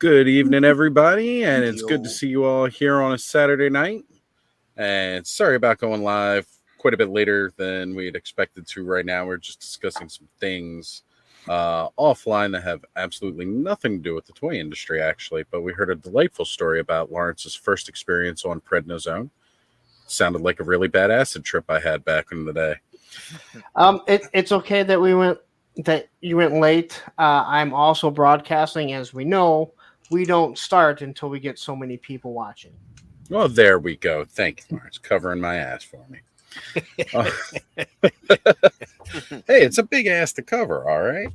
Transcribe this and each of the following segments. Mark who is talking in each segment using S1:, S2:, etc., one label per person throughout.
S1: Good evening, everybody, and it's good to
S2: Yo.
S1: see you all here on a Saturday night. And sorry about going live quite a bit later than we had expected to right now. We're just discussing some things offline that have absolutely nothing to do with the toy industry, actually. But we heard a delightful story about Lawrence's first experience on prednisone. Sounded like a really bad acid trip I had back in the day.
S3: It's okay that you went late. I'm also broadcasting, as we know. We don't start until we get so many people watching.
S1: Well, there we go. Thank you, Lawrence, covering my ass for me. Hey, it's a big ass to cover, all right?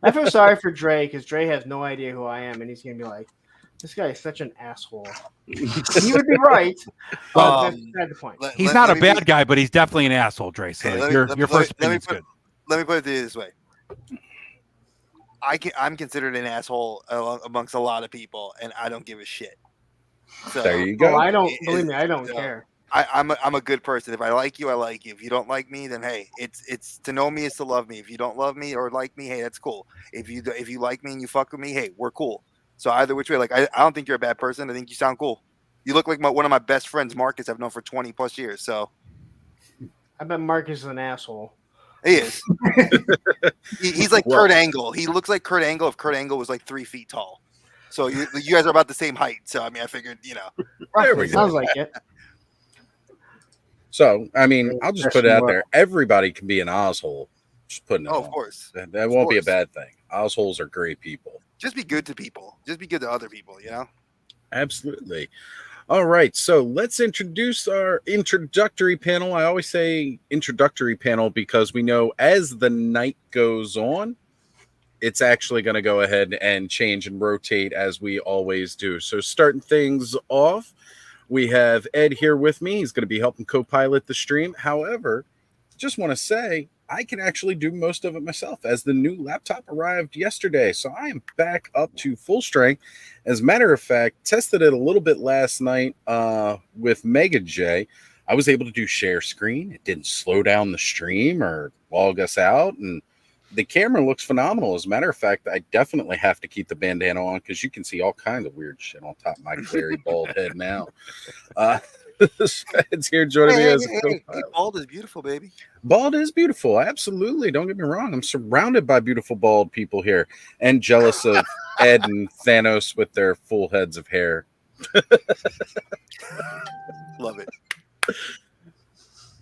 S3: I feel sorry for Dre because Dre has no idea who I am, and he's gonna be like, "This guy is such an asshole." He would be right. But that's the point.
S4: He's not a bad guy, but he's definitely an asshole, Dre. So your first opinion's good.
S2: Let me put it this way. I'm considered an asshole amongst a lot of people, and I don't give a shit. So,
S1: there you go.
S3: I don't believe me. I don't care.
S2: I'm a good person. If I like you, I like you. If you don't like me, then hey, it's to know me is to love me. If you don't love me or like me, hey, that's cool. If you like me and you fuck with me, hey, we're cool. So either which way, like I don't think you're a bad person. I think you sound cool. You look like one of my best friends, Marcus. I've known for 20 plus years. So
S3: I bet Marcus is an asshole.
S2: He is. He's like Kurt Angle. He looks like Kurt Angle if Kurt Angle was like 3 feet tall. So you guys are about the same height. So I mean, I figured,
S1: There we go.
S3: Sounds like it.
S1: So, I mean, I'll just put it out there. Everybody can be an asshole. Just putting it
S2: of
S1: on.
S2: Course.
S1: That won't be a bad thing. Assholes are great people.
S2: Just be good to people. Just be good to other people,
S1: Absolutely. All right. So let's introduce our introductory panel. I always say introductory panel because we know as the night goes on, it's actually going to go ahead and change and rotate as we always do. So starting things off, we have Ed here with me. He's going to be helping co-pilot the stream. However, just want to say I can actually do most of it myself as the new laptop arrived yesterday. So I am back up to full strength. As a matter of fact, tested it a little bit last night with Mega J. I was able to do share screen. It didn't slow down the stream or log us out. And the camera looks phenomenal. As a matter of fact, I definitely have to keep the bandana on because you can see all kinds of weird shit on top of my glary bald head now. It's here joining me as a co-pilot.
S2: Bald is beautiful, baby.
S1: Bald is beautiful. Absolutely. Don't get me wrong. I'm surrounded by beautiful bald people here and jealous of Ed and Thanos with their full heads of hair.
S2: Love it.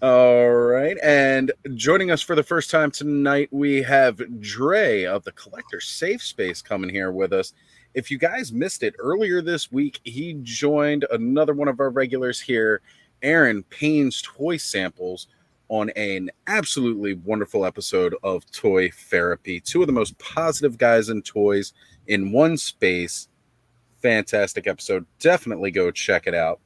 S1: All right. And joining us for the first time tonight, we have Dre of the Collector Safe Space coming here with us. If you guys missed it earlier this week, he joined another one of our regulars here, Aaron Payne's Toy Samples, on an absolutely wonderful episode of Toy Therapy. Two of the most positive guys in toys in one space. Fantastic episode. Definitely go check it out.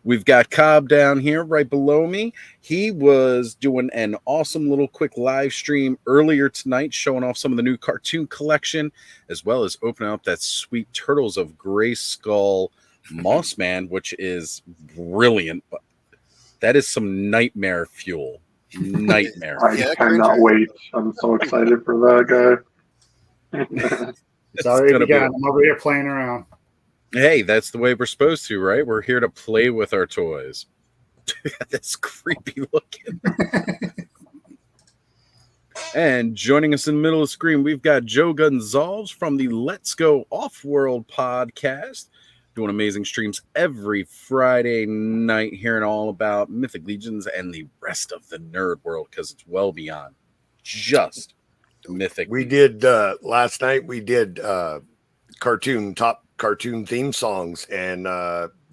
S1: We've got Cobb down here right below me. He was doing an awesome little quick live stream earlier tonight, showing off some of the new cartoon collection, as well as opening up that sweet Turtles of Grayskull Moss Man, which is brilliant. That is some nightmare fuel. Nightmare.
S5: I cannot wait. I'm so excited for that guy.
S6: It's already begun. I'm over here playing around.
S1: Hey, that's the way we're supposed to, right? We're here to play with our toys. That's creepy looking. And joining us in the middle of the screen, we've got Joe Gonzalez from the Let's Go Off-World podcast, doing amazing streams every Friday night, hearing all about Mythic Legions and the rest of the nerd world, because it's well beyond just Mythic.
S7: We did, last night, we did top cartoon theme songs and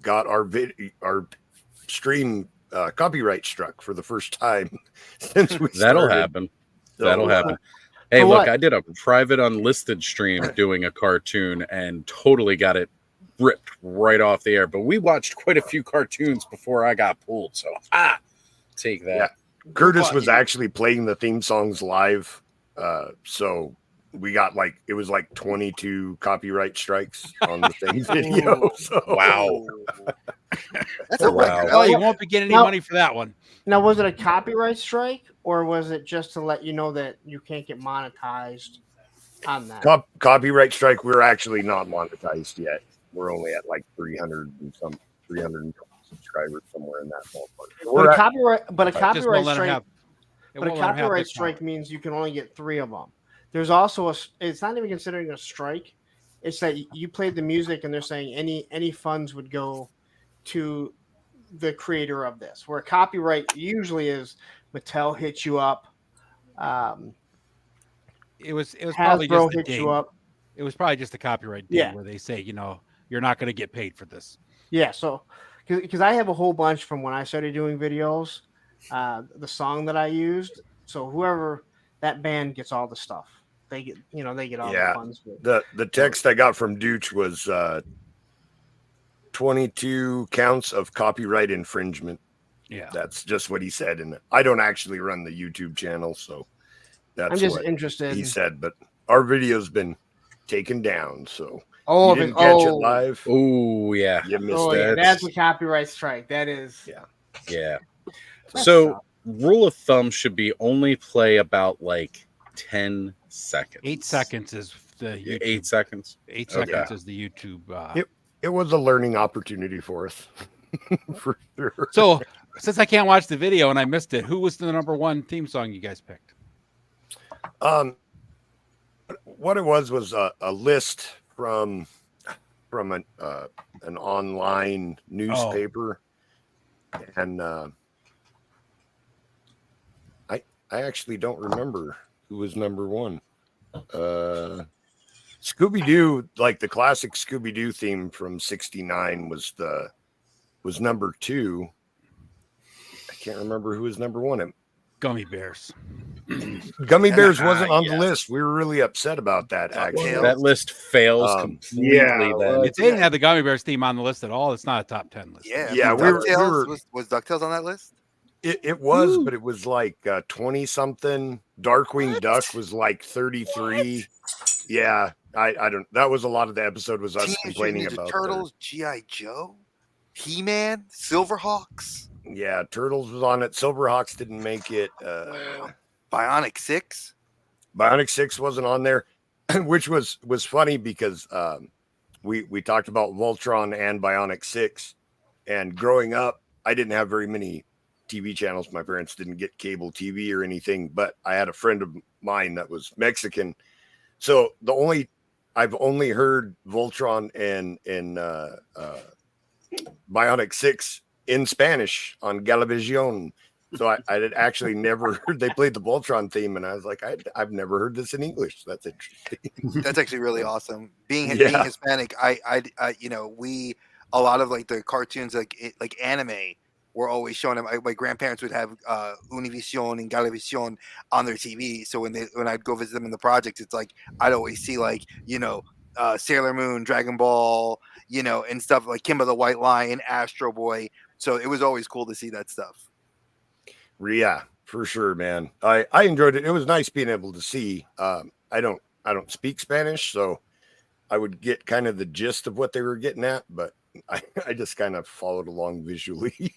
S7: got our stream copyright struck for the first time since we started.
S1: That'll happen. That'll happen. Hey, look, I did a private unlisted stream doing a cartoon and totally got it ripped right off the air. But we watched quite a few cartoons before I got pulled. So, take that.
S7: Yeah. Curtis was actually playing the theme songs live. So we got it was 22 copyright strikes on the same video. So.
S1: Wow.
S2: That's a record.
S4: Oh, you won't be getting any money for that one.
S3: Now, was it a copyright strike, or was it just to let you know that you can't get monetized on that.
S7: Copyright strike. We're actually not monetized yet. We're only at like 320 subscribers, somewhere in that ballpark. So
S3: But a
S4: Just
S3: copyright
S4: won't let him
S3: strike.
S4: have. It
S3: But a
S4: won't let him have
S3: copyright
S4: this
S3: strike
S4: power.
S3: means you can only get 3 of them. There's also it's not even considering a strike. It's that you played the music and they're saying any funds would go to the creator of this. Where a copyright usually is Mattel hits you up,
S4: It was probably
S3: Hasbro
S4: just a
S3: hits you
S4: ding.
S3: up.
S4: It was probably just a copyright ding
S3: Yeah.
S4: where they say, you're not going to get paid for this.
S3: Yeah, so because I have a whole bunch from when I started doing videos, the song that I used. So whoever that band gets all the stuff. They get all the funds.
S7: The text I got from Dooch was 22 counts of copyright infringement.
S4: Yeah.
S7: That's just what he said. And I don't actually run the YouTube channel, so that's
S3: I'm just
S7: what
S3: interested.
S7: he said. But our video's been taken down, so
S3: Oh,
S7: you didn't catch it live.
S1: Oh yeah,
S7: You missed
S3: Oh,
S7: that.
S3: yeah, that's a copyright strike. That is.
S1: yeah.
S3: That's
S1: So
S3: tough.
S1: rule of thumb should be only play about like 10 seconds.
S4: 8 seconds is the YouTube.
S1: 8 seconds.
S4: 8
S1: Okay.
S4: seconds is the YouTube.
S7: It was a learning opportunity for us. For sure.
S4: So since I can't watch the video and I missed it, who was the number 1 theme song you guys picked?
S7: What it was a list from an online newspaper, and I actually don't remember who was number 1. Scooby-Doo, like the classic Scooby-Doo theme from '69 was number 2. I can't remember who was number 1.
S4: Gummy Bears.
S7: Gummy Bears wasn't on the list. We were really upset about that. Actually,
S1: That list fails completely. Then
S4: If they didn't have the Gummy Bears theme on the list at all, it's not a top 10 list.
S2: Yeah.
S7: we were
S2: Was DuckTales on that list?
S7: It was, but it was like 20 something. Darkwing Duck was like 33. Yeah, I don't. That was a lot of the episode was us
S2: Teenage
S7: complaining
S2: Mutant Ninja
S7: about
S2: Turtles, G.I. Joe, He-Man, Silverhawks.
S7: Yeah, Turtles was on it. Silverhawks didn't make it.
S2: Bionic 6.
S7: Bionic 6 wasn't on there, which was funny because we talked about Voltron and Bionic 6, and growing up, I didn't have very many TV channels. My parents didn't get cable TV or anything, but I had a friend of mine that was Mexican. So I've only heard Voltron and Bionic 6 in Spanish on Galavision. So I had actually never heard. They played the Voltron theme, and I was like, I've never heard this in English. That's interesting.
S2: That's actually really awesome. Being Hispanic, I we a lot of like the cartoons like anime were always showing them. My grandparents would have Univision and Galavision on their TV. So when I'd go visit them in the projects, it's like I'd always see like Sailor Moon, Dragon Ball, and stuff like Kimba the White Lion, Astro Boy. So it was always cool to see that stuff.
S7: Yeah, for sure, man. I enjoyed it. It was nice being able to see. I don't speak Spanish, so I would get kind of the gist of what they were getting at, but I just kind of followed along visually.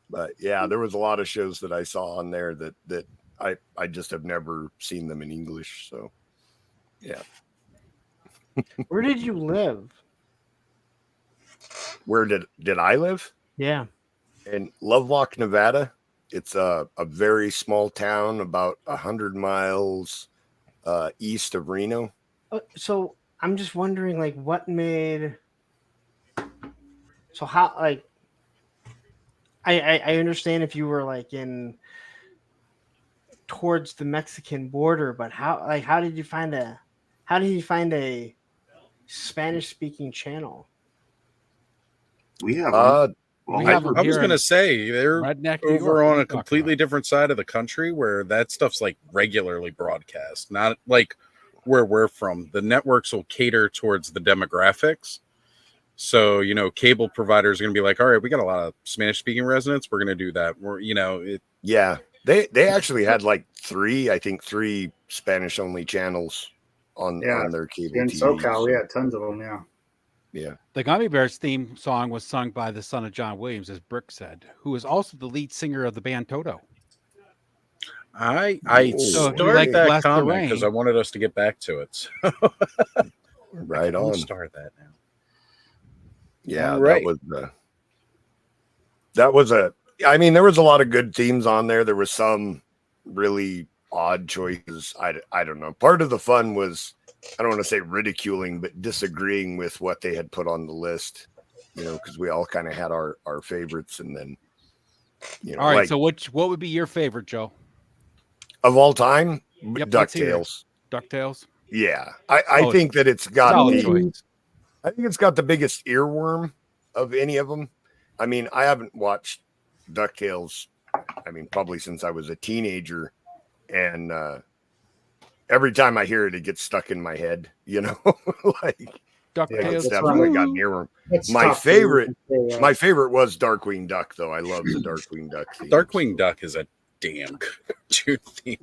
S7: But yeah, there was a lot of shows that I saw on there that I just have never seen them in English. So yeah.
S3: Where did you live?
S7: Where did I live?
S3: Yeah.
S7: In Lovelock, Nevada. It's a very small town, about 100 miles east of Reno.
S3: So I'm just wondering, like, what made. So how, like, I understand if you were like in towards the Mexican border, but how did you find a Spanish speaking channel?
S5: We have
S1: I was going to say they're
S4: Redneck New York.
S1: over
S4: What are
S1: on
S4: you
S1: a
S4: talking
S1: completely
S4: about?
S1: different side of the country where that stuff's like regularly broadcast, not like where we're from. The networks will cater towards the demographics. So, cable providers are going to be like, all right, we got a lot of Spanish speaking residents. We're going to do that.
S7: Yeah, they actually had like three Spanish only channels on their cable
S6: In
S7: TV.
S6: SoCal, we had tons of them.
S7: Yeah.
S4: The Gummy Bears theme song was sung by the son of John Williams, as Brick said, who is also the lead singer of the band Toto.
S1: I
S7: So
S4: if you
S1: started
S4: like
S1: that
S4: Bless the
S1: comment because I
S4: Rain.
S1: wanted us to get back to it. So
S7: Right
S1: I'll
S7: on.
S1: start that now.
S7: Yeah,
S1: All right.
S7: that was a. I mean, there was a lot of good themes on there. There was some really odd choices. I don't know. Part of the fun was, I don't want to say ridiculing, but disagreeing with what they had put on the list. You know, because we all kind of had our favorites, and then
S4: All right.
S7: like
S4: So what would be your favorite, Joe?
S7: of all time,
S4: Yep, let's hear it.
S7: DuckTales.
S4: DuckTales.
S7: Yeah, I
S4: Oh,
S7: think that it's got
S4: Solid
S7: the.
S4: choice.
S7: I think it's got the biggest earworm of any of them. I mean, I haven't watched DuckTales, I mean, probably since I was a teenager. And every time I hear it, it gets stuck in my head, you know? Like,
S4: DuckTales.
S7: it's
S6: that's
S7: definitely
S6: right.
S7: got an earworm.
S6: That's
S7: My
S6: top three,
S7: favorite,
S6: yeah.
S7: my favorite was Darkwing Duck, though. I love the Darkwing Duck theme.
S1: Darkwing Duck is a damn good theme.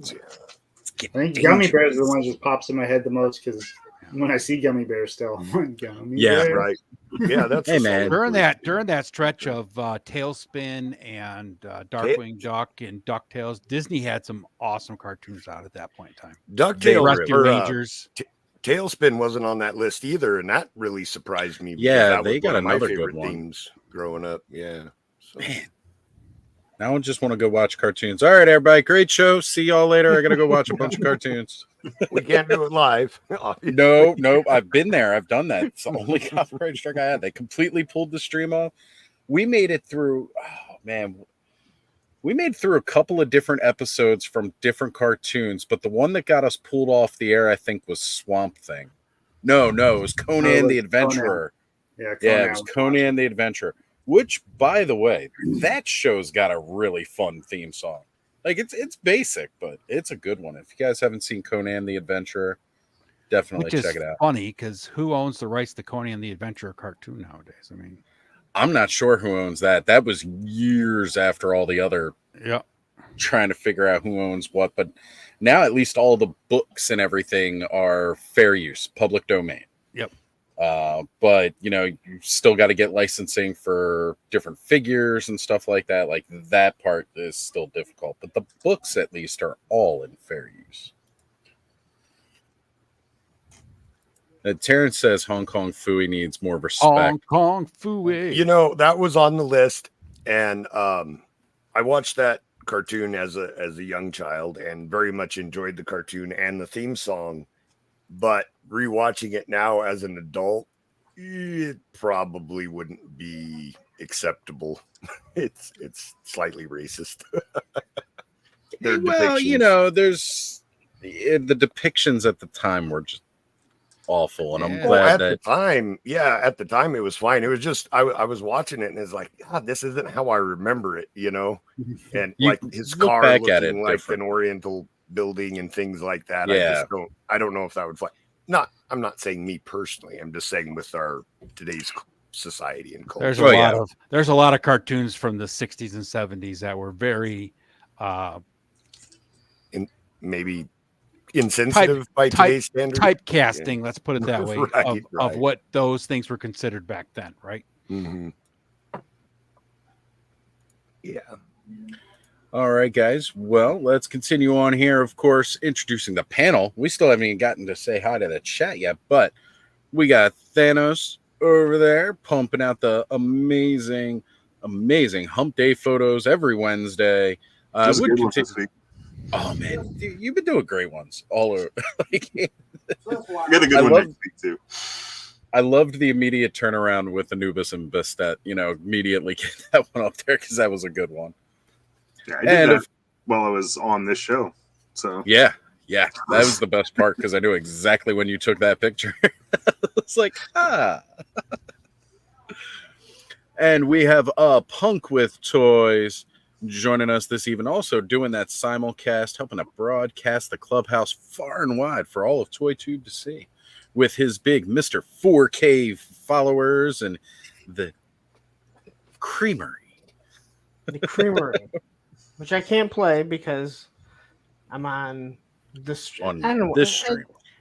S6: I think Gummy Bears are the ones that pops in my head the most because when I see Gummy Bears still, I'm like, Gummy
S1: Yeah,
S6: Bears.
S7: Right. Yeah, that's
S1: Hey,
S7: a
S1: man.
S7: solid
S4: During that stretch of Tailspin and Darkwing Duck and DuckTales, Disney had some awesome cartoons out at that point in time.
S7: DuckTales
S4: Rescue Rangers.
S7: Tailspin wasn't on that list either, and that really surprised me.
S1: Yeah,
S7: that
S1: they
S7: was
S1: got
S7: one of my
S1: another good
S7: favorite
S1: one.
S7: themes growing up. Yeah, so.
S1: Man, now I just want to go watch cartoons. All right, everybody, great show. See y'all later. I gotta go watch a bunch of cartoons.
S7: We can't do it live.
S1: No, I've been there. I've done that. It's the only copyright strike I had. They completely pulled the stream off. We made it through. Oh man, we made through a couple of different episodes from different cartoons, but the one that got us pulled off the air, I think, was Swamp Thing. No, it was Conan the Adventurer.
S6: Conan.
S1: Yeah, it was Conan the Adventurer. Which, by the way, that show's got a really fun theme song. Like it's basic, but it's a good one. If you guys haven't seen Conan the Adventurer, definitely check it out.
S4: Funny because who owns the rights to Conan the Adventurer cartoon nowadays? I mean,
S1: I'm not sure who owns that. That was years after all the other trying to figure out who owns what. But now at least all the books and everything are fair use, public domain.
S4: Yep.
S1: But you still got to get licensing for different figures and stuff like that. Like that part is still difficult, but the books at least are all in fair use. Terrence says Hong Kong Phooey needs more respect.
S4: Hong Kong Phooey.
S7: That was on the list, and I watched that cartoon as a young child and very much enjoyed the cartoon and the theme song. But rewatching it now as an adult, it probably wouldn't be acceptable. It's slightly racist.
S1: Well, there's the depictions at the time were just awful, and I'm glad
S7: at the time it was fine. It was just I was watching it and it's like, God, this isn't how I remember it, And like his car looking like an Oriental building and things like that.
S1: Yeah.
S7: I don't know if that would fly. I'm not saying me personally. I'm just saying with our today's society and culture.
S4: There's a lot of cartoons from the 60s and 70s that were very
S7: maybe insensitive by today's standards.
S4: Typecasting, let's put it that way,
S7: Right.
S4: of what those things were considered back then, right?
S7: Mm-hmm. Yeah.
S1: All right, guys. Well, let's continue on here. Of course, introducing the panel. We still haven't even gotten to say hi to the chat yet, but we got Thanos over there pumping out the amazing hump day photos every Wednesday.
S8: Just good ones this week.
S1: Oh man, you've been doing great ones all over.
S8: We got a good one next week too.
S1: I loved the immediate turnaround with Anubis and Bastet. Immediately get that one up there because that was a good one.
S8: Yeah, I did that while I was on this show. So
S1: yeah, that was the best part because I knew exactly when you took that picture. It's like And we have Punk with Toys joining us this evening, also doing that simulcast, helping to broadcast the clubhouse far and wide for all of ToyTube to see, with his big Mr. 4K followers and the Creamery.
S3: The Creamery, which I can't play because I'm on this stream.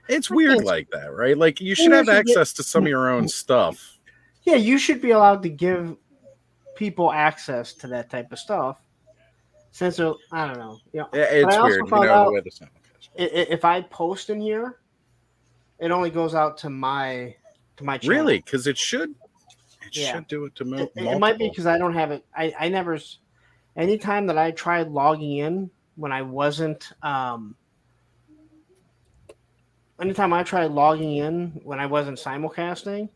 S1: It's weird like that, right? Like you should have access to some of your own stuff.
S3: Yeah, you should be allowed to give people access to that type of stuff. since I don't know, you know.
S1: It's
S3: I also
S1: weird,
S3: found
S1: the
S3: out
S1: way the sound.
S3: if I post in here, it only goes out to my channel.
S1: Really? Because it should
S3: Yeah.
S1: do it to
S3: It might be because I don't have it. I never. Anytime that I tried logging in when I wasn't anytime I tried logging in when I wasn't simulcasting,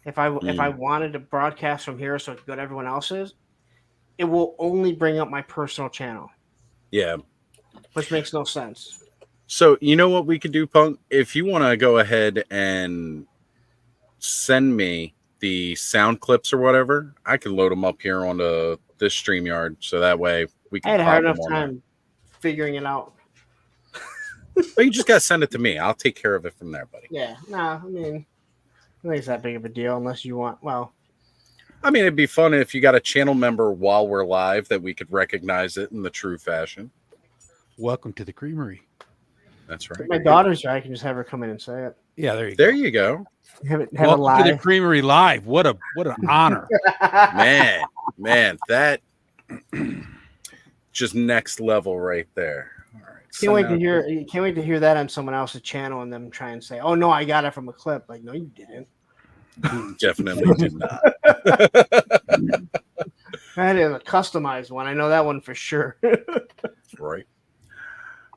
S3: if I wanted to broadcast from here so it could go to everyone else's, it will only bring up my personal channel.
S1: Yeah.
S3: Which makes no sense.
S1: So you know what we could do, Punk? If you want to go ahead and send me the sound clips or whatever, I can load them up here onto this StreamYard, so that way we can.
S3: I had a
S1: pop
S3: hard
S1: them
S3: enough
S1: on there.
S3: time figuring it out.
S1: But you just gotta send it to me. I'll take care of it from there, buddy.
S3: Yeah, I mean, I think it's that big of a deal unless you want. Well,
S1: I mean, it'd be fun if you got a channel member while we're live that we could recognize it in the true fashion.
S4: Welcome to the creamery.
S1: That's right.
S3: My daughter's here. I can just have her come in and say it.
S4: Yeah, there you
S1: There
S4: go.
S1: you go.
S3: Have
S4: Welcome
S3: it live.
S4: to the creamery live. What an honor.
S1: Man, that just next level right there. All right.
S3: Can't wait to hear that on someone else's channel and them try and say, "Oh no, I got it from a clip." Like, no, you didn't.
S1: Definitely did not.
S3: That is a customized one. I know that one for sure.
S1: Right.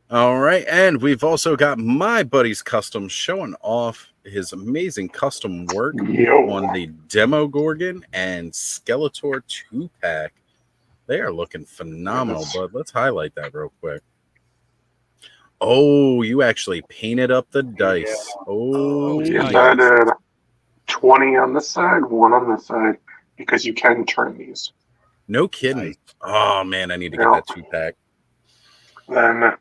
S1: All right. And we've also got my buddy's custom showing off his amazing custom work on the Demo Gorgon and Skeletor 2-pack. They are looking phenomenal, bud. Let's highlight that real quick. Oh, you actually painted up the dice.
S5: Yeah.
S1: Oh,
S5: Yes, I did. 20 on this side, 1 on this side, because you can turn these.
S1: No kidding.
S5: Nice.
S1: Oh, man, I need to get that 2-pack.
S5: Then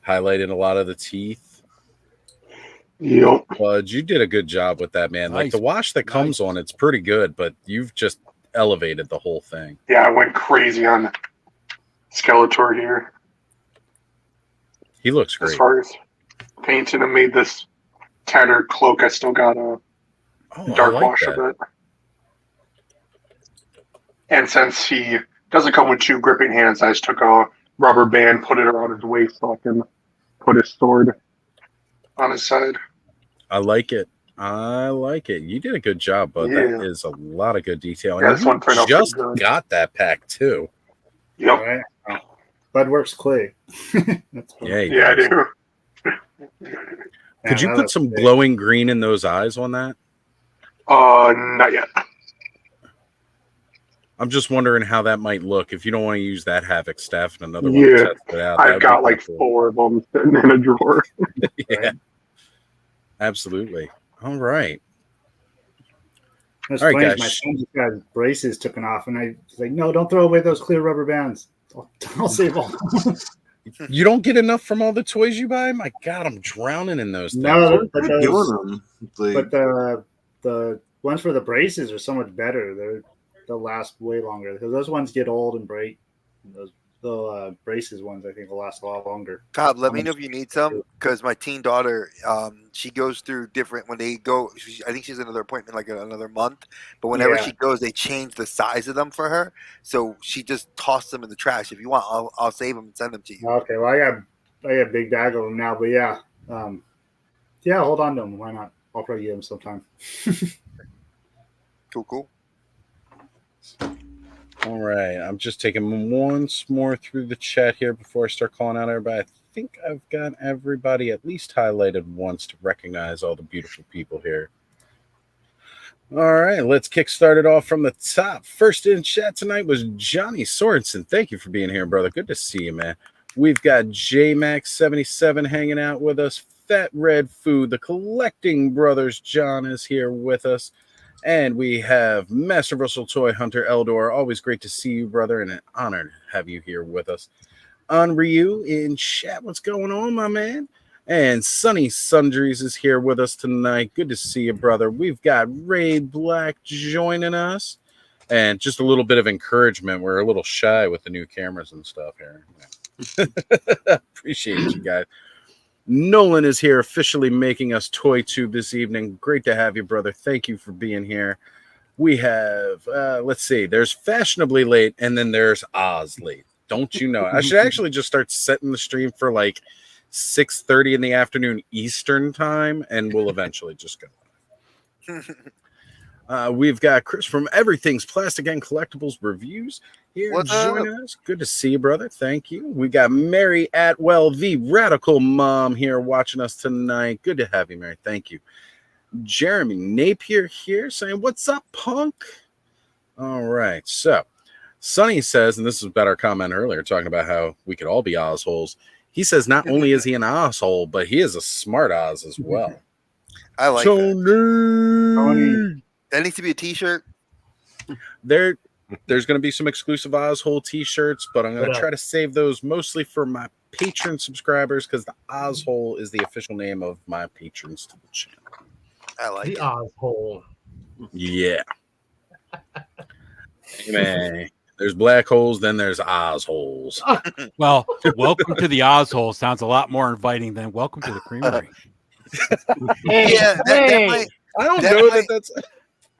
S1: Highlighted a lot of the teeth.
S5: Yep.
S1: Bud, you did a good job with that, man. Like
S4: Nice.
S1: the wash that comes on, it's pretty good, but you've just elevated the whole thing.
S5: Yeah, I went crazy on Skeletor here.
S1: He looks great.
S5: As far as painting, I made this tattered cloak. I still got a dark wash of it. And since he doesn't come with 2 gripping hands, I just took a rubber band, put it around his waist so I can put his sword on his side.
S1: I like it. You did a good job, bud.
S5: Yeah.
S1: That is a lot of good detail.
S5: Yeah,
S1: And
S5: this one turned out pretty
S1: just
S5: good.
S1: got that pack too.
S5: Yep.
S6: Right. Bud works clay. That's cool.
S1: Yeah,
S5: Yeah, I do.
S1: Could you
S6: that
S1: put
S6: looks
S1: some
S6: great.
S1: glowing green in those eyes on that?
S5: Not yet.
S1: I'm just wondering how that might look. If you don't want to use that Havoc staff and another one
S5: Yeah,
S1: to test it out, that
S5: I've
S1: would
S5: got
S1: be
S5: like
S1: cool.
S5: 4 of them sitting in a drawer.
S1: Yeah, absolutely. All right.
S6: That's
S1: All right,
S6: funny.
S1: guys.
S6: My son just got his braces taken off, and I was like, "No, don't throw away those clear rubber bands. I'll save all."
S1: You don't get enough from all the toys you buy? My God, I'm drowning in those things.
S6: No, but
S8: They're doing
S6: those,
S8: them. Like,
S6: but the ones for the braces are so much better. They'll last way longer because those ones get old and break. The braces ones I think will last a lot longer.
S2: Cobb, let me know if you need some because my teen daughter, she goes through different when they go. I think she's in another appointment like another month. But whenever
S6: Yeah.
S2: she goes, they change the size of them for her. So she just tossed them in the trash. If you want, I'll save them and send them to you.
S6: Okay, well I got a big bag of them now, but yeah, hold on to them. Why not? I'll probably get them sometime.
S2: Cool.
S1: All right. I'm just taking once more through the chat here before I start calling out everybody. I think I've got everybody at least highlighted once to recognize all the beautiful people here. All right. Let's kick started off from the top. First in chat tonight was Johnny Sorensen. Thank you for being here, brother. Good to see you, man. We've got JMax77 hanging out with us. Fat Red Food, the Collecting Brothers. John is here with us. And we have Master Russell Toy Hunter Eldor. Always great to see you, brother, and an honor to have you here with us. On Ryu in chat, what's going on, my man? And Sunny Sundries is here with us tonight. Good to see you, brother. We've got Ray Black joining us. And just a little bit of encouragement. We're a little shy with the new cameras and stuff here. Appreciate you guys. Nolan is here officially making us Toy Tube this evening. Great to have you, brother. Thank you for being here. We have, let's see, there's Fashionably Late, and then there's Oz Late. Don't you know? I should actually just start setting the stream for like 6:30 in the afternoon Eastern time, and we'll eventually just go. We've got Chris from Everything's Plastic and Collectibles Reviews here joining us. Good to see you, brother. Thank you. We got Mary Atwell, the Radical Mom, here watching us tonight. Good to have you, Mary. Thank you. Jeremy Napier here saying, "What's up, punk?" All right. So Sonny says, and this is about our comment earlier, talking about how we could all be Ozholes. He says not only is he an asshole, but he is a smart Oz as well.
S2: I like
S6: Tony.
S2: that needs to be a t-shirt.
S1: There's going to be some exclusive Ozhole t-shirts, but I'm going to try to save those mostly for my patron subscribers because the Ozhole is the official name of my patrons to the channel.
S2: I like
S9: the Ozhole.
S1: Yeah. Man, there's black holes, then there's Ozholes.
S4: Well, welcome to the Ozhole sounds a lot more inviting than welcome to the creamery.
S1: I don't know that's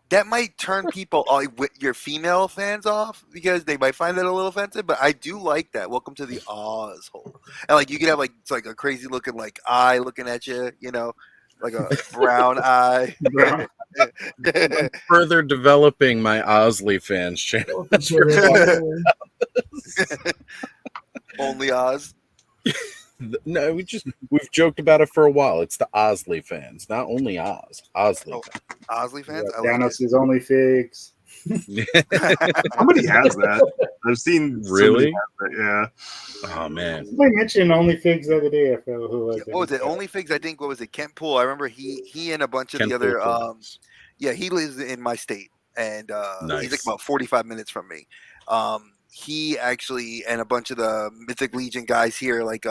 S2: that might turn people, your female fans, off because they might find that a little offensive. But I do like that. Welcome to the Ozhole, and like you could have like it's like a crazy looking like eye looking at you, you know, like a brown eye.
S1: I'm further developing my Ozly fans channel.
S2: Only Oz.
S1: No, we've joked about it for a while. It's the Ozly fans, not only Oz. Ozly.
S2: Ozly fans.
S6: Thanos' only figs.
S8: Somebody has that. I've seen.
S1: Really?
S8: That, yeah.
S1: Oh man.
S6: Somebody mentioned OnlyFigs the other day. I forgot who was it.
S2: What was it? OnlyFigs. I think. What was it? Kent Poole. I remember he and a bunch of
S1: Ken
S2: the other.
S1: Poole.
S2: Yeah, he lives in my state, and
S1: Nice.
S2: he's like about 45 minutes from me. He actually and a bunch of the Mythic Legion guys here, like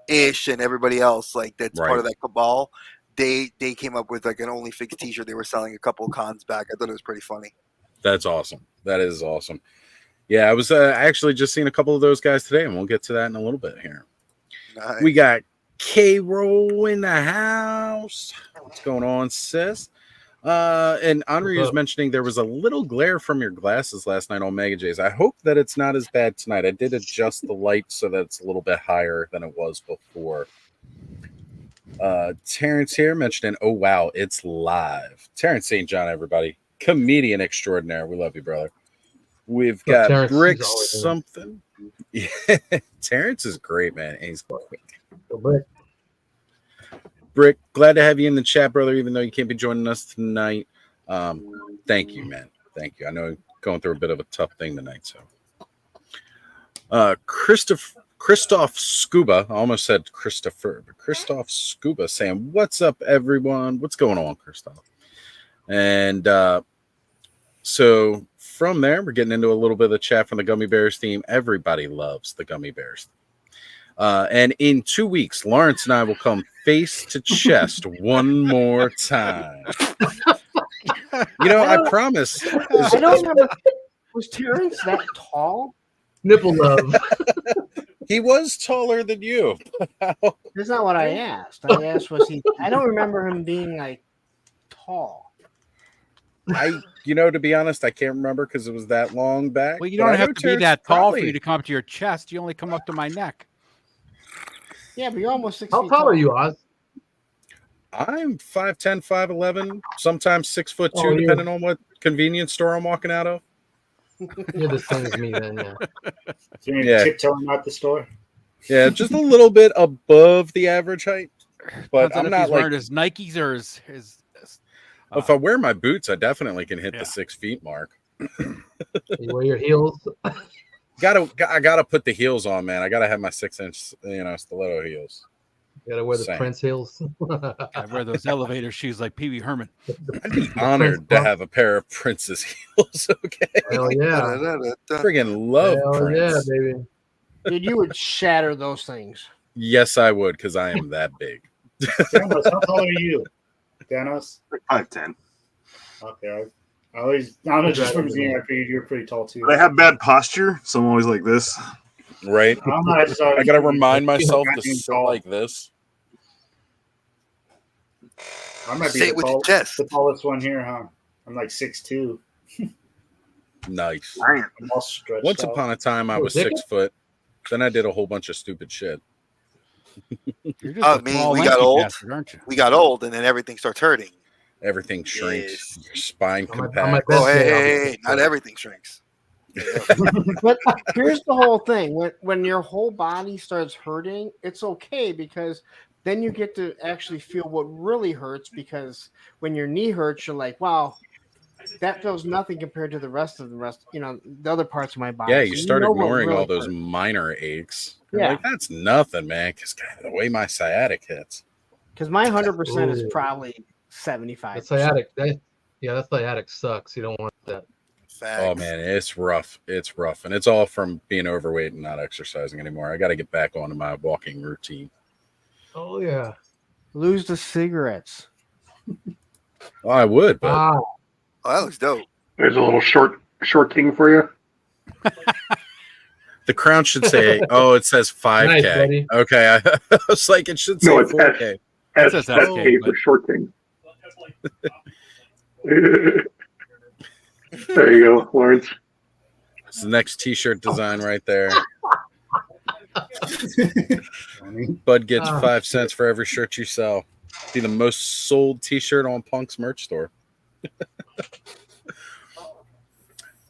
S2: Ish and everybody else, like that's part of that cabal. They came up with like an OnlyFigs t-shirt they were selling a couple of cons back. I thought it was pretty funny.
S1: That's awesome. That is awesome. Yeah, I was actually just seeing a couple of those guys today, and we'll get to that in a little bit here.
S2: Nice.
S1: We got K-Roll in the house. What's going on, sis? And Henri was mentioning there was a little glare from your glasses last night on Mega J's. I hope that it's not as bad tonight. I did adjust the light so that it's a little bit higher than it was before. Terrence here mentioning, oh wow, it's live. Terrence St. John, everybody. Comedian extraordinaire. We love you, brother. We've got
S9: Terrence
S1: Brick
S9: is
S1: something. Yeah. Terrence is great, man. And he's quick. Brick, glad to have you in the chat, brother, even though you can't be joining us tonight. Thank you, man. Thank you. I know you're going through a bit of a tough thing tonight. So, Christoph Scuba, I almost said Christopher, but Christoph Scuba saying, what's up, everyone? What's going on, Christoph? And so from there, we're getting into a little bit of the chat from the Gummy Bears theme. Everybody loves the Gummy Bears. And in 2 weeks, Lawrence and I will come face to chest one more time. You know, I promise.
S3: I don't remember. Was Terrence that tall?
S9: Nipple love.
S1: He was taller than you.
S3: That's not what I asked. I asked, was he? I don't remember him being like tall.
S1: To be honest, I can't remember because it was that long back.
S4: Well, you don't have to be that tall for you to come up to your chest. You only come up to my neck.
S3: Yeah, but you're almost 6
S9: How
S3: feet
S9: tall are you, Oz?
S1: I'm 5'10", 5'11", sometimes 6'2", depending on what convenience store I'm walking out of.
S9: You're the same as me then, yeah.
S6: So you're tiptoeing out the store?
S1: Yeah, just a little bit above the average height. But I'm not like
S4: wearing his Nikes or his
S1: if I wear my boots, I definitely can hit the 6 feet mark.
S9: You wear your heels.
S1: I gotta put the heels on, man. I gotta have my 6-inch, stiletto heels.
S9: You gotta wear the Prince heels.
S4: I wear those elevator shoes like Pee Wee Herman.
S1: I'd be honored to have a pair of Prince's heels. Okay.
S9: Hell yeah.
S1: Friggin' love Prince.
S9: Yeah, baby.
S3: Dude, you would shatter those things.
S1: Yes, I would, because I am that big.
S6: Thanos, how tall are you? Thanos?
S8: 5'10".
S6: Okay. I don't know, just from seeing, I figured you're pretty tall too.
S8: But I have bad posture, so I'm always like this.
S1: Right? I gotta remind myself to sit like this.
S6: I might be the tallest one here, huh? I'm like 6'2".
S1: Nice.
S6: I'm all stretched
S1: Once
S6: out.
S1: upon a time, I
S9: Oh,
S1: was
S9: Dickens?
S1: 6 foot. Then I did a whole bunch of stupid shit.
S4: You're just a
S2: me,
S4: tall,
S2: we got
S4: lanky
S2: old.
S4: bastard, aren't you?
S2: We got old, and then everything starts hurting.
S1: Everything shrinks.
S2: Yes.
S1: Your spine
S9: On my
S1: compacts.
S2: Oh,
S9: best day,
S2: hey,
S9: I'll be
S2: hey, hey,
S9: 6
S2: not
S9: foot.
S2: everything shrinks.
S3: But here's the whole thing: when your whole body starts hurting, it's okay because then you get to actually feel what really hurts. Because when your knee hurts, you're like, "Wow, that feels nothing compared to the rest, the other parts of my body."
S1: Yeah,
S3: So
S1: you start
S3: know what
S1: ignoring
S3: really
S1: all those
S3: hurts.
S1: minor aches. You're
S3: Yeah.
S1: like, that's nothing, man. Because the way my sciatic hits.
S3: Because my 100% is
S9: Ooh.
S3: probably
S9: That
S3: 75%.
S9: sciatic, that sciatic sucks. You don't want that.
S2: Facts.
S1: Oh man, it's rough. It's rough, and it's all from being overweight and not exercising anymore. I got to get back onto my walking routine.
S9: Oh yeah.
S3: Lose the cigarettes.
S1: Well, I would, but
S2: Oh, that looks dope.
S5: There's a little short king for you.
S1: the crown should say, "Oh, it says 5K."
S9: Nice, buddy.
S1: Okay, I was like, it should say
S5: No, it's
S1: 4K.
S5: S
S4: says
S5: S
S4: SK,
S5: K for
S4: but-
S5: short king. There you go, Lawrence.
S1: It's the next T-shirt design right there. Bud gets 5 cents for every shirt you sell. Be the most sold T-shirt on Punk's merch store.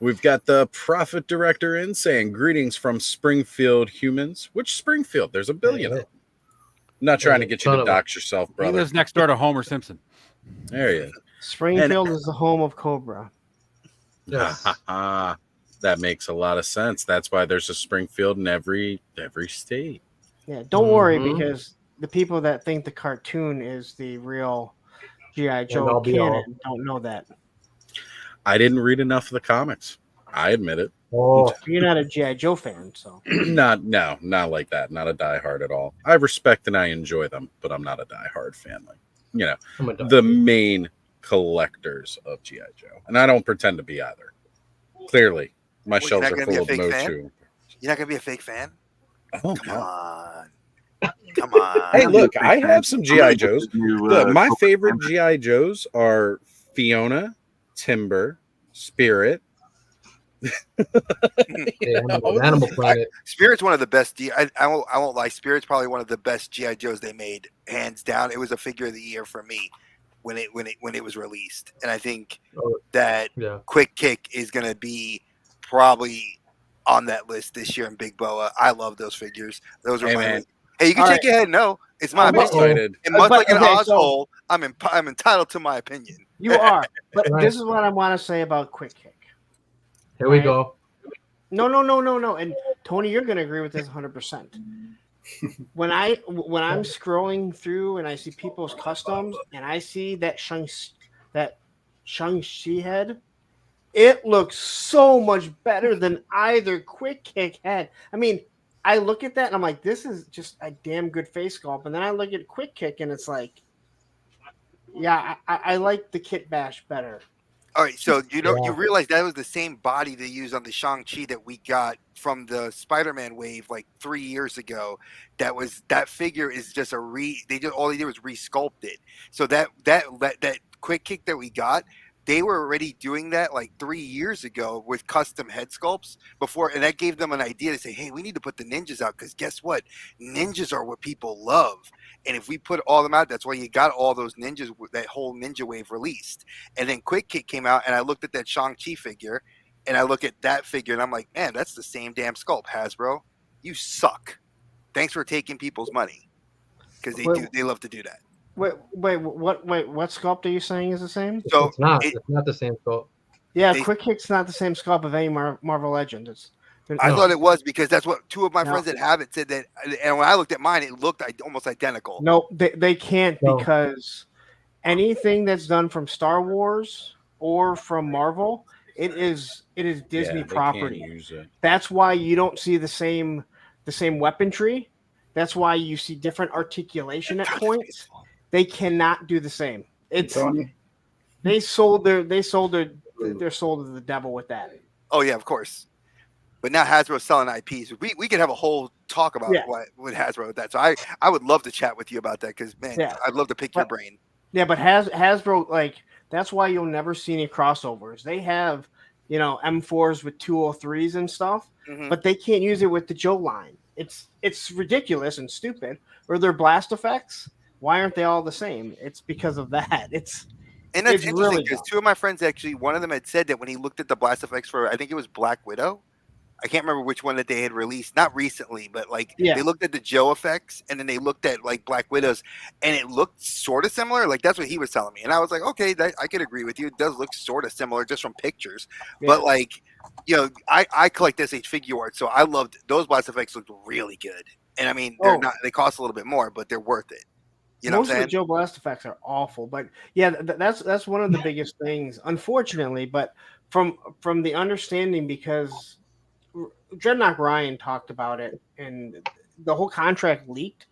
S1: We've got the profit director in saying, "Greetings from Springfield humans." Which Springfield? There's a billion of them. I'm not trying to get you to dox yourself,
S4: He
S1: brother.
S4: lives next door to Homer Simpson.
S1: There he is.
S3: Springfield is the home of Cobra.
S9: Yes.
S1: That makes a lot of sense. That's why there's a Springfield in every state.
S3: Yeah, don't worry
S9: Mhm.
S3: because the people that think the cartoon is the real G.I. Joe
S9: all be all.
S3: canon don't know that.
S1: I didn't read enough of the comics. I admit it.
S9: Oh,
S3: You're not a G.I. Joe fan, so
S1: Not like that. Not a diehard at all. I respect and I enjoy them, but I'm not a diehard fan. Like, you know,
S9: I'm a dog.
S1: the main collectors of G.I. Joe. And I don't pretend to be either. Clearly, my
S2: Well, you're
S1: shelves
S2: not
S1: are
S2: gonna be
S1: full
S2: a
S1: of
S2: fake fan?
S1: Mochu.
S2: You're not gonna be a fake fan?
S1: Oh,
S2: Come
S1: no.
S2: on. Come on.
S1: Hey, look, I have some G.I. Joes. Look, my
S8: Cobra
S1: favorite
S8: Commander.
S1: G.I. Joes are Fiona, Timber, Spirit.
S9: Animal Planet.
S2: Spirit's one of the best. I won't lie. Spirit's probably one of the best GI Joes they made, hands down. It was a figure of the year for me when it was released, and I think that
S9: Yeah.
S2: Quick Kick is gonna be probably on that list this year in Big Boa. I love those figures. Those are
S1: Hey,
S2: my.
S1: man.
S2: Hey, you can
S3: All
S2: shake your head. No, it's my
S1: I'm
S2: opinion.
S1: excited.
S2: And much
S3: But-
S2: like an
S3: okay,
S2: Oz
S3: so-
S2: hole, I'm entitled to my opinion.
S3: you are. But
S9: Right.
S3: this is what I want to say about Quick Kick.
S9: Here we
S3: Right.
S9: go.
S3: No. And Tony, you're going to agree with this 100%. When I'm scrolling through and I see people's customs and I see that Shang-Chi head, it looks so much better than either Quick Kick head. I mean, I look at that and I'm like, this is just a damn good face sculpt. And then I look at Quick Kick and it's like, yeah, I like the Kit Bash better.
S2: All right, so you
S9: Yeah.
S2: realize that was the same body they used on the Shang-Chi that we got from the Spider-Man wave like 3 years ago. That figure is just all they did was resculpt it. So that Quick Kick that we got, they were already doing that like 3 years ago with custom head sculpts before, and that gave them an idea to say, hey, we need to put the ninjas out because guess what? Ninjas are what people love. And if we put all them out, that's why you got all those ninjas, that whole ninja wave released. And then Quick Kick came out, and I looked at that Shang-Chi figure, and I look at that figure, and I'm like, man, that's the same damn sculpt, Hasbro. You suck. Thanks for taking people's money because they love to do that.
S3: Wait, what sculpt are you saying is the same?
S2: So
S9: It's not the same sculpt.
S3: Yeah,
S2: They-
S3: Quick Kick's not the same sculpt of any Marvel Legend.
S2: I thought it was because that's what two of my
S3: No.
S2: friends that have it said that, and when I looked at mine, it looked almost identical.
S3: No, they can't
S9: No.
S3: because anything that's done from Star Wars or from Marvel, it is Disney
S1: Yeah, they
S3: property.
S1: can't use it.
S3: That's why you don't see the same weaponry. That's why you see different articulation at points. They cannot do the same. It's
S6: Tony?
S3: they sold their soul to the devil with that.
S2: Oh yeah, of course. But now Hasbro's selling IPs. We could have a whole talk about
S3: Yeah.
S2: what Hasbro with that. So I would love to chat with you about that because man,
S3: Yeah.
S2: I'd love to pick your
S3: But-
S2: brain.
S3: Yeah, but Hasbro, like, That's why you'll never see any crossovers. They have, M4s with 203s and stuff, but they can't use it with the Joe line. It's ridiculous and stupid. Or their blast effects. Why aren't they all the same? It's because of that.
S2: And that's
S3: It's
S2: interesting
S3: really
S2: because
S3: dumb.
S2: two of my friends actually, one of them had said that when he looked at the blast effects for, I think it was Black Widow. I can't remember which one that they had released, not recently, but like they looked at the Joe effects and then they looked at like Black Widows and it looked sort of similar. Like that's what he was telling me. And I was like, okay, I could agree with you. It does look sort of similar just from pictures.
S3: Yeah.
S2: But like, I collect SH figure art. So I loved those blast effects looked really good. And I mean, they cost a little bit more, but they're worth it. You know
S3: Most
S2: what I'm
S3: of
S2: saying?
S3: the Joe blast effects are awful, but yeah, that's one of the biggest things, unfortunately. But from the understanding, because Dreadnought Ryan talked about it, and the whole contract leaked.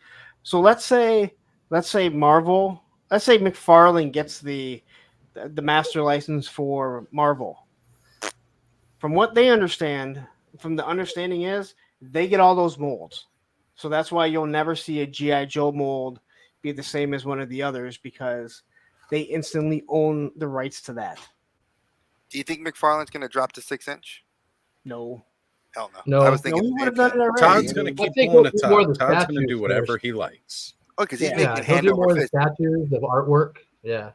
S3: So let's say Marvel, let's say McFarlane gets the master license for Marvel. From what they understand, from the understanding is they get all those molds. So that's why you'll never see a GI Joe mold be the same as one of the others, because they instantly own the rights to that.
S2: Do you think McFarlane's going to drop to 6-inch?
S3: No.
S2: Hell no.
S9: No.
S2: I was thinking
S3: he would have done it already.
S1: Todd's going to keep pulling a Todd. Todd's going to do whatever he likes.
S2: Oh, because he's
S9: Yeah,
S2: making
S9: he'll
S2: hand
S9: do
S2: over
S9: more of the
S2: fist.
S9: statues, the artwork. Yeah.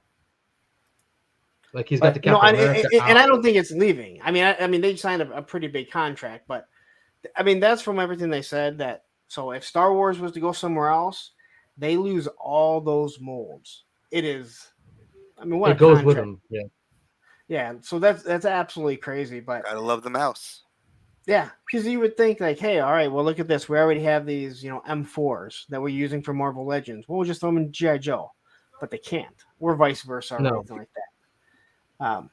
S9: Like he's got the Captain America
S3: and I don't think it's leaving. I mean, they signed a pretty big contract, but I mean, that's from everything they said. That so if Star Wars was to go somewhere else, they lose all those molds. It is, I mean, what
S9: it
S3: a
S9: goes
S3: contract.
S9: with him. Yeah.
S3: Yeah, so that's absolutely crazy. But
S2: Gotta love the mouse.
S3: yeah, because you would think like, hey, all right, well, look at this. We already have these, M4s that we're using for Marvel Legends. We'll just throw them in GI Joe, but they can't. Or vice versa, or anything like that.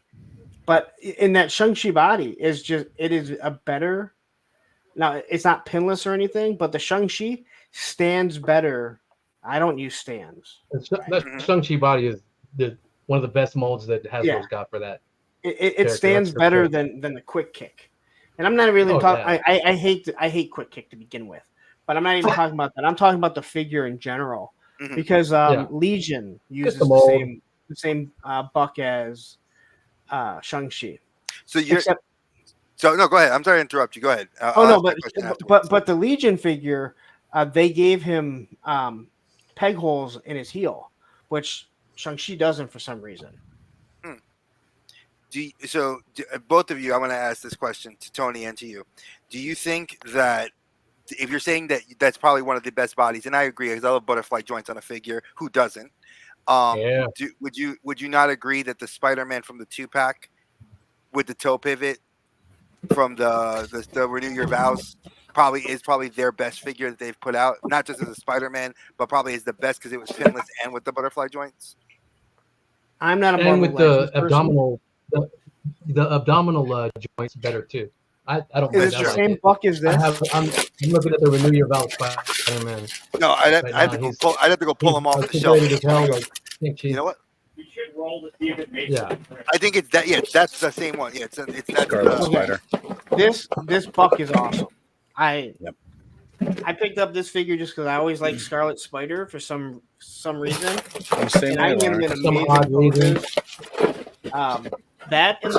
S3: But in that Shang-Chi body it is a better. Now it's not pinless or anything, but the Shang-Chi stands better. I don't use stands.
S9: That Shang-Chi body is one of the best molds that Hasbro's got for that.
S3: It stands better than the quick kick. And I'm not really talking. Yeah. I hate quick kick to begin with, but I'm not even talking about that. I'm talking about the figure in general, because Legion uses the same buck as Shang-Chi.
S2: So no, go ahead. I'm sorry to interrupt you. Go ahead.
S3: But the Legion figure, they gave him peg holes in his heel, which Shang-Chi doesn't for some reason.
S2: Both of you, I want to ask this question to Tony and to you. Do you think that if you're saying that that's probably one of the best bodies, and I agree because I love butterfly joints on a figure, who doesn't? Would you not agree that the Spider-Man from the 2-pack with the toe pivot from the Renew Your Vows is probably their best figure that they've put out, not just as a Spider-Man, but probably is the best because it was pinless and with the butterfly joints?
S3: I'm not a
S9: and with the
S3: abdominal.
S9: The abdominal joints better too. I don't.
S3: Is it the same buck as this?
S9: I'm looking at the Renew Your Vows Spider-Man.
S2: No, I'd have to go pull them off the shelf. You know what?
S10: You should roll to see if it makes
S9: Yeah.
S2: I think it's that. Yeah, that's the same one. Yeah, it's that
S1: Scarlet Spider.
S3: This buck is awesome. I picked up this figure just because I always like Scarlet Spider for some reason.
S1: I'm saying
S3: I give him an amazing that and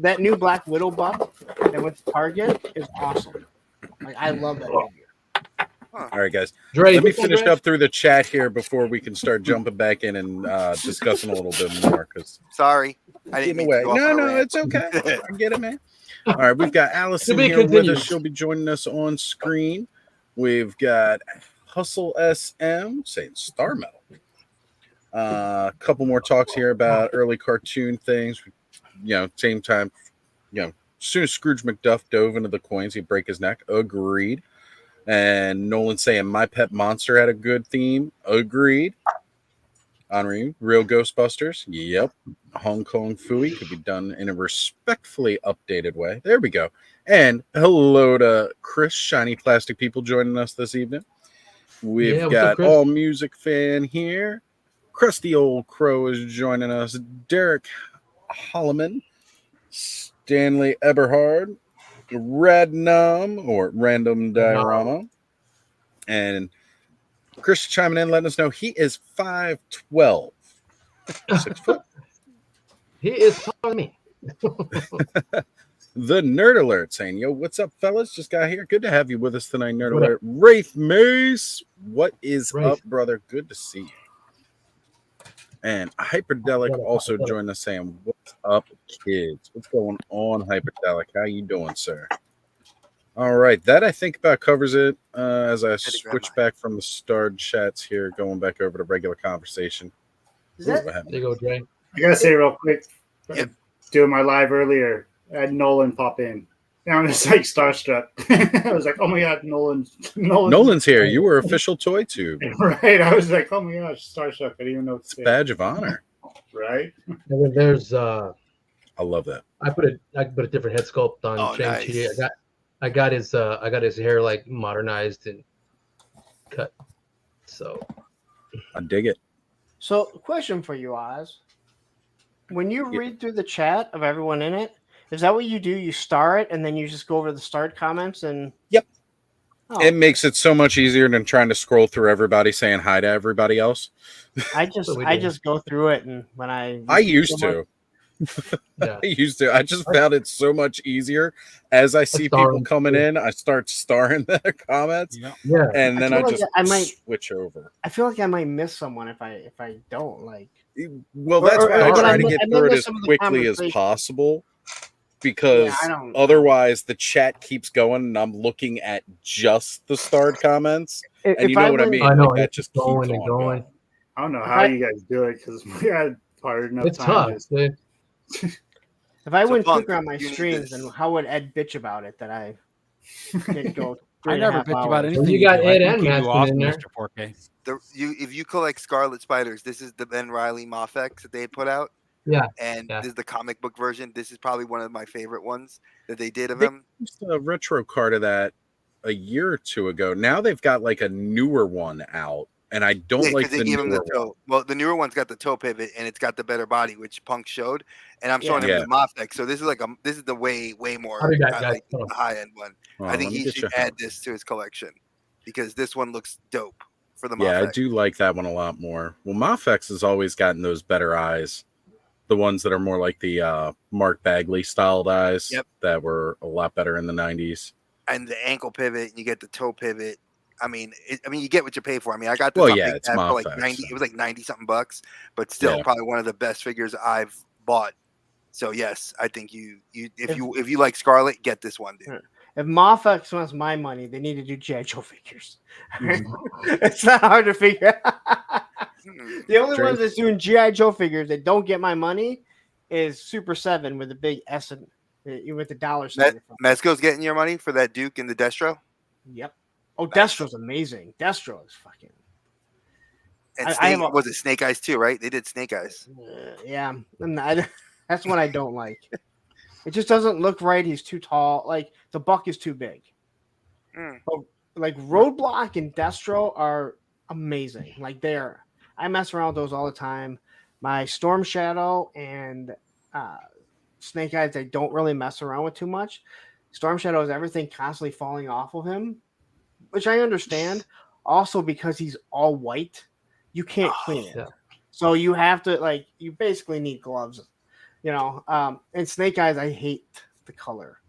S3: that new Black Widow buck that went to Target is awesome. Like, I love that figure.
S1: All right, guys. Let me finish up through the chat here before we can start jumping back in and discussing a little bit more. Because
S2: sorry, I didn't mean to go off on a rant.
S1: It's okay. I get it, man. All right, we've got Allison here with us. She'll be joining us on screen. We've got Hustle SM saying Star Metal. A couple more talks here about early cartoon things. Same time, as soon as Scrooge McDuck dove into the coins, he'd break his neck. Agreed. And Nolan saying My Pet Monster had a good theme. Agreed. Honoring real Ghostbusters. Yep. Hong Kong Phooey could be done in a respectfully updated way. There we go. And hello to Chris, Shiny Plastic People, joining us this evening. We've got All Music Fan here. Krusty Old Crow is joining us. Derek Holloman. Stanley Eberhard. Radnum or Random Diorama. And Chris chiming in, letting us know he is 5'12", 6 foot.
S9: He is taller than me.
S1: The Nerd Alert saying, "Yo, what's up, fellas? Just got here. Good to have you with us tonight, Nerd
S9: What up?
S1: Alert." Wraith Mace, what is
S9: Wraith.
S1: up, brother? Good to see you. And Hyperdelic
S9: What up,
S1: also
S9: what up?
S1: joined us saying, "What's up, kids? What's going on, Hyperdelic? How you doing, sir?" All right, that I think about covers it. As I switch back from the starred chats here, going back over to regular conversation.
S3: Is
S1: Ooh,
S3: that
S1: what happened?
S9: There you go, Dre.
S6: I gotta say real quick,
S2: Yep.
S6: doing my live earlier, I had Nolan pop in. And I'm just like starstruck. I was like, oh my god,
S1: Nolan's here. You were official Toy Tube.
S6: Right. I was like, oh my gosh, starstruck. I didn't even know what to
S1: It's a
S6: say.
S1: badge of honor.
S6: Right.
S9: And then there's
S1: I love that.
S9: I put a different head sculpt on
S2: Oh,
S9: Shang-Chi.
S2: nice.
S9: I got his hair like modernized and cut. So
S1: I dig it.
S3: so? Question for you, Oz. When you
S1: Yeah.
S3: read through the chat of everyone in it, is that what you do? You star it and then you just go over the starred comments and.
S1: Yep.
S3: Oh,
S1: It makes it so much easier than trying to scroll through everybody saying hi to everybody else.
S3: I
S9: That's what we
S3: I
S9: do.
S3: just go through it and when I
S1: used to.
S9: yeah.
S1: I used to. I just found it so much easier. As I see
S9: star
S1: people
S9: them
S1: coming
S9: too.
S1: in, I start starring their comments,
S4: Yeah.
S9: Yeah.
S1: and then
S3: feel
S1: I
S3: like
S1: just
S3: I might-
S1: switch over.
S3: I feel like I might miss someone if I don't like.
S1: Well,
S3: Or-
S1: that's
S3: or-
S1: why I
S9: or
S1: try
S9: I
S1: to
S9: might-
S1: get
S3: I might
S1: through it
S3: miss
S1: as
S3: some of the
S1: quickly as
S3: conversation.
S1: possible, because
S3: Yeah, I don't-
S1: otherwise the chat keeps going, and I'm looking at just the starred comments, and
S3: If
S1: you know
S3: I
S1: what I
S3: went-
S1: mean.
S9: I know
S1: Like, that
S9: it's
S1: just keeps
S9: going
S1: on
S9: and going.
S6: I don't know
S3: If
S6: how
S3: I-
S6: you guys do it because we had hard enough
S9: It's
S6: time.
S9: tough,
S6: Just,
S9: dude.
S3: If I
S2: So,
S3: went
S2: Punk,
S3: quicker on my
S2: you need
S3: streams,
S2: this.
S3: then how would Ed bitch about it that I didn't go?
S4: I
S3: 3.5
S4: never bitch about
S3: hours?
S4: anything.
S9: you got
S4: do.
S9: Ed
S4: I think
S9: and
S4: you do
S9: Matson
S4: awesome,
S9: in there.
S4: Mr. 4K.
S2: If you collect Scarlet Spiders, this is the Ben Riley Mafex that they put out,
S9: Yeah.
S2: and
S9: Yeah.
S2: this is the comic book version. This is probably one of my favorite ones that they did of
S1: They
S2: him.
S1: used a retro card of that a year or two ago. Now they've got like a newer one out, and I don't
S2: Yeah,
S1: like
S2: because they
S1: the
S2: gave him
S1: newer
S2: the toe.
S1: one.
S2: Well, the newer one's got the toe pivot and it's got the better body, which Punk showed. And I'm showing
S1: Yeah.
S2: him the Mafex. So this is like this is the way more
S9: How did that guy
S2: like
S9: come?
S2: the high end one.
S1: Hold
S2: I
S1: on,
S2: think
S1: let me
S2: he
S1: get
S2: should
S1: you-
S2: add this to his collection because this one looks dope for the
S1: Yeah, I
S2: Mafex.
S1: do like that one a lot more. Well, Mafex has always gotten those better eyes. The ones that are more like the Mark Bagley styled eyes.
S2: Yep.
S1: That were a lot better in the 90s.
S2: And the ankle pivot, and you get the toe pivot. I mean, you get what you pay for. I mean, I got this
S1: Well,
S2: on
S1: yeah,
S2: Big
S1: it's
S2: Bad for like
S1: Mafex,
S2: 90.
S1: so.
S2: It was like 90 something bucks, but still
S1: Yeah.
S2: probably one of the best figures I've bought. So yes, I think if you like Scarlet, get this one, dude.
S3: If Mafex wants my money, they need to do G.I. Joe figures. It's not hard to figure out. The only ones that's doing G.I. Joe figures that don't get my money is Super 7 with a big S and with the dollar sign. in front.
S2: Mezco's getting your money for that Duke and the Destro.
S3: Yep. Oh, Destro's amazing. Destro is fucking.
S2: And
S3: I have
S2: was it Snake Eyes too, right? They did Snake Eyes.
S3: Yeah, and that's what I don't like. It just doesn't look right. He's too tall. Like the buck is too big. But, like Roadblock and Destro are amazing. Like I mess around with those all the time. My Storm Shadow and Snake Eyes, I don't really mess around with too much. Storm Shadow is everything constantly falling off of him, which I understand. Also, because he's all white, you can't clean it.
S9: Yeah.
S3: So you have to you basically need gloves, And Snake Eyes, I hate the color,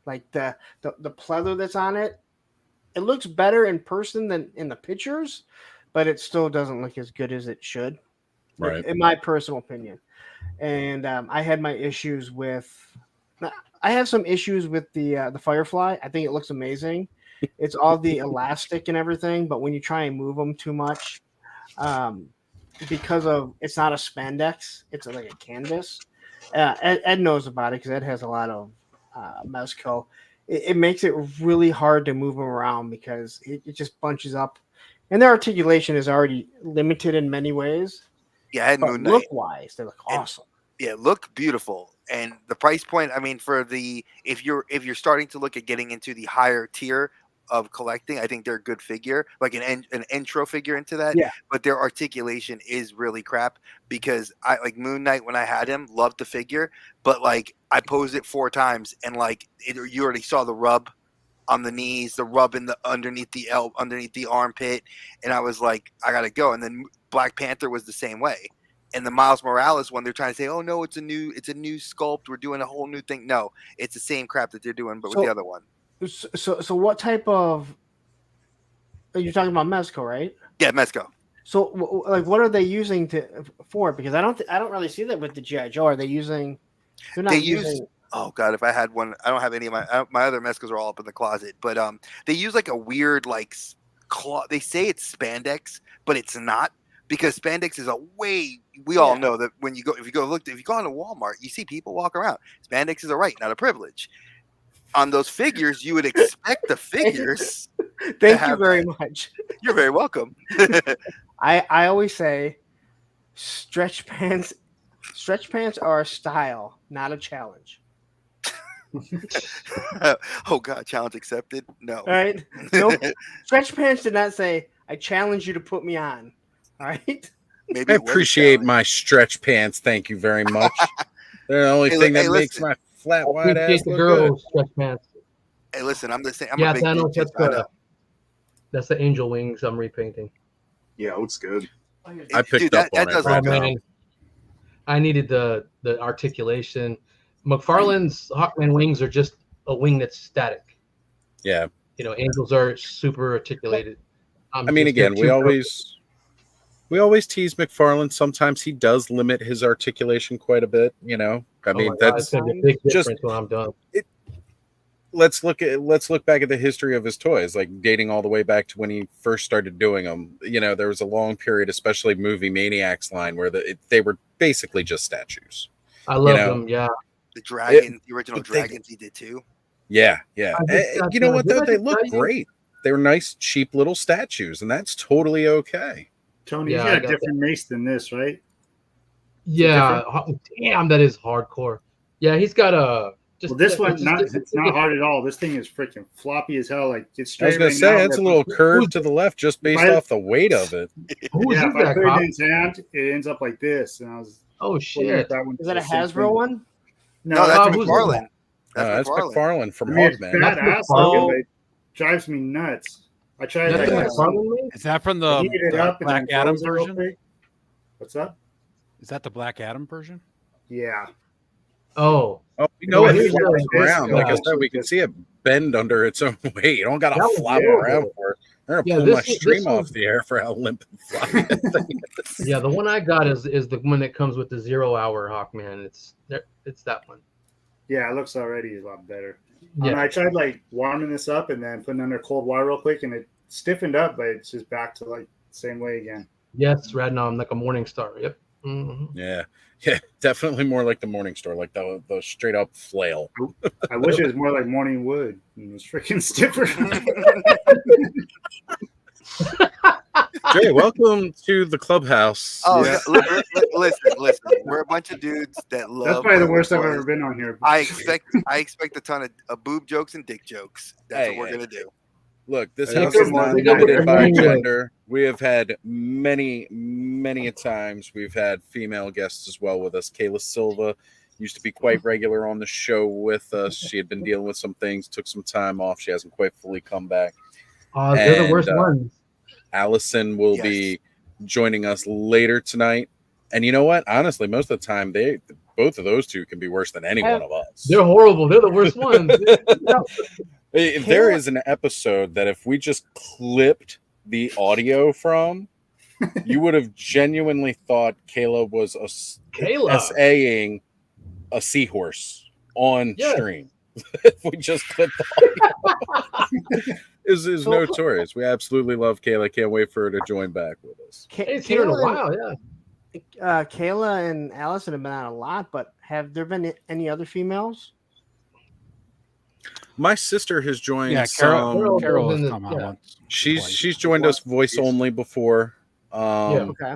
S3: like the pleather that's on it. It looks better in person than in the pictures, but it still doesn't look as good as it should,
S1: Right.
S3: in my personal opinion. And I had my issues with. I have some issues with the Firefly. I think it looks amazing. It's all the elastic and everything, but when you try and move them too much, because of it's not a spandex, it's like a canvas. Ed knows about it because Ed has a lot of Mezco. It makes it really hard to move them around because it just bunches up, and their articulation is already limited in many ways.
S2: Yeah, I had
S3: But
S2: Moon Knight.
S3: look-wise, they look awesome.
S2: Yeah, look beautiful. And the price point, I mean, for if you're starting to look at getting into the higher tier of collecting, I think they're a good figure, like an intro figure into that.
S3: Yeah.
S2: But their articulation is really crap because I like Moon Knight when I had him, loved the figure, but like I posed it 4 times and like you already saw the rub on the knees, the rub in the underneath the armpit, and I was like, I gotta go. And then Black Panther was the same way. And the Miles Morales one, they're trying to say, "Oh no, it's a new sculpt. We're doing a whole new thing." No, it's the same crap that they're doing, but with the other one.
S3: So what type of? You're talking about Mezco, right?
S2: Yeah, Mezco.
S3: So like, what are they using for it? Because I don't really see that with the GI Joe. Are they using? They're not using.
S2: Oh god, if I had one, I don't have any of my other Mezcos are all up in the closet. But they use like a weird like cloth. They say it's spandex, but it's not. Because spandex is we all know that if you go into Walmart, you see people walk around. Spandex is a right, not a privilege. On those figures, you would expect the figures.
S3: Thank you very much.
S2: You're very welcome.
S3: I always say stretch pants are a style, not a challenge.
S2: Oh god, challenge accepted. No.
S3: All right. No, stretch pants did not say I challenge you to put me on. All right.
S1: Maybe I appreciate my stretch pants. Thank you very much. They're the only thing that makes my flat white ass look good.
S9: Stretch pants.
S2: Hey, listen, I'm the same.
S9: Yeah, that's the angel wings I'm repainting.
S8: Yeah, it looks good.
S1: I picked up on it.
S9: I needed the articulation. McFarlane's Hawkman wings are just a wing that's static.
S1: Yeah.
S9: You know, angels are super articulated.
S1: I mean, again, we always tease McFarlane. Sometimes he does limit his articulation quite a bit. You know, I mean, that's
S9: gonna be a big difference when I'm done.
S1: Let's look back at the history of his toys, like dating all the way back to when he first started doing them. You know, there was a long period, especially Movie Maniacs line, where they were basically just statues.
S9: I love them. Yeah,
S2: the original dragons he did too.
S1: Yeah. You know what though? They look great. They were nice, cheap little statues, and that's totally okay.
S6: Tony, he's got a different mace than this, right?
S9: Yeah. Damn, that is hardcore. Yeah, he's got a.
S6: Well, this one's not hard at all. This thing is freaking floppy as hell. Like it's straight.
S1: I was gonna say it's a little curved to the left just based off the weight of it.
S6: If I put it in his hand, it ends up like this. And I was
S3: shit. Is that a Hasbro one?
S6: No,
S2: that's McFarlane.
S1: That's McFarlane from Hawkman.
S6: It drives me nuts. I tried.
S4: Is that from the Black Adam version?
S6: What's up?
S4: Is that the Black Adam version?
S6: Yeah.
S9: Oh,
S1: we know it flops around. Like I said, we can see it bend under its own weight. You don't got to flop around for it. I'm gonna pull my stream off the air for how limp and floppy that thing is.
S9: Yeah, the one I got is the one that comes with the 0 hour Hawkman. It's that one.
S6: Yeah, it looks already a lot better.
S9: Yeah.
S6: I tried like warming this up and then putting it under cold water real quick, and it stiffened up, but it's just back to like the same way again.
S9: Yes, Radnom, like a morning star. Yep. Mm-hmm.
S1: Yeah, definitely more like the Morning Star, like the straight up flail.
S6: I wish it was more like Morning Wood. It was freaking stiffer.
S2: Jay,
S1: welcome to the clubhouse.
S2: Oh, yeah. Listen. We're a bunch of dudes that love.
S6: That's probably the worst I've ever been on here.
S2: I expect a ton of boob jokes and dick jokes. That's what we're gonna do.
S1: Look, this house is not limited by gender. We have had many times. We've had female guests as well with us. Kayla Silva used to be quite regular on the show with us. She had been dealing with some things, took some time off. She hasn't quite fully come back.
S9: They're the worst ones.
S1: Allison will be joining us later tonight. And you know what? Honestly, most of the time, both of those two can be worse than any one of us.
S9: They're horrible. They're the worst ones.
S1: If there is an episode that if we just clipped the audio from, you would have genuinely thought Kayla was SAing a seahorse on stream. If we just clipped the audio. is notorious. We absolutely love Kayla. Can't wait for her to join back with us.
S9: It's here in a while, yeah.
S3: Kayla and Allison have been on a lot, but have there been any other females?
S1: My sister has joined.
S4: Yeah, Carol has come out once.
S1: She's joined us voice only before.
S3: Okay.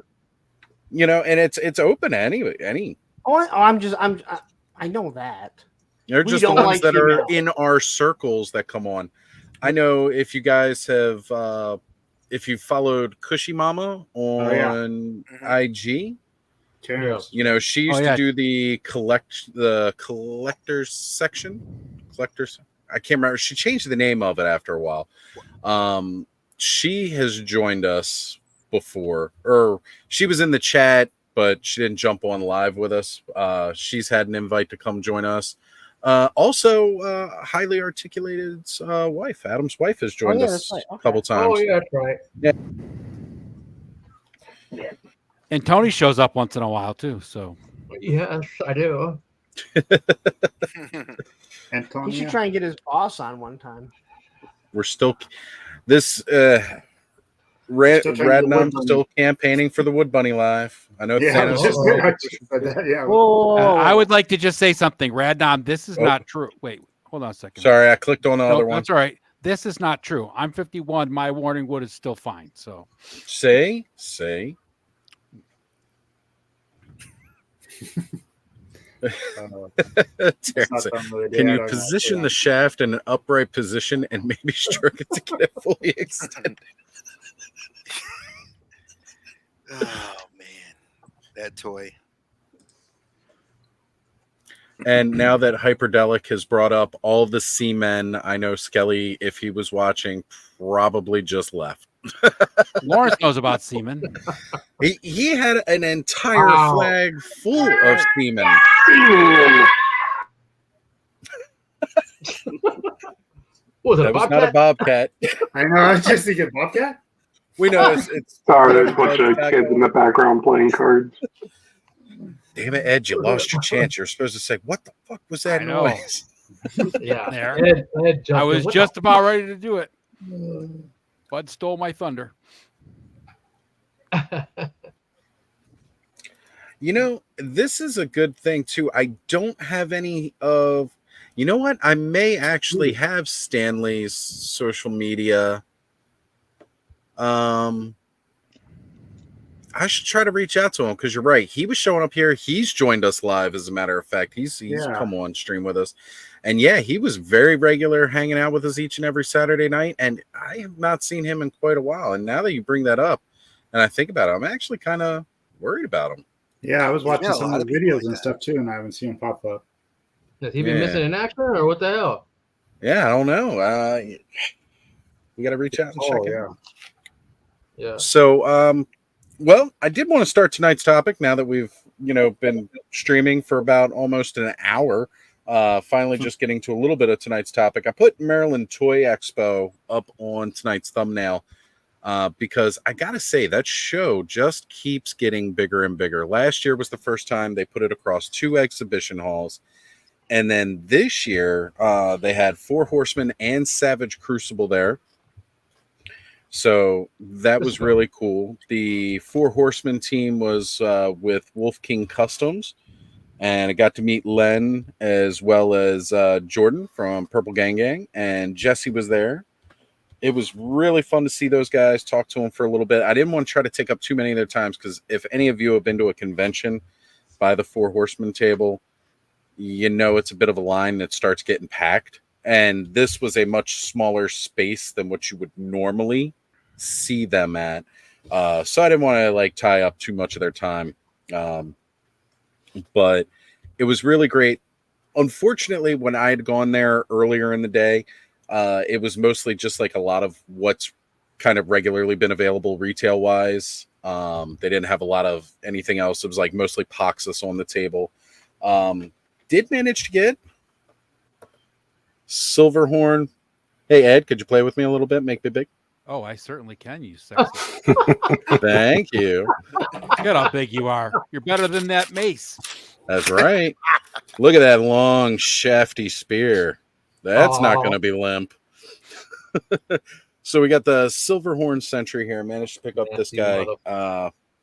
S1: You know, and it's open to any.
S3: I know that.
S1: They're just the ones that are in our circles that come on. I know if you guys have, if you followed Cushy Mama on IG, you know she used to do the collectors section. Collectors, I can't remember. She changed the name of it after a while. She has joined us before, or she was in the chat but she didn't jump on live with us. She's had an invite to come join us. Also, highly articulated's wife, Adam's wife, has joined us a couple times.
S9: Oh, yeah, that's right.
S1: Yeah.
S4: And Tony shows up once in a while too. So
S9: Yes, I do.
S3: He should try and get his boss on one time.
S1: We're still this Radnam's still campaigning for the Wood Bunny Live. I know.
S6: Yeah,
S4: I would like to just say something, Radnam. This is not true. Wait, hold on a second.
S1: Sorry, I clicked on the other one.
S4: That's all right. This is not true. I'm 51. My warning wood is still fine. So
S1: say. Can you position the shaft in an upright position and maybe stroke it to get it fully extended?
S2: Oh man, that toy.
S1: And now that Hyperdelic has brought up all the seamen, I know Skelly, if he was watching, probably just left.
S4: Lawrence knows about seamen.
S1: He had an entire flag full of seamen.
S9: That
S1: was not a bobcat.
S6: I know. I was just thinking bobcat.
S1: We know it's
S5: sorry. There's a bunch of kids in the background playing cards.
S1: Damn it, Ed! You lost your chance. You're supposed to say, "What the fuck was that noise?"
S9: Yeah,
S4: there.
S9: Ed
S4: I was just about ready to do it. Bud stole my thunder.
S1: You know, this is a good thing too. I don't have any of. You know what? I may actually have Stanley's social media. I should try to reach out to him because you're right. He was showing up here. He's joined us live, as a matter of fact. He's come on stream with us. And yeah, he was very regular, hanging out with us each and every Saturday night. And I have not seen him in quite a while. And now that you bring that up and I think about it, I'm actually kind of worried about him.
S6: Yeah, I was watching some of the videos and stuff too, and I haven't seen him pop up.
S9: Has he been missing in action or what the hell?
S1: Yeah, I don't know. We got to reach out and check it out.
S9: Yeah.
S1: So, well, I did want to start tonight's topic now that we've, been streaming for about almost an hour. Finally, just getting to a little bit of tonight's topic. I put Maryland Toy Expo up on tonight's thumbnail because I got to say that show just keeps getting bigger and bigger. Last year was the first time they put it across 2 exhibition halls. And then this year, they had 4 Horsemen and Savage Crucible there. So that was really cool. The 4 Horsemen team was with Wolf King Customs, and I got to meet Len as well as Jordan from Purple Gang Gang, and Jesse was there. It was really fun to see those guys, talk to them for a little bit. I didn't want to try to take up too many of their times because if any of you have been to a convention by the 4 Horsemen table, it's a bit of a line that starts getting packed. And this was a much smaller space than what you would normally see them at. So I didn't want to tie up too much of their time. But it was really great. Unfortunately, when I had gone there earlier in the day, it was mostly just a lot of what's kind of regularly been available retail wise. They didn't have a lot of anything else. It was mostly Poxus on the table. Did manage to get Silverhorn. Hey, Ed, could you play with me a little bit? Make me big.
S4: Oh, I certainly can, you sexy.
S1: Thank you.
S4: Look at how big you are. You're better than that mace.
S1: That's right. Look at that long, shafty spear. That's not going to be limp. So we got the Silverhorn Sentry here. Managed to pick up this guy,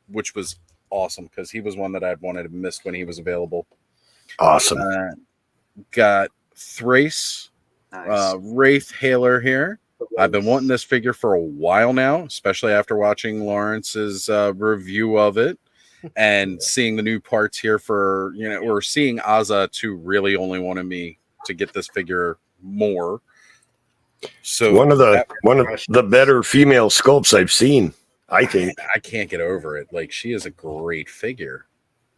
S1: which was awesome because he was one that I'd wanted to miss when he was available.
S7: Awesome.
S1: Got Thrace, Wraith Haler here. I've been wanting this figure for a while now, especially after watching Lawrence's review of it and seeing the new parts here for, or seeing Ozz too really only wanted me to get this figure more. So
S7: one of the better female sculpts I've seen, I think.
S1: I can't get over it. She is a great figure.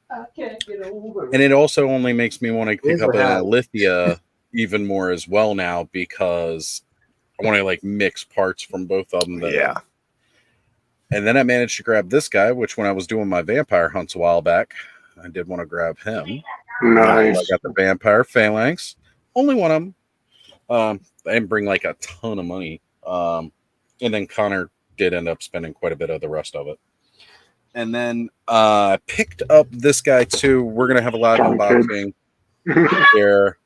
S9: I can't get over it.
S1: And it also only makes me want to pick up an Alithia even more as well now because I want to mix parts from both of them.
S7: Yeah.
S1: And then I managed to grab this guy, which when I was doing my vampire hunts a while back, I did want to grab him.
S5: Nice.
S1: I got the vampire phalanx. Only one of them. I didn't bring like a ton of money. And then Connor did end up spending quite a bit of the rest of it. And then I picked up this guy too. We're going to have a live unboxing here.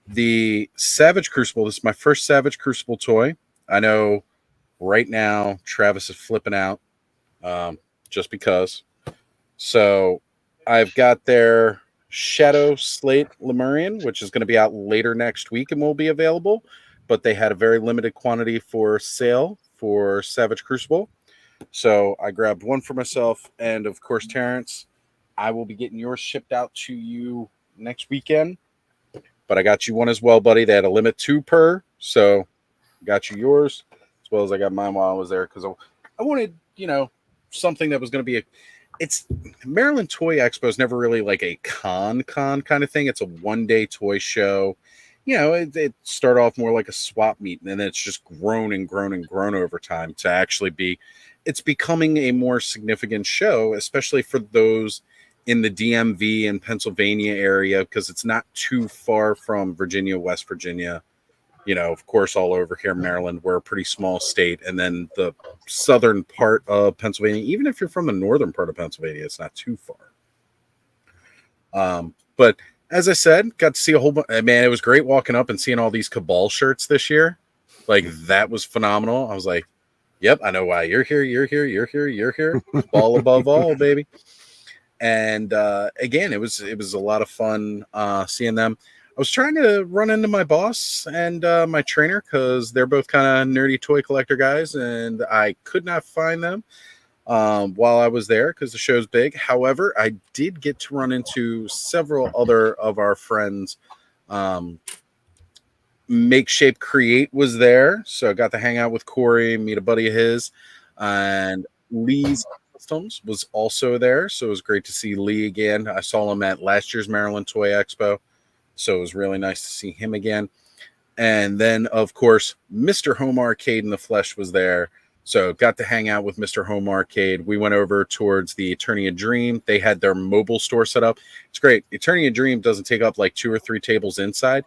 S1: The Savage Crucible. This is my first Savage Crucible toy. I know right now Travis is flipping out just because. So I've got their Shadow Slate Lemurian, which is going to be out later next week and will be available. But they had a very limited quantity for sale for Savage Crucible. So I grabbed one for myself. And of course, Terrence, I will be getting yours shipped out to you next weekend. But I got you one as well, buddy. They had a limit 2 per. So got you yours as well as I got mine while I was there because I wanted, something that was going to be it's Maryland Toy Expo is never really like a con kind of thing. It's a one-day toy show. It started off more like a swap meet, and then it's just grown and grown and grown over time to actually be. It's becoming a more significant show, especially for those in the DMV and Pennsylvania area, because it's not too far from Virginia, West Virginia. Of course, all over here, Maryland, we're a pretty small state. And then the southern part of Pennsylvania, even if you're from the northern part of Pennsylvania, it's not too far. But as I said, got to see a whole bunch. Man, it was great walking up and seeing all these Cabal shirts this year. Like, that was phenomenal. I was like, yep, I know why you're here. You're here. You're here. You're here. Ball above all, baby. And again, it was a lot of fun seeing them. I was trying to run into my boss and my trainer because they're both kind of nerdy toy collector guys, and I could not find them while I was there because the show's big. However, I did get to run into several other of our friends. Make Shape Create was there, so I got to hang out with Corey, meet a buddy of his, and Lee's Customs was also there, so it was great to see Lee again. I saw him at last year's Maryland Toy Expo. So it was really nice to see him again. And then, of course, Mr. Home Arcade in the flesh was there. So got to hang out with Mr. Home Arcade. We went over towards the Eternia Dream. They had their mobile store set up. It's great. Eternia Dream doesn't take up like 2 or 3 tables inside.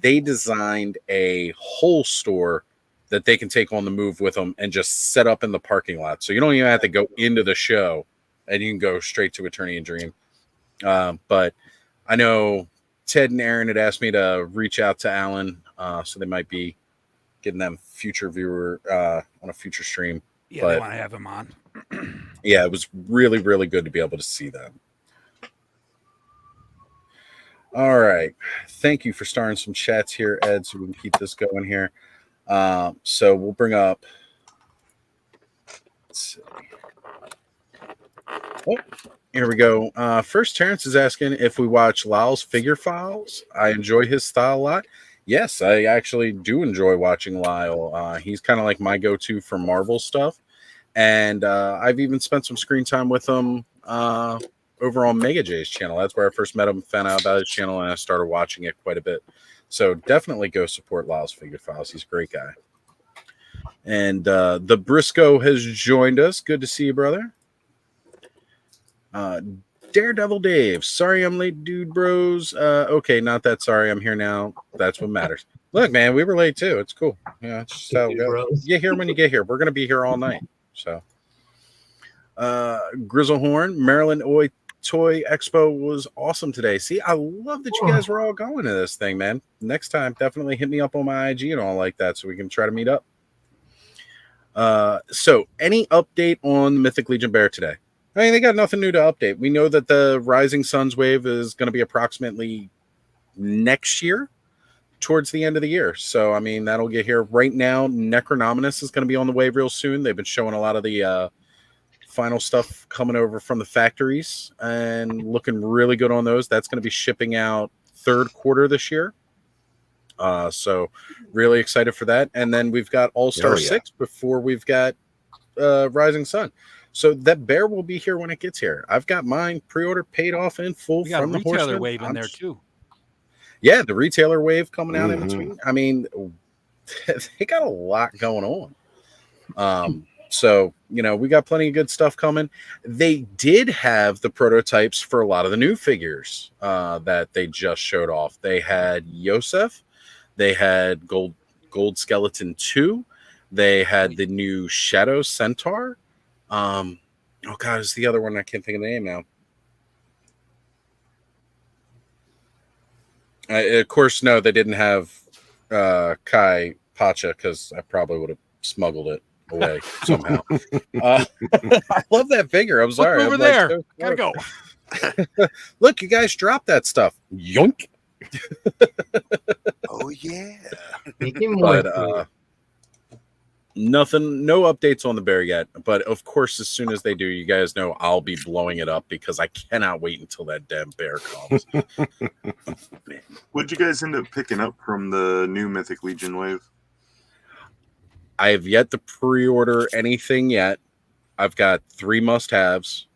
S1: They designed a whole store that they can take on the move with them and just set up in the parking lot. So you don't even have to go into the show, and you can go straight to Eternia Dream. But I know Ted and Aaron had asked me to reach out to Alan, so they might be getting them future viewer on a future stream.
S4: Yeah,
S1: but
S4: they want to have him on.
S1: Yeah, it was really, really good to be able to see that. All right. Thank you for starting some chats here, Ed, so we can keep this going here. So we'll bring up. Let's see. Oh, here we go. First, Terrence is asking if we watch Lyle's Figure Files. I enjoy his style a lot. Yes, I actually do enjoy watching Lyle. He's kind of like my go-to for Marvel stuff. And I've even spent some screen time with him over on Mega J's channel. That's where I first met him, found out about his channel, and I started watching it quite a bit. So definitely go support Lyle's Figure Files. He's a great guy. And the Briscoe has joined us. Good to see you, brother. Daredevil Dave. Sorry I'm late, dude, bros. Okay, not that sorry. I'm here now. That's what matters. Look, man, we were late too. It's cool. Yeah, it's just how it goes. Get here when you get here. We're gonna be here all night. So Grizzlehorn, Maryland Toy Expo was awesome today. See, I love that you guys were all going to this thing, man. Next time, definitely hit me up on my IG and all like that so we can try to meet up. So any update on the Mythic Legion Bear today? I mean, they got nothing new to update. We know that the Rising Suns wave is going to be approximately next year, towards the end of the year. So, I mean, that'll get here. Right now, Necronominus is going to be on the wave real soon. They've been showing a lot of the final stuff coming over from the factories and looking really good on those. That's going to be shipping out third quarter this year. So, really excited for that. And then we've got All-Star 6 before we've got Rising Sun. So that bear will be here when it gets here. I've got mine pre-order paid off in full from the
S4: retailer
S1: Horseman.
S4: wave in there too.
S1: Yeah, the retailer wave coming out in between. I mean, they got a lot going on. So, we got plenty of good stuff coming. They did have the prototypes for a lot of the new figures that they just showed off. They had Yosef, they had Gold Skeleton 2, they had the new Shadow Centaur. Oh God, it's the other one. I can't think of the name now. Of course, no, they didn't have Kai Pacha because I probably would have smuggled it away somehow. I love that figure. I'm sorry.
S4: Look over
S1: I'm
S4: there.
S1: so
S4: Gotta go.
S1: Look, you guys dropped that stuff. Yoink.
S2: Oh yeah.
S1: But nothing, no updates on the bear yet. But of course, as soon as they do, you guys know I'll be blowing it up because I cannot wait until that damn bear comes.
S8: What'd you guys end up picking up from the new Mythic Legion wave?
S1: I have yet to pre-order anything yet. I've got 3 must-haves.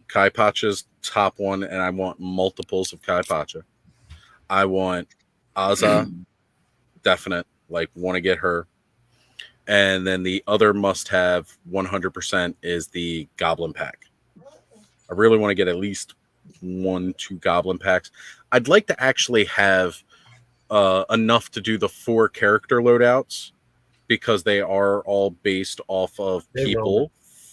S1: Kai Pacha's top one, and I want multiples of Kai Pacha. I want Ozz, definite, want to get her. And then the other must-have 100% is the Goblin Pack. I really want to get at least 1-2 Goblin Packs. I'd like to actually have enough to do the 4 character loadouts, because they are all based off of people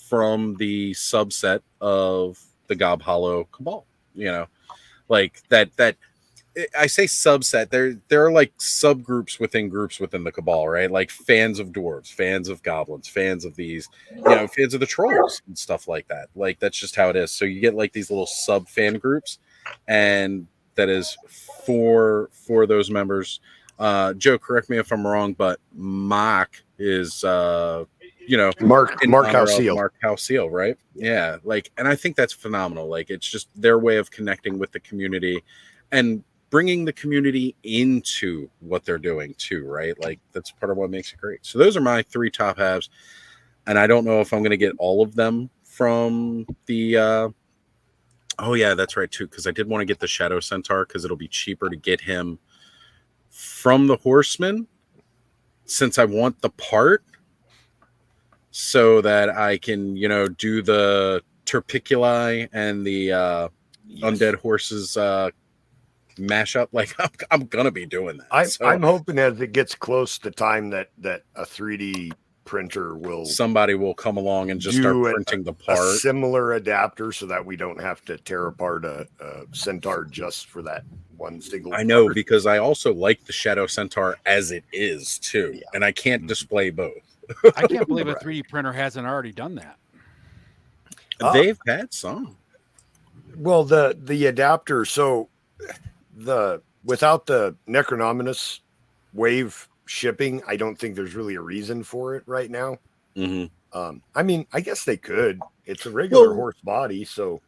S1: from the subset of the Gob Hollow Cabal. That I say subset. There are subgroups within the Cabal, right? Like fans of dwarves, fans of goblins, fans of these, fans of the trolls and stuff like that. That's just how it is. So you get these little sub fan groups, and that is for those members. Joe, correct me if I'm wrong, but Mark is
S7: Mark
S1: Halcyon, right? Yeah, and I think that's phenomenal. It's just their way of connecting with the community and bringing the community into what they're doing too, right? That's part of what makes it great. So those are my 3 top halves, and I don't know if I'm going to get all of them from the oh yeah, that's right too, because I did want to get the Shadow Centaur because it'll be cheaper to get him from the Horseman, since I want the part so that I can, do the Terpiculi and the Undead Horses mashup. I'm gonna be doing that.
S7: I'm hoping as it gets close to time that a 3D printer
S1: somebody will come along and just start printing the part,
S7: a similar adapter, so that we don't have to tear apart a Centaur just for that one single
S1: I know
S7: part.
S1: Because I also like the Shadow Centaur as it is too, and I can't display both.
S4: I can't believe a 3D printer hasn't already done that.
S1: They've had some.
S7: Well, the adapter, so without the Necronominus wave shipping, I don't think there's really a reason for it right now.
S1: Mm-hmm.
S7: I mean, I guess they could. It's a regular horse body, so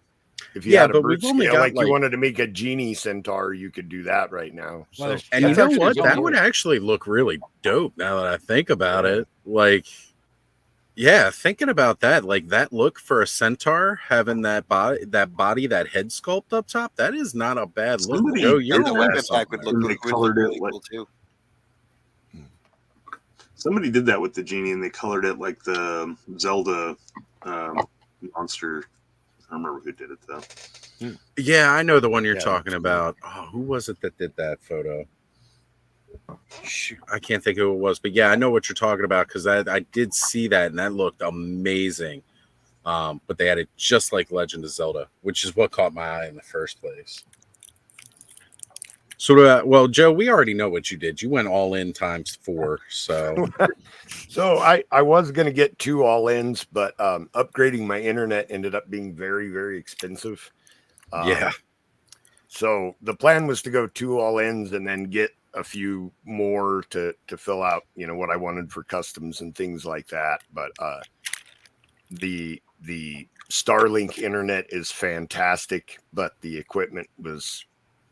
S7: if you had a brute scale, you wanted to make a genie centaur, you could do that right now.
S1: So, and you know what? That would actually look really dope now that I think about it. Thinking about that, that look for a centaur, having that body, that head sculpt up top, that is not a bad look.
S2: The weapon pack would look really cool too.
S8: Somebody did that with the genie, and they colored it like the Zelda monster. I don't remember who did it though.
S1: Yeah, I know the one you're talking about. Oh, who was it that did that photo? Shoot, I can't think who it was, but yeah, I know what you're talking about because I did see that and that looked amazing. But they had it just like Legend of Zelda, which is what caught my eye in the first place. So, well, Joe, we already know what you did. You went all in ×4. So,
S7: I was going to get 2 all-ins, but upgrading my internet ended up being very, very expensive.
S1: Yeah.
S7: So the plan was to go 2 all-ins and then get a few more to fill out, what I wanted for customs and things like that. But the Starlink internet is fantastic, but the equipment was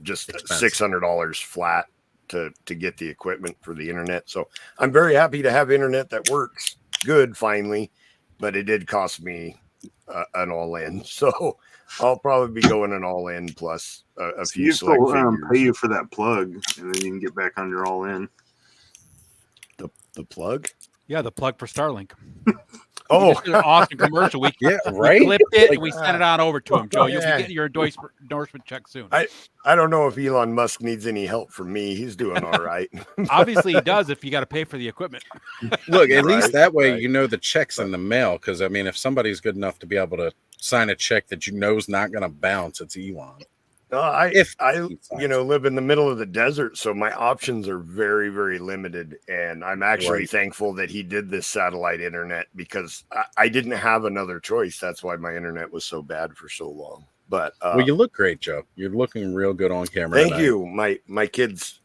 S7: just $600 flat to get the equipment for the internet. So I'm very happy to have internet that works good finally, but it did cost me an all-in. So I'll probably be going an all-in plus a few select figures.
S8: Pay you for that plug, and then you can get back on your all-in.
S7: The plug?
S4: Yeah, the plug for Starlink. We just did an awesome commercial. We
S1: right.
S4: We clipped it
S1: Like,
S4: and we sent it on over to him. Joe, you'll be getting your endorsement check soon.
S7: I don't know if Elon Musk needs any help from me. He's doing all right.
S4: Obviously, he does if you got to pay for the equipment.
S1: Look, at least that way
S7: right.
S1: you know the check's in the mail. Because I mean, if somebody's good enough to be able to sign a check that you know is not going to bounce, it's Elon.
S7: I live in the middle of the desert, so my options are very, very limited. And I'm actually thankful that he did this satellite internet because I didn't have another choice. That's why my internet was so bad for so long. But
S1: well, you look great, Joe. You're looking real good on camera.
S7: Thank you. My kids,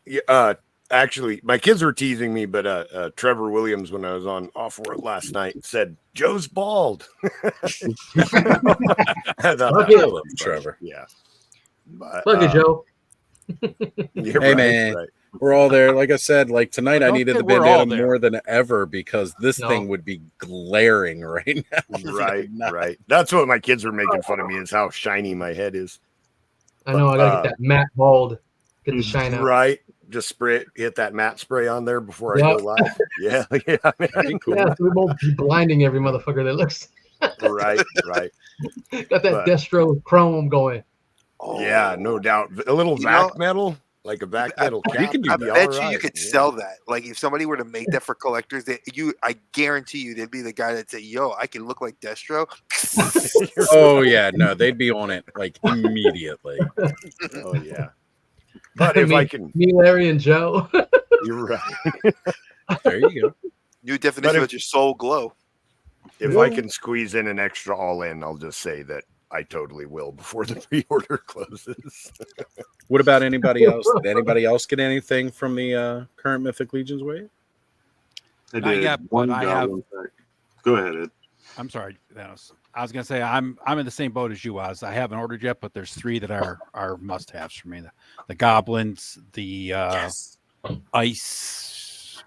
S7: actually, my kids were teasing me, but Trevor Williams, when I was on off work last night, said Joe's bald.
S1: Trevor.
S7: Yeah. But,
S9: Look at Joe.
S1: Hey, man. We're all there. Like I said, like tonight, I needed the bandana more than ever because this thing would be glaring right now.
S7: Right. That's what my kids were making fun of me is how shiny my head is.
S9: I know. I gotta get that matte bald. Get the shine out.
S7: Right. Just hit that matte spray on there before I go live. Yeah. Man.
S9: Cool. Yeah, so we won't be blinding every motherfucker that looks.
S7: Right.
S9: Got that Destro chrome going.
S7: Oh, yeah, no doubt. A little vac metal, like a vac metal cap.
S2: You can do you could sell that. Like if somebody were to make that for collectors, I guarantee you they'd be the guy that say, "Yo, I can look like Destro."
S1: Oh yeah, no, they'd be on it like immediately.
S7: Oh yeah. But if I can,
S9: me, Larry, and Joe.
S7: You're right.
S1: There you go.
S2: New definition of your soul glow.
S7: If I can squeeze in an extra all in, I'll just say that I totally will before the pre-order closes.
S1: What about anybody else? Did anybody else get anything from the current Mythic Legions wave?
S8: I did. Go ahead, Ed.
S4: I'm sorry, Thanos. I was gonna say I'm in the same boat as you, Oz. I haven't ordered yet, but there's 3 that are must-haves for me: the goblins, the ice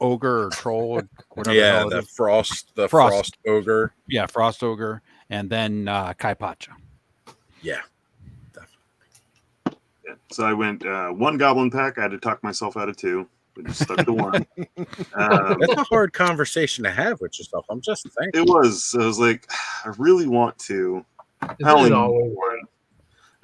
S4: ogre or troll, whatever.
S1: Yeah, the frost ogre.
S4: Yeah, frost ogre. And then Kai Pacha.
S1: Yeah,
S8: definitely. Yeah. So I went 1 goblin pack. I had to talk myself out of 2. We just stuck to 1.
S1: That's a hard conversation to have with yourself. I'm just thinking.
S8: It was. I was like, I really want to. I only need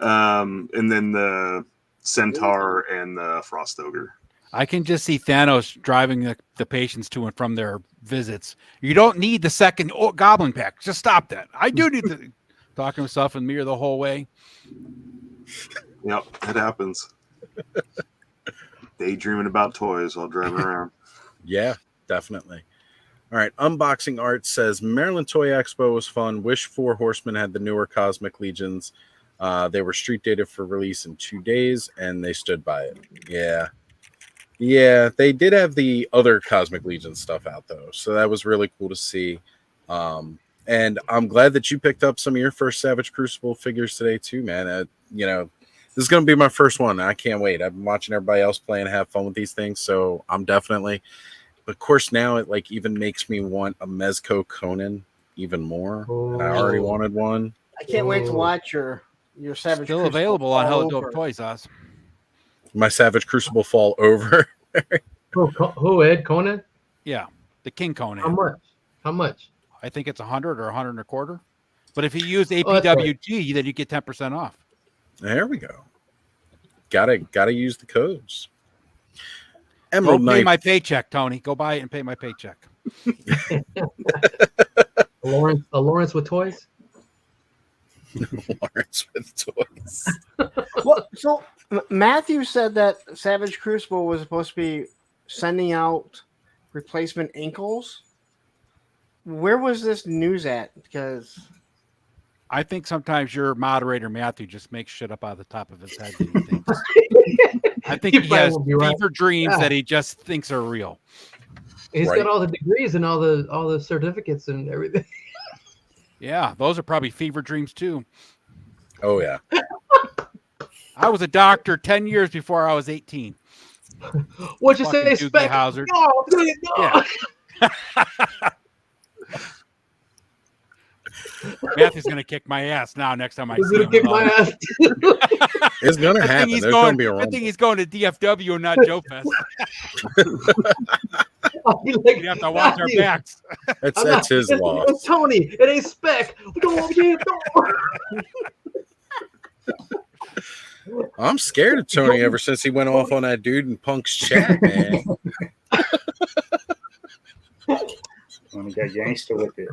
S8: 1. And then the centaur and the frost ogre.
S4: I can just see Thanos driving the patients to and from their visits. You don't need the second goblin pack. Just stop that. I do need to talk to himself in the mirror the whole way.
S8: Yep, it happens. Daydreaming about toys while driving around.
S1: Yeah, definitely. All right. Unboxing Art says Maryland Toy Expo was fun. Wish 4 Horsemen had the newer Cosmic Legions. They were street dated for release in 2 days, and they stood by it. Yeah. Yeah, they did have the other Cosmic Legion stuff out, though. So that was really cool to see. And I'm glad that you picked up some of your first Savage Crucible figures today, too, man. This is going to be my first one. I can't wait. I've been watching everybody else play and have fun with these things. So I'm definitely... But of course, now it even makes me want a Mezco Conan even more. And I already wanted one.
S3: I can't wait to watch your Savage
S4: Still
S3: Crucible
S4: available on
S3: all
S4: Hello Dope
S3: over.
S4: Toys, Oz.
S1: My Savage Crucible fall over.
S9: Who, Ed? Conan?
S4: Yeah, the King Conan.
S9: How much?
S4: I think it's 100 or 125. But if you use APWG, then you get 10% off.
S1: There we go. Gotta use the codes.
S4: Go pay my paycheck, Tony. Go buy it and pay my paycheck.
S9: Lawrence with toys?
S1: Lawrence with toys.
S3: Well, so Matthew said that Savage Crucible was supposed to be sending out replacement ankles. Where was this news at? Because
S4: I think sometimes your moderator, Matthew, just makes shit up out of the top of his head that he thinks. I think he has fever dreams that he just thinks are real.
S9: He's got all the degrees and all the certificates and everything.
S4: Yeah, those are probably fever dreams too.
S1: Oh yeah.
S4: I was a doctor 10 years before I was 18.
S9: What'd you say, Spec?
S4: Hazard.
S9: No.
S4: Yeah. Matthew's gonna kick my ass now. Next time I see him,
S9: kick my ass.
S1: It's gonna happen. There's gonna be a run.
S4: Good thing he's going to DFW and not Joe Fest.
S9: I'll be like,
S4: We have to watch our
S9: Matthew,
S4: backs.
S1: That's his loss.
S9: It's Tony. It ain't Spec.
S1: I'm scared of Tony ever since he went off on that dude in Punk's chat, man.
S6: When he got gangster with it.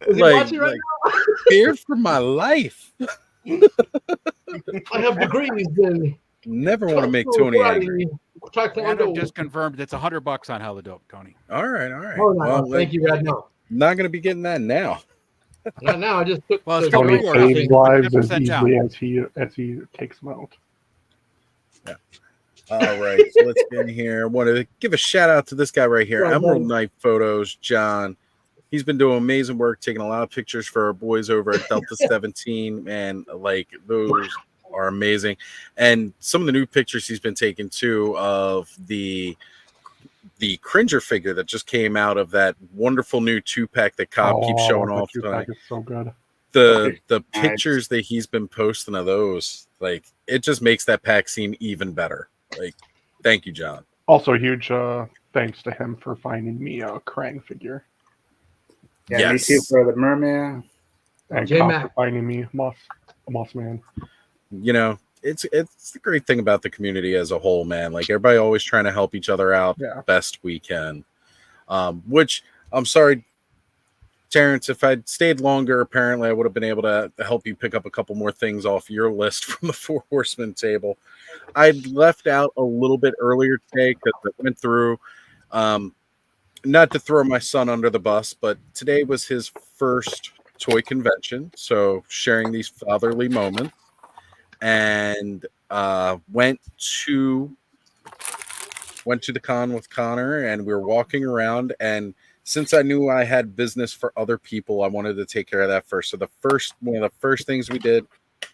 S9: Is he watching right now?
S1: Scared for my life.
S9: I have degrees in.
S1: Never want to make Tony angry.
S4: Random just confirmed it's $100 on Hella Dope, Tony.
S1: All right, all right.
S9: Oh, no,
S1: Well,
S9: thank you, Brad. No,
S1: not going to be getting that now.
S9: not now. I just took.
S4: Well, it's
S9: the-
S4: still
S5: Tony
S4: pre-order.
S5: saves lives as
S4: 50% down.
S5: easily as he takes them out.
S1: All right, so let's get in here. I want to give a shout out to this guy right here,
S9: Well
S1: Emerald
S9: done.
S1: Knight Photos, John. He's been doing amazing work, taking a lot of pictures for our boys over at Delta 17, and like those are amazing. And some of the new pictures he's been taking too of the Cringer figure that just came out of that wonderful new 2-pack that Cobb keeps showing off
S5: The
S1: tonight.
S5: two-pack is so good.
S1: The
S6: Nice.
S1: pictures that he's been posting of those, like, it just makes that pack seem even better. Like, thank you, John.
S5: Also, huge thanks to him for finding me a Krang figure
S6: Yeah, me too for the merman.
S5: and
S9: J-Mac.
S5: Cobb for finding me Moss Man.
S1: You know, it's the great thing about the community as a whole, man. Like, everybody always trying to help each other out
S5: Yeah.
S1: best we can. Which I'm sorry, Terrence, if I'd stayed longer, apparently I would have been able to help you pick up a couple more things off your list from the Four Horsemen table. I'd left out a little bit earlier today because I went through, not to throw my son under the bus, but today was his first toy convention. So sharing these fatherly moments, and went to the con with Connor, and we were walking around, and since I knew I had business for other people, I wanted to take care of that first. So one of the first things we did,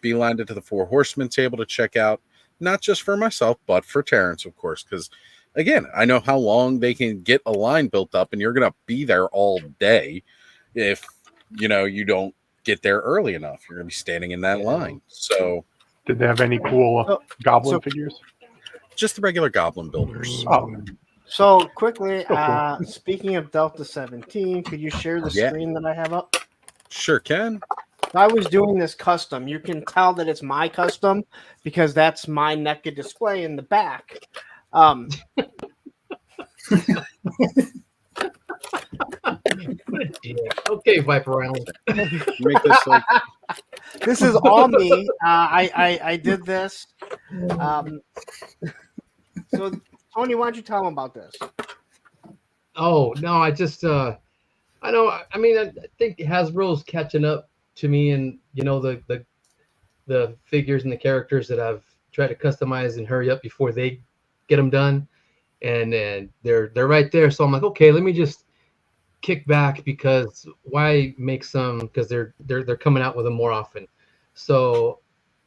S1: beelined it to the Four Horsemen table to check out, not just for myself, but for Terrence, of course, because again, I know how long they can get a line built up, and you're going to be there all day if, you don't get there early enough. You're going to be standing in that line. So
S5: Did they have any cool goblin
S3: so-
S5: figures?
S1: just the regular goblin builders.
S5: Oh,
S3: So quickly,
S5: Okay.
S3: speaking of Delta 17, could you share the
S1: Yeah.
S3: screen that I have up?
S1: Sure can.
S3: I was doing this custom. You can tell that it's my custom because that's my naked display in the back.
S9: Okay, Viper Island.
S1: Make this like
S3: This is all me. I did this. So, Tony, why don't you tell them about this?
S9: Oh no, I just I know. I mean, I think Hasbro's catching up to me, and the figures and the characters that I've tried to customize and hurry up before they get them done, and they're right there. So I'm like, okay, let me just kick back, because why make some? Because they're coming out with them more often. So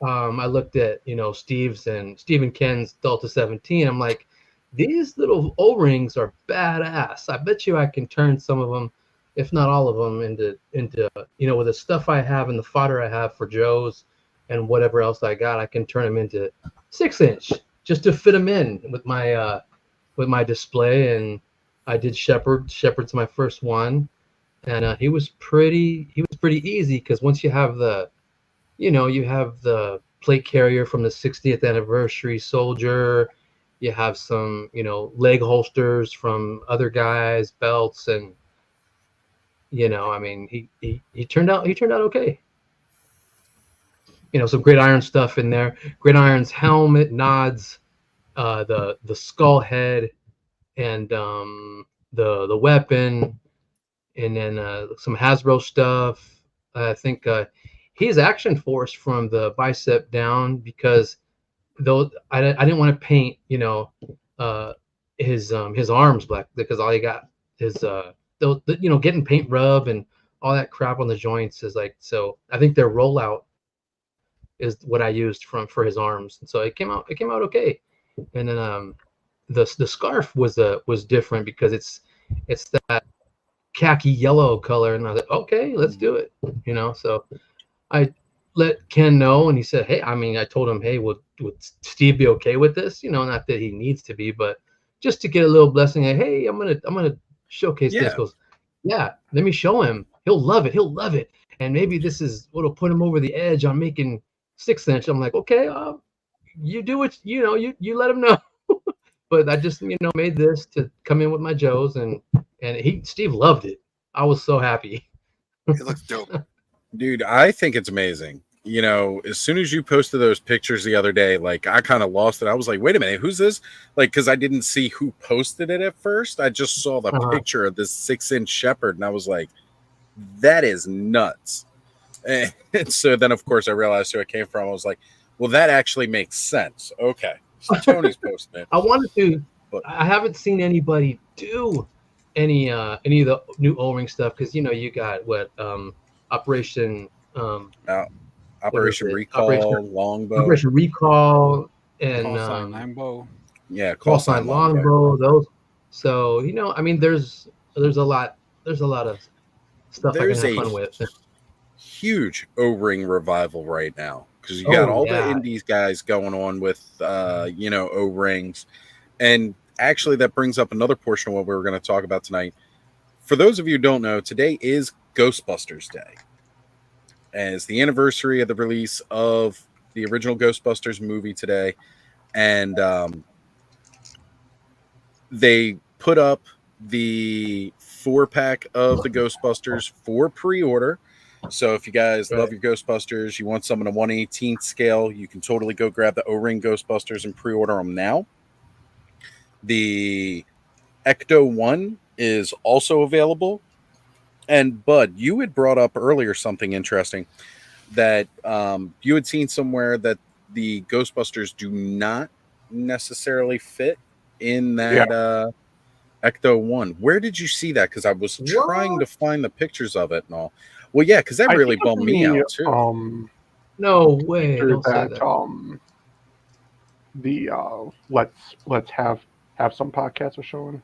S9: I looked at Steve and Ken's Delta 17. I'm like, these little O-rings are badass. I bet you I can turn some of them, if not all of them, into with the stuff I have and the fodder I have for Joe's and whatever else I got, I can turn them into 6-inch just to fit them in with my display. And I did Shepard. Shepard's my first one, and he was pretty easy, because once you have the plate carrier from the 60th anniversary soldier. You have some, leg holsters from other guys, belts, and I mean, he turned out okay. Some Great Iron stuff in there. Great Iron's helmet, nods, the skull head, and the weapon, and then some Hasbro stuff. I think he's Action Force from the bicep down, because though I didn't want to paint his arms black, because all he got is getting paint rub and all that crap on the joints is like, so I think their rollout is what I used for his arms, and so it came out okay. And then the scarf was different, because it's that khaki yellow color, and I was like, okay, let's do it. So I let Ken know, and he said, hey, I told him, hey, would Steve be okay with this? Not that he needs to be, but just to get a little blessing. Like, hey, I'm gonna showcase this.
S1: Yeah.
S9: Goes, yeah, let me show him. He'll love it. He'll love it. And maybe this is what'll put him over the edge on making 6-inch. I'm like, okay, you do it. You let him know. But I just made this to come in with my Joes, and Steve loved it. I was so happy.
S2: It looks dope.
S1: Dude, I think it's amazing. As soon as you posted those pictures the other day, like I kind of lost it. I was like, wait a minute, who's this? Like, because I didn't see who posted it at first. I just saw the picture of this 6-inch Shepherd, and I was like, that is nuts. And so then, of course, I realized who it came from. I was like, well, that actually makes sense. Okay. So Tony's posting it.
S9: I wanted to,
S1: but
S9: I haven't seen anybody do any of the new O-ring stuff, because you got what Operation
S1: Operation Recall, Longbow.
S9: Operation Recall, and
S4: Call sign Longbow.
S1: Yeah,
S9: Call sign Longbow. Those. So there's a lot of stuff I can have fun with.
S1: Huge O-ring revival right now, because you got all the indies guys going on with O-rings, and actually that brings up another portion of what we were going to talk about tonight. For those of you who don't know, today is Ghostbusters Day, and it's the anniversary of the release of the original Ghostbusters movie today, and they put up the 4-pack of the Ghostbusters for pre-order. So if you guys love your Ghostbusters, you want some in a 1/18th scale, you can totally go grab the O-ring Ghostbusters and pre-order them now. The Ecto 1 is also available. And Bud, you had brought up earlier something interesting, that you had seen somewhere that the Ghostbusters do not necessarily fit in that Ecto 1. Where did you see that? Because I was trying to find the pictures of it and all. Well, yeah, because that really bummed me out too.
S9: No way.
S5: Don't
S9: say
S5: that. The let's have some podcasts are showing.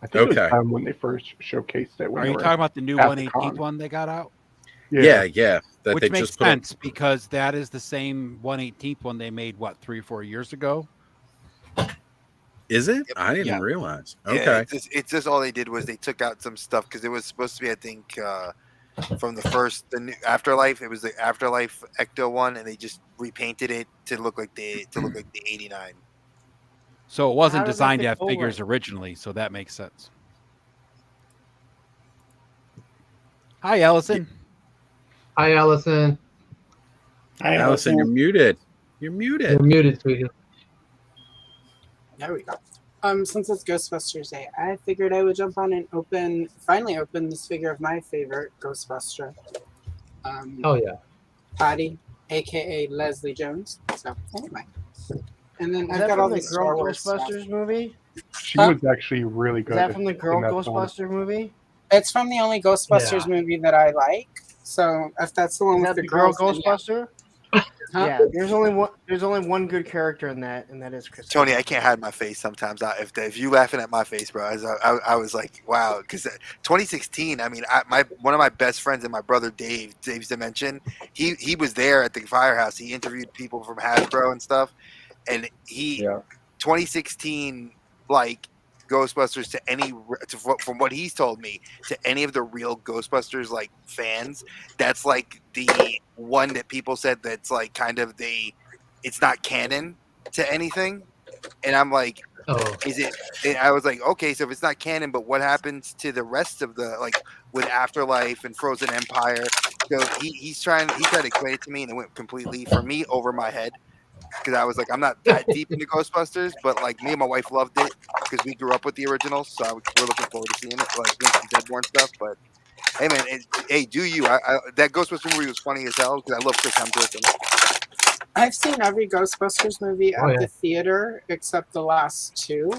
S5: I think it was time when they first showcased it.
S4: Are you talking about the new 1/18th one they got out?
S1: Yeah. That
S4: Which
S1: they
S4: makes
S1: just
S4: sense because that is the same 1/18th one they made 3 or 4 years ago.
S1: Is it? I didn't realize. Okay.
S2: Yeah, it's just all they did was they took out some stuff, because it was supposed to be, I think, from the new Afterlife. It was the Afterlife Ecto 1, and they just repainted it to look like the 89.
S4: So it wasn't designed to have figures originally, so that makes sense. Hi, Allison.
S9: Hi, Allison.
S1: Hi, Allison. You're muted. You're
S9: muted, sweetie.
S11: There we go. Since it's Ghostbusters Day, I figured I would jump on and finally open this figure of my favorite Ghostbuster.
S9: Oh yeah.
S11: Patty, aka Leslie Jones. So anyway. And then
S3: I've got all the Girl Ghostbusters movie.
S5: She was actually really good.
S3: Is that from the Girl Ghostbuster movie?
S11: It's from the only Ghostbusters movie that I like. So if that's the one with the
S3: Girl
S11: girls,
S3: Ghostbuster. Yeah, there's only one good character in that, and that is Chris.
S2: Tony, I can't hide my face sometimes. If you laughing at my face, bro, I was like, wow, because 2016. I mean, one of my best friends and my brother Dave's Dimension. He was there at the firehouse. He interviewed people from Hasbro and stuff, and 2016 like Ghostbusters from what he's told me, to any of the real Ghostbusters like fans, that's like the one that people said that's like kind of it's not canon to anything. And I'm like, is it? And I was like, okay, so if it's not canon, but what happens to the rest of the, like, with Afterlife and Frozen Empire? So he tried to explain it to me, and it went completely, for me, over my head. Because I was like, I'm not that deep into Ghostbusters, but like me and my wife loved it because we grew up with the originals, so we're looking forward to seeing it, like doing some Deadborn stuff. But hey, man, do you? That Ghostbusters movie was funny as hell because I love Chris Hemsworth.
S11: I've seen every Ghostbusters movie at the theater except the last two,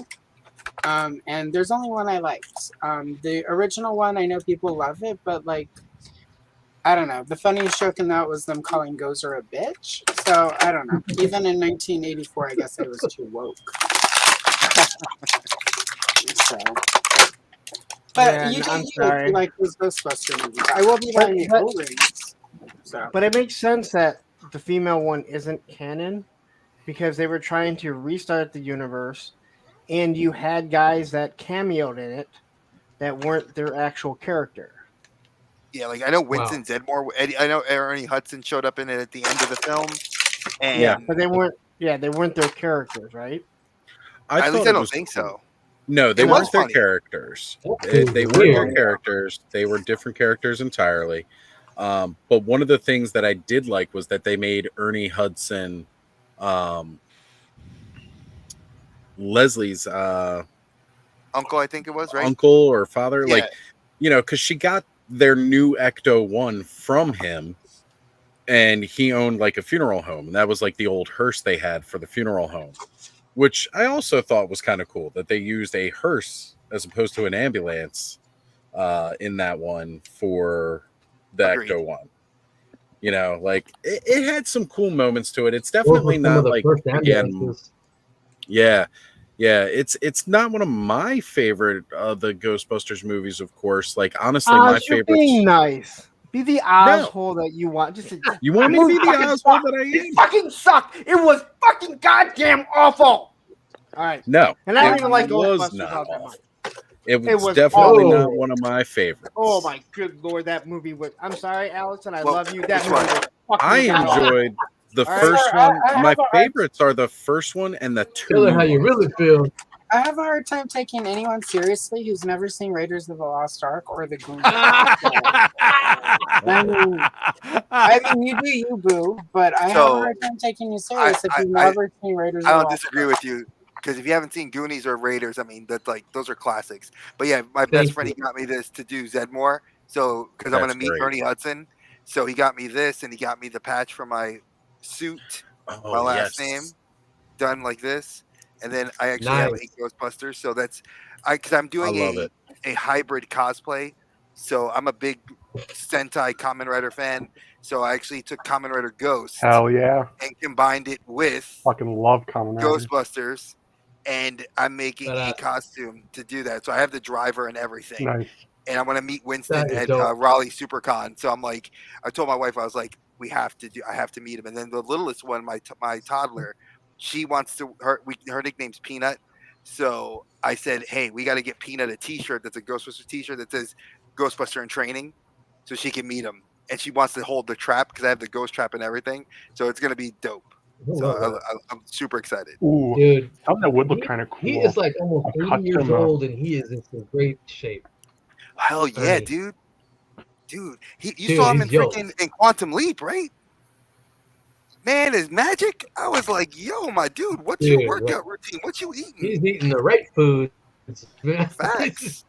S11: and there's only one I liked. The original one, I know people love it, but like, I don't know. The funniest joke in that was them calling Gozer a bitch. So I don't know. Even in 1984, I guess I was too woke. So, but you do you like those Ghostbuster movies. I will be buying the O-rings. So.
S3: But it makes sense that the female one isn't canon because they were trying to restart the universe, and you had guys that cameoed in it that weren't their actual character.
S2: Yeah, like I know Winston Zedmore. I know Ernie Hudson showed up in it at the end of the film. And
S1: Yeah.
S3: But they weren't. Yeah, they weren't their characters, right?
S2: At least
S1: thought
S2: I
S1: it
S2: don't
S1: was
S2: think
S1: cool.
S2: so.
S1: No, they
S2: It was
S1: weren't their
S2: funny.
S1: characters.
S9: That's
S1: They weren't their
S9: weird.
S1: characters. They were different characters entirely. But one of the things that I did like was that they made Ernie Hudson Leslie's
S2: Uncle, I think it was, right?
S1: uncle or father.
S2: Yeah.
S1: Like, because she got their new Ecto 1 from him, and he owned like a funeral home. And that was like the old hearse they had for the funeral home, which I also thought was kind of cool that they used a hearse as opposed to an ambulance in that one for the
S2: Agreed.
S1: Ecto 1. Like it had some cool moments to it. It's
S9: Those were
S1: definitely
S9: some
S1: not
S9: of the
S1: like,
S9: first
S1: again,
S9: ambulances.
S1: yeah. It's not one of my favorite the Ghostbusters movies, of course. Like, honestly, my
S3: Oz, you're
S1: favorite.
S3: being nice. Be the asshole that you want.
S1: You want me to be the asshole that I am?
S3: It fucking sucked. It was fucking goddamn awful. All right.
S1: No,
S3: And I don't
S1: it
S3: even like
S1: was
S3: Ghostbusters
S1: not
S3: all that
S1: awful.
S3: much.
S1: It
S3: It
S1: was
S3: was
S1: definitely
S3: awful.
S1: not one of my favorites.
S3: Oh my good lord, that movie was. I'm sorry, Allison. I
S2: Well,
S3: love you. That
S2: which
S3: movie
S2: one?
S3: was fucking
S1: I
S3: god-awful.
S1: enjoyed the
S3: All right.
S1: first
S11: Sir, I
S1: one.
S11: have
S1: My
S11: a hard-
S1: favorites are the first one and the two.
S9: Tell her
S1: new
S9: how you
S1: ones.
S9: really feel.
S11: I have a hard time taking anyone seriously who's never seen Raiders of the Lost Ark or the Goonies. I mean, you do you, boo, but I have a
S2: So,
S11: hard time taking you serious if you've
S2: I
S11: never seen Raiders
S2: I
S11: of the
S2: don't
S11: Lost
S2: disagree
S11: Ark.
S2: with you because if you haven't seen Goonies or Raiders, I mean that's like those are classics. But yeah, my
S9: Thank
S2: best friend
S9: you.
S2: he got me this to do Zedmore. So because I'm
S1: That's
S2: gonna meet
S1: great.
S2: Ernie Hudson, so he got me this and he got me the patch for my suit, my
S1: Oh
S2: last
S1: yes.
S2: name, done like this, and then I actually have
S9: Nice.
S2: a Ghostbusters. So that's because I'm doing
S1: love it.
S2: a hybrid cosplay. So I'm a big Sentai Kamen Rider fan. So I actually took Kamen Rider Ghost
S5: Hell yeah.
S2: and combined it with
S5: Fucking love Kamen Rider.
S2: Ghostbusters, and I'm making a costume to do that. So I have the driver and everything,
S5: Nice.
S2: and I'm gonna meet Winston
S9: That is
S2: at
S9: dope.
S2: Raleigh SuperCon. So I'm like, I told my wife, I was like, I have to meet him. And then the littlest one, my toddler, she wants to. Her nickname's Peanut. So I said, hey, we got to get Peanut a T-shirt that's a Ghostbuster T-shirt that says Ghostbuster in training, so she can meet him. And she wants to hold the trap because I have the ghost trap and everything. So it's gonna be dope. So I'm super excited.
S5: Ooh,
S9: Dude,
S5: something that would look kind of cool.
S9: he is like almost
S5: A
S9: 80 years
S5: custom,
S9: old and he is in some great shape.
S2: Hell yeah,
S9: Ernie.
S2: dude. You
S9: Dude,
S2: saw him in
S9: he's yoked.
S2: freaking in Quantum Leap, right? Man, is magic. I was like, yo, my dude, what's your
S9: Dude,
S2: workout routine? What you eating?
S9: He's eating the right food.
S2: Facts.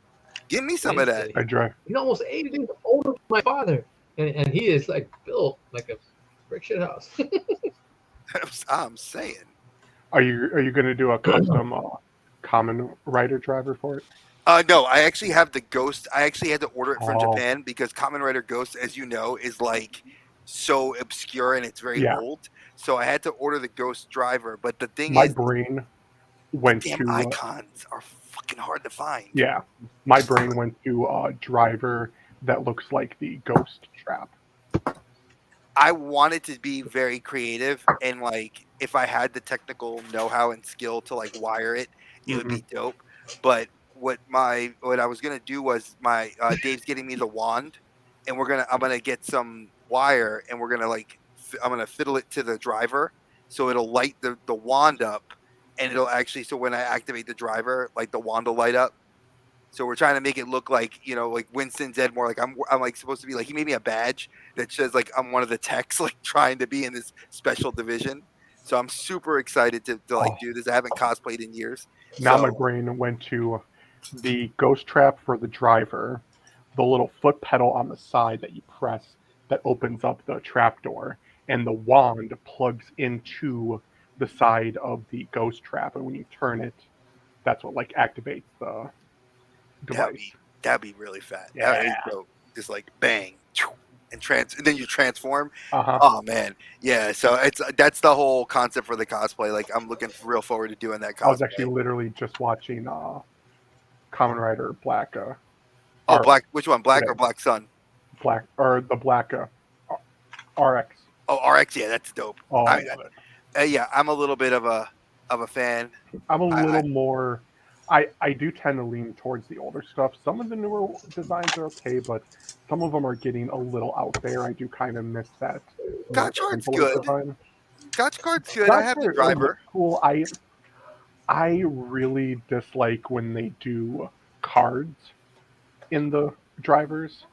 S2: Give me some of that.
S5: I drive.
S9: He's almost 80 years older than my father. And he is like built like a brick shit house.
S2: I'm saying.
S5: Are you going to do a custom Kamen Rider driver for it?
S2: No, I actually have the Ghost. I actually had to order it from
S5: Oh.
S2: Japan because Kamen Rider Ghost, as you know, is like so obscure and it's very
S5: Yeah.
S2: old. So I had to order the Ghost driver. But the thing
S5: My
S2: is,
S5: brain went
S2: damn
S5: to
S2: icons are fucking hard to find.
S5: yeah. My brain went to a driver that looks like the Ghost trap.
S2: I wanted to be very creative and like if I had the technical know-how and skill to like wire it, it would be dope. But what I was gonna do was my Dave's getting me the wand, and I'm gonna get some wire and we're gonna like I'm gonna fiddle it to the driver so it'll light the wand up, and it'll actually so when I activate the driver, like the wand will light up. So we're trying to make it look like, like Winston Zedmore. Like I'm like supposed to be like he made me a badge that says like I'm one of the techs like trying to be in this special division. So I'm super excited to like do this. I haven't cosplayed in years.
S5: Now
S2: So
S5: my brain went to the Ghost trap for the driver, the little foot pedal on the side that you press that opens up the trap door, and the wand plugs into the side of the Ghost trap, and when you turn it, that's what like activates the device.
S2: that'd be really fat.
S5: Yeah.
S2: That is dope. Just like bang, and then you transform.
S5: Uh-huh.
S2: Oh man, yeah. So that's the whole concept for the cosplay. Like I'm looking real forward to doing that cosplay.
S5: I was actually literally just watching Kamen Rider Black.
S2: Black. Which one? Black
S5: yeah.
S2: or Black Sun?
S5: Black or the Black RX.
S2: Oh, RX. Yeah, that's dope.
S5: Oh, I love it.
S2: Yeah, I'm a little bit of a fan.
S5: I'm a little more I do tend to lean towards the older stuff. Some of the newer designs are okay, but some of them are getting a little out there. I do kind of miss that more
S2: Gotchard's
S5: simpler
S2: good.
S5: design.
S2: Gotchard's good. I have the
S5: Gotchard
S2: driver.
S5: looks cool. I really dislike when they do cards in the drivers.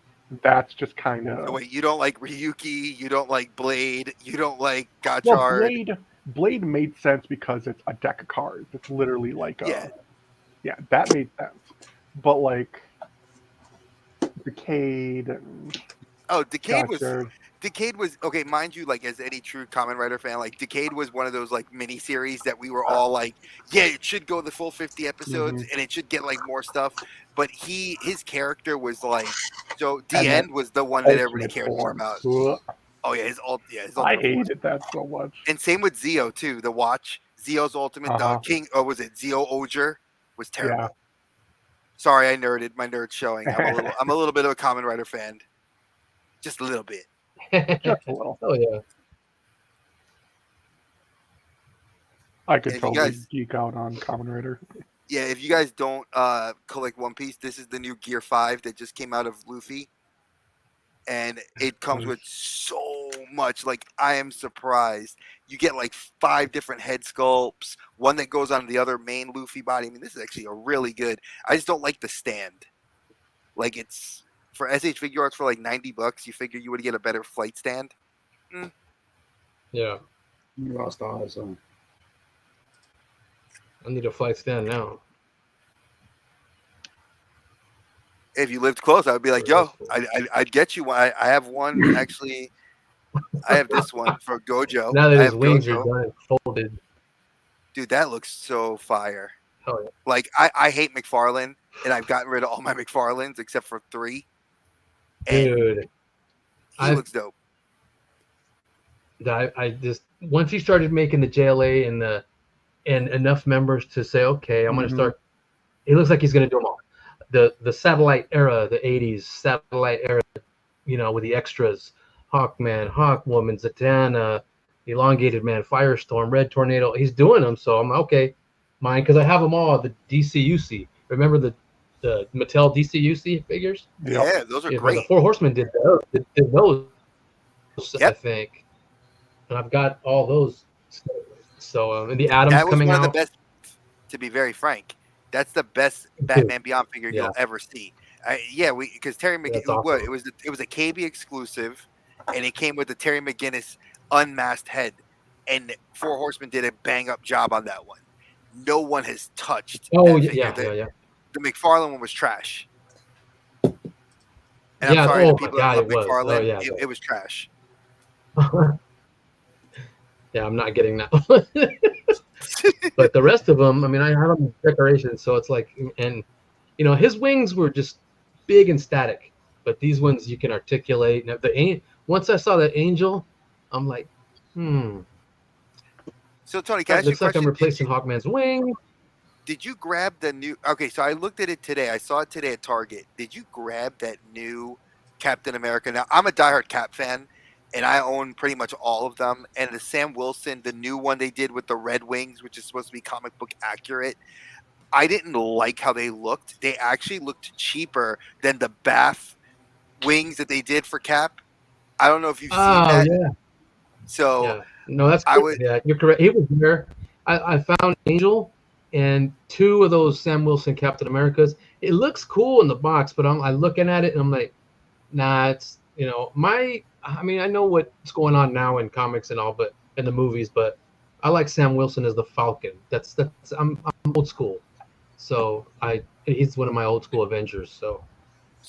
S5: That's just kind
S2: So
S5: of
S2: wait, you don't like Ryuki, you don't like Blade, you don't like
S5: well.
S2: Gotchard.
S5: Blade made sense because it's a deck of cards. It's literally like
S2: Yeah.
S5: yeah, that made sense. But like Decade and
S2: Oh, Decade
S5: Gotchard,
S2: was okay, mind you, like as any true Kamen Rider fan, like Decade was one of those like mini series that we were all like, yeah, it should go the full 50 episodes and it should get like more stuff. But his character was like, so
S5: And
S2: the
S5: that
S2: end was the one that everybody
S5: ultimate
S2: cared more
S5: form.
S2: about.
S5: Ugh,
S2: Oh yeah, his
S5: I
S2: ultimate form.
S5: hated that so much.
S2: And same with Zeo too. The watch, Zeo's ultimate,
S5: Uh-huh.
S2: King. Oh, was it Zeo Oger? Was terrible.
S5: Yeah.
S2: Sorry, I nerded. My nerd's showing. I'm a little bit of a Kamen Rider fan, just a little bit.
S5: Just a little.
S9: Oh yeah.
S5: I could
S2: If you
S5: totally
S2: guys-
S5: geek out on Kamen Rider.
S2: Yeah, if you guys don't collect One Piece, this is the new Gear 5 that just came out of Luffy. And it comes with so much. Like, I am surprised. You get like 5 different head sculpts, one that goes on the other main Luffy body. I mean, this is actually a really good. I just don't like the stand. Like, it's for SH Figure Arts for like $90. You figure you would get a better flight stand.
S9: Yeah.
S6: You lost Ozz.
S9: I need a flight stand now.
S2: If you lived close, I would be like, yo, I'd get you one. I have one, actually. I have this one for Gojo.
S9: Now that
S2: I
S9: his
S2: have
S9: wings
S2: Gojo.
S9: are done, folded.
S2: Dude, that looks so fire.
S9: Hell yeah.
S2: Like, I hate McFarlane, and I've gotten rid of all my McFarlanes except for 3. And
S9: Dude,
S2: he looks dope.
S9: I just once he started making the JLA and enough members to say, okay, I'm gonna start. It looks like he's gonna do them all. The satellite era, the '80s satellite era, with the extras, Hawkman, Hawkwoman, Zatanna, Elongated Man, Firestorm, Red Tornado. He's doing them, so I'm okay. Mine because I have them all. The DCUC. Remember the Mattel DCUC figures?
S2: Yeah, those are
S9: The
S2: great.
S9: Four Horsemen did those. Did those I
S2: Yep.
S9: think, and I've got all those. So and the Adams
S2: That was
S9: coming
S2: one of
S9: out.
S2: the best, to be very frank. That's the best Batman Beyond figure you'll ever see. Because Terry McGinnis,
S9: That's awesome.
S2: it was a KB exclusive, and it came with the Terry McGinnis unmasked head, and Four Horsemen did a bang up job on that one. No one has touched.
S9: Oh
S2: that
S9: yeah,
S2: figure.
S9: yeah.
S2: The McFarlane one was trash. And I'm
S9: Yeah,
S2: sorry
S9: oh
S2: to
S9: my
S2: people
S9: God,
S2: that love
S9: it was. Oh,
S2: McFarlane.
S9: yeah,
S2: It was trash.
S9: Yeah, I'm not getting that one. But the rest of them, I mean, I have them decorations, so it's like, and his wings were just big and static, but these ones you can articulate. And once I saw that angel, I'm like,
S2: So Tony, can I
S9: that
S2: ask you a
S9: looks like I'm
S2: question?
S9: replacing Hawkman's wing.
S2: Did you grab the new? Okay, so I looked at it today. I saw it today at Target. Did you grab that new Captain America? Now I'm a diehard Cap fan, and I own pretty much all of them. And the Sam Wilson, the new one they did with the red wings, which is supposed to be comic book accurate, I didn't like how they looked. They actually looked cheaper than the Bath wings that they did for Cap. I don't know if you've seen that.
S9: Yeah.
S2: So
S9: Yeah. No, that's
S2: I
S9: cool.
S2: would-
S9: Yeah, you're correct. He was there. I found Angel and 2 of those Sam Wilson Captain Americas. It looks cool in the box, but I'm looking at it and I'm like, nah, it's I mean, I know what's going on now in comics and all, but in the movies, but I like Sam Wilson as the Falcon. That's I'm old school. So he's one of my old school Avengers. So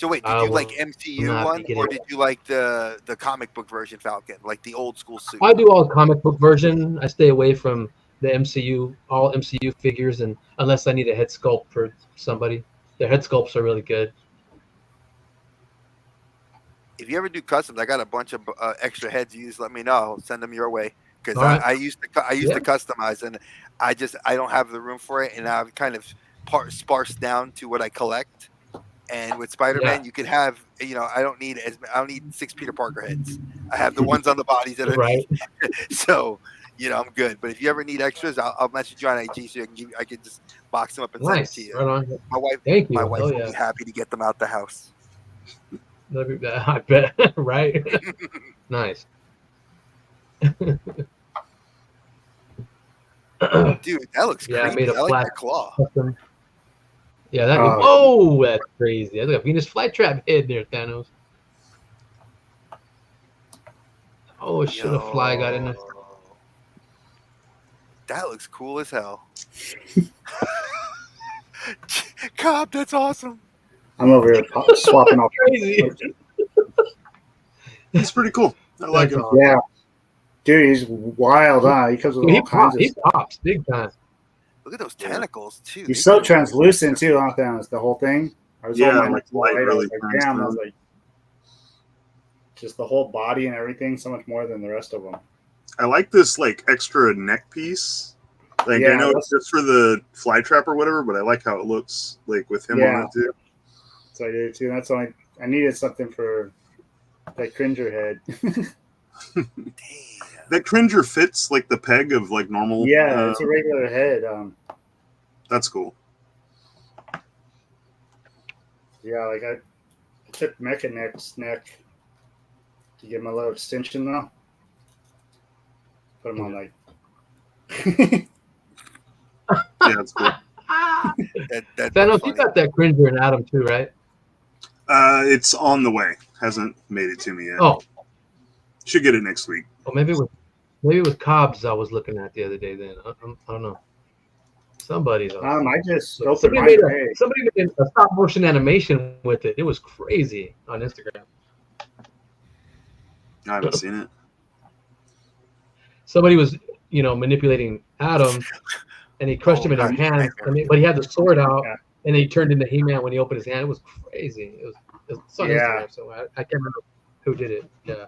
S2: wait, did
S9: I
S2: you like
S9: will
S2: MCU
S9: not
S2: one,
S9: be
S2: or
S9: getting-
S2: did you like the comic book version Falcon, like the old school suit?
S9: I do all comic book version. I stay away from the MCU, all MCU figures, and unless I need a head sculpt for somebody, the head sculpts are really good.
S2: If you ever do customs, I got a bunch of extra heads. You just let me know. I'll send them your way because
S9: All right.
S2: I used to customize, and I don't have the room for it, and I've kind of sparse down to what I collect. And with Spider-Man, you could have I don't need 6 Peter Parker heads. I have the ones on the bodies that I
S9: Right.
S2: need. So I'm good. But if you ever need extras, I'll message you on IG so I can just box them up and send it to you.
S9: Right on.
S2: My wife,
S9: Thank you.
S2: my wife
S9: Hell
S2: will
S9: yeah.
S2: be happy to get them out the house.
S9: I bet. Right. Nice.
S2: Dude, that looks
S9: Yeah, I
S2: creepy.
S9: made a
S2: I like
S9: flat
S2: the claw.
S9: custom. Yeah, that.
S6: Oh.
S9: Oh, that's crazy. I got a Venus flytrap head there, Thanos. Oh, should a fly got in there?
S2: That looks cool as hell. Cobb, that's awesome.
S6: I'm over here swapping off.
S9: Crazy.
S8: He's pretty cool. I like him.
S6: Yeah, dude, he's wild, huh? He comes with
S9: Dude,
S6: all kinds of
S9: he
S6: stuff.
S9: pops big time.
S2: Look at those tentacles too.
S6: He's so translucent too, huh, Thanos? The whole thing. I was
S8: Yeah,
S6: holding my
S8: like
S6: light,
S8: light
S6: I was
S8: really
S6: like,
S8: burns
S6: damn, I
S8: through.
S6: was like, just the whole body and everything, so much more than the rest of them.
S8: I like this like extra neck piece. Like
S6: Yeah,
S8: I know
S6: that's-
S8: it's just for the fly trap or whatever, but I like how it looks like with him on it too.
S6: So I did too. That's only I needed something for that Cringer head.
S8: That Cringer fits like the peg of like normal.
S6: Yeah, it's a regular head.
S8: That's cool.
S6: Yeah, like I took Mecha Neck's neck to give him a little extension though. Put him on like.
S8: Yeah, that's cool.
S9: Thanos, you got that Cringer and Adam too, right?
S8: It's on the way. Hasn't made it to me yet.
S9: Oh,
S8: Should get it next week.
S9: well, maybe it was Cobb's I was looking at the other day. Then I don't know. Somebody's.
S6: I just opened
S9: somebody
S6: mine
S9: made
S6: today.
S9: somebody made a stop motion animation with it. It was crazy on Instagram.
S8: I haven't seen it.
S9: Somebody was, manipulating Adam, and he crushed him in his hand. But he had the sword out, and he turned into He-Man when he opened his hand. It was crazy. It's on Instagram, so I can't remember who did it. Yeah.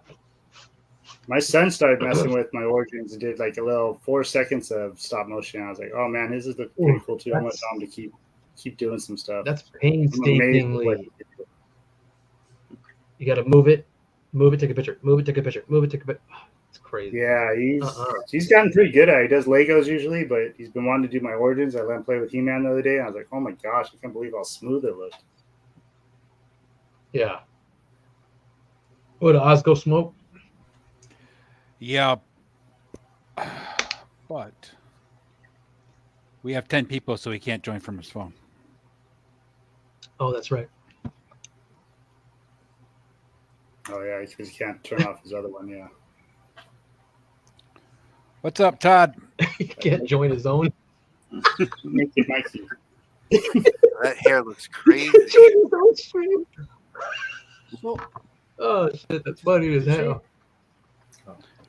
S6: My son started messing with my origins and did like a little 4 seconds of stop motion. I was like, oh man, this is pretty cool too. I'm gonna tell him to keep doing some stuff.
S9: That's painstakingly. You got to move it, take a picture, move it, take a picture, move it, take a picture. It's crazy.
S6: Yeah, he's gotten pretty good at it. He does Legos usually, but he's been wanting to do my origins. I let him play with He-Man the other day, and I was like, oh my gosh, I can't believe how smooth it looked.
S9: Yeah. Would Oz go smoke?
S4: Yeah. But we have 10 people, so he can't join from his phone.
S9: Oh, that's right.
S6: Oh yeah, because he can't turn off his other one. Yeah.
S4: What's up, Todd?
S9: He can't join his own.
S6: Mikey, Mikey.
S2: That hair looks crazy.
S9: Oh shit, that's funny as hell.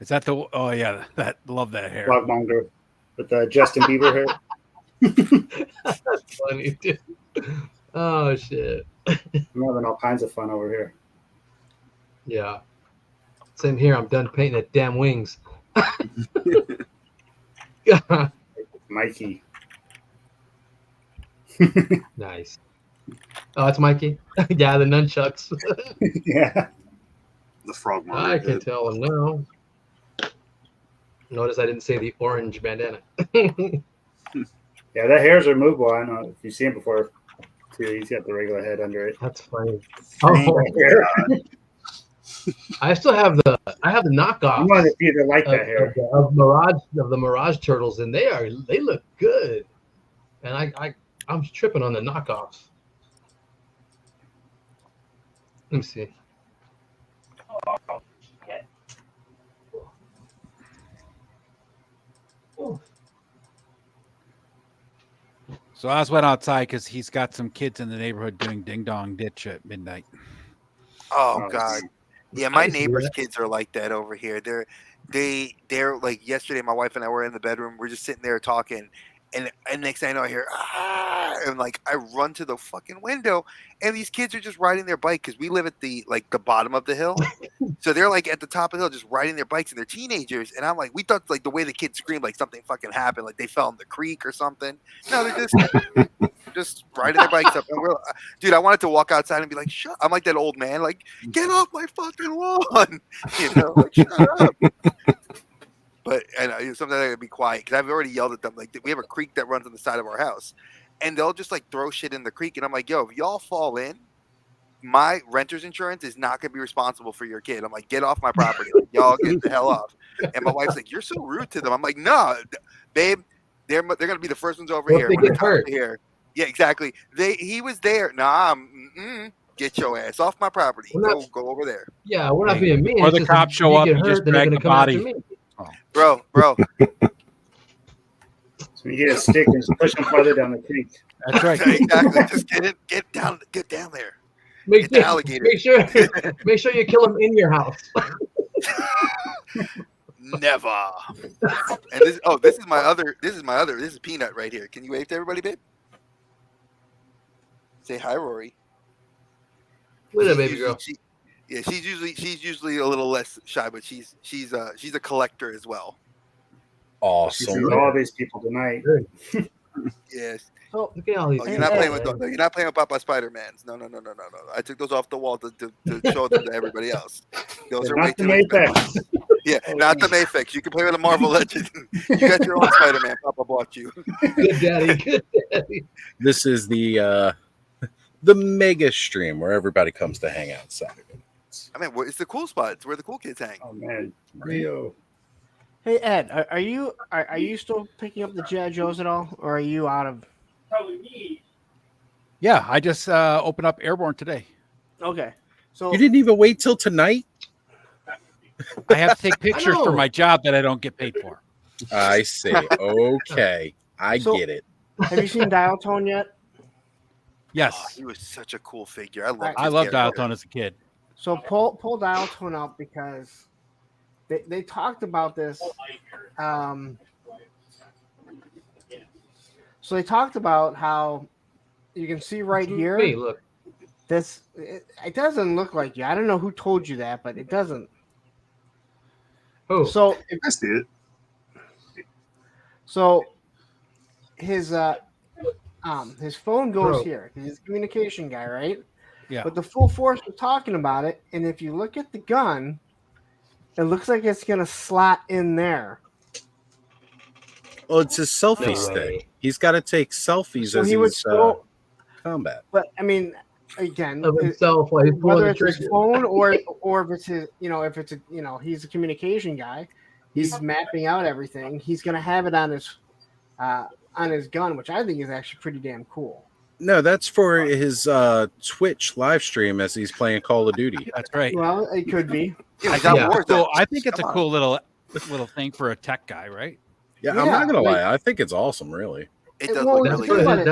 S4: Is that the? Oh yeah, love that hair.
S6: Vlogmonger with the Justin Bieber hair.
S9: That's funny, dude. Oh shit.
S6: I'm having all kinds of fun over here.
S9: Yeah. Same here. I'm done painting the damn wings.
S6: Mikey.
S9: Nice. Oh, that's Mikey. Yeah, the nunchucks.
S6: Yeah.
S8: The frog
S9: I
S8: monitor.
S9: can tell him now. Notice I didn't say the orange bandana.
S6: Yeah, that hair is removable. I don't know if you've seen it before. Too. He's got the regular head under it.
S9: That's funny. Oh, I still have the knockoff.
S6: I'm one of the few that like that hair.
S9: Of the Mirage turtles, and they look good. And I'm tripping on the knockoffs. Let me see.
S4: So Oz went outside because he's got some kids in the neighborhood doing ding dong ditch at midnight.
S2: Oh God. Yeah, my neighbors' kids are like that over here. They're like yesterday. My wife and I were in the bedroom. We're just sitting there talking, and next thing I know, I hear and like I run to the fucking window, and these kids are just riding their bike because we live at the bottom of the hill, so they're like at the top of the hill just riding their bikes, and they're teenagers. And I'm like, we thought like the way the kids screamed like something fucking happened, like they fell in the creek or something. No, they're just riding their bikes up. And dude, I wanted to walk outside and be like, shut. I'm like that old man, like get off my fucking lawn, like shut up. But sometimes I gotta be quiet because I've already yelled at them. Like we have a creek that runs on the side of our house, and they'll just like throw shit in the creek, and I'm like, yo, if y'all fall in, my renter's insurance is not gonna be responsible for your kid. I'm like, get off my property, like, y'all get the hell off. And my wife's like, you're so rude to them. I'm like, no, babe, they're gonna be the first ones over
S9: What
S2: here.
S9: if they
S2: When it
S9: get
S2: comes
S9: hurt?
S2: to here, yeah, exactly. He was there. Nah, get your ass off my property. Go over there.
S9: Yeah, we're not being mean.
S4: Or
S9: It's
S4: the
S9: just
S4: cops
S9: if
S4: show
S9: you
S4: up
S9: get
S4: and
S9: hurt,
S4: just
S9: then they're
S4: drag
S9: gonna
S4: the
S9: come after
S4: body.
S9: me.
S2: Bro.
S6: So you get a stick and just push them farther down the creek.
S4: That's right.
S2: Exactly. Just get down there.
S9: Make
S2: Get the alligator.
S9: Make sure you kill them in your house.
S2: Never. And this is Peanut right here. Can you wave to everybody, babe? Say hi, Rory.
S9: Look at that baby girl.
S2: She's usually a little less shy, but she's a collector as well.
S6: See all these people tonight.
S2: Yes.
S3: So
S9: look at all these.
S2: You're not playing with Papa Spider-Mans. No. I took those off the wall to show them to everybody else. Those are way too expensive. Yeah, not the Mayfix. You can play with a Marvel Legend. You got your own Spider-Man. Papa bought you.
S9: Good daddy. Good daddy.
S1: This is the mega stream where everybody comes to hang out Saturday nights.
S2: I mean, it's the cool spot. It's where the cool kids hang.
S6: Oh man, Rio.
S3: Hey Ed, are you still picking up the G.I. Joes at all, or are you out of?
S4: Yeah, I just opened up Airborne today.
S3: Okay, so
S1: You didn't even wait till tonight?
S4: I have to take pictures for my job that I don't get paid for.
S1: I see. Okay, I get it.
S3: Have you seen Dial Tone yet?
S4: Yes.
S2: Oh, he was such a cool figure.
S4: I loved Dial Tone as a kid.
S3: So pull Dial Tone up because they talked about this. So they talked about how you can see right here.
S9: Hey, look.
S3: It doesn't look like you. I don't know who told you that, but it doesn't.
S9: Oh,
S3: so
S8: I see it.
S3: So his phone goes here. He's a communication guy, right?
S4: Yeah.
S3: But the full force was talking about it, and if you look at the gun, it looks like it's gonna slot in there.
S1: Well, it's his selfie stick. He's got to take selfies
S3: So
S1: as
S3: he would
S1: he's
S3: still
S1: combat.
S3: But I mean, again,
S9: of himself, while he's pulling
S3: whether
S9: the
S3: it's his
S9: trigger.
S3: phone or if it's his, if it's he's a communication guy, he's mapping out everything. He's gonna have it on his gun, which I think is actually pretty damn cool.
S1: No, that's for his Twitch live stream as he's playing Call of Duty.
S4: That's right.
S3: Well, it could be.
S4: I think it's a cool little thing for a tech guy, right?
S1: Yeah, I'm not gonna lie. I think it's awesome, really.
S2: It does
S3: Well,
S2: look really good.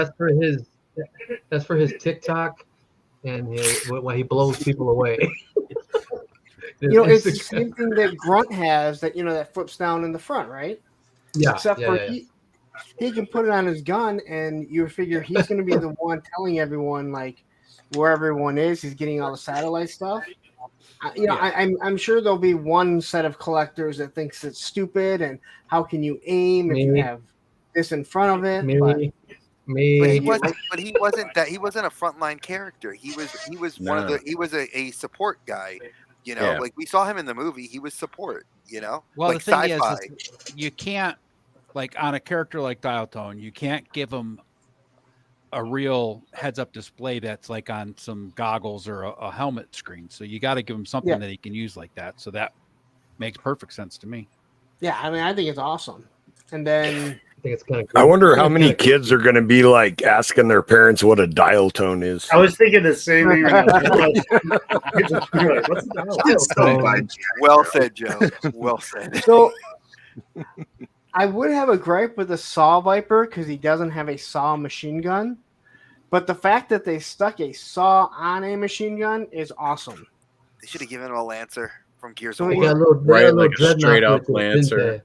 S9: That's for his TikTok and when he blows people away.
S3: It's the same thing that Grunt has that flips down in the front, right?
S9: Yeah.
S3: Except for he can put it on his gun, and you figure he's going to be the one telling everyone like where everyone is. He's getting all the satellite stuff. I'm sure there'll be one set of collectors that thinks it's stupid and how can you aim if you have this in front of it?
S2: But he wasn't that. He wasn't a frontline character. He was one of the. He was a support guy. Like we saw him in the movie. He was support.
S4: Well,
S2: like
S4: the thing
S2: sci-fi.
S4: is you can't, like on a character like Dial Tone, you can't give him a real heads-up display that's like on some goggles or a helmet screen. So you got to give him something that he can use like that. So that makes perfect sense to me.
S3: Yeah, I mean, I think it's awesome. And then
S9: I think it's kind of cool.
S7: I wonder how many kids are going to be like asking their parents what a dial tone is.
S6: I was thinking the same thing. What's a dial tone?
S2: Well said, Joe. Well said.
S3: So I would have a gripe with the Saw Viper because he doesn't have a Saw machine gun. But the fact that they stuck a Saw on a machine gun is awesome.
S2: They should have given him a Lancer from Gears
S3: So
S2: of
S3: he
S2: War.
S3: got
S1: like a straight up Lancer.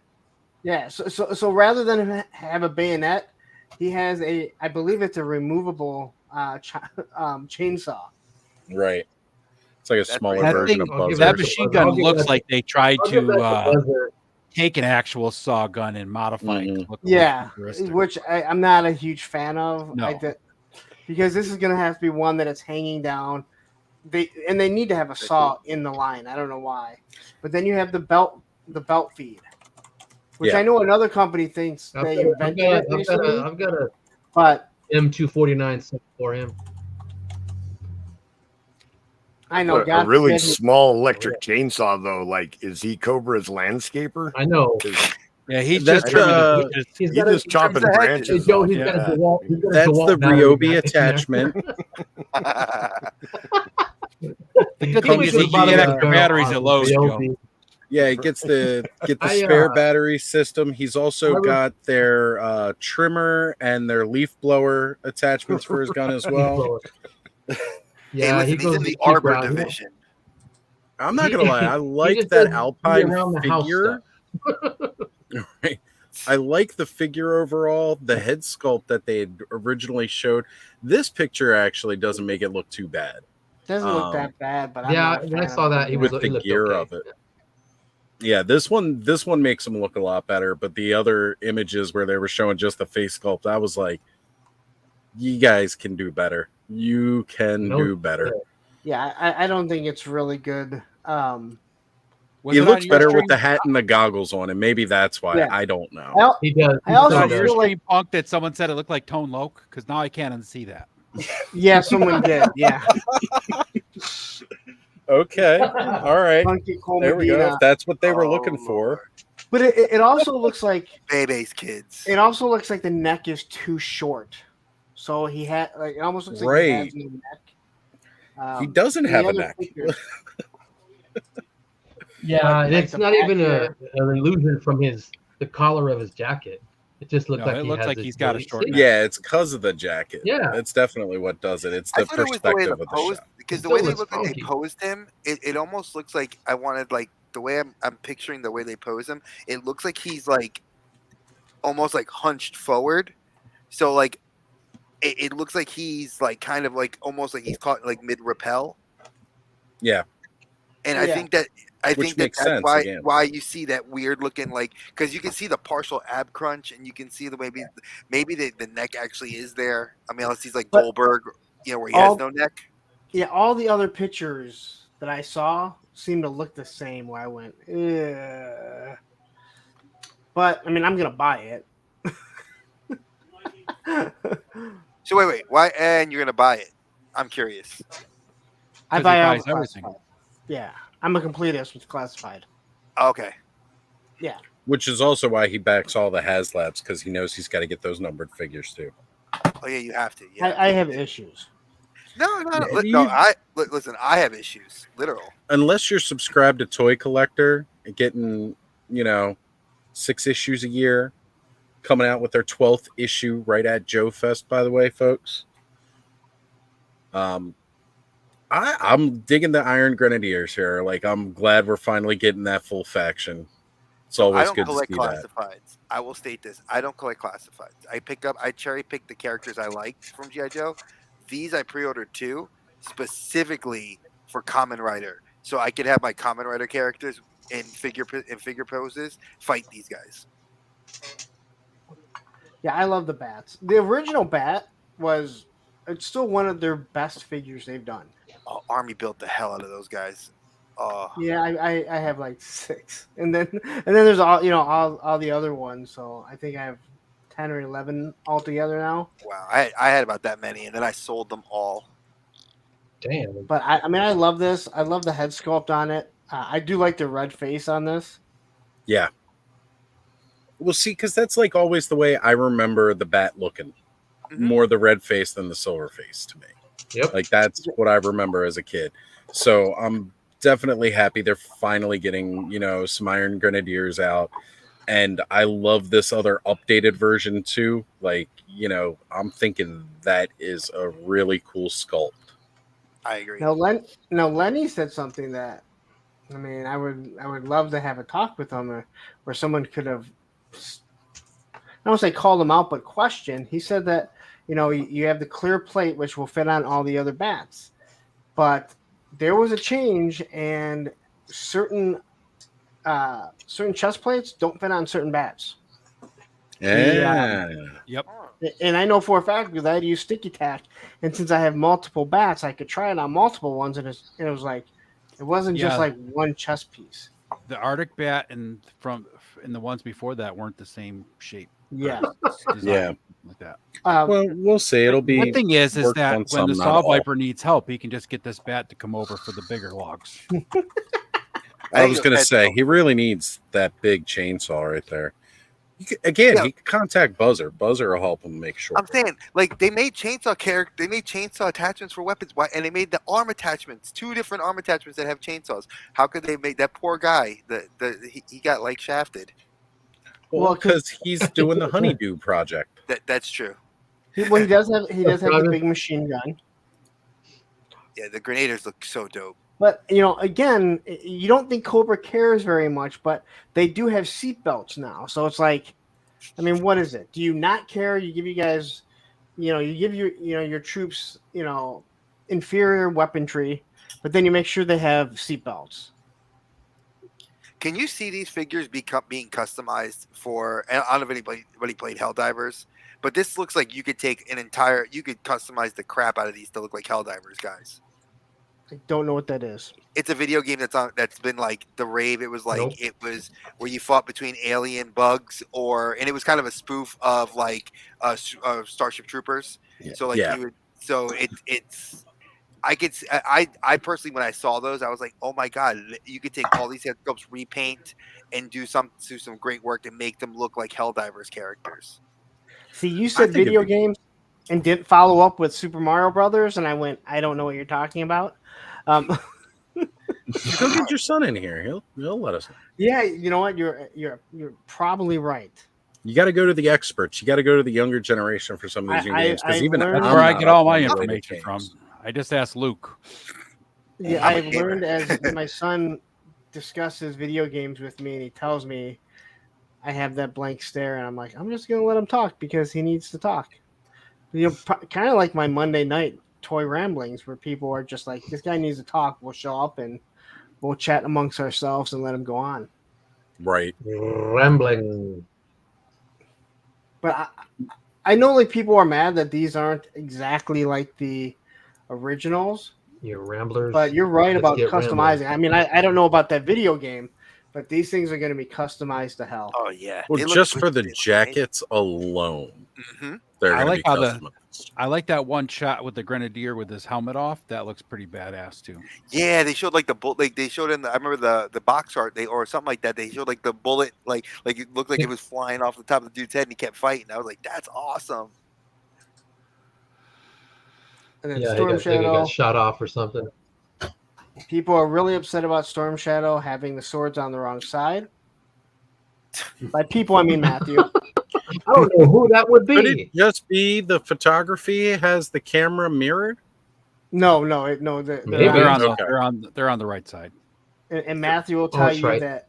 S3: Yeah, so rather than have a bayonet, he has I believe it's a removable chainsaw.
S1: Right. It's like a smaller version of Buzzer.
S4: That machine gun looks like they tried to take an actual saw gun and modify it. To look
S3: which I'm not a huge fan of.
S4: No.
S3: Because this is going to have to be one that it's hanging down. They need to have a saw in the line. I don't know why. But then you have the belt feed. which
S1: Yeah.
S3: I know another company thinks they invented it recently.
S9: I've got a
S3: but
S9: M249 set for him.
S3: I know
S7: A
S3: God
S7: really
S3: forbid-
S7: small electric chainsaw, though. Like, is he Cobra's landscaper?
S9: I know.
S4: Yeah, he's
S1: That's
S4: just trimming the
S1: the-
S4: bushes.
S9: He's
S7: He
S9: got
S7: just chopping
S2: trims the hedges.
S9: Hey,
S7: branches
S9: Joe,
S7: off.
S9: he's got a
S4: Yeah.
S9: DeWalt. He's got a
S1: That's
S9: DeWalt
S1: the
S9: battery
S1: Ryobi
S9: back in there.
S1: attachment.
S4: The good
S9: He
S4: thing
S9: was
S4: is he
S9: just
S4: can get
S9: about
S4: extra
S9: a
S4: batteries at Lowe's, Joe.
S9: Ryobi.
S1: Yeah, it gets the
S9: I,
S1: spare battery system. He's
S9: I
S1: also
S9: was-
S1: got their trimmer and their leaf blower attachments for his gun as well.
S2: Hey,
S9: Yeah,
S2: listen,
S9: he
S2: he's
S9: goes
S2: in the
S9: cheap
S2: Arbor
S9: route.
S2: division.
S1: I'm not
S9: He-
S1: gonna lie, I
S9: he
S1: like
S9: just
S1: that
S9: does
S1: Alpine
S9: around the house
S1: figure. Right. I like the figure overall. The head sculpt that they had originally showed. This picture actually doesn't make it look too bad.
S3: doesn't look that bad, but I'm
S9: Yeah,
S3: not a
S9: when I
S3: fan
S9: saw
S3: of
S9: that, he
S3: it.
S9: was
S1: With
S9: he
S1: the
S9: looked
S1: gear
S9: okay.
S1: of it. Yeah, this one makes him look a lot better. But the other images where they were showing just the face sculpt, I was like, you guys can do better. You can
S9: No,
S1: do better.
S3: Yeah, I don't think it's really good.
S4: Was
S1: He
S4: it
S1: looks
S4: on your
S1: better with
S4: stream?
S1: the hat and the goggles on, and maybe that's why.
S3: Yeah.
S1: I don't know.
S3: Well,
S9: He does.
S3: I
S9: He
S3: also
S4: Was it
S9: still
S4: on your
S9: does.
S3: feel like
S4: stream, Punk, that someone said it looked like Tone Loc? Because now I can't unsee that.
S3: yeah, someone did. Yeah,
S1: Okay. All right.
S3: Funky Cole
S1: There we go.
S3: Medina.
S1: If that's what they were looking
S2: Oh,
S1: for.
S3: But it also looks like
S2: Bebe's kids.
S3: it also looks like the neck is too short. So he had like it almost looks like he
S1: Right.
S3: has no neck.
S1: He doesn't
S3: the
S1: have a
S3: other
S1: neck.
S3: pictures-
S9: Yeah,
S3: Like-
S9: and
S3: like
S9: it's
S3: the
S9: not
S3: back
S9: even
S3: here.
S9: an illusion from the collar of his jacket. It just looked
S4: No,
S9: like
S4: it
S9: he
S4: looks
S9: has
S4: like
S9: this
S4: he's got a
S9: really
S4: short
S9: thick-
S4: neck.
S1: Yeah, it's because of the jacket.
S9: Yeah.
S1: That's definitely what does it. It's
S2: I
S1: the
S2: thought it was the way
S1: perspective
S2: the
S1: of the
S2: pose,
S1: shot.
S2: because the
S9: Still
S2: way they
S9: looks
S2: look like they
S9: funky.
S2: posed him, it almost looks like I wanted like the way I'm picturing the way they pose him. It looks like he's like almost like hunched forward, so like it looks like he's like kind of like almost like he's caught like mid rappel.
S1: Yeah.
S2: And I
S3: Yeah.
S2: think that
S1: Which
S2: that's
S1: makes sense,
S2: why
S1: again.
S2: you see that weird looking like because you can see the partial ab crunch and you can see the maybe the neck actually is there. I mean, unless he's like
S3: But-
S2: Goldberg, where he
S3: All-
S2: has no neck.
S3: Yeah, all the other pictures that I saw seemed to look the same. Where I went, "Ugh." But I mean, I'm gonna buy it.
S2: So wait, why? And you're gonna buy it? I'm curious.
S3: I
S4: 'Cause
S3: buy
S4: he
S3: all
S4: buys
S3: the
S4: everything.
S3: classified. Yeah, I'm a completist with classified.
S2: Okay.
S1: Which is also why he backs all the HasLabs, because he knows he's got to get those numbered figures too.
S2: Oh yeah, you have to. Yeah.
S3: I have issues.
S2: No.
S1: Yeah,
S2: No. Listen. I have issues. Literal.
S1: Unless you're subscribed to Toy Collector and getting, 6 issues a year, coming out with their 12th issue right at Joe Fest, by the way, folks. I'm digging the Iron Grenadiers here. Like, I'm glad we're finally getting that full faction. It's
S2: I
S1: always
S2: don't
S1: good to
S2: collect
S1: see that.
S2: classifieds. I will state this: I don't collect classifieds. I cherry pick the characters I like from GI Joe. These I pre-ordered too, specifically for Kamen Rider, so I could have my Kamen Rider characters in figure poses fight these guys.
S3: Yeah, I love the bats. The original bat it's still one of their best figures they've done.
S2: Oh, Army built the hell out of those guys. Oh,
S3: Yeah, I have like 6, and then there's all the other ones. So I think I have 10 or 11 altogether now.
S2: wow! I had about that many, and then I sold them all.
S9: Damn.
S3: But I mean, I love this. I love the head sculpt on it. I do like the red face on this.
S1: Yeah. Well, see, because that's like always the way I remember the bat looking.
S2: Mhm.
S1: More the red face than the silver face to me.
S9: Yep.
S1: Like, that's what I remember as a kid. So I'm definitely happy they're finally getting, some Iron Grenadiers out. And I love this other updated version too. Like, I'm thinking that is a really cool sculpt.
S2: I agree.
S3: Now, Lenny said something that, I mean, I would love to have a talk with him where someone could have, I don't say called him out, but question. He said that, you have the clear plate, which will fit on all the other bats, but there was a change, and certain chest plates don't fit on certain bats.
S1: Yeah.
S4: Yep.
S3: And I know for a fact because I had to use sticky tack, and since I have multiple bats, I could try it on multiple ones, and it was like it wasn't just
S4: Yeah.
S3: like one chest piece.
S4: The Arctic bat and from and the ones before that weren't the same shape.
S3: Yeah.
S1: Yeah.
S4: Like that.
S1: Well, we'll see. It'll be.
S4: The thing is
S1: worked
S4: that
S1: on
S4: when
S1: some,
S4: the
S1: not
S4: Saw
S1: all.
S4: Viper needs help, he can just get this bat to come over for the bigger logs.
S1: I was going to say he really needs that big chainsaw right there. He can contact Buzzer. Buzzer will help him make sure.
S2: I'm saying, like, they made chainsaw attachments for weapons. Why? And they made the arm attachments, 2 different arm attachments that have chainsaws. How could they make that poor guy? He got like shafted.
S1: Well, because he's doing the Honeydew project.
S2: That's true.
S3: He does have the big machine gun.
S2: Yeah, the grenadiers look so dope.
S3: But again, you don't think Cobra cares very much, but they do have seatbelts now. So it's like, I mean, what is it? Do you not care? You give you guys, you give your troops, inferior weaponry, but then you make sure they have seatbelts.
S2: Can you see these figures being customized for? I don't know if anybody played Helldivers, but this looks like you could take you could customize the crap out of these to look like Helldivers, guys.
S3: I don't know what that is.
S2: It's a video game that's been like the rave. It was like It was where you fought between alien bugs, and it was kind of a spoof of like Starship Troopers. Yeah. So like I personally, when I saw those, I was like, oh my god, you could take all these head sculpts, repaint, and do some great work to make them look like Helldivers characters.
S3: See, you said video games and didn't follow up with Super Mario Brothers, and I went, I don't know what you're talking about.
S1: Go get your son in here. He'll let us know.
S3: Yeah, you know what? You're probably right.
S1: You got to go to the experts. You got to go to the younger generation for some of these new games. Because even
S4: that's where I get all my information from. I just asked Luke.
S3: Yeah, I've learned as my son discusses video games with me, and he tells me I have that blank stare, and I'm like, I'm just gonna let him talk because he needs to talk. Kind of like my Monday night toy ramblings, where people are just like, this guy needs to talk. We'll show up and we'll chat amongst ourselves and let him go on.
S1: Right.
S9: Rambling.
S3: But I know like people are mad that these aren't exactly like the originals.
S9: You're ramblers.
S3: But you're right about customizing. Rambling. I mean, I don't know about that video game, but these things are going to be customized to hell.
S2: Oh yeah.
S1: Well, just for the jackets alone, they're going to be customized.
S4: I like that one shot with the Grenadier with his helmet off. That looks pretty badass too.
S2: Yeah, they showed like the bullet. Like they showed I remember the box art. Or something like that. They showed like the bullet. Like it looked like it was flying off the top of the dude's head, and he kept fighting. I was like, that's awesome.
S3: And then
S9: yeah,
S3: Storm Shadow
S9: he got shot off or something.
S3: People are really upset about Storm Shadow having the swords on the wrong side. By people, I mean Matthew.
S9: I don't know who that would be.
S1: Could it just be the photography has the camera mirrored?
S3: No. They're
S4: on the right side.
S3: And Matthew will tell you that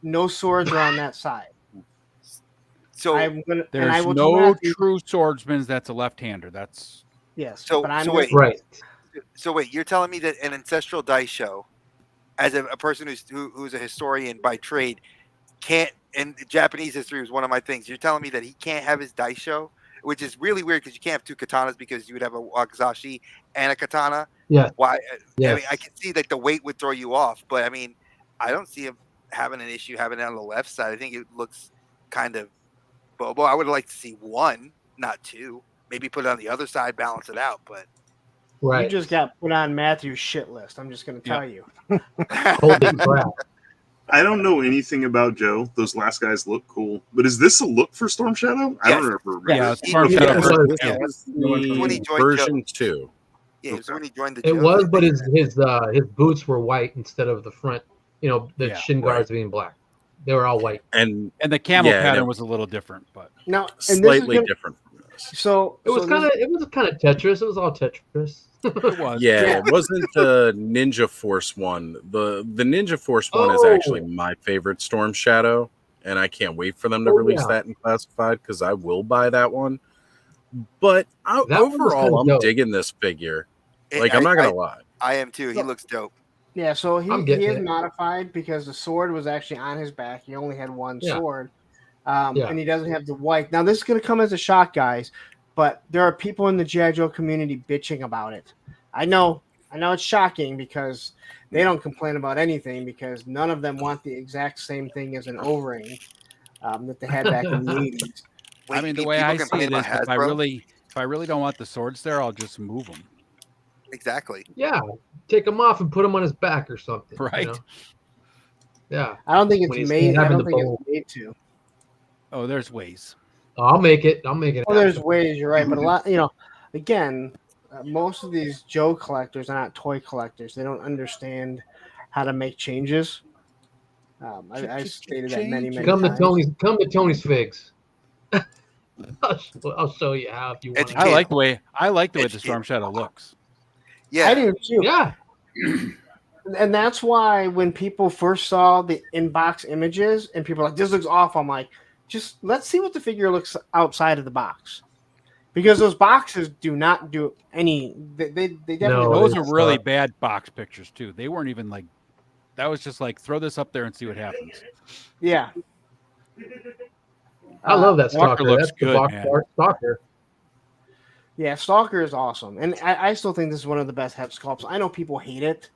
S3: no swords are on that side.
S2: So
S4: there's no true swordsman that's a left-hander. That's
S3: yes.
S2: So
S3: but
S2: wait, So wait, you're telling me that an ancestral dice show, as a person who's a historian by trade, can't, and Japanese history was one of my things. You're telling me that he can't have his dice show, which is really weird because you can't have 2 katanas because you would have a wakizashi and a katana.
S9: Yeah.
S2: Why?
S9: Yes.
S2: I mean, I can see that the weight would throw you off, but I mean, I don't see him having an issue having it on the left side. I think it looks kind of bobo. I would like to see 1, not 2. Maybe put it on the other side, balance it out, but.
S3: Right. You just got put on Matthew's shit list. I'm just going to tell you.
S9: Holy crap.
S8: I don't know anything about Joe. Those last guys look cool. But is this a look for Storm Shadow? I don't remember.
S4: Yeah, Storm Shadow.
S2: When he joined
S1: version 2.
S2: Yeah, it was when he joined the
S9: It was, but his boots were white instead of the front, the shin guards being black. They were all white.
S1: And
S4: the camel pattern was a little different, but
S1: slightly different.
S3: So
S9: it was kind of Tetris. It was all Tetris.
S4: It was.
S1: Yeah, it wasn't the Ninja Force one. The Ninja Force one is actually my favorite Storm Shadow, and I can't wait for them to release that in Classified because I will buy that one. But overall, I'm digging this figure. Like, I'm not gonna lie.
S2: I am too. He looks dope.
S3: Yeah, so he is modified because the sword was actually on his back. He only had one sword. And he doesn't have the white. Now, this is going to come as a shock, guys, but there are people in the G.I. Joe community bitching about it. I know it's shocking because they don't complain about anything because none of them want the exact same thing as an O-ring. that they had back in the 80s.
S4: I mean, the way I see it is, if I really don't want the swords there, I'll just move them.
S2: Exactly.
S9: Yeah, take him off and put him on his back or something.
S4: Right.
S9: You know? Yeah.
S3: I don't think
S9: When
S3: it's
S9: he's
S3: made. I
S9: having
S3: don't
S9: the
S3: think
S9: bowl.
S3: it's made to.
S4: Oh, there's ways.
S9: I'll make it. I'll make it.
S3: Well, there's ways. You're right, but a lot. Again, most of these Joe collectors are not toy collectors. They don't understand how to make changes. I stated that many times.
S9: Come to Tony's Figs. I'll show you how if you want.
S4: I like the way the Storm Shadow looks.
S2: Yeah,
S3: I do too.
S9: Yeah.
S3: And that's why when people first saw the in-box images and people are like, this looks awful, I'm like, just let's see what the figure looks outside of the box. Because those boxes do not do any. They definitely.
S4: Those are really bad box pictures too. They weren't even like. That was just like throw this up there and see what happens.
S3: Yeah.
S9: I love that Stalker.
S4: Looks
S9: That's
S4: good,
S9: the box
S4: man.
S9: art Stalker.
S3: Yeah, Stalker is awesome, and I still think this is one of the best head sculpts. I know people hate it,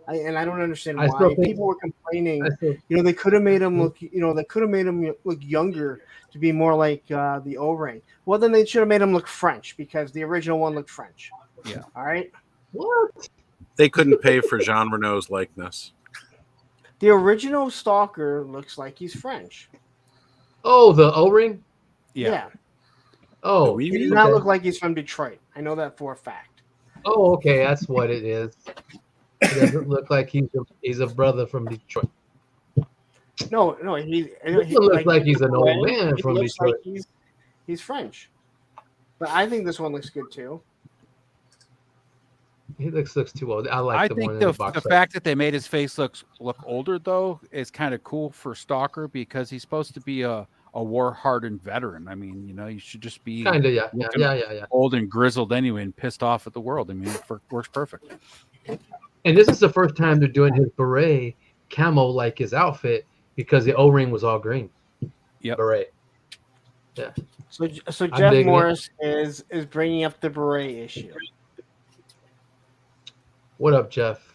S3: and I don't understand
S9: I
S3: why.
S9: still think-
S3: People were complaining. They could have made him look. They could have made him look younger to be more like the O-ring. Well, then they should have made him look French because the original one looked French.
S4: Yeah.
S3: All right.
S9: What?
S1: They couldn't pay for Jean Reno's likeness.
S3: The original Stalker looks like he's French.
S9: Oh, the O-ring.
S3: Yeah.
S9: Oh,
S3: He does not look like he's from Detroit. I know that for a fact.
S9: Oh, okay, that's what it is. He doesn't look like he's a brother from Detroit.
S3: No,
S9: He looks like he's an old man from
S3: looks
S9: Detroit.
S3: like he's French. But I think this one looks good too.
S9: He looks too old. I
S4: I
S9: the
S4: think
S9: one in
S4: the
S9: the box.
S4: fact that they made his face look older though is kind of cool for Stalker because he's supposed to be a war-hardened veteran. I mean, you should just be
S9: Kinda, yeah.
S4: looking old and grizzled anyway and pissed off at the world. I mean, it works perfect.
S9: And this is the first time they're doing his beret camo like his outfit because the O-ring was all green.
S4: Yep.
S9: Beret. Yeah.
S3: So
S9: I'm
S3: Jeff
S9: digging
S3: Morris is bringing up the beret issue.
S9: What up, Jeff?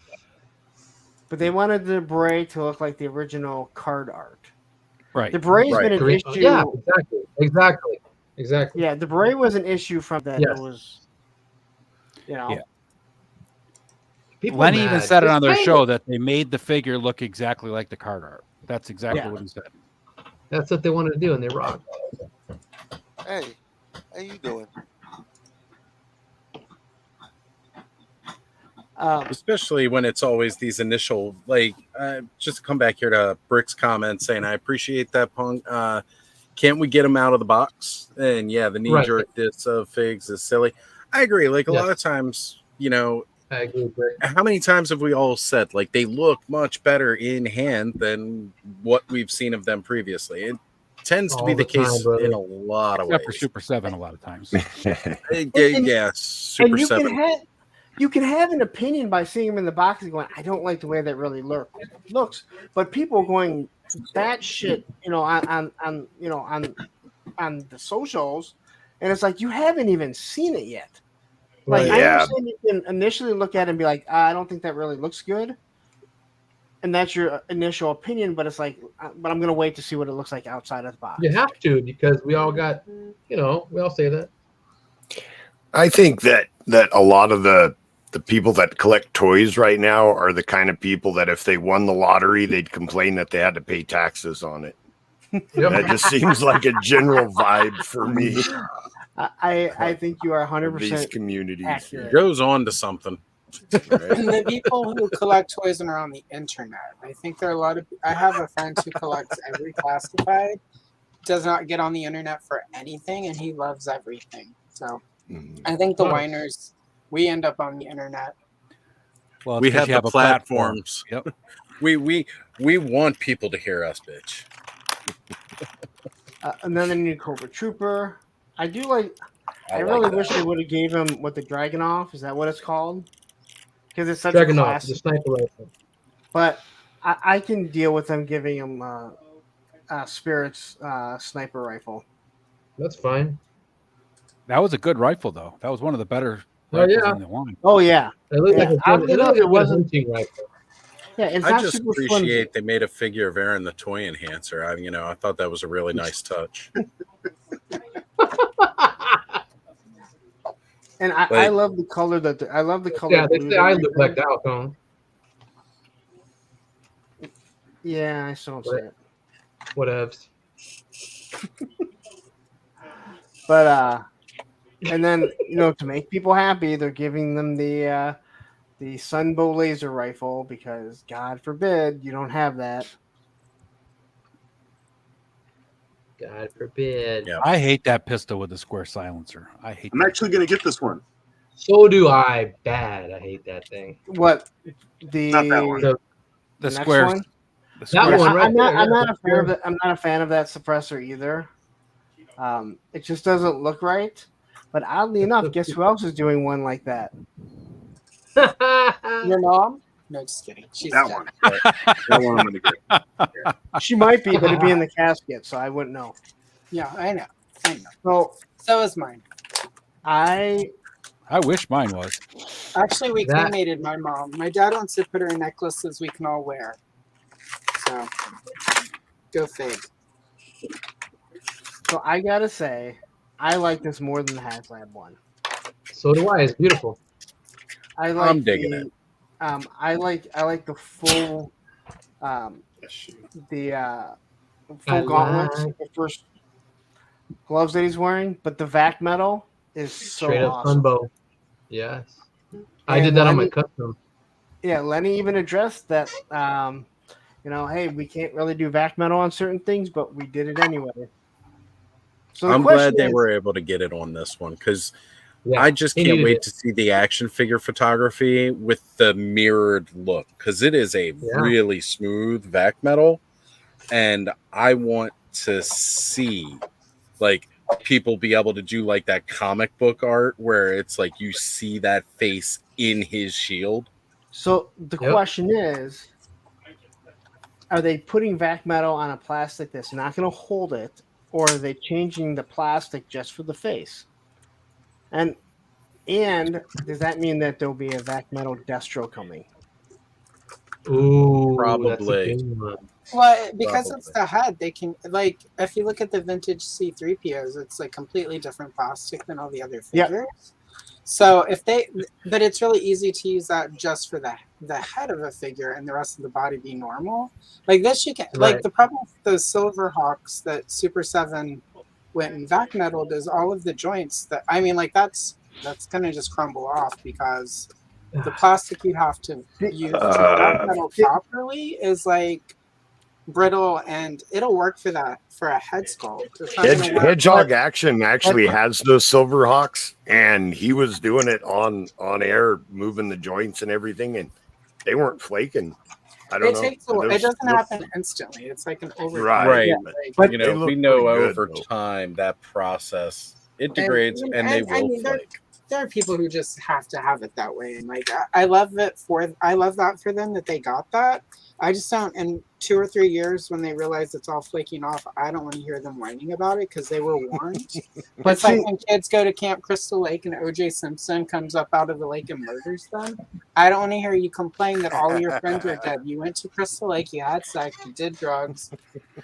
S3: But they wanted the beret to look like the original card art.
S4: Right.
S3: The beret's been an issue.
S9: Yeah, exactly.
S3: Yeah, the beret was an issue from that.
S9: Yes.
S3: It was,
S4: Yeah.
S9: People
S4: Lenny
S9: mad.
S4: even said it on their
S9: It's
S4: show that they made the figure look exactly like the card art. That's exactly what he said.
S9: That's what they wanted to do, and they rock.
S2: Hey, how you doing?
S1: Especially when it's always these initial, just to come back here to Brick's comment saying, I appreciate that, Punk. Can't we get them out of the box? And yeah, the knee-jerk diss of figs is silly. I agree. Like, a lot of times,
S9: I agree with Brick.
S1: how many times have we all said, like, they look much better in hand than what we've seen of them previously? It tends to be
S9: All
S1: the
S9: the time,
S1: case
S9: brother.
S1: in a lot of
S4: Except for
S1: ways.
S4: Super 7 a lot of times.
S1: Yeah, Super
S3: and
S1: 7.
S3: You can have an opinion by seeing him in the box and going, I don't like the way that really looks. But people going that shit, on the socials, and it's like you haven't even seen it yet. Like, I understand you can initially look at it and be like, I don't think that really looks good. And that's your initial opinion, but it's like, but I'm going to wait to see what it looks like outside of the box.
S9: You have to, because we all got, we all say that.
S7: I think that a lot of the people that collect toys right now are the kind of people that if they won the lottery, they'd complain that they had to pay taxes on it. That just seems like a general vibe for me.
S3: I think you are 100%
S7: These communities.
S3: accurate.
S1: Goes on to something.
S11: And the people who collect toys and are on the internet, I think there are a lot of. I have a friend who collects every classified, does not get on the internet for anything, and he loves everything. So I think the whiners, we end up on the internet.
S4: Well,
S1: We have
S4: you
S1: the
S4: a platform.
S1: platforms.
S4: Yep.
S1: We want people to hear us, bitch.
S3: And then the new Cobra Trooper. I do like. I really wish they would have gave him what the Dragunov. Is that what it's called? Because it's such a
S9: Dragunov,
S3: classic.
S9: the sniper rifle.
S3: But I can deal with them giving him Spirit's sniper rifle.
S9: That's fine.
S4: That was a good rifle, though. That was one of the better
S9: Oh,
S4: rifles
S9: yeah.
S4: in the line.
S3: Oh yeah,
S9: It looked
S3: Yeah,
S9: like
S3: oddly enough, it
S9: a
S3: wasn't-
S9: hunting rifle.
S3: Yeah, it's
S1: I
S3: not
S1: just
S3: super
S1: appreciate they made a figure of Aaron the toy enhancer. I thought that was a really nice touch.
S3: And I
S1: Like-
S3: love the color I love the color.
S9: Yeah, they
S3: blue
S9: say
S3: they're
S9: I look like
S3: using.
S9: Dalton.
S3: Yeah, I still don't see it.
S9: Whatevs.
S3: But and then to make people happy, they're giving them the Sunbow laser rifle because God forbid you don't have that.
S9: God forbid.
S1: Yeah.
S4: I hate that pistol with the square silencer. I hate.
S8: I'm
S4: that.
S8: actually going to get this one.
S9: So do I. Bad. I hate that thing.
S3: What
S8: Not that one.
S4: The
S3: next
S4: square.
S3: one?
S4: The
S9: That
S4: square.
S9: one right
S3: I'm not.
S9: there,
S3: I'm
S9: yeah,
S3: not a
S9: the
S3: fan of
S9: square.
S3: it. I'm not a fan of that suppressor either. It just doesn't look right. But oddly enough, guess who else is doing one like that?
S11: Your mom? No, just kidding. She's
S8: That
S11: dead.
S8: one. That one I'm going to get.
S3: She might be, but it'd be in the casket, so I wouldn't know.
S11: Yeah, I know.
S3: So
S11: So is mine.
S3: I
S4: wish mine was.
S11: Actually, we
S9: That-
S11: cremated my mom. My dad wants to put her in necklaces we can all wear. So, go fig.
S3: So I gotta say, I like this more than the HasLab one.
S9: So do I. It's beautiful.
S3: I like
S1: I'm digging
S3: it. I like the full, the full gauntlets, the first gloves that he's wearing, but the vac metal is so
S9: Straight up
S3: awesome.
S9: Sunbow. Yes. I
S3: And
S9: did that on my
S3: Lenny-
S9: custom.
S3: Yeah, Lenny even addressed that. Hey, we can't really do vac metal on certain things, but we did it anyway. So the
S1: I'm glad
S3: question
S1: they
S3: is-
S1: were able to get it on this one because
S9: Yeah,
S1: I just
S9: he
S1: can't
S9: needed
S1: wait
S9: it.
S1: to see the action figure photography with the mirrored look because it is a really smooth vac metal, and I want to see like people be able to do like that comic book art where it's like you see that face in his shield.
S3: So the question is, are they putting vac metal on a plastic that's not going to hold it, or are they changing the plastic just for the face? And does that mean that there'll be a vac metal Destro coming?
S9: Ooh,
S1: Probably.
S9: That's a good one.
S11: Well, because it's the head, they can like if you look at the vintage C3POs, it's like completely different plastic than all the other
S3: Yep.
S11: figures. So if they, but it's really easy to use that just for the head of a figure and the rest of the body be normal. Like this, you can like
S9: Right.
S11: the problem with the Silver Hawks that Super 7 went in vac metal is all of the joints that I mean, like that's gonna just crumble off because the plastic you have to use to vac metal properly is like brittle and it'll work for that for a head sculpt. It's not gonna work.
S7: Hedgehog Action actually has those Silver Hawks, and he was doing it on air, moving the joints and everything, and they weren't flaking. I don't
S11: It
S7: know.
S11: takes a, it doesn't happen instantly. It's like an over
S1: Right.
S11: Like,
S1: You
S7: They
S1: know,
S7: look
S1: we know
S7: pretty good,
S1: over
S7: though.
S1: time that process it degrades and they will flake.
S11: There are people who just have to have it that way, and like I love that for them that they got that. I just don't. In 2 or 3 years, when they realize it's all flaking off, I don't want to hear them whining about it because they were warned.
S3: But
S11: It's like
S3: see-
S11: when kids go to Camp Crystal Lake and O.J. Simpson comes up out of the lake and murders them. I don't want to hear you complain that all of your friends are dead. You went to Crystal Lake, you had sex, you did drugs,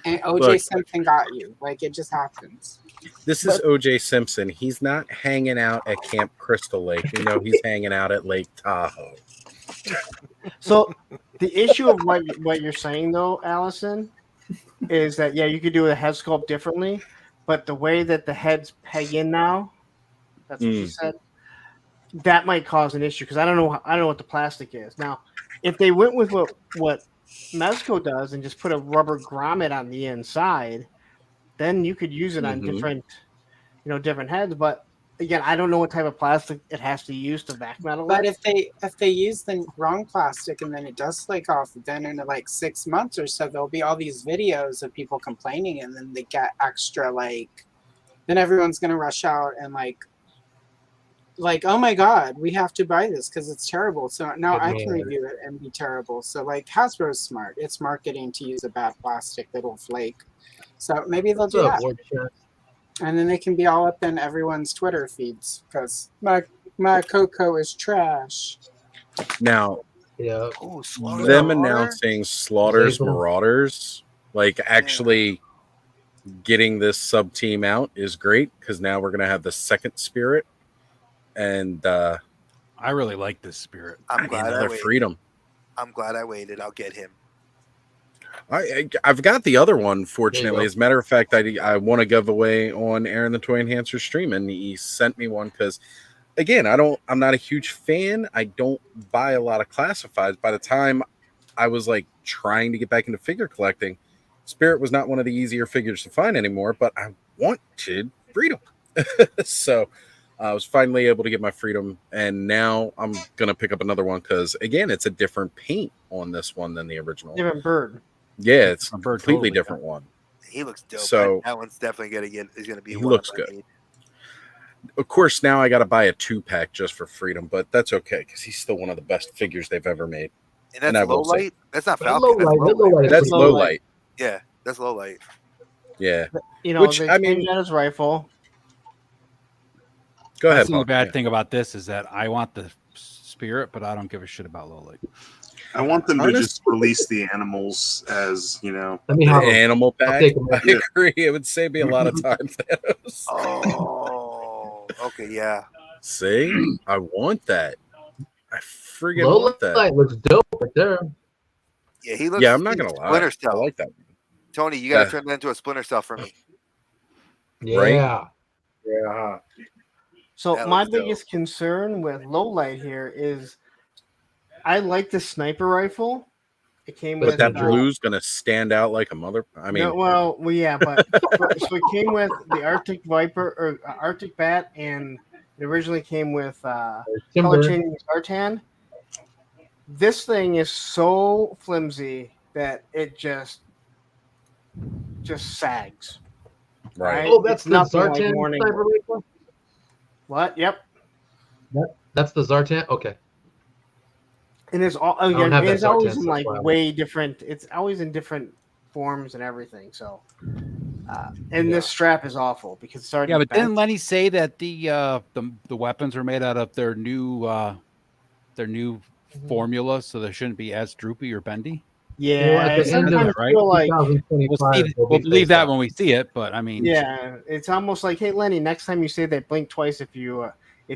S11: and O.J.
S1: Look.
S11: Simpson got you. Like it just happens.
S1: This is OJ Simpson. He's not hanging out at Camp Crystal Lake. You know, he's hanging out at Lake Tahoe.
S3: So the issue of what you're saying though, Allison, is that you could do a head sculpt differently, but the way that the heads peg in now, that's what she said, that might cause an issue because I don't know what the plastic is. Now, if they went with what Mezco does and just put a rubber grommet on the inside, then you could use it on different heads. But again, I don't know what type of plastic it has to use to vac metal.
S11: But
S3: it.
S11: if they use the wrong plastic and then it does flake off, then in like 6 months or so there'll be all these videos of people complaining, and then they get extra then everyone's gonna rush out and like oh my god, we have to buy this because it's terrible. So now I can review it and be terrible. So like Hasbro's smart. It's marketing to use a bad plastic that'll flake. So maybe they'll do that. And then they can be all up in everyone's Twitter feeds because my Coco is trash.
S1: Now,
S9: Yeah.
S2: Oh,
S1: them announcing Slaughter's
S9: Zazel.
S1: Marauders, like actually getting this sub team out is great because now we're gonna have the second spirit, and
S4: I really like this spirit.
S2: I'm
S1: I need
S2: glad I
S1: another
S2: waited.
S1: freedom.
S2: I'm glad I waited. I'll get him.
S1: I've got the other one, fortunately.
S9: go.
S1: As a matter of fact, I want to give away on Aaron the Toy Enhancer stream, and he sent me one because, again, I'm not a huge fan. I don't buy a lot of classifieds. By the time I was like trying to get back into figure collecting, Spirit was not one of the easier figures to find anymore, but I wanted freedom. So I was finally able to get my freedom, and now I'm going to pick up another one because, again, it's a different paint on this one than the original.
S3: Different bird.
S1: Yeah, it's a
S4: A bird,
S1: completely
S4: totally,
S1: different one.
S2: He looks dope.
S1: So-
S2: that one's definitely is gonna be.
S1: He
S2: one
S1: looks
S2: I
S1: good.
S2: need.
S1: Of course, now I got to buy a 2-pack just for freedom, but that's okay because he's still one of the best figures they've ever made.
S2: And
S1: And I
S2: that's low
S1: will say-
S2: light. That's not
S9: That's
S2: Falcon. That's
S9: low
S2: low light.
S9: light.
S1: That's
S3: low
S1: low
S3: light.
S1: light.
S2: Yeah, that's low light.
S1: Yeah.
S3: You know,
S1: Which,
S3: they
S1: I mean-
S3: changed out his rifle.
S1: Go ahead.
S4: That's the only
S1: Paul.
S4: bad
S1: Yeah.
S4: thing about this is that I want the spirit, but I don't give a shit about low light.
S8: I want them to
S1: Honest-
S8: just release the animals as, you know.
S9: Let me
S1: The
S9: have them.
S1: animal
S9: I'll
S1: pack.
S9: take 'em.
S1: I agree. It would save me a lot of time. Thanos.
S2: Oh, okay, yeah.
S1: See, I want that. I friggin'
S9: Low
S1: want that.
S9: light looks dope right there.
S2: Yeah, he looks.
S1: Yeah, I'm not
S2: he's
S1: gonna lie.
S2: Splinter
S1: I
S2: Cell.
S1: like that.
S2: Tony, you gotta
S1: Yeah.
S2: turn that into a Splinter Cell for me.
S1: Right?
S9: Yeah.
S6: Yeah.
S3: So
S2: That
S3: my
S2: looks dope.
S3: biggest concern with low light here is I like the sniper rifle. It came
S9: But
S3: with
S1: But that
S9: uh,
S1: blue's gonna stand out like a mother. I mean,
S3: no, well, yeah, but so it came with the Arctic Viper or Arctic Bat, and it originally came with color
S9: Timber.
S3: changing Zartan. This thing is so flimsy that it just
S1: right.
S3: sags.
S1: Mm-hmm.
S9: Oh, that's
S3: It's
S9: the
S3: nothing like
S9: Zartan
S3: Morning.
S9: sniper rifle?
S3: What? Yep.
S9: That's the Zartan? Okay.
S3: And it's all
S9: don't
S3: again,
S9: have that
S3: it's always
S9: Zartan,
S3: in
S9: so
S3: like
S9: wow.
S3: way different. It's always in different forms and everything. So, and this strap is awful because it's already
S4: Yeah, but
S3: bent.
S4: didn't Lenny say that the weapons are made out of their new formula, so they shouldn't be as droopy or bendy?
S3: Yeah,
S9: at the end of
S3: sometimes
S4: right?
S3: feel like
S9: 2025,
S4: We'll believe that when we see it, but I mean,
S3: yeah, it's almost like, hey Lenny, next time you say that, blink twice if you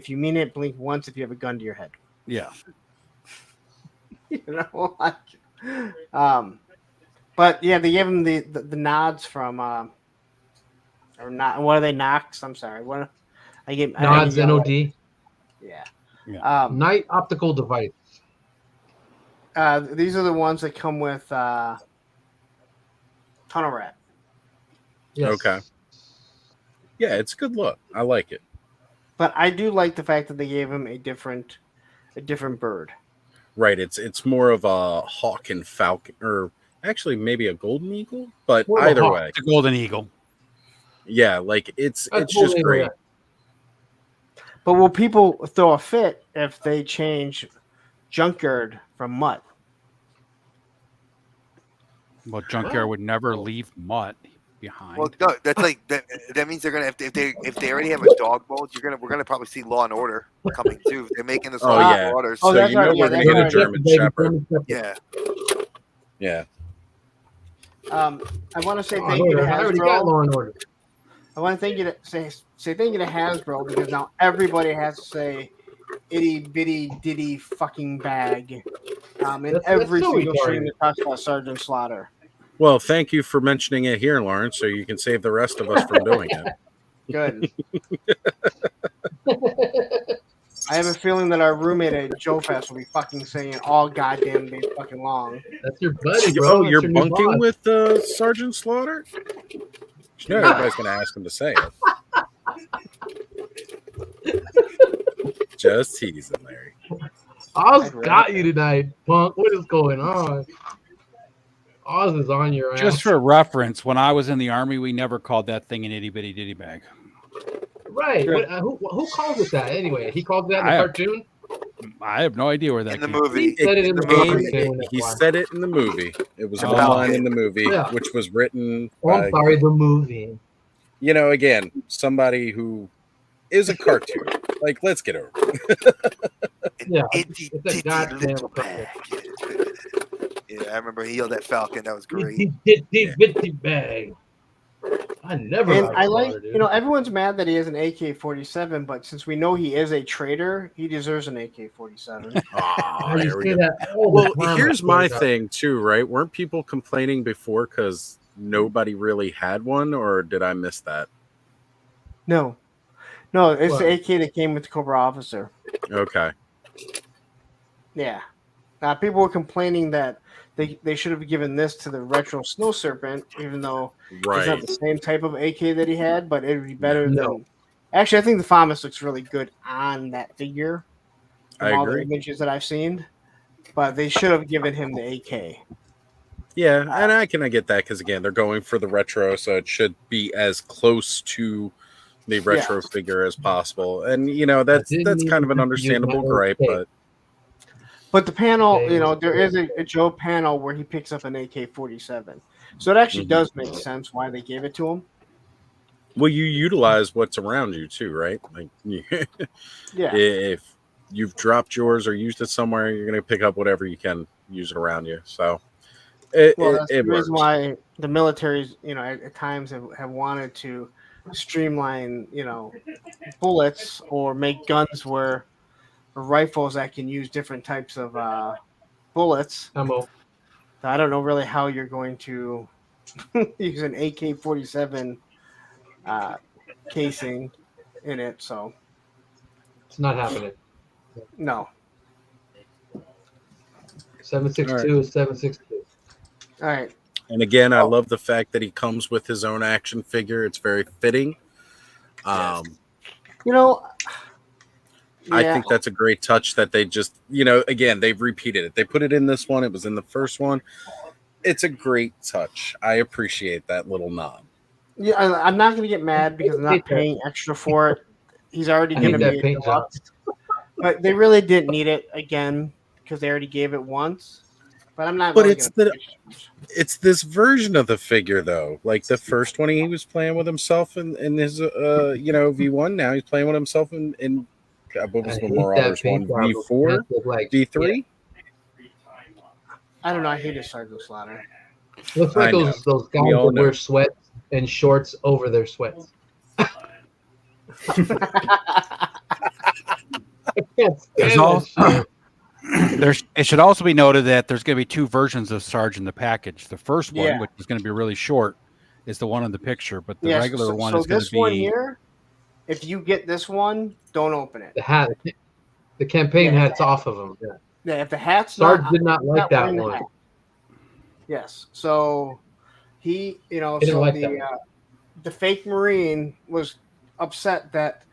S3: mean it, blink once if you have a gun to your head.
S4: yeah.
S3: You know, like, but yeah, they gave him the nods from or not. What are they? Knocks. I'm sorry. What I gave
S9: Nods NOD.
S3: Yeah.
S9: Night optical device.
S3: These are the ones that come with Tunnel Rat.
S9: Yes.
S1: Okay. Yeah, it's a good look. I like it.
S3: But I do like the fact that they gave him a different bird.
S1: Right. It's more of a hawk and falcon, or actually maybe a golden eagle. But
S9: More of a
S1: either
S9: hawk.
S1: way,
S4: It's a golden eagle.
S1: yeah, like it's
S9: That's
S1: just
S9: totally
S1: great.
S9: right.
S3: But will people throw a fit if they change Junkyard from Mutt?
S4: Well, Junkyard would never leave Mutt behind.
S2: Well, no, that's like that. That means they're gonna if they already have a dog mold, we're gonna probably see Law and Order coming too. They're making this
S1: Oh,
S2: Law
S1: yeah.
S2: and Order.
S3: Oh,
S1: So
S3: that's
S1: you know
S3: right, yeah,
S1: we're gonna
S3: that's
S1: get a
S3: right.
S1: German Shepherd.
S2: Yeah.
S1: Yeah.
S3: I want to say
S9: Oh,
S3: thank you to
S9: I already got
S3: Hasbro.
S9: Law and Order.
S3: I want to thank you to say thank you to Hasbro because now everybody has to say itty bitty ditty fucking bag. In
S9: That's
S3: every
S9: so
S3: single
S9: retarded.
S3: stream that talks about Sergeant Slaughter.
S1: Well, thank you for mentioning it here, Lawrence, so you can save the rest of us from doing it.
S3: Good. I have a feeling that our roommate at Joe Fest will be fucking saying all goddamn day fucking long.
S9: That's your buddy, bro.
S1: Oh,
S9: That's
S1: you're
S9: your new
S1: bunking
S9: boss.
S1: with Sergeant Slaughter? You know everybody's going to ask him to say it. Just teasing, Larry.
S9: Oz got you tonight, punk. What is going on? Oz is on your ass.
S4: Just for reference, when I was in the Army, we never called that thing an itty bitty ditty bag.
S9: right. What, who calls it that anyway? He calls it that in the
S4: I have-
S9: cartoon.
S4: I have no idea where that
S2: In the
S4: came from.
S2: movie.
S9: He said it in the movie.
S1: He said it in the movie. It was a
S4: Oh.
S1: line in the movie,
S9: Yeah.
S1: which was written
S9: Oh, I'm
S1: by,
S9: sorry, the movie.
S1: you know, again, somebody who is a cartoon. Like, let's get over it.
S9: Yeah,
S2: Itty
S9: it's a
S2: titty
S9: goddamn
S2: little
S9: cartoon.
S2: bag. Yeah, I remember he yelled at Falcon. That was great.
S9: Bitty bag. I never
S3: And
S9: liked
S3: I like,
S9: Slaughter, dude.
S3: you know, everyone's mad that he has an AK-47, but since we know he is a traitor, he deserves an AK-47.
S1: Ah,
S9: you
S1: here we
S9: say
S1: go.
S9: that all the
S1: Well,
S9: time, I
S1: here's
S9: swear
S1: my
S9: to God.
S1: thing too, right? Weren't people complaining before because nobody really had one, or did I miss that?
S3: No, it's
S9: What?
S3: the AK that came with the Cobra officer.
S1: Okay.
S3: Yeah. People were complaining that they should have given this to the retro Snow Serpent, even though it's not
S1: Right.
S3: the same type of AK that he had, but it would be better
S9: No.
S3: than. Actually, I think the FAMAS looks really good on that figure from
S1: I
S3: all the
S1: agree.
S3: images that I've seen, but they should have given him the AK.
S1: Yeah, and I get that because again, they're going for the retro, so it should be as close to the retro figure as possible. And you know, that's
S9: didn't
S1: kind of an
S9: even have to use
S1: understandable
S9: my
S1: gripe,
S9: AK.
S3: But the panel,
S9: Okay,
S3: you know,
S9: it's
S3: there
S9: cool.
S3: is a Joe panel where he picks up an AK-47, so it actually
S1: Mhm.
S3: does make sense why they gave it to him.
S1: well, you utilize what's around you too, right? Like,
S3: Yeah.
S1: if you've dropped yours or used it somewhere, you're going to pick up whatever you can use it around you. So
S3: Well, that's
S1: it
S3: the reason
S1: works.
S3: why the militaries, you know, at times have wanted to streamline, you know, bullets or make guns or rifles that can use different types of bullets.
S9: Ammo.
S3: I don't know really how you're going to use an AK-47 casing in it. So
S9: It's not happening.
S3: no.
S9: 7.62 is 7.62.
S3: All right.
S1: And again, I
S3: Oh.
S1: love the fact that he comes with his own action figure. It's very fitting.
S3: You know,
S1: I
S3: yeah.
S1: think that's a great touch that they just, you know, again, they've repeated it. They put it in this one. It was in the first one. It's a great touch. I appreciate that little nod.
S3: Yeah, I'm not going to get mad because I'm not paying extra for it. He's already
S9: I
S3: going to
S9: hate
S3: be
S9: that
S3: a
S9: paint job.
S3: deluxe. But they really didn't need it again because they already gave it once. But I'm not
S1: But
S3: really
S1: it's
S3: going to.
S1: it's this version of the figure though. Like the first one, he was playing with himself in his you know, V1. Now he's playing with himself in what was
S9: I
S1: the
S9: hate
S1: Marauders
S9: that paint
S1: one?
S9: job.
S1: V4,
S9: It look like
S1: V3.
S3: I don't know. I hate his Sergeant Slaughter.
S9: Looks like
S1: I know.
S9: those guys
S1: We all
S9: that wear
S1: know.
S9: sweats and shorts over their sweats. I can't
S4: There's
S9: stand
S4: all,
S9: that shit.
S4: it should also be noted that there's going to be two versions of Sarge in the package. The first one,
S3: Yeah.
S4: which is going to be really short, is the one in the picture, but the
S3: Yes,
S4: regular one
S3: so
S4: is going
S3: this
S4: to be.
S3: one here, if you get this one, don't open it.
S9: The hat, the campaign
S3: Yeah.
S9: hat's off of them. Yeah.
S3: Yeah, if the hat's
S9: Sarge
S3: not,
S9: did not like that
S3: wearing the
S9: one.
S3: hat. Yes, so he, you know,
S9: He didn't
S3: so
S9: like that
S3: the fake Marine was upset that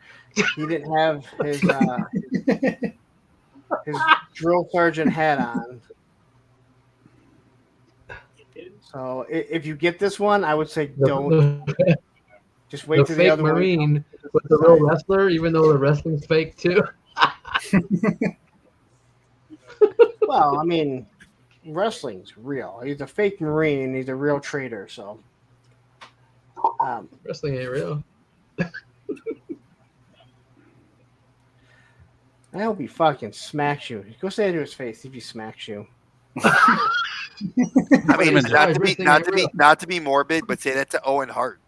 S3: he didn't have his drill sergeant hat on. So if you get this one, I would say don't. Just wait
S9: The
S3: till the
S9: fake
S3: other one.
S9: Marine with the real wrestler, even though the wrestling's fake too.
S3: Well, I mean, wrestling's real. He's a fake Marine. He's a real traitor. So,
S9: Wrestling ain't real.
S3: I hope he fucking smacks you. Go say it to his face if he smacks you.
S2: I mean,
S4: minute.
S2: not to be morbid, but say that to Owen Hart.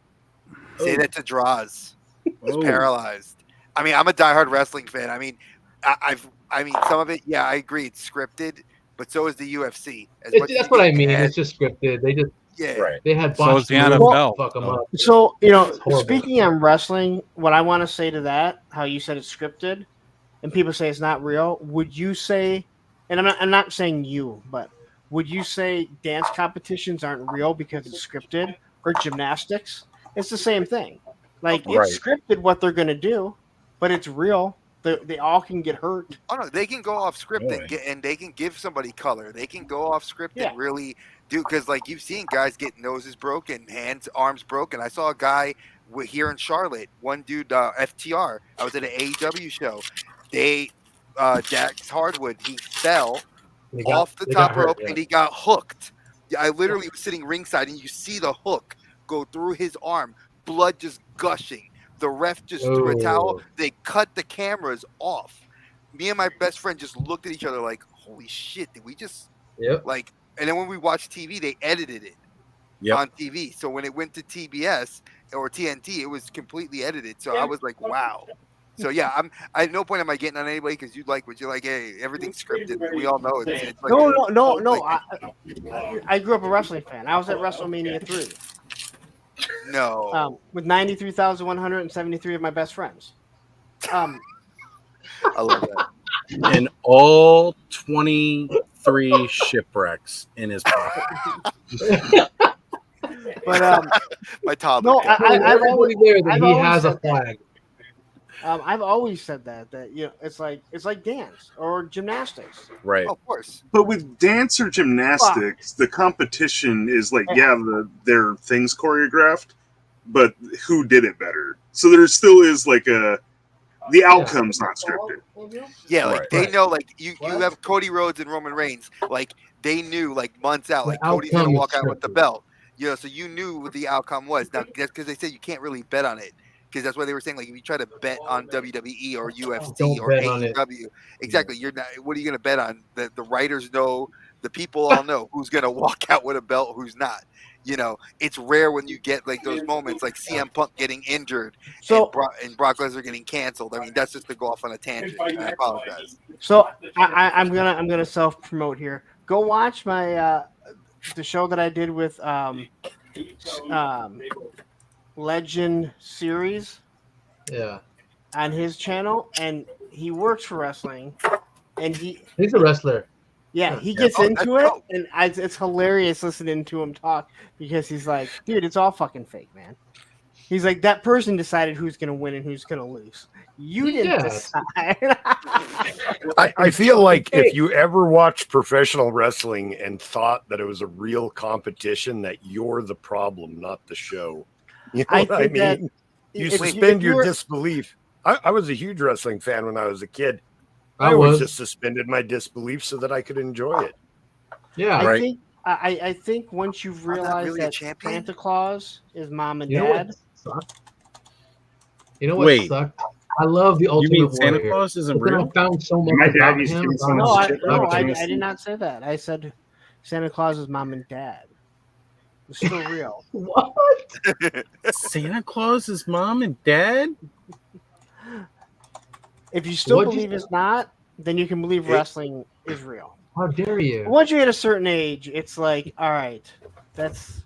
S2: Say that to Draws. Who's paralyzed. I mean, I'm a diehard wrestling fan. I mean, I mean, some of it, yeah, I agree, it's scripted, but so is the UFC.
S9: That's what I mean. It's just scripted. They just they had
S4: So is
S9: botched
S4: the
S9: moves
S4: NFL.
S9: to fuck them up.
S3: So, you know,
S9: It's horrible.
S3: speaking on wrestling, what I want to say to that, how you said it's scripted, and people say it's not real. Would you say, and I'm not saying you, but would you say dance competitions aren't real because it's scripted, or gymnastics? It's the same thing. Like it's scripted what they're going to do, but it's real. They all can get hurt.
S2: Oh no, they can go off script and they can give somebody color. They can go off script and really do, because like you've seen guys get noses broken, hands, arms broken. I saw a guy here in Charlotte. One dude, FTR. I was at an AEW show. Dax Hardwood. He fell off the top rope and he got hooked. I literally was sitting ringside and you see the hook go through his arm, blood just gushing. The ref just threw a towel.
S9: Oh.
S2: They cut the cameras off. Me and my best friend just looked at each other like, holy shit, did we just
S9: Yep.
S2: like? And then when we watched TV, they edited it on TV. So when it went to TBS or TNT, it was completely edited. So I was like, wow. So yeah, at no point am I getting on anybody because you like what you like. Hey, everything's scripted. We all know it's like
S3: no. I grew up a wrestling fan. I was at WrestleMania 3.
S2: No.
S3: With 93,173 of my best friends.
S2: I love that.
S1: And all 23 shipwrecks in his pocket.
S3: But
S2: my toddler.
S3: no,
S9: Everybody there that he has a flag.
S3: I've always said that it's like dance or gymnastics.
S1: Right.
S2: Of course.
S8: But with dance or gymnastics, the competition is like, their things choreographed, but who did it better? So there still is like the outcome's not scripted.
S2: Yeah, like they know, like you have Cody Rhodes and Roman Reigns, like they knew like months out, like Cody's gonna walk out with the belt. So you knew what the outcome was. Now that's because they said you can't really bet on it. Because that's why they were saying, like, if you try to bet on WWE or UFC or AEW, exactly, you're not. What are you going to bet on? The writers know, the people all know who's going to walk out with a belt, who's not. It's rare when you get like those moments, like CM Punk getting injured and Brock Lesnar getting canceled. I mean, that's just to go off on a tangent. I apologize.
S3: So I'm gonna self promote here. Go watch my the show that I did with Legend Series, on his channel, and he works for wrestling, and
S9: he's a wrestler.
S3: Yeah, he gets into it, and it's hilarious listening to him talk because he's like, dude, it's all fucking fake, man. He's like, that person decided who's gonna win and who's gonna lose. You didn't decide.
S7: I feel like if you ever watched professional wrestling and thought that it was a real competition, that you're the problem, not the show. You know what I mean? You suspend your disbelief. I was a huge wrestling fan when I was a kid. I always just suspended my disbelief so that I could enjoy it.
S9: Yeah,
S3: I think once you've realized that Santa Claus is mom and dad.
S9: You know what sucked? I love the Ultimate
S1: You mean Santa
S9: Warrior.
S1: Claus isn't real?
S9: I found so much
S6: My dad
S9: about
S6: used to
S9: him.
S6: do some
S3: I did not say that. I said Santa Claus is mom and dad. It's still real.
S9: What?
S1: Santa Claus is mom and dad?
S3: If you still believe it's not, then you can believe wrestling is real.
S9: How dare you?
S3: Once you hit a certain age, it's like, all right, that's.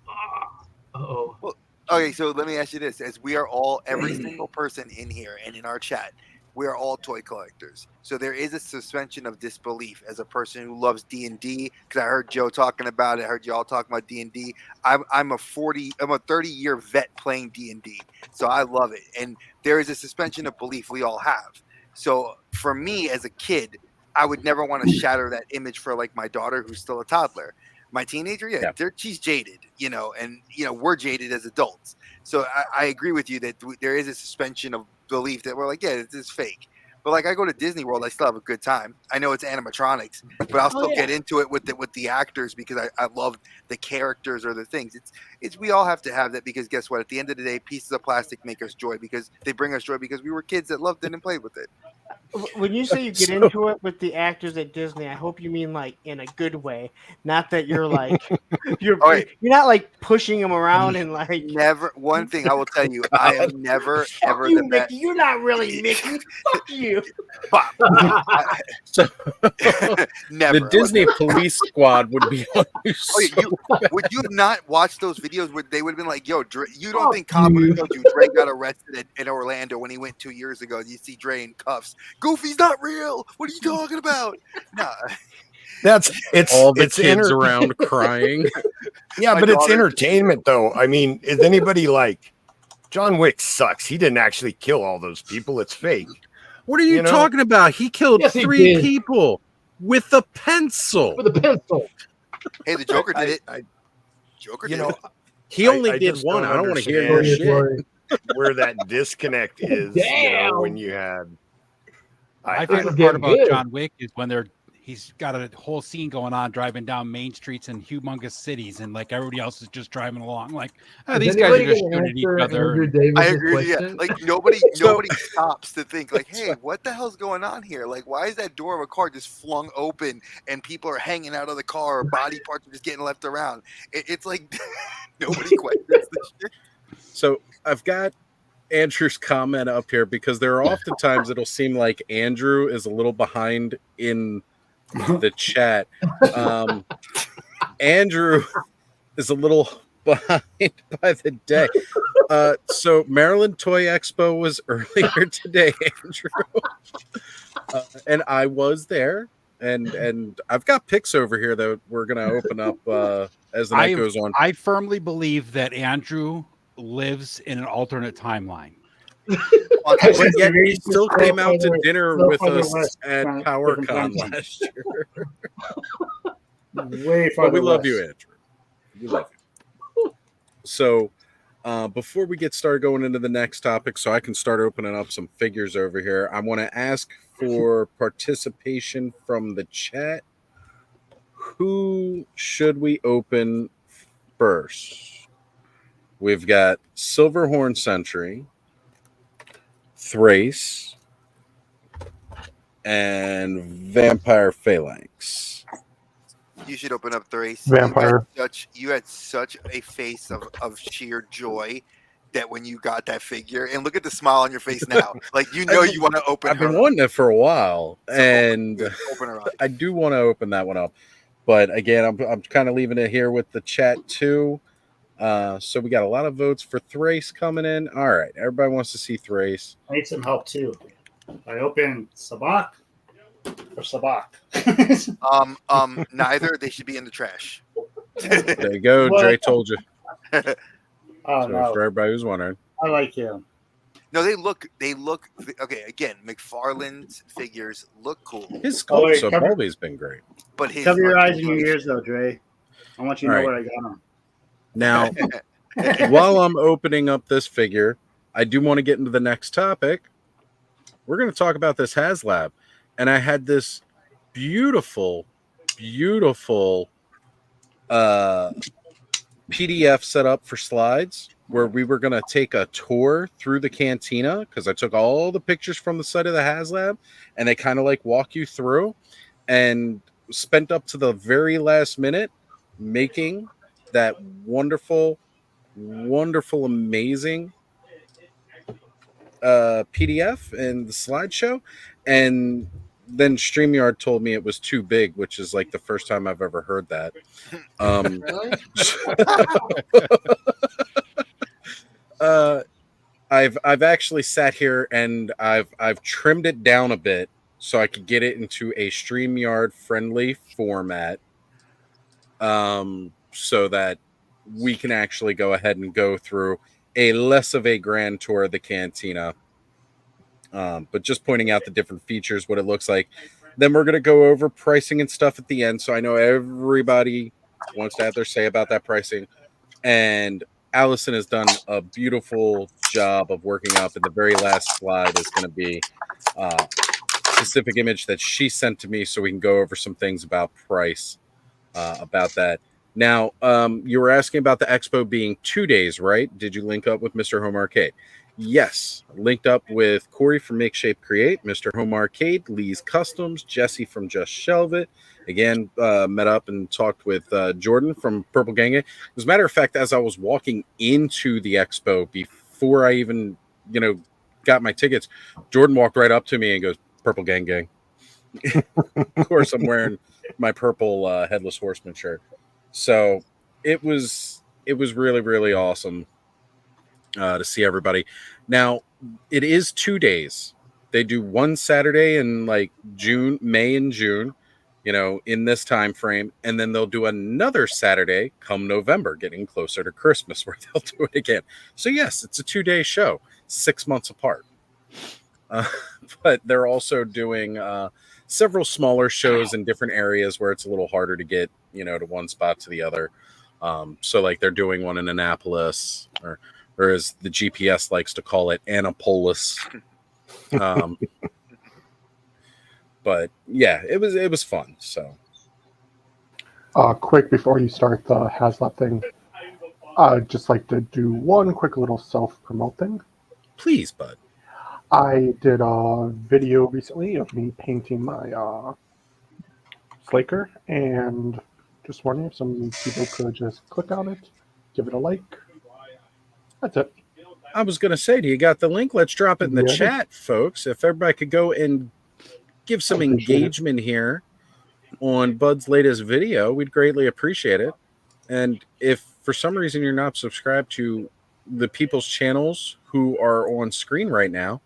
S9: Uh-oh.
S2: Well, okay, so let me ask you this: as we are all, every single person in here and in our chat, we are all toy collectors. So there is a suspension of disbelief as a person who loves D&D. Because I heard Joe talking about it. I heard y'all talking about D&D. I'm a 30-year vet playing D&D. So I love it. And there is a suspension of belief we all have. So for me as a kid, I would never want to shatter that image for like my daughter who's still a toddler. My teenager, she's jaded, and we're jaded as adults. So I agree with you that there is a suspension of belief that we're like, yeah, this is fake. But like I go to Disney World, I still have a good time. I know it's animatronics, but I'll still get into it with the actors because I love the characters or the things. It's we all have to have that because guess what? At the end of the day, pieces of plastic make us joy because they bring us joy because we were kids that loved it and played with it.
S3: When you say you get into it with the actors at Disney, I hope you mean like in a good way, not that you're like you're not like pushing them around and like
S2: never. One thing I will tell you, I am never ever
S3: you,
S2: the
S3: Mickey.
S2: best.
S3: You're not really Mickey. Fuck you.
S2: Never.
S1: The Disney police squad would be on your
S2: would you have not watched those videos where they would have been like, yo, Dre, you don't think Cobb would have told you Dre got arrested in Orlando when he went 2 years ago? You see Dre in cuffs. Goofy's not real. What are you talking about? No.
S7: It's
S1: all the kids around crying.
S7: Yeah, but it's entertainment though. I mean, is anybody like John Wick sucks? He didn't actually kill all those people. It's fake.
S1: What are you talking about? He killed 3 people with a pencil.
S9: With a pencil.
S2: Hey, the Joker did it. Joker did it.
S1: He only did one. I don't want to hear more shit.
S7: Where that disconnect is, when you had.
S4: My favorite part about John Wick is when he's got a whole scene going on driving down main streets in humongous cities, and like everybody else is just driving along. Like these guys are just shooting at each other.
S2: I agree with you. Yeah. Like nobody stops to think like, hey, what the hell's going on here? Like, why is that door of a car just flung open and people are hanging out of the car, or body parts are just getting left around? It's like nobody questions this shit.
S1: So I've got Andrew's comment up here because there are oftentimes it'll seem like Andrew is a little behind in the chat. Andrew is a little behind by the day. So Maryland Toy Expo was earlier today, Andrew. And I was there. And I've got pics over here that we're going to open up as the night goes on.
S4: I firmly believe that Andrew lives in an alternate timeline.
S1: But yet he still came out to dinner with us at PowerCon last year.
S6: Way
S1: but we
S6: farther
S1: love
S6: west.
S1: you, Andrew. We love you. So before we get started going into the next topic, so I can start opening up some figures over here, I want to ask for participation from the chat. Who should we open first? We've got Silverhorn Sentry, Thrace, and Vampire Phalanx.
S2: You should open up Thrace.
S5: Vampire.
S2: You had such a face of sheer joy that when you got that figure, and look at the smile on your face now, like you want to open.
S1: I've been wanting it for a while, and
S2: open her up.
S1: I do want to open that one up, but again, I'm kind of leaving it here with the chat too. So we got a lot of votes for Thrace coming in. All right, everybody wants to see Thrace.
S6: I need some help too. I open Sabak or Sabak.
S2: Neither. They should be in the trash.
S1: There you go.
S6: What?
S1: Dre told you.
S6: Oh
S1: So
S6: no,
S1: for everybody who's wondering,
S6: I like him.
S2: No, they look okay. Again, McFarlane's figures look cool,
S1: his
S6: Oh, wait,
S1: sculpts have
S6: cover-
S1: always been great.
S2: but his
S6: Cover your
S2: like,
S6: eyes and your ears, though, Dre. I want you to know
S1: All
S6: where I got him.
S1: Now, while I'm opening up this figure, I do want to get into the next topic. We're going to talk about this HasLab, and I had this beautiful PDF set up for slides where we were going to take a tour through the cantina because I took all the pictures from the site of the HasLab, and they kind of like walk you through, and spent up to the very last minute making that wonderful, amazing PDF and the slideshow, and then StreamYard told me it was too big, which is like the first time I've ever heard that. I've actually sat here and I've trimmed it down a bit so I could get it into a StreamYard friendly format, so that we can actually go ahead and go through a less of a grand tour of the cantina, but just pointing out the different features, what it looks like. Then we're going to go over pricing and stuff at the end. So I know everybody wants to have their say about that pricing. And Allison has done a beautiful job of working up. And the very last slide is going to be a specific image that she sent to me so we can go over some things about price, about that. Now, you were asking about the expo being 2 days, right? Did you link up with Mr. Home Arcade? Yes, linked up with Corey from Make Shape Create, Mr. Home Arcade, Lee's Customs, Jesse from Just Shelve It. Again, met up and talked with Jordan from Purple Gang Gang. As a matter of fact, as I was walking into the expo, before I even, got my tickets, Jordan walked right up to me and goes, "Purple Gang Gang." Of course, I'm wearing my purple Headless Horseman shirt. So it was really, really awesome to see everybody. Now, it is 2 days. They do one Saturday in like May and June, in this time frame, and then they'll do another Saturday come November, getting closer to Christmas, where they'll do it again. So yes, it's a 2-day show, 6 months apart. But they're also doing several smaller shows in different areas where it's a little harder to get, to one spot to the other. So like they're doing one in Annapolis, or as the GPS likes to call it, Annapolis. but yeah, it was fun. So
S5: Quick before you start the Hazlet thing, I'd just like to do one quick little self-promote thing.
S1: please, bud.
S5: I did a video recently of me painting my Slaker, and just wondering if some people could just click on it, give it a like. That's it.
S1: I was going to say, do you got the link? Let's drop it in the
S5: Yeah.
S1: chat, folks. If everybody could go and give some
S5: Appreciate it.
S1: engagement here on Bud's latest video, we'd greatly appreciate it. And if for some reason you're not subscribed to the people's channels who are on screen right now,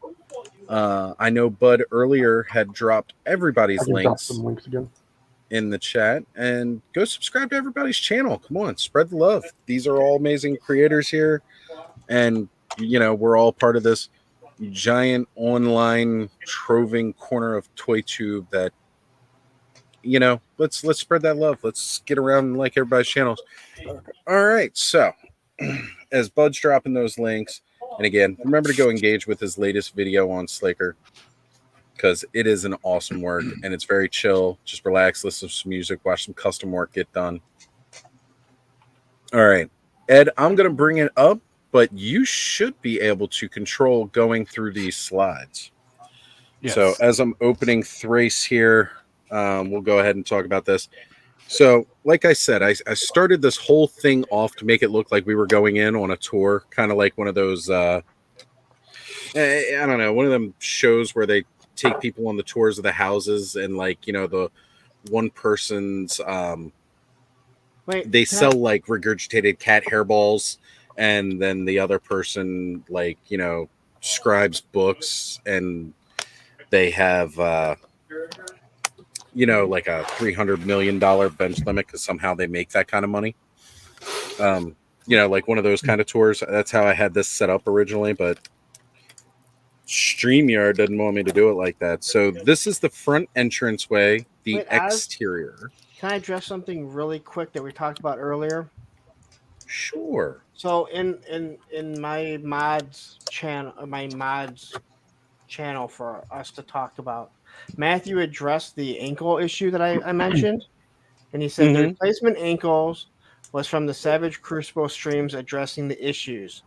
S1: I know Bud earlier had dropped
S5: I
S1: everybody's
S5: can drop
S1: links
S5: some links again.
S1: in the chat, and go subscribe to everybody's channel. Come on, spread the love. These are all amazing creators here, and you know, we're all part of this giant online troving corner of ToyTube that, you know, let's spread that love. Let's get around and like everybody's channels. All right, so as Bud's dropping those links, and again, remember to go engage with his latest video on Slaker, because it is an awesome work and it's very chill. Just relax, listen to some music, watch some custom work get done. All right, Ed, I'm going to bring it up, but you should be able to control going through these slides.
S4: Yes.
S1: So as I'm opening Thrace here, we'll go ahead and talk about this. So like I said, I started this whole thing off to make it look like we were going in on a tour, kind of like one of those, I don't know, one of them shows where they take people on the tours of the houses, and like, you know, the one person's, they sell like regurgitated cat hairballs, and then the other person, like, you know, scribes books, and they have, you know, like a $300 million bench limit because somehow they make that kind of money. You know, like one of those kind of tours. That's how I had this set up originally, but StreamYard didn't want me to do it like that. So this is the front entranceway, the exterior.
S3: Can I address something really quick that we talked about earlier?
S1: Sure.
S3: So in my mods channel, for us to talk about, Matthew addressed the ankle issue that I mentioned, and he said the replacement ankles was from the Savage Crucible streams addressing the issues,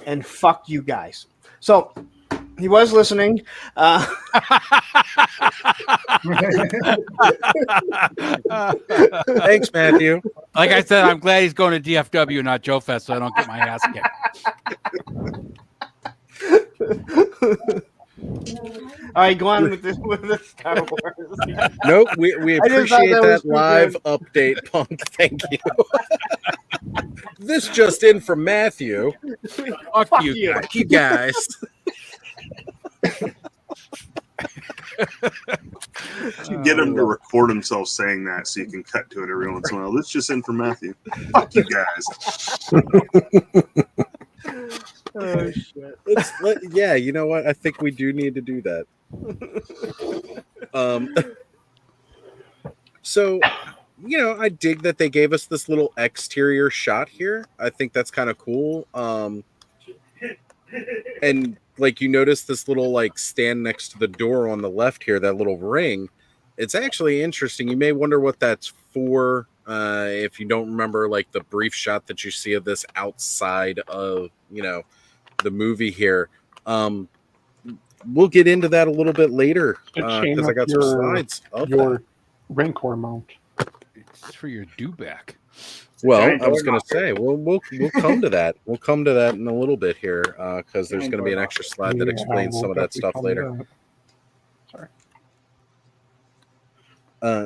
S3: and fuck you guys. So he was listening.
S1: Thanks, Matthew.
S4: Like I said, I'm glad he's going to DFW, not Joe Fest, so I don't get my ass kicked.
S3: All right, go on with this Star Wars.
S1: Nope, we appreciate that live update, Punk. Thank you. This just in from Matthew.
S4: Fuck you
S1: guys.
S8: Get him to record himself saying that so you can cut to it every once in a while. This just in from Matthew. Fuck you guys.
S3: Oh shit!
S1: Yeah, you know what? I think we do need to do that. So, you know, I dig that they gave us this little exterior shot here. I think that's kind of cool. And like, you notice this little like stand next to the door on the left here, that little ring. It's actually interesting. You may wonder what that's for. If you don't remember, like the brief shot that you see of this outside of, you know, the movie here. We'll get into that a little bit later because I got some slides of
S5: your Rancor mount.
S4: It's for your dewback.
S1: Well, I was going to say, we'll come to that. We'll come to that in a little bit here because there's going to be an extra slide that explains some of that stuff later.
S5: Sorry.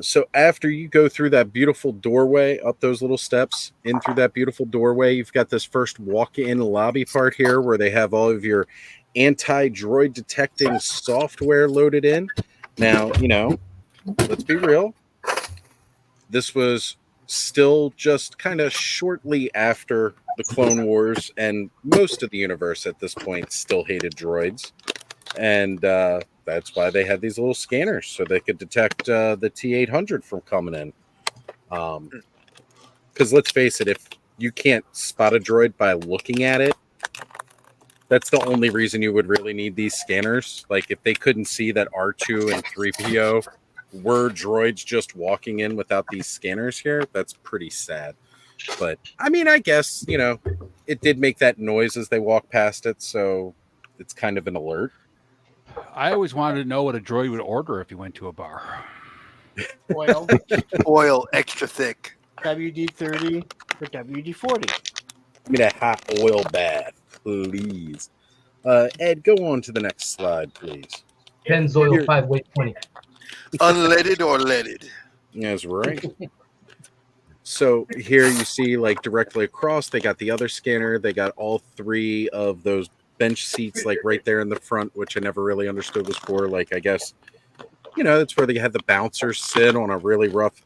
S1: So after you go through that beautiful doorway, up those little steps, in through that beautiful doorway, you've got this first walk-in lobby part here where they have all of your anti-droid detecting software loaded in. Now, you know, let's be real. This was still just kind of shortly after the Clone Wars, and most of the universe at this point still hated droids. And that's why they had these little scanners so they could detect the T-800 from coming in. Because let's face it, if you can't spot a droid by looking at it, that's the only reason you would really need these scanners. Like if they couldn't see that R2 and 3PO were droids just walking in without these scanners here, that's pretty sad. But I mean, I guess, it did make that noise as they walk past it, so it's kind of an alert.
S4: I always wanted to know what a droid would order if he went to a bar.
S3: Oil,
S2: Oil extra thick.
S3: WD-30 or WD-40.
S1: Give me that hot oil bath, please. Ed, go on to the next slide, please.
S9: Pennzoil 5 weight 20.
S2: Unleaded or leaded?
S1: That's right. So here you see, like, directly across, they got the other scanner. They got all three of those bench seats, like, right there in the front, which I never really understood was for. Like, I guess, that's where they had the bouncers sit on a really rough.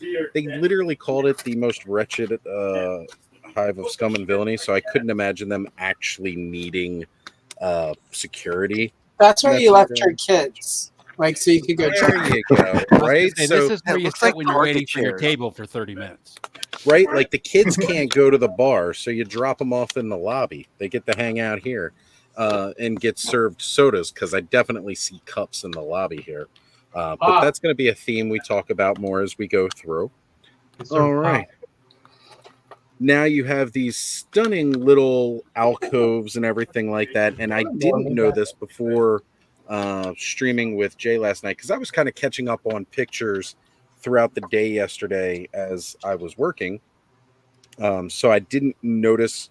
S1: They literally called it the most wretched hive of scum and villainy. So I couldn't imagine them actually needing security.
S11: That's where you left your kids, like so you could go.
S1: There you go. Right.
S4: Hey,
S1: So
S4: this is where you sit when you're waiting for your table for 30 minutes.
S1: right, like the kids can't go to the bar, so you drop them off in the lobby. They get to hang out here and get served sodas, because I definitely see cups in the lobby here. But that's going to be a theme we talk about more as we go through. All right. Now you have these stunning little alcoves and everything like that. And I didn't know this before streaming with Jay last night, because I was kind of catching up on pictures throughout the day yesterday as I was working. So I didn't notice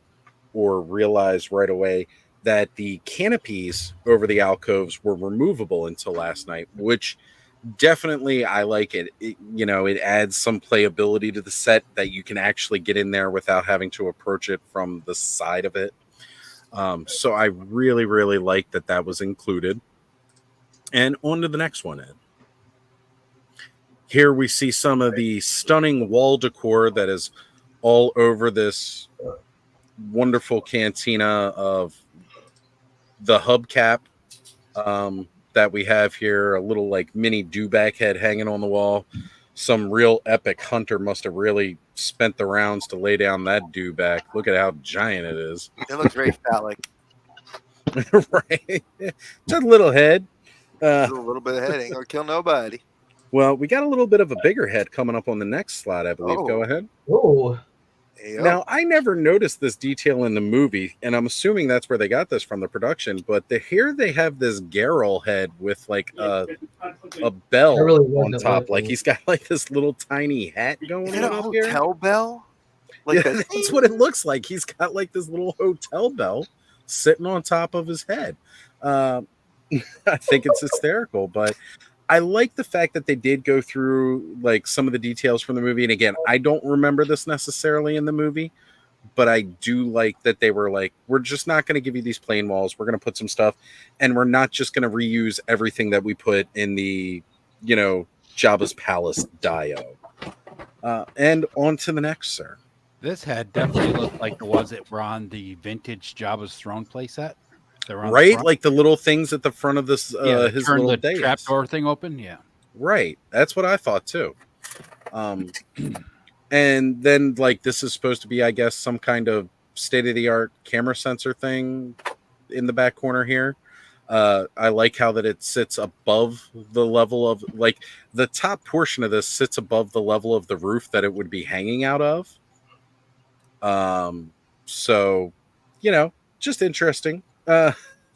S1: or realize right away that the canopies over the alcoves were removable until last night, which definitely I like it. It adds some playability to the set, that you can actually get in there without having to approach it from the side of it. So I really, really like that was included. And on to the next one, Ed. Here we see some of the stunning wall decor that is all over this wonderful cantina of the hubcap that we have here, a little like mini dewback head hanging on the wall. Some real epic hunter must have really spent the rounds to lay down that dewback. Look at how giant it is.
S2: It looks very phallic.
S1: Right. Just a little head.
S2: Just a little bit of head ain't gonna kill nobody.
S1: Well, we got a little bit of a bigger head coming up on the next slide, I believe. Go ahead.
S9: Oh.
S1: Now, I never noticed this detail in the movie, and I'm assuming that's where they got this from, the production, but here they have this Garrel head with like a bell on top. Like he's got like this little tiny hat going
S2: Is it a
S1: on here.
S2: hotel bell? Like
S1: Yeah, that's what it looks like. He's got like this little hotel bell sitting on top of his head. I think it's hysterical, but I like the fact that they did go through like some of the details from the movie. And again, I don't remember this necessarily in the movie, but I do like that they were like, we're just not going to give you these plain walls. We're going to put some stuff, and we're not just going to reuse everything that we put in the, Jabba's Palace dio. And on to the next, sir.
S4: This head definitely looked like the ones that were on the vintage Jabba's Throne playset.
S1: Right, like the little things at the front of this his
S4: turn
S1: little
S4: the trapdoor thing open. Yeah,
S1: right. That's what I thought too. And then like this is supposed to be, I guess, some kind of state-of-the-art camera sensor thing in the back corner here. I like how that it sits above the level of, like, the top portion of this sits above the level of the roof that it would be hanging out of. So, just interesting.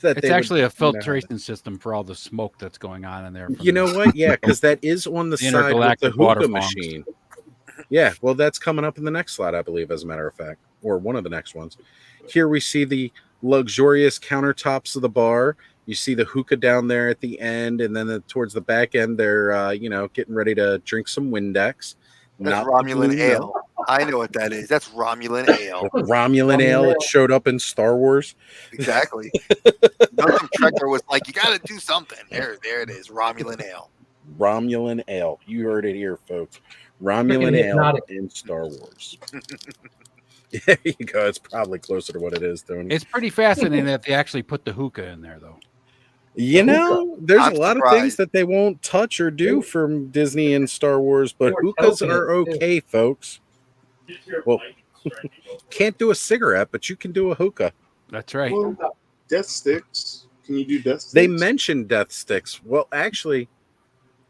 S4: It's actually a filtration system for all the smoke that's going on in there.
S1: You know what? Yeah, because that is on the side with the hookah machine. Yeah, well, that's coming up in the next slide, I believe, as a matter of fact, or one of the next ones. Here we see the luxurious countertops of the bar. You see the hookah down there at the end, and then towards the back end, they're getting ready to drink some Windex.
S2: That's Romulan ale. I know what that is. That's Romulan ale.
S1: Romulan ale. It showed up in Star Wars.
S2: Exactly. Some Trekker was like, you got to do something. There it is. Romulan ale.
S1: Romulan ale. You heard it here, folks. Romulan ale in Star Wars. There you go. It's probably closer to what it is, Tony.
S4: It's pretty fascinating that they actually put the hookah in there, though.
S1: There's a lot of things that they won't touch or do from Disney and Star Wars, but hookahs are okay, folks. Well, can't do a cigarette, but you can do a hookah.
S4: That's right.
S8: Well, death sticks. Can you do death sticks?
S1: They mentioned death sticks. Well, actually,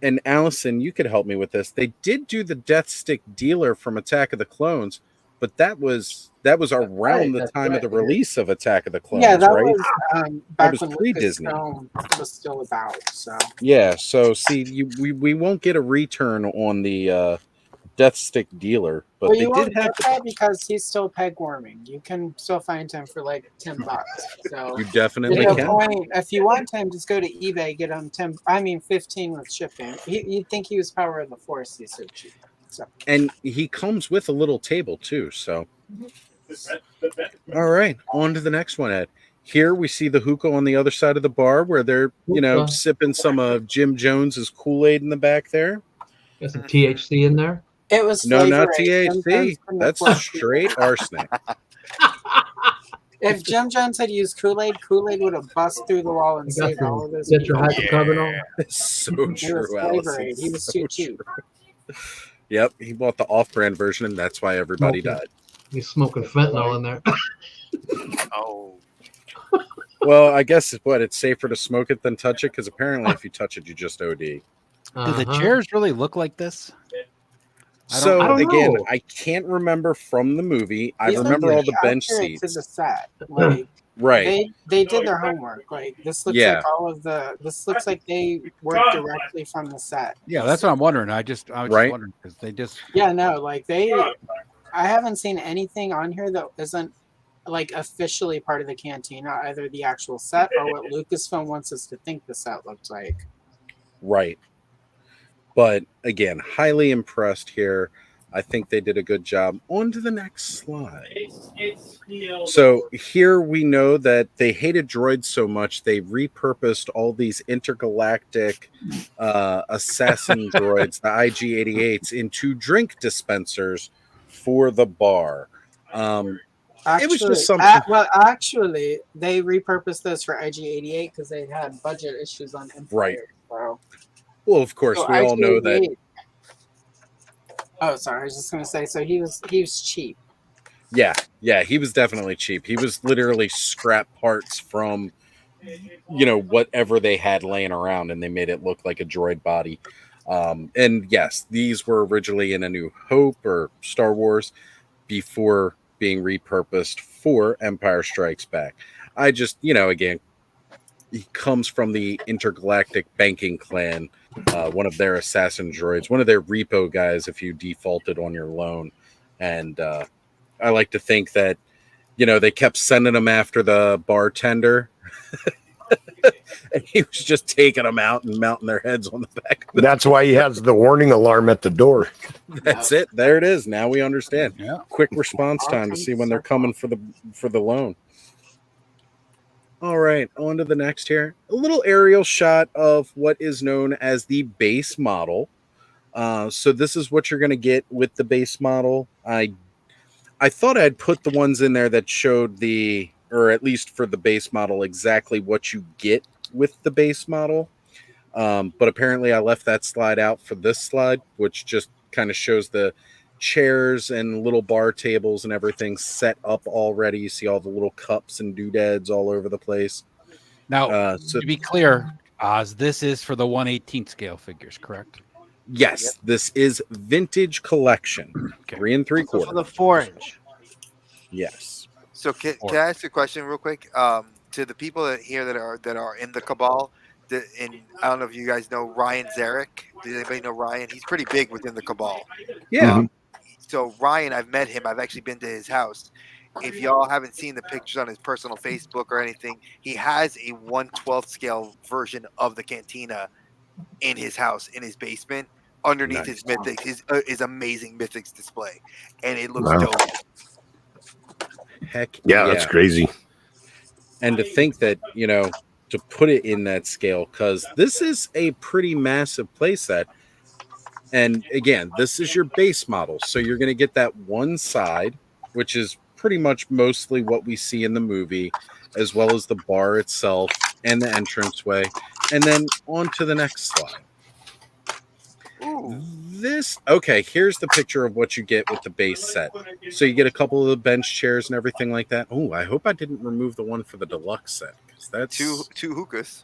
S1: and Allison, you could help me with this. They did do the Death Stick dealer from Attack of the Clones, but that was around
S9: right,
S1: the
S9: that's
S1: time of
S9: right,
S1: the
S9: it is.
S1: release of Attack of the Clones,
S11: Yeah, that
S1: right?
S11: was
S1: That
S11: back
S1: was
S11: when
S1: pre-Disney.
S11: Lucasfilm was still about. So
S1: Yeah, so see, we won't get a return on the Death Stick dealer, but
S11: well,
S1: they
S11: you
S1: did
S11: won't
S1: have.
S11: get that because he's still peg warming. You can still find him for like $10. So
S1: You
S11: there's
S1: definitely
S11: no
S1: can.
S11: point. If you want him, just go to eBay, get him 10. I mean 15 with shipping. You'd think he was Power of the Force. He's so cheap. So
S1: And he comes with a little table too. So, all right, on to the next one, Ed. Here we see the hookah on the other side of the bar where they're,
S9: Hookah.
S1: sipping some of Jim Jones's Kool-Aid in the back there.
S9: Got some THC in there.
S11: it was
S1: No, not
S11: Flavor Aid. Jim
S1: THC.
S11: Jones couldn't
S1: That's
S11: afford
S1: straight
S11: Kool-Aid.
S1: arsenic.
S11: If Jim Jones had used Kool-Aid, Kool-Aid would have bust through the wall and
S9: You got
S11: saved all of
S9: some
S11: those
S9: get
S11: people.
S9: your hydrocarbon.
S1: So
S11: It was
S1: true,
S11: Flavor
S1: Allison.
S11: Aid. He was
S1: So
S11: too cheap.
S1: true. Yep, he bought the off-brand version, and that's why everybody died.
S9: He's smoking fentanyl in there.
S2: Oh,
S1: Well, I guess it's safer to smoke it than touch it, because apparently if you touch it, you just OD.
S4: Do the
S9: Uh-huh.
S4: chairs really look like this?
S1: So
S9: I don't
S1: again,
S9: know.
S1: I can't remember from the movie. I
S11: These are
S1: remember all the
S11: pretty
S1: bench
S11: accurate to
S1: seats.
S11: the set. Like
S1: Right.
S11: they did their homework. Like this looks
S1: Yeah.
S11: like all of the. This looks like they worked directly from the set.
S4: Yeah, that's what I'm wondering. I was just
S1: Right.
S4: wondering because they just
S11: Yeah, no, like I haven't seen anything on here that isn't like officially part of the cantina, either the actual set or what Lucasfilm wants us to think the set looks like.
S1: Right. But again, highly impressed here. I think they did a good job. On to the next slide. So here we know that they hated droids so much they repurposed all these intergalactic assassin droids, the IG-88s, into drink dispensers for the bar. It was just something.
S11: Actually, they repurposed this for IG-88 because they had budget issues on Empire.
S1: Right.
S11: So.
S1: Well, of course, we all know that.
S11: Oh, sorry. I was just gonna say. So he was cheap.
S1: Yeah, he was definitely cheap. He was literally scrap parts from, whatever they had laying around, and they made it look like a droid body. And yes, these were originally in A New Hope or Star Wars before being repurposed for Empire Strikes Back. I just, again, he comes from the intergalactic banking clan, one of their assassin droids, one of their repo guys if you defaulted on your loan. And I like to think that, they kept sending him after the bartender. And he was just taking them out and mounting their heads on the back.
S7: That's why he has the warning alarm at the door.
S1: That's it. There it is. Now we understand.
S4: Yeah.
S1: Quick response time to see when they're coming for the loan. All right, on to the next here. A little aerial shot of what is known as the base model. So this is what you're going to get with the base model. I thought I'd put the ones in there that showed or at least for the base model, exactly what you get with the base model. But apparently I left that slide out for this slide, which just kind of shows the chairs and little bar tables and everything set up already. You see all the little cups and doodads all over the place.
S4: now
S1: So
S4: to be clear, Oz, this is for the 1/18 scale figures, correct?
S1: yes, this is vintage collection,
S4: Okay.
S1: 3 3/4.
S3: So for the 4-inch.
S1: Yes.
S2: so can I ask you a question real quick? To the people here that are in the cabal, and I don't know if you guys know Ryan Zarek. Does anybody know Ryan? He's pretty big within the cabal.
S1: Yeah.
S2: So Ryan, I've met him. I've actually been to his house. If y'all haven't seen the pictures on his personal Facebook or anything, he has a 1/12 scale version of the cantina in his house, in his basement, underneath his mythics, his amazing mythics display, and it looks dope.
S1: Heck
S7: Yeah, that's crazy.
S1: And to think that, to put it in that scale, because this is a pretty massive playset. And again, this is your base model. So you're going to get that one side, which is pretty much mostly what we see in the movie, as well as the bar itself and the entranceway. And then on to the next slide.
S2: Ooh.
S1: Here's the picture of what you get with the base set. So you get a couple of the bench chairs and everything like that. Oh, I hope I didn't remove the one for the deluxe set, because that's
S2: Two hookahs.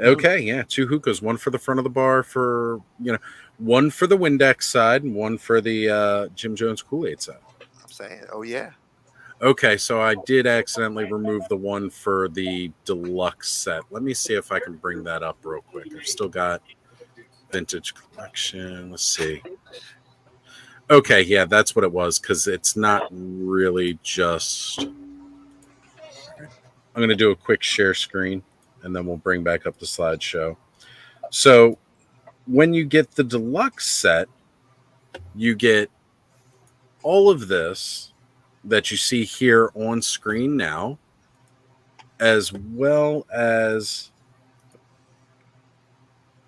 S1: Okay, yeah, 2 hookahs, one for the front of the bar one for the Windex side and one for the Jim Jones Kool-Aid side.
S2: I'm saying, oh yeah.
S1: Okay, so I did accidentally remove the one for the deluxe set. Let me see if I can bring that up real quick. I've still got vintage collection. Let's see. Okay, yeah, that's what it was, because it's not really just... I'm going to do a quick share screen, and then we'll bring back up the slideshow. So when you get the deluxe set, you get all of this that you see here on screen now, as well as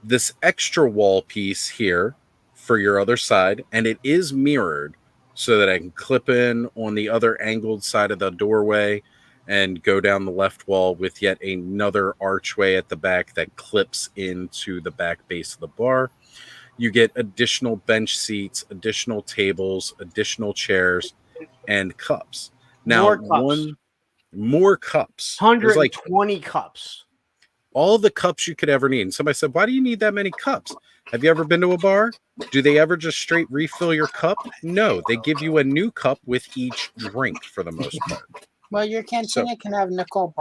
S1: this extra wall piece here for your other side. And it is mirrored so that I can clip in on the other angled side of the doorway and go down the left wall with yet another archway at the back that clips into the back base of the bar. You get additional bench seats, additional tables, additional chairs, and cups. Now, more cups. There's like
S3: 120 cups.
S1: all the cups you could ever need. And somebody said, why do you need that many cups? Have you ever been to a bar? Do they ever just straight refill your cup? No, they give you a new cup with each drink for the most part.
S11: Well, your cantina can have nickel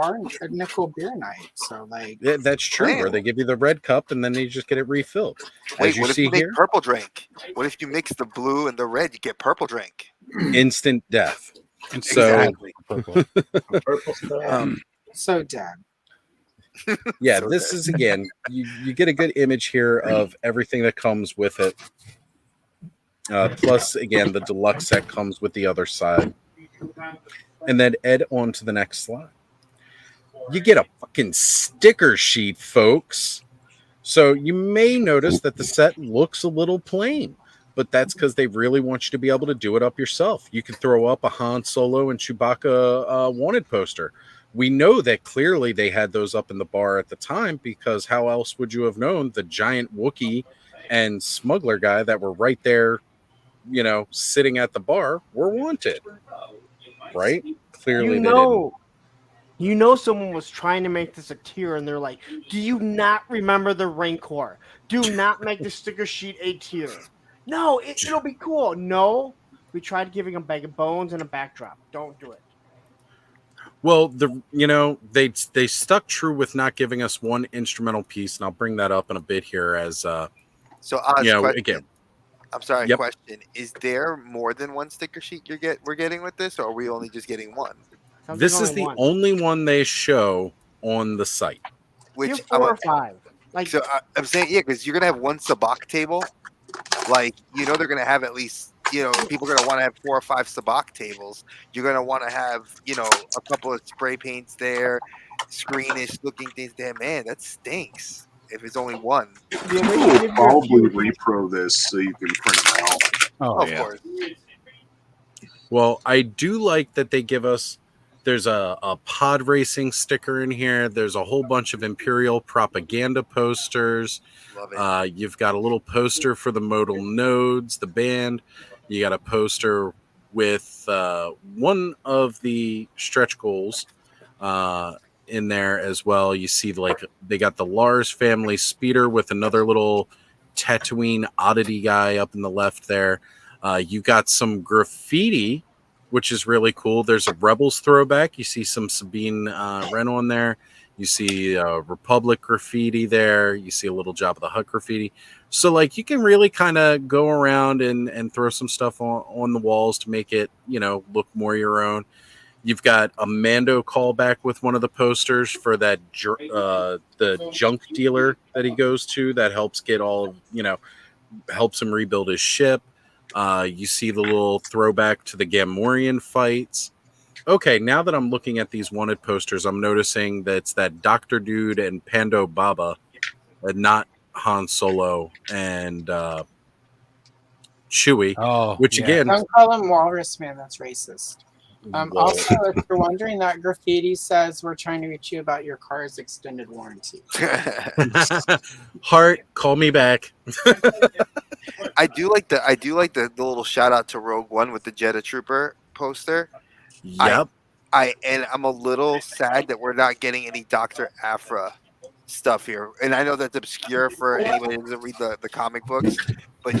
S11: beer night. So like
S1: that's true. Where they give you the red cup and then you just get it refilled.
S2: Wait, what if you make purple drink? What if you mix the blue and the red? You get purple drink.
S1: Instant death.
S2: Exactly.
S1: So,
S11: so dead.
S1: Yeah, so this is again, you get a good image here of everything that comes with it. Plus, again, the deluxe set comes with the other side. And then Ed on to the next slide. You get a fucking sticker sheet, folks. So you may notice that the set looks a little plain, but that's because they really want you to be able to do it up yourself. You can throw up a Han Solo and Chewbacca wanted poster. We know that clearly they had those up in the bar at the time, because how else would you have known the giant Wookiee and smuggler guy that were right there, sitting at the bar were wanted, right? Clearly
S3: You know someone was trying to make this a tier, and they're like, do you not remember the Rancor? Do not make the sticker sheet a tier. No, it'll be cool. No, we tried giving a bag of bones and a backdrop. Don't do it.
S1: Well, they stuck true with not giving us one instrumental piece, and I'll bring that up in a bit here as
S2: so Oz, question.
S1: Again.
S2: I'm sorry,
S1: Yep.
S2: question. Is there more than one sticker sheet we're getting with this, or are we only just getting one?
S1: This is the only one they show on the site.
S2: Which
S3: 4 or 5.
S2: So I'm saying, yeah, because you're gonna have one sabacc table. Like, they're gonna have at least, people are gonna want to have 4 or 5 sabacc tables. You're gonna want to have, a couple of spray paints there, screenish looking things there. Man, that stinks. If it's only one.
S8: We'll probably repro this so you can print them out.
S2: Oh, of course.
S1: Well, I do like that they give us. There's a pod racing sticker in here. There's a whole bunch of Imperial propaganda posters.
S2: Love it.
S1: You've got a little poster for the modal nodes, the band. You got a poster with one of the stretch goals in there as well. You see, they got the Lars family speeder with another little Tatooine oddity guy up in the left there. You got some graffiti, which is really cool. There's a Rebels throwback. You see some Sabine Wren on there. You see Republic graffiti there. You see a little Jabba the Hutt graffiti. So, you can really kind of go around and throw some stuff on the walls to make it, look more your own. You've got a Mando callback with one of the posters for that the junk dealer that he goes to that helps get helps him rebuild his ship. You see the little throwback to the Gamorrean fights. Okay, now that I'm looking at these wanted posters, I'm noticing that it's that Dr. Dude and Pando Baba, not Han Solo and Chewie.
S4: Oh,
S1: which again,
S11: don't call him Walrus Man. That's racist. Also, if you're wondering, that graffiti says we're trying to reach you about your car's extended warranty.
S1: Heart, call me back.
S2: I do like the little shout out to Rogue One with the Jeddah Trooper poster.
S1: Yep.
S2: I'm a little sad that we're not getting any Dr. Aphra stuff here, and I know that's obscure for anybody who doesn't read the comic books, but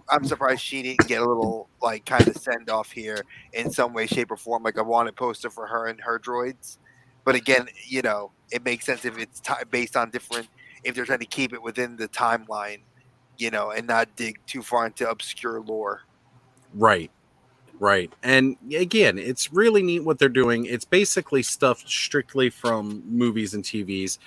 S2: I'm surprised she didn't get a little like kind of send off here in some way, shape, or form. Like I wanted poster for her and her droids, but again, it makes sense if it's based on different. If they're trying to keep it within the timeline, and not dig too far into obscure lore.
S1: Right. And again, it's really neat what they're doing. It's basically stuff strictly from movies and TVs.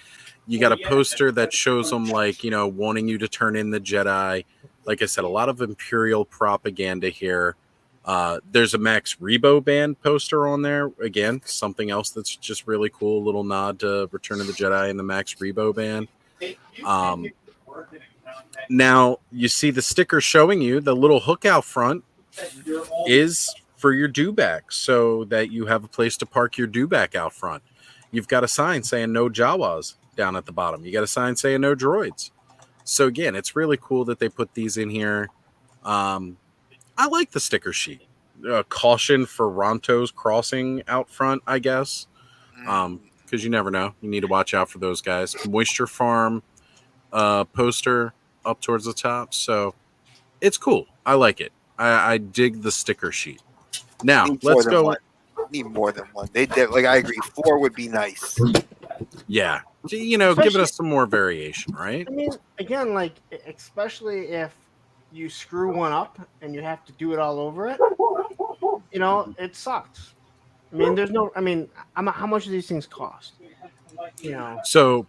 S1: You got a poster that shows them wanting you to turn in the Jedi. Like I said, a lot of Imperial propaganda here. There's a Max Rebo band poster on there. Again, something else that's just really cool. A little nod to Return of the Jedi and the Max Rebo band. Now you see the sticker showing you the little hook out front is for your dewback, so that you have a place to park your dewback out front. You've got a sign saying no Jawas down at the bottom. You got a sign saying no droids. So again, it's really cool that they put these in here. I like the sticker sheet. Caution for Ronto's crossing out front, I guess, because you never know. You need to watch out for those guys. Moisture Farm poster up towards the top. So it's cool. I like it. I dig the sticker sheet. Now let's go.
S2: Need more than one. They like I agree. 4 would be nice.
S1: Yeah, giving us some more variation, right?
S3: I mean, again, like especially if you screw one up and you have to do it all over it, it sucks. I mean, there's no. I mean, how much do these things cost?
S1: So.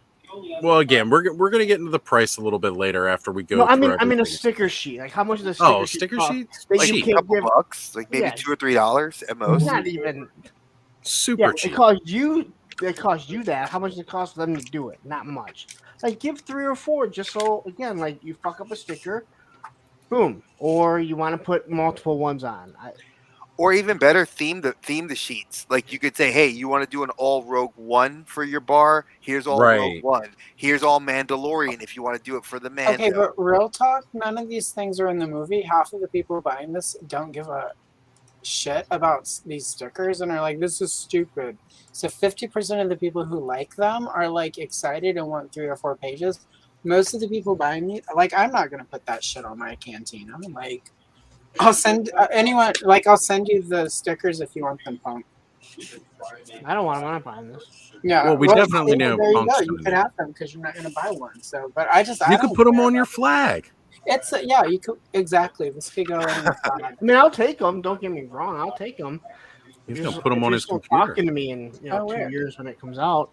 S1: Well, again, we're gonna get into the price a little bit later after we go.
S3: No, I mean a sticker sheet. Like how much is a sticker sheet?
S1: Sticker
S3: cost?
S1: sheets?
S3: That
S2: Like
S3: you
S2: a
S3: can't
S2: couple
S3: give
S2: bucks, like maybe $2 or $3 at most.
S3: Not even
S1: super cheap.
S3: It costs you that. How much does it cost them to do it? Not much. Like give 3 or 4, just so again, like you fuck up a sticker, boom. Or you want to put multiple ones on.
S2: Or even better, theme the sheets. Like you could say, hey, you want to do an all Rogue One for your bar? Here's all Rogue One. Here's all Mandalorian if you want to do it for the Mando.
S11: Okay, but real talk, none of these things are in the movie. Half of the people buying this don't give a shit about these stickers and are like, this is stupid. So 50% of the people who like them are like excited and want 3 or 4 pages. Most of the people buying these, like, I'm not gonna put that shit on my canteen. I'm like, I'll send anyone. Like, I'll send you the stickers if you want them, Punk.
S3: I don't want them. I'm not buying this.
S11: Yeah.
S1: Well, we definitely know.
S11: There you go. You can have them because you're not going to buy one. So, but I
S1: could put them on your flag.
S11: It's yeah. You could exactly. This could go on your flag.
S3: I mean, I'll take them. Don't get me wrong. I'll take them.
S1: He's gonna put them on his computer.
S3: Talking to me in 2 years when it comes out.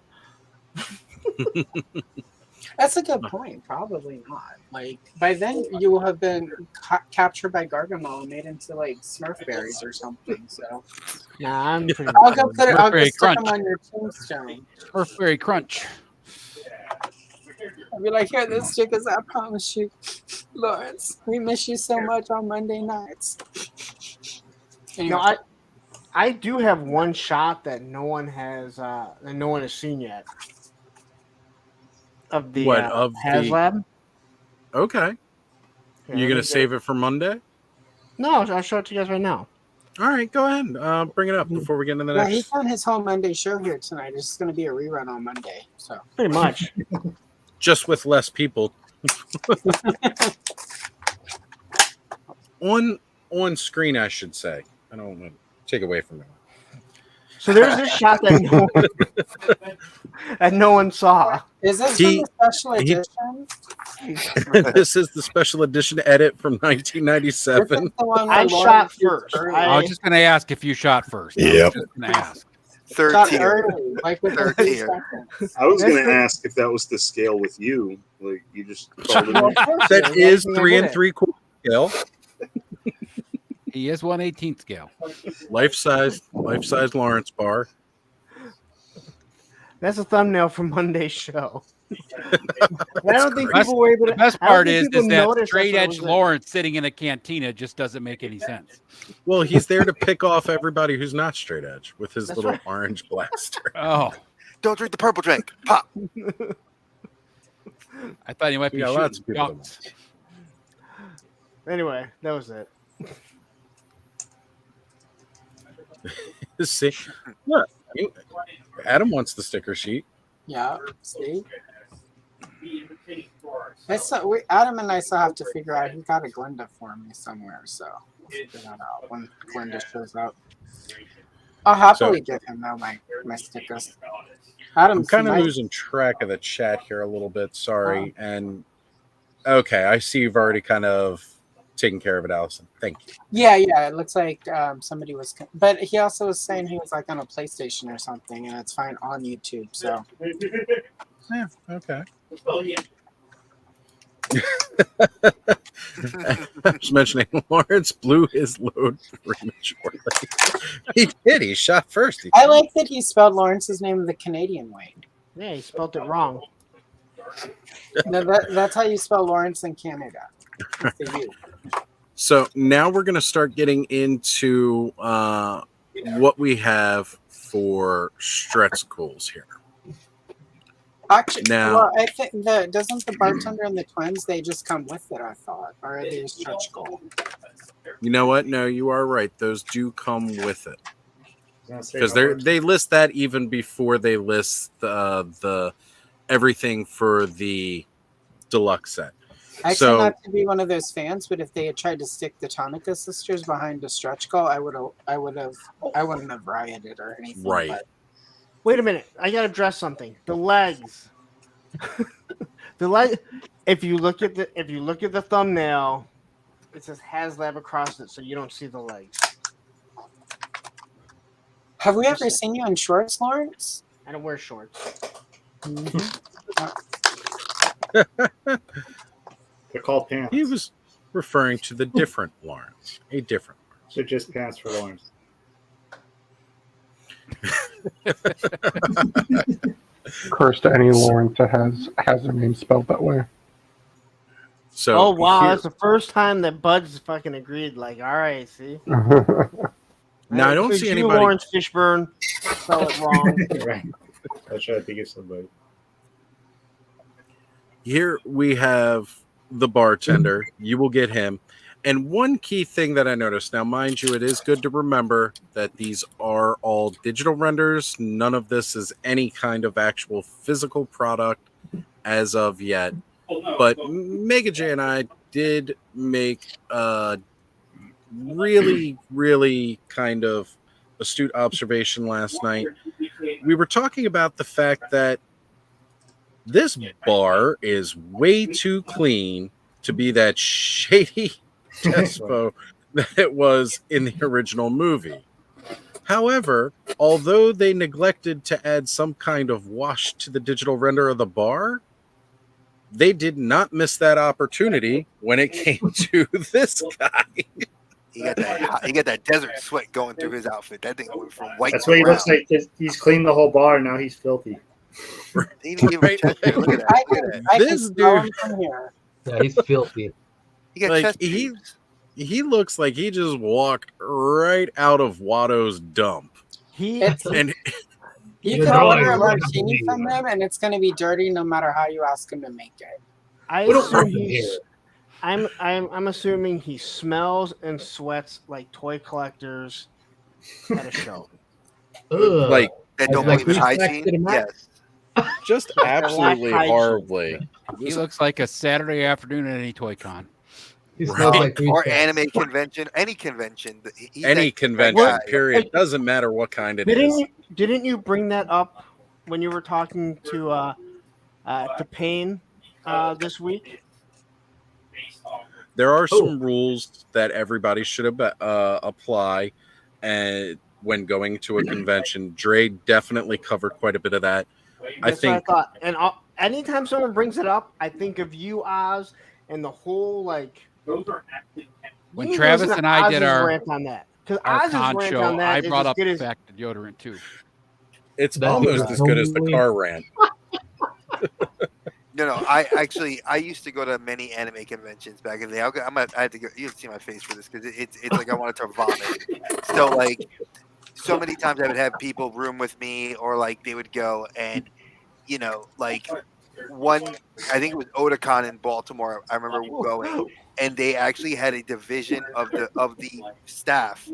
S11: That's a good point. Probably not. Like by then, you will have been captured by Gargamel and made into like Smurf berries or something. So,
S3: nah, I'm pretty.
S11: I'll go put it. I'll go stick them on your tombstone.
S4: Smurf berry crunch.
S11: I'll be like, here, this chick is. I promise you, Lawrence. We miss you so much on Monday nights. Anyway.
S3: No, I do have one shot that no one has seen yet. Of the HasLab.
S1: Okay. You're gonna save it for Monday?
S3: No, I'll show it to you guys right now.
S1: All right, go ahead. Bring it up before we get into the next.
S11: He's on his whole Monday show here tonight. It's going to be a rerun on Monday. So
S3: pretty much,
S1: just with less people. on screen, I should say. I don't want to take away from it.
S3: So there's this shot that no one saw.
S11: Is this from the special edition?
S1: This is the special edition edit from 1997.
S3: I shot first.
S4: I was just going to ask if you shot first.
S7: Yep.
S2: Third tier.
S11: Like with
S2: Third tier.
S8: I was going to ask if that was the scale with you. Like you just called it.
S1: That is 3 3/4 scale.
S4: He is 1/18 scale.
S1: Life size Lawrence bar.
S3: That's a thumbnail for Monday's show. I don't think people were able to.
S4: The best part is that straight edge Lawrence sitting in a cantina just doesn't make any sense.
S1: Well, he's there to pick off everybody who's not straight edge with his little orange blaster.
S4: Oh,
S2: don't drink the purple drink. Pop.
S4: I thought he might be
S1: lots of
S4: shooting
S1: people.
S4: ducks.
S3: Anyway, that was it.
S1: See, look, Adam wants the sticker sheet.
S11: Yeah, see? Adam and I still have to figure out. He got a Glinda for me somewhere, so we'll figure that out when Glinda shows up. I'll happily give him my stickers.
S1: I'm kind of losing track of the chat here a little bit. Sorry. And okay, I see you've already kind of taken care of it, Allison. Thank you.
S11: Yeah. It looks like somebody was, but he also was saying he was like on a PlayStation or something, and it's fine on YouTube. So
S1: yeah, okay. Just mentioning Lawrence blew his load prematurely. He did. He shot first.
S11: I like that he spelled Lawrence's name the Canadian way.
S3: Yeah, he spelled it wrong.
S11: No, that's how you spell Lawrence in Canada.
S1: So now we're going to start getting into what we have for Stretchicles here.
S11: Actually,
S1: now,
S11: well, I think doesn't the bartender and the twins, they just come with it, I thought, or are they a stretch goal?
S1: You know what? No, you are right. Those do come with it because they list that even before they list the everything for the deluxe set.
S11: Actually, not to be one of those fans, but if they had tried to stick the Tonica sisters behind a stretch goal, I wouldn't have rioted or anything.
S1: Right.
S11: But.
S3: Wait a minute. I got to address something. The legs. If you look at the thumbnail, it says HasLab across it, so you don't see the legs.
S11: Have we ever seen you in shorts, Lawrence?
S3: I don't wear shorts.
S6: They're called pants.
S1: He was referring to the different Lawrence. A different Lawrence.
S6: They're just pants for Lawrence.
S5: Curse to any Lawrence that has their name spelled that way.
S1: So,
S3: oh wow, that's the first time that Bud's fucking agreed. Like, all right, see.
S1: Now I don't see anybody.
S3: Lawrence Fishburne spell it wrong.
S6: Right. I'll try to think of somebody.
S1: Here we have the bartender. You will get him. And one key thing that I noticed, now mind you, it is good to remember that these are all digital renders. None of this is any kind of actual physical product as of yet. But Mega J and I did make a really, really kind of astute observation last night. We were talking about the fact that this bar is way too clean to be that shady Despo that it was in the original movie. However, although they neglected to add some kind of wash to the digital render of the bar, they did not miss that opportunity when it came to this guy.
S2: He got that desert sweat going through his outfit. That thing went from white.
S6: That's what he looks like. He's cleaned the whole bar. Now he's filthy.
S2: Look at that.
S1: This dude,
S9: yeah, he's filthy.
S1: He looks like he just walked right out of Watto's dump.
S11: You can order a martini from him, and it's going to be dirty no matter how you ask him to make it.
S3: I'm assuming he smells and sweats like toy collectors at a show.
S1: Like
S2: that don't believe in hygiene. Yes.
S1: Just absolutely horribly.
S4: He looks like a Saturday afternoon at any Toy Con.
S2: Or anime convention, any convention.
S1: Any convention, period. Doesn't matter what kind it is.
S3: Didn't you bring that up when you were talking to Payne this week?
S1: There are some rules that everybody should apply, and when going to a convention, Dre definitely covered quite a bit of that.
S3: That's what I thought. And anytime someone brings it up, I think of you, Oz, and the whole
S4: When Travis and I did our
S3: rant on that, because
S4: our con show, I brought up the fact of deodorant too.
S1: It's almost as good as the car rant.
S2: No. I used to go to many anime conventions back in the day. I had to go. You can see my face for this because it's like I wanted to vomit. So so many times I would have people room with me, or they would go and one, I think it was Otakon in Baltimore. I remember going, and they actually had a division of the staff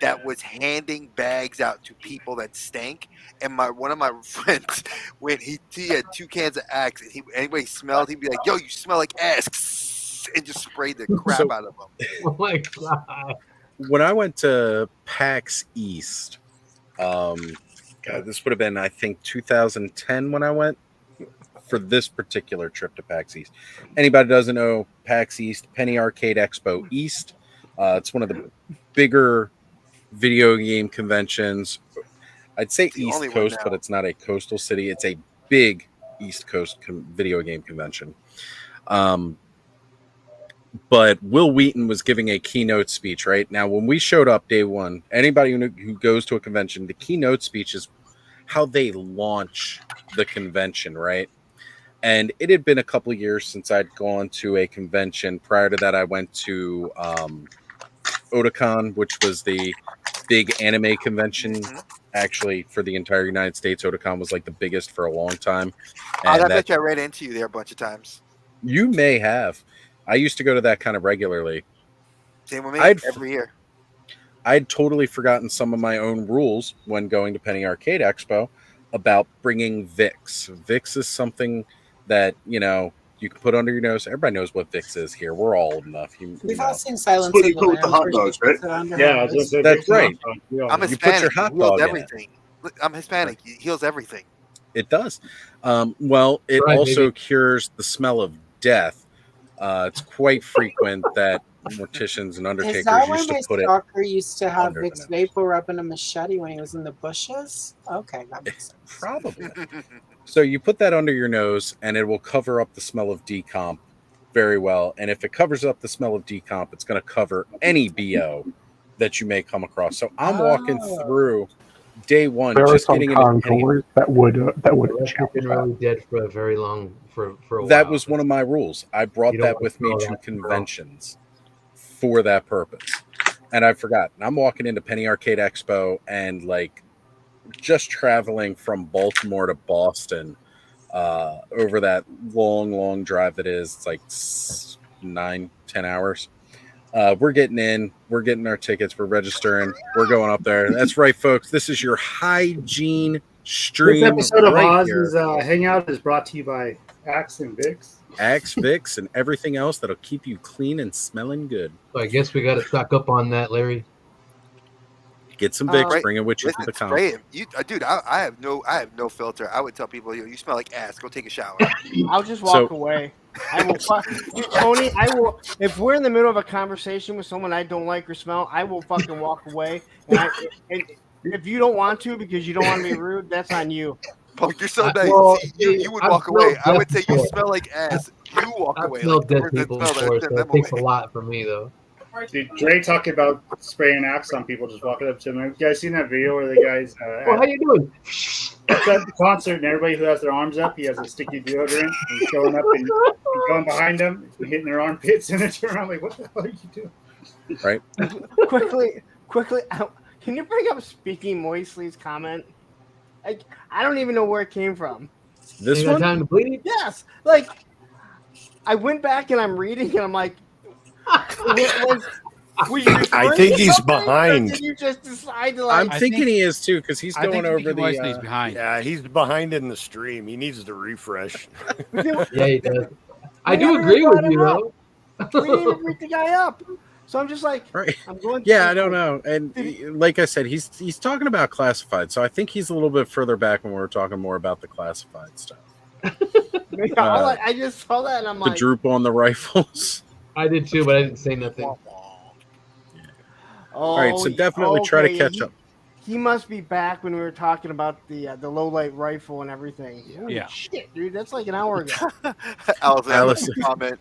S2: that was handing bags out to people that stank. And one of my friends, when he had 2 cans of Axe, and anybody smelled, he'd be like, "Yo, you smell like ass," and just sprayed the crap out of them.
S9: Oh my god!
S1: When I went to PAX East, God, this would have been, I think, 2010 when I went for this particular trip to PAX East. Anybody doesn't know PAX East, Penny Arcade Expo East. It's one of the bigger video game conventions. I'd say East Coast, but it's not a coastal city. It's a big East Coast video game convention. But Will Wheaton was giving a keynote speech, right? Now, when we showed up day one, anybody who goes to a convention, the keynote speech is how they launch the convention, right? And it had been a couple of years since I'd gone to a convention. Prior to that, I went to Otakon, which was the big anime convention. Actually, for the entire United States, Otakon was like the biggest for a long time.
S2: And I bet you I ran into you there a bunch of times.
S1: You may have. I used to go to that kind of regularly.
S2: Same with me, every year.
S1: I'd totally forgotten some of my own rules when going to Penny Arcade Expo about bringing Vicks. Vicks is something that, you can put under your nose. Everybody knows what Vicks is here. We're all old enough.
S11: We've all seen Silence
S8: What do
S11: of
S8: you
S11: the
S8: put with the
S11: Lambs,
S8: hot
S11: where
S8: dogs,
S11: she
S8: right?
S11: puts it under
S6: Yeah,
S11: her
S6: I was
S11: nose.
S6: gonna say
S1: That's
S6: Vicks
S1: right.
S6: hot dog. Yeah.
S2: I'm
S1: You
S2: Hispanic.
S1: put your hot
S2: It heals
S1: dog in
S2: everything. Look, I'm Hispanic. It heals everything.
S1: It does. Well, it
S9: Right,
S1: also
S9: maybe.
S1: cures the smell of death. It's quite frequent that morticians and
S11: Is
S1: undertakers
S11: that why
S1: used
S11: my
S1: to put it
S11: stalker used to have
S1: under the
S11: Vicks
S1: nose.
S11: Vapor up in a machete when he was in the bushes? Okay, that makes sense.
S1: Probably. So you put that under your nose, and it will cover up the smell of decomp very well. And if it covers up the smell of decomp, it's going to cover any BO that you may come across. So I'm walking through day one,
S5: There are
S1: just
S5: some
S1: getting into Penny.
S5: contours that would
S9: That's
S5: challenge
S9: been
S5: that.
S9: really dead for a very long for a while.
S1: That was one of my rules. I brought
S9: You don't
S1: that
S9: wanna
S1: with me
S9: smell
S1: to
S9: that smell.
S1: conventions for that purpose. And I forgot. I'm walking into Penny Arcade Expo and just traveling from Baltimore to Boston over that long drive that is. It's like 9-10 hours. We're getting in. We're getting our tickets. We're registering. We're going up there. That's right, folks. This is your hygiene stream.
S6: This episode of
S1: right
S6: Oz's Hangout is brought to you by Axe and Vicks.
S1: Axe, Vicks, and everything else that'll keep you clean and smelling good.
S9: So I guess we got to stock up on that, Larry.
S1: Get some Vicks.
S2: Right.
S1: Bring it with you to
S2: Listen,
S1: the con.
S2: spray it. Dude, I have no filter. I would tell people, you smell like ass. Go take a shower.
S3: I'll just walk away. I will, Tony. I will. If we're in the middle of a conversation with someone I don't like or smell, I will fucking walk away. And if you don't want to because you don't want to be rude, that's on you.
S2: Oh, you're so nice.
S9: Well,
S2: you would
S9: I've
S2: walk away.
S9: smelled
S2: I would
S9: death
S2: say you
S9: before.
S2: smell like ass. You walk
S9: I've
S2: away.
S9: smelled dead
S2: the person
S9: people
S2: that smells
S9: before,
S2: it,
S9: so
S2: send
S9: it
S2: them
S9: takes a
S2: away.
S9: lot for me, though.
S6: Dude, Dre talking about spraying Axe on people, just walking up to them. Have you guys seen that video where the guy's
S9: Well, how you doing?
S6: at the concert and everybody who has their arms up, he has a sticky deodorant. And he's showing up and going behind them, hitting their armpits, and they turn around like, "What the hell are you doing?"
S1: Right.
S3: Quickly. Can you bring up Speaking Moistly's comment? I don't even know where it came from.
S1: This
S9: You got
S1: one?
S9: time to bleed?
S3: Yes, I went back and I'm reading and I'm like,
S7: I think he's behind.
S3: Did you just decide to
S1: I'm thinking he is too, because he's
S4: I think
S1: going over
S4: Wesley's
S1: the.
S4: behind.
S7: Yeah, he's behind in the stream. He needs to refresh.
S9: Yeah, he does. I
S3: We
S9: do
S3: never
S9: agree with
S3: brought
S9: you,
S3: him
S9: though.
S3: we didn't even bring the guy up. So I'm just like,
S1: Right.
S3: I'm going.
S1: Yeah, I don't know. And like I said, he's talking about classified. So I think he's a little bit further back when we were talking more about the classified stuff.
S3: I just saw that and I'm
S1: The
S3: like,
S1: droop on the rifles.
S9: I did too, but I didn't say nothing.
S1: All right, so definitely try to
S3: okay,
S1: catch up.
S3: He must be back when we were talking about the low light rifle and everything. Holy
S4: Yeah.
S3: shit, dude, that's like an hour ago.
S1: Allison,
S2: comment.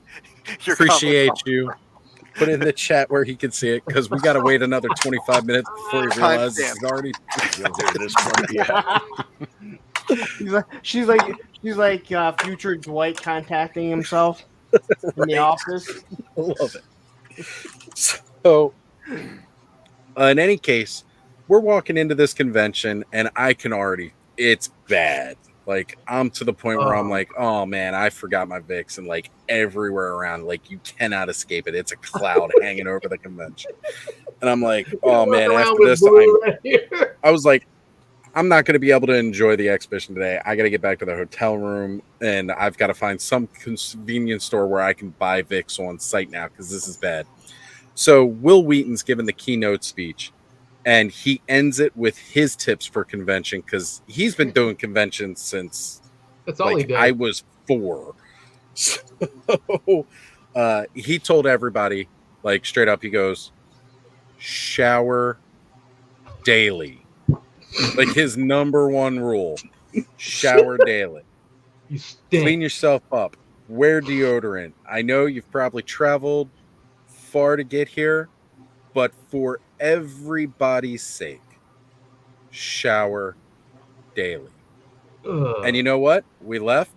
S1: Appreciate you. Put it in the chat where he can see it, because we got to wait another 25 minutes before he realizes it's already.
S7: This one, yeah.
S3: She's like future Dwight contacting himself in the office.
S1: I love it. So, in any case, we're walking into this convention, and I can already, it's bad. Like I'm to the point where I'm like, oh man, I forgot my Vicks, and like everywhere around, like you cannot escape it. It's a cloud hanging over the convention, and I'm like, oh man, after this, I was like, I'm not going to be able to enjoy the exhibition today. I got to get back to the hotel room, and I've got to find some convenience store where I can buy Vicks on site now because this is bad. So Will Wheaton's given the keynote speech, and he ends it with his tips for convention because he's been doing conventions since
S9: That's all he did.
S1: I was 4. So he told everybody, like straight up, he goes, shower daily. Like his number one rule, shower daily.
S9: You stink.
S1: Clean yourself up. Wear deodorant. I know you've probably traveled far to get here, but for everybody's sake, shower daily.
S9: Ugh.
S1: And you know what? We left.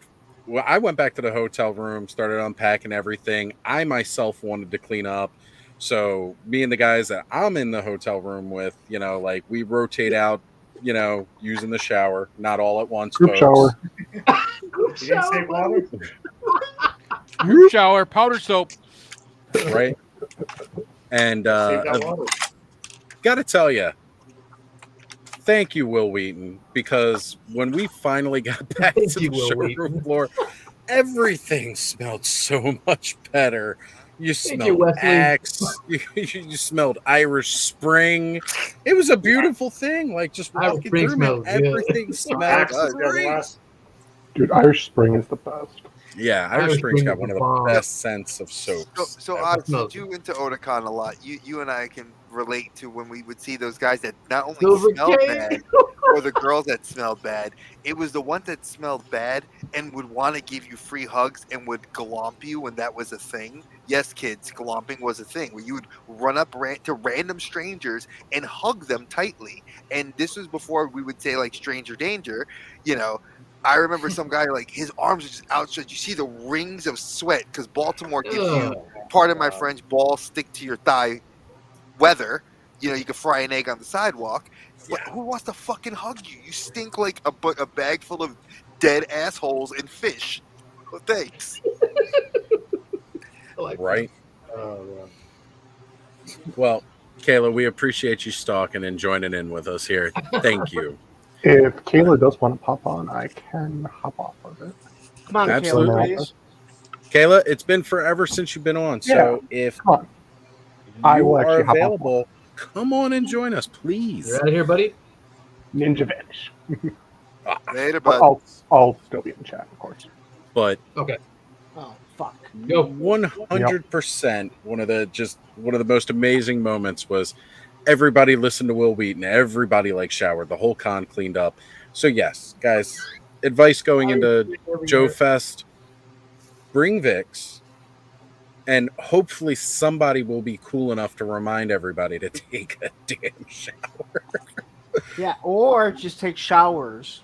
S1: Well, I went back to the hotel room, started unpacking everything. I myself wanted to clean up. So me and the guys that I'm in the hotel room with, you know, like we rotate out, you know, using the shower, not all at once.
S5: Group
S1: folks.
S5: shower.
S6: You didn't say water?
S4: Group shower, powder soap.
S1: Right. And
S6: Save that water.
S1: gotta tell you, thank you, Will Wheaton, because when we finally got back to the showroom floor, everything smelled so much better. You smelled Axe. You smelled Irish Spring. It was a beautiful thing. Like just walking through, man, everything smelled great.
S5: Dude, Irish Spring is the best.
S1: Yeah, Irish Spring's got one of the best scents of soaps.
S2: So Ozz, you into Otakon a lot. You and I can relate to when we would see those guys that not only smelled bad, or the girls that smelled bad. It was the one that smelled bad and would want to give you free hugs and would glomp you when that was a thing. Yes, kids, glomping was a thing where you would run up to random strangers and hug them tightly. And this was before we would say like stranger danger, you know. I remember some guy, like, his arms are just outstretched. You see the rings of sweat because Baltimore gives you, pardon my French, balls stick to your thigh weather. You know, you can fry an egg on the sidewalk. But who wants to fucking hug you? You stink like a bag full of dead assholes and fish. Well, thanks.
S1: Right? Well, Kayla, we appreciate you stalking and joining in with us here. Thank you.
S5: If Kayla does want to pop on, I can hop off of it.
S3: Come on,
S1: Absolutely.
S3: Kayla, please.
S1: Kayla, it's been forever since you've been on. So if you are available, come on and join us, please.
S9: You're out of here, buddy.
S5: Ninja vanish.
S2: Later,
S5: But
S2: bud.
S5: I'll still be in chat, of course.
S1: But
S9: okay.
S3: Oh fuck.
S1: 100%. One of the most amazing moments was everybody listened to Will Wheaton. Everybody like showered. The whole con cleaned up. So yes, guys, advice going into Joe Fest: bring Vicks, and hopefully somebody will be cool enough to remind everybody to take a damn shower.
S3: Yeah, or just take showers.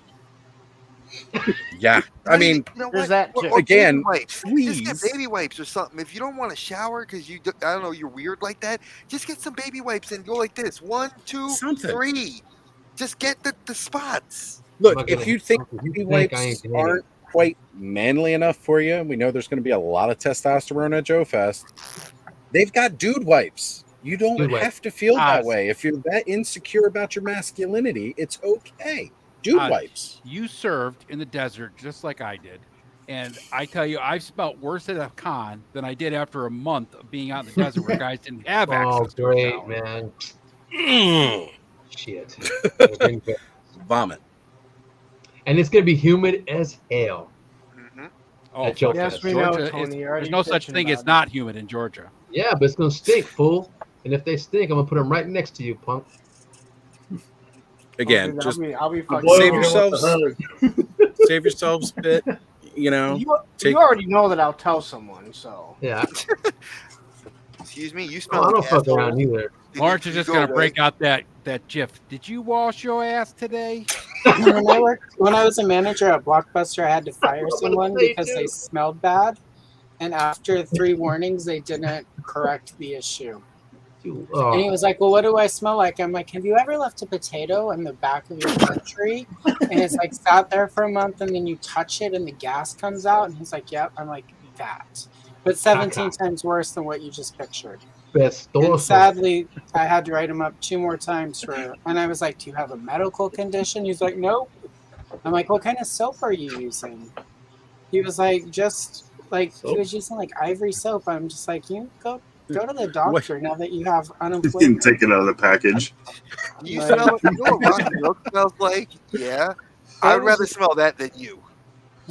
S1: Yeah, I mean,
S2: you know
S3: there's
S2: what?
S3: that
S2: Or
S1: again,
S2: baby wipes.
S1: please.
S2: Just get baby wipes or something. If you don't want to shower because I don't know, you're weird like that, just get some baby wipes and go like this: 1, 2,
S1: Something.
S2: 3. Just get the spots.
S1: Look, if you think baby wipes aren't quite manly enough for you, and we know there's going to be a lot of testosterone at Joe Fest, they've got dude wipes. You don't have to feel that way. If you're that insecure about your masculinity, it's okay. Dude wipes.
S4: You served in the desert just like I did. And I tell you, I've smelled worse at a con than I did after a month of being out in the desert where guys didn't have access to
S9: great,
S4: a shower.
S9: man. Shit.
S1: Vomit.
S9: And it's going to be humid as hell.
S4: Oh,
S9: At Joe
S3: yes,
S9: Fest.
S3: we know,
S4: Georgia,
S3: Tony.
S4: there's no such thing as not humid in Georgia.
S9: Yeah, but it's going to stink, fool. And if they stink, I'm going to put them right next to you, punk.
S1: Again,
S3: I'll
S1: just
S3: be fucking
S1: save yourselves. Save yourselves a bit. You know,
S3: you already know that I'll tell someone. So
S9: yeah.
S2: Excuse me, you smell.
S9: I don't
S2: like
S9: fuck around
S2: asshole.
S9: either.
S4: Lawrence is just going to break out that GIF. Did you wash your ass today?
S11: When I was a manager at Blockbuster, I had to fire someone because they smelled bad, and after 3 warnings, they didn't correct the issue. And he was like, well, what do I smell like? I'm like, have you ever left a potato in the back of your pantry? And it's like sat there for a month and then you touch it and the gas comes out? And he's like, yep. I'm like, that. But 17 times worse than what you just pictured. And sadly, I had to write him up 2 more times for, and I was like, do you have a medical condition? He's like, nope. I'm like, what kind of soap are you using? He was like, just like, he was using like ivory soap. I'm just like, you go to the doctor now that you have unemployment.
S8: Take it out of the package.
S2: You smell what rotten milk smells like? Yeah. I'd rather smell that than you.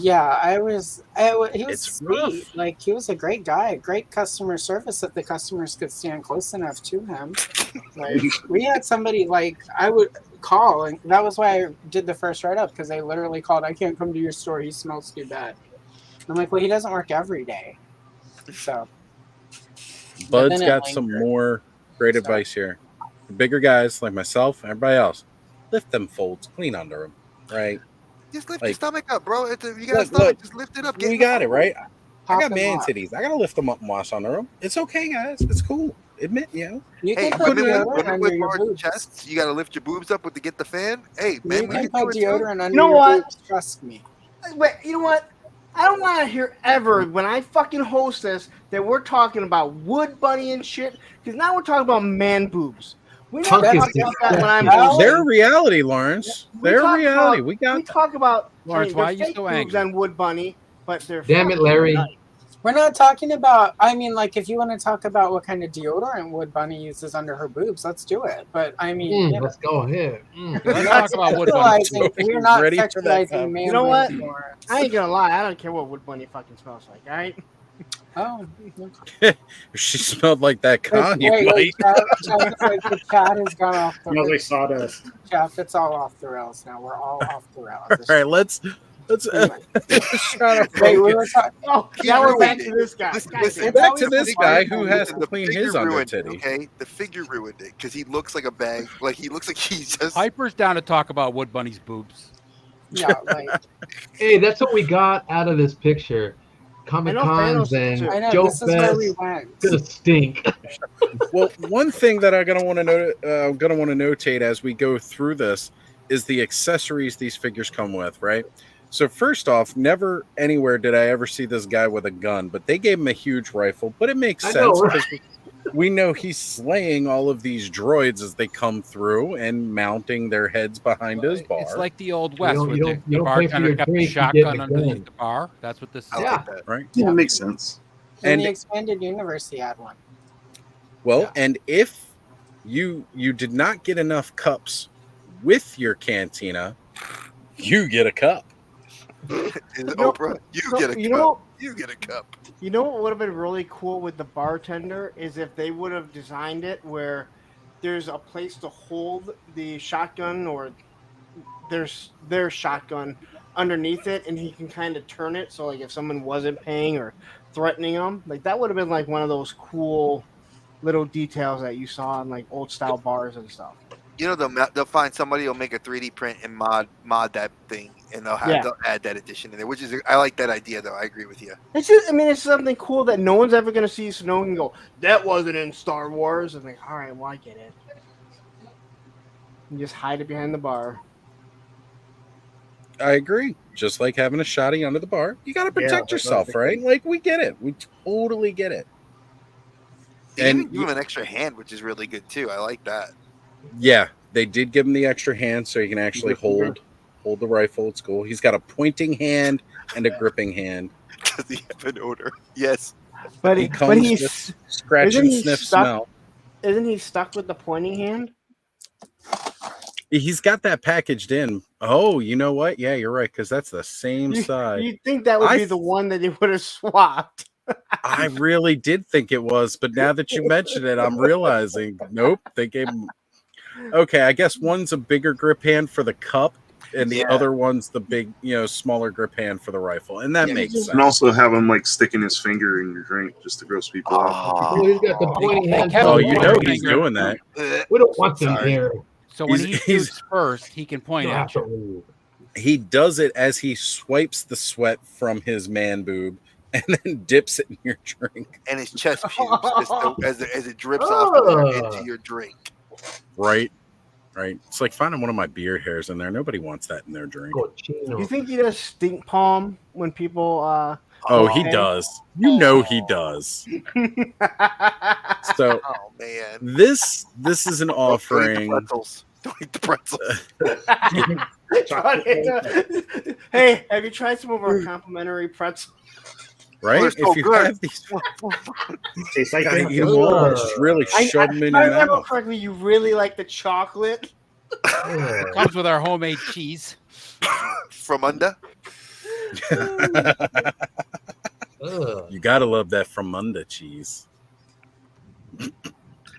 S11: Yeah, he was sweet. Like, he was a great guy, great customer service that the customers could stand close enough to him. Like, we had somebody, like, I would call, and that was why I did the first write-up, because they literally called, I can't come to your store, he smells too bad. I'm like, well, he doesn't work every day. So.
S1: Bud's got some more great advice here. The bigger guys like myself and everybody else, lift them folds, clean under them, right?
S2: Just lift your stomach up, bro. You got a stomach, just lift it up.
S1: We got it, right? I got man titties. I got to lift them up and wash under them. It's okay, guys. It's cool. Admit,
S11: You
S2: hey,
S11: can put
S2: women with large chests, you got to lift your boobs up to get the fan. Hey, man,
S11: you can put deodorant under
S3: your
S11: boobs. Trust me.
S3: Wait, you know what? I don't want to hear ever when I fucking host this that we're talking about Wood Bunny and shit, because now we're talking about man boobs. We're not talking about that when I'm hosting.
S1: They're reality, Lawrence. They're reality.
S3: We talk about
S4: Lawrence. Why are you
S3: fake
S4: so
S3: boobs
S4: angry
S3: on Wood Bunny, but they're
S9: damn it, Larry.
S3: Nice.
S11: We're not talking about. I mean, like, if you want to talk about what kind of deodorant Wood Bunny uses under her boobs, let's do it. But I mean,
S9: let's go ahead.
S4: Let's talk about Wood Bunny.
S11: We're not sexualizing man.
S3: You know what? I ain't gonna lie. I don't care what Wood Bunny fucking smells like. All right.
S11: Oh.
S1: She smelled like that con.
S11: Wait, the cat has gone off the rails.
S6: Smells like sawdust.
S11: Jeff, it's all off the rails now. We're all off the rails.
S1: All right, let's try to
S11: Wait, we were talking.
S3: Oh, now we're back to this guy.
S1: Listen, back to this guy who has to clean his under titty.
S2: Okay, the figure ruined it because he looks like a bag. Like he looks like he's just.
S4: Piper's down to talk about Wood Bunny's boobs.
S11: Yeah, like.
S9: Hey, that's what we got out of this picture. Comic Cons and Joe Fest gonna stink.
S1: Well, one thing that I'm gonna want to notate as we go through this is the accessories these figures come with, right? So first off, never anywhere did I ever see this guy with a gun, but they gave him a huge rifle. But it makes sense because we know he's slaying all of these droids as they come through and mounting their heads behind his bar.
S4: It's like the old West where the bartender kept a shotgun underneath the bar. That's what this is.
S2: Yeah, like
S1: right.
S8: Yeah, it makes sense.
S11: And the expanded universe, he had one.
S1: Well, and if you did not get enough cups with your cantina, you get a cup.
S2: Oprah, you get a cup. You get a cup.
S3: You know what would have been really cool with the bartender is if they would have designed it where there's a place to hold the shotgun or there's their shotgun underneath it, and he can kind of turn it so like if someone wasn't paying or threatening him, like that would have been like one of those cool little details that you saw in like old style bars and stuff.
S2: You know, they'll find somebody who'll make a 3D print and mod that thing, and they'll add that addition in there. Which is, I like that idea, though. I agree with you.
S3: It's just, I mean, it's something cool that no one's ever gonna see, so no one can go, that wasn't in Star Wars, and like, all right, well, I get it. You just hide it behind the bar.
S1: I agree. Just like having a shotty under the bar, you got to protect yourself, right? Like, we get it. We totally get it.
S2: And even give him an extra hand, which is really good too. I like that.
S1: Yeah, they did give him the extra hand so he can actually hold the rifle. It's cool. He's got a pointing hand and a gripping hand.
S2: Does he have an odor? Yes.
S3: But
S1: he's scratch and sniff smell.
S3: Isn't he stuck with the pointing hand?
S1: He's got that packaged in. Oh, you know what? Yeah, you're right, because that's the same side.
S3: You'd think that would be the one that he would have swapped.
S1: I really did think it was, but now that you mention it, I'm realizing, nope, they gave him. Okay, I guess one's a bigger grip hand for the cup, and the other one's the big, smaller grip hand for the rifle, and that makes sense.
S8: And also have him like sticking his finger in your drink just to gross people out.
S9: He's got the pointing hand.
S1: Oh, you know he's doing that.
S9: We don't want him here.
S4: So when he shoots first, he can point at you.
S1: He does it as he swipes the sweat from his man boob and then dips it in your drink.
S2: And his chest pubes as it drips off of there into your drink.
S1: Right. It's like finding one of my beard hairs in there. Nobody wants that in their drink.
S3: You think he does stink palm when people?
S1: He does. You know he does. So,
S2: oh man,
S1: this is an offering.
S2: Don't eat the pretzels.
S3: Hey, have you tried some of our complimentary pretzels?
S1: Right?
S2: Oh,
S1: if you have these,
S6: Tastes like
S1: gotta eat them all. Just really shove them in
S3: If I
S1: your
S3: remember
S1: mouth.
S3: correctly, you really like the chocolate.
S4: Comes with our homemade cheese.
S2: From under.
S1: You gotta love that from under cheese.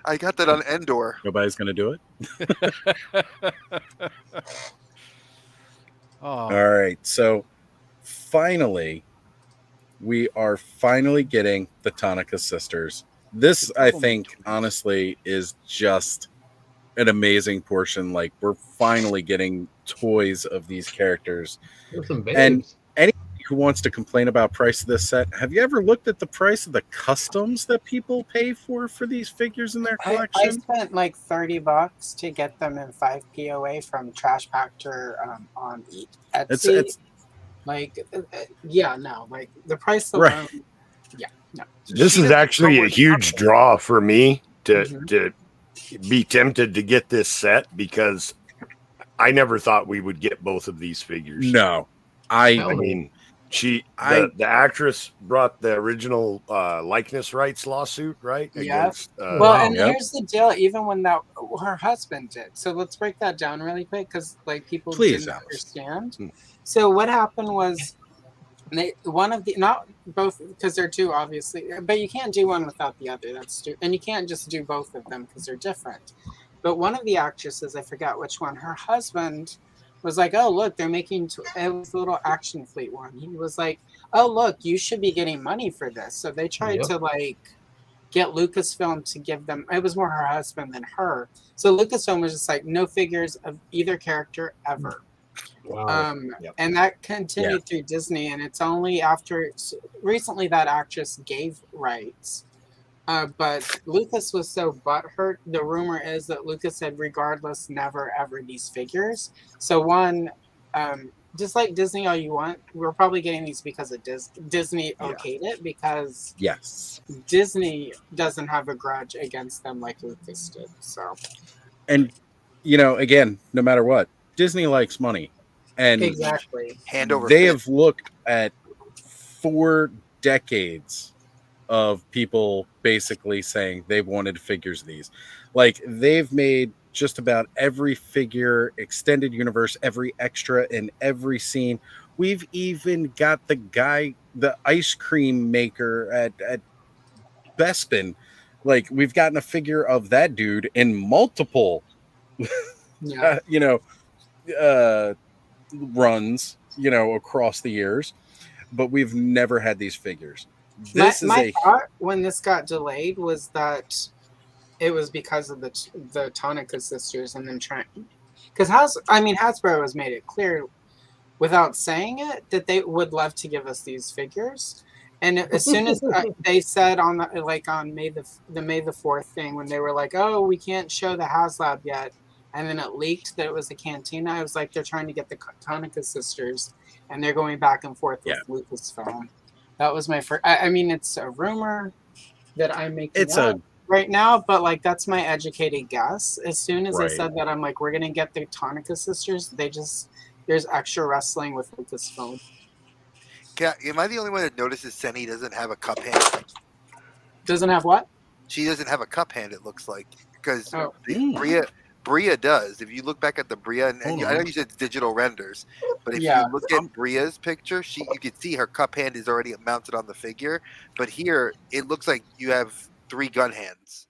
S2: I got that on Endor.
S1: Nobody's gonna do it. All right, so finally, we are finally getting the Tonica sisters. This, I think, honestly, is just an amazing portion. Like, we're finally getting toys of these characters.
S9: There's some
S1: And
S9: babes.
S1: anybody who wants to complain about price of this set, have you ever looked at the price of the customs that people pay for these figures in their
S11: I
S1: collection?
S11: spent like $30 to get them in 5 POA from Trash Pactor on Etsy.
S1: It's
S11: like, yeah, no, like the price alone.
S1: Right.
S11: Yeah, no.
S7: This is actually a huge draw for me to be tempted to get this set because I never thought we would get both of these figures.
S1: No,
S7: I mean, the actress brought the original likeness rights lawsuit, right?
S11: Yeah.
S7: Against,
S11: Well, and here's the deal. Even when her husband did. So let's break that down really quick because like people
S1: Please,
S11: didn't
S1: Alice.
S11: understand. So what happened was not both because they're two obviously, but you can't do one without the other. And you can't just do both of them because they're different. But one of the actresses, I forgot which one, her husband was like, oh, look, they're making it was the little Action Fleet one. He was like, oh, look, you should be getting money for this. So they tried to like get Lucasfilm to give them, it was more her husband than her. So Lucasfilm was just like, no figures of either character ever.
S9: Wow.
S11: And that continued through Disney. And it's only after recently that actress gave rights. But Lucas was so butthurt. The rumor is that Lucas said, regardless, never ever these figures. So one, just like Disney all you want, we're probably getting these because of Disney okayed it because Disney doesn't have a grudge against them like Lucas did. So,
S1: and you know, again, no matter what, Disney likes money, and
S11: exactly,
S1: they have looked at 4 decades of people basically saying they wanted figures of these. Like, they've made just about every figure, extended universe, every extra in every scene. We've even got the ice cream maker at Bespin. Like, we've gotten a figure of that dude in multiple runs, across the years, but we've never had these figures.
S11: My thought when this got delayed was that it was because of the Tonica sisters and them trying, because Hasbro has made it clear without saying it that they would love to give us these figures, and as soon as they said on May the 4th thing when they were like, oh, we can't show the HasLab yet, and then it leaked that it was a Cantina, I was like, they're trying to get the Tonica sisters, and they're going back and forth with Lucasfilm. That was my first. I mean, it's a rumor that I'm making up right now, but like that's my educated guess. As soon as I said that, I'm like, we're gonna get the Tonica sisters. There's extra wrestling with Lucasfilm.
S2: Am I the only one that notices Senny doesn't have a cup hand?
S11: Doesn't have what?
S2: She doesn't have a cup hand. It looks like because Bria does. If you look back at the Bria, and I know you said digital renders, but if you look at Bria's picture, you can see her cup hand is already mounted on the figure. But here, it looks like you have 3 gun hands.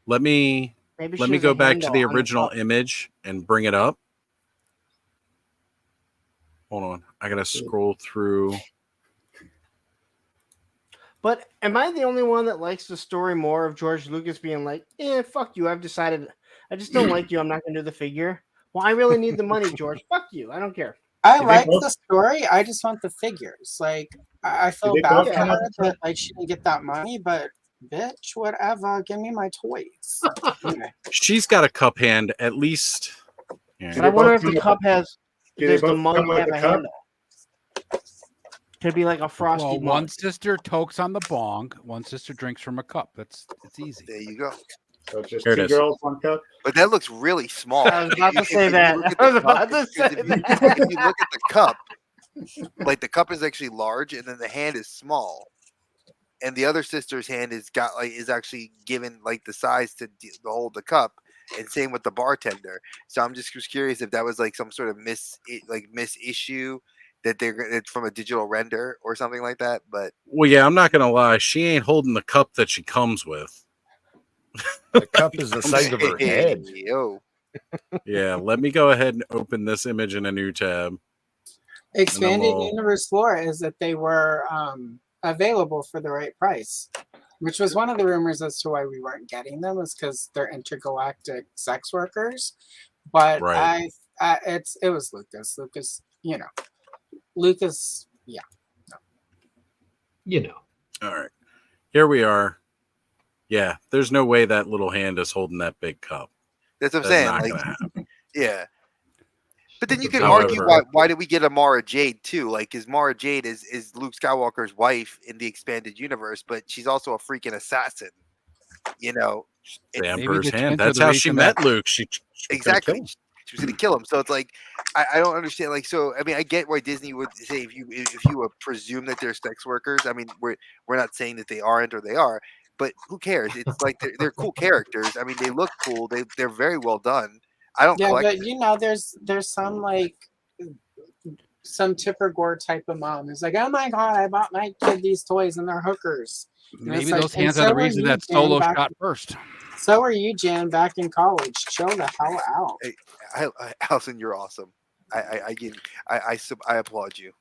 S1: Let me go back to the original image and bring it up. Hold on, I gotta scroll through.
S3: But am I the only one that likes the story more of George Lucas being like, fuck you, I've decided I just don't like you, I'm not going to do the figure? Well, I really need the money, George. Fuck you, I don't care.
S11: I like the story, I just want the figures. Like, I feel
S6: they
S11: bad
S6: both
S11: for
S6: come
S11: her
S6: up
S11: that like she didn't get that money, but bitch, whatever. Give me my toys. Okay.
S1: She's got a cup hand at least.
S6: Do
S3: But
S6: they
S3: I wonder
S6: both
S3: if the
S6: come
S3: cup has.
S6: Do they
S3: Does the
S6: both
S3: mug
S6: come with
S3: have
S6: a
S3: a
S6: cup?
S3: handle? Could be like a frosty
S4: Well,
S3: mug.
S4: one sister tokes on the bong, one sister drinks from a cup. It's easy.
S2: There you go.
S6: So it's just
S1: Here it
S6: two
S1: is.
S6: girls, one cup.
S2: But that looks really small.
S3: I was about to say
S2: If you
S3: that.
S2: look at
S3: I was
S2: the
S3: about
S2: cup,
S3: to
S2: because
S3: say
S2: if you
S3: that.
S2: look at the cup, like the cup is actually large, and then the hand is small, and the other sister's hand is actually given like the size to hold the cup, and same with the bartender. So I'm just curious if that was like some sort of miss issue that it's from a digital render or something like that. But
S1: Well, yeah, I'm not gonna lie. She ain't holding the cup that she comes with.
S7: The cup is the size of her head.
S2: Yo.
S1: Yeah, let me go ahead and open this image in a new tab.
S11: Expanded
S1: we'll-
S11: Universe Lore is that they were available for the right price, which was one of the rumors as to why we weren't getting them, was because they're intergalactic sex workers. But
S1: Right.
S11: it was Lucas. Lucas, yeah.
S9: You know.
S1: All right, here we are. Yeah, there's no way that little hand is holding that big cup.
S2: That's what I'm
S1: That's
S2: saying.
S1: not
S2: Like,
S1: gonna happen.
S2: yeah. But then you could
S1: However-
S2: argue why did we get a Mara Jade too? Like, because Mara Jade is Luke Skywalker's wife in the expanded universe, but she's also a freaking assassin. You know,
S1: The
S4: Maybe
S1: Emperor's
S4: the
S1: hand.
S4: twins are
S1: That's
S4: the
S1: how she
S4: reason
S1: met
S4: that-
S1: Luke. She was gonna
S2: exactly.
S1: kill him.
S2: She was going to kill him. So it's like I don't understand. Like, so I mean, I get why Disney would say if you presume that they're sex workers. I mean, we're not saying that they aren't or they are, but who cares? It's like they're cool characters. I mean, they look cool. They're very well done. I don't
S11: Yeah,
S2: collect.
S11: but there's some like some Tipper Gore type of mom who's like, oh my god, I bought my kid these toys and they're hookers. And it's
S4: Maybe
S11: like,
S4: those
S11: and
S4: hands are
S11: so
S4: the
S11: are
S4: reason
S11: you,
S4: that
S11: Jan,
S4: Solo
S11: back-
S4: shot first.
S11: So are you, Jan, back in college. Chill the hell out.
S2: Hey, Allison, you're awesome. I applaud you.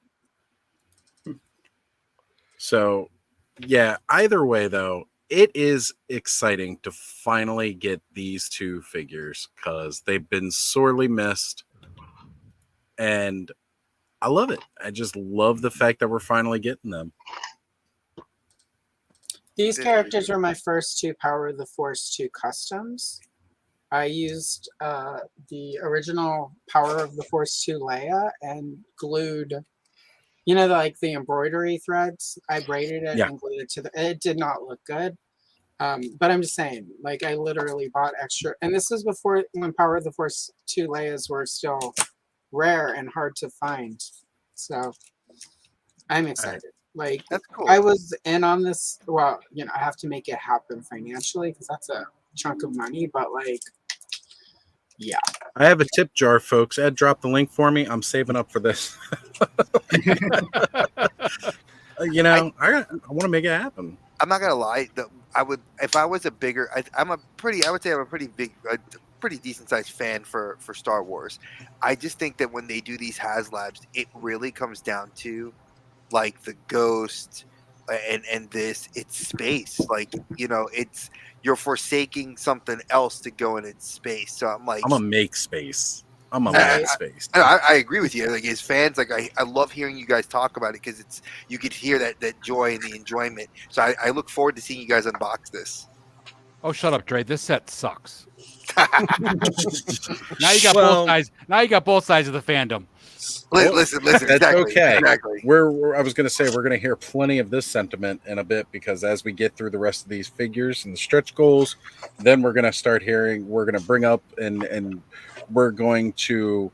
S1: So, yeah, either way, though, it is exciting to finally get these two figures because they've been sorely missed. And I love it. I just love the fact that we're finally getting them.
S11: These
S2: Yeah.
S11: characters were my first two Power of the Force 2 customs. I used the original Power of the Force 2 Leia and glued, like the embroidery threads. I braided it and glued it to it did not look good. But I'm just saying, like, I literally bought extra. And this was before when Power of the Force 2 Leias were still rare and hard to find. So I'm excited. Like,
S2: That's cool.
S11: I was in on this. Well, I have to make it happen financially because that's a chunk of money. But like, yeah,
S1: I have a tip jar, folks. Ed, drop the link for me. I'm saving up for this. I want to make it happen.
S2: I'm not gonna lie. I would, if I was a bigger. I would say I'm a pretty big, pretty decent sized fan for Star Wars. I just think that when they do these HasLabs, it really comes down to like the Ghost and this. It's space. Like, it's you're forsaking something else to go in its space. So I'm like,
S1: I'm gonna make space. I'm gonna
S11: Right.
S1: make space.
S2: I agree with you. Like, as fans, like I love hearing you guys talk about it because you could hear that joy and the enjoyment. So I look forward to seeing you guys unbox this.
S4: Oh, shut up, Dre. This set sucks. Now you got both sides. Now you got both sides of the fandom.
S2: Listen.
S1: That's
S2: Exactly.
S1: okay.
S2: Exactly.
S1: I was going to say we're going to hear plenty of this sentiment in a bit because as we get through the rest of these figures and the stretch goals, then we're going to start hearing. We're going to bring up and we're going to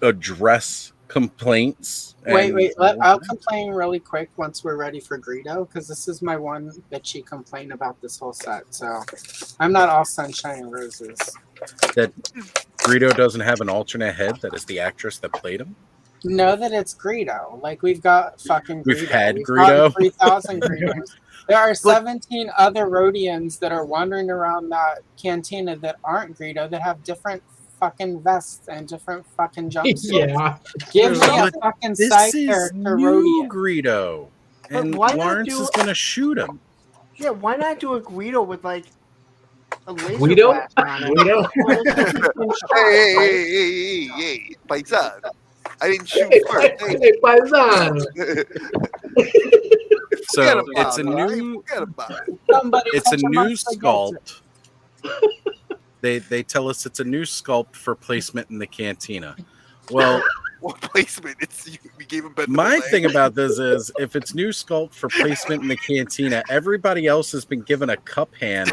S1: address complaints.
S11: wait. I'll complain really quick once we're ready for Greedo because this is my one bitchy complaint about this whole set. So I'm not all sunshine and roses.
S1: That Greedo doesn't have an alternate head. That is the actress that played him.
S11: Know that it's Greedo. Like, we've got fucking Greedo.
S1: We've had
S11: We've
S1: Greedo.
S11: gotten 3,000 Greedos. There are 17 other Rhodians that are wandering around that cantina that aren't Greedo that have different fucking vests and different fucking jumpsuits.
S9: Yeah.
S11: Give me a
S1: But
S11: fucking
S1: This
S11: side
S1: is
S11: character
S1: new
S11: Rhodian.
S1: Greedo,
S3: But
S1: and
S3: why not
S1: Lawrence
S3: do-
S1: is going to shoot him.
S3: Yeah, why not do a Guido with like a laser
S9: Guido?
S3: blast on it?
S6: Guido?
S2: Hey, paisa. I didn't shoot first. Hey.
S9: Hey, paisan.
S1: So it's a new sculpt. They tell us it's a new sculpt for placement in the cantina. Well,
S2: what placement? We gave him
S1: my thing about this is if it's new sculpt for placement in the cantina, everybody else has been given a cup hand.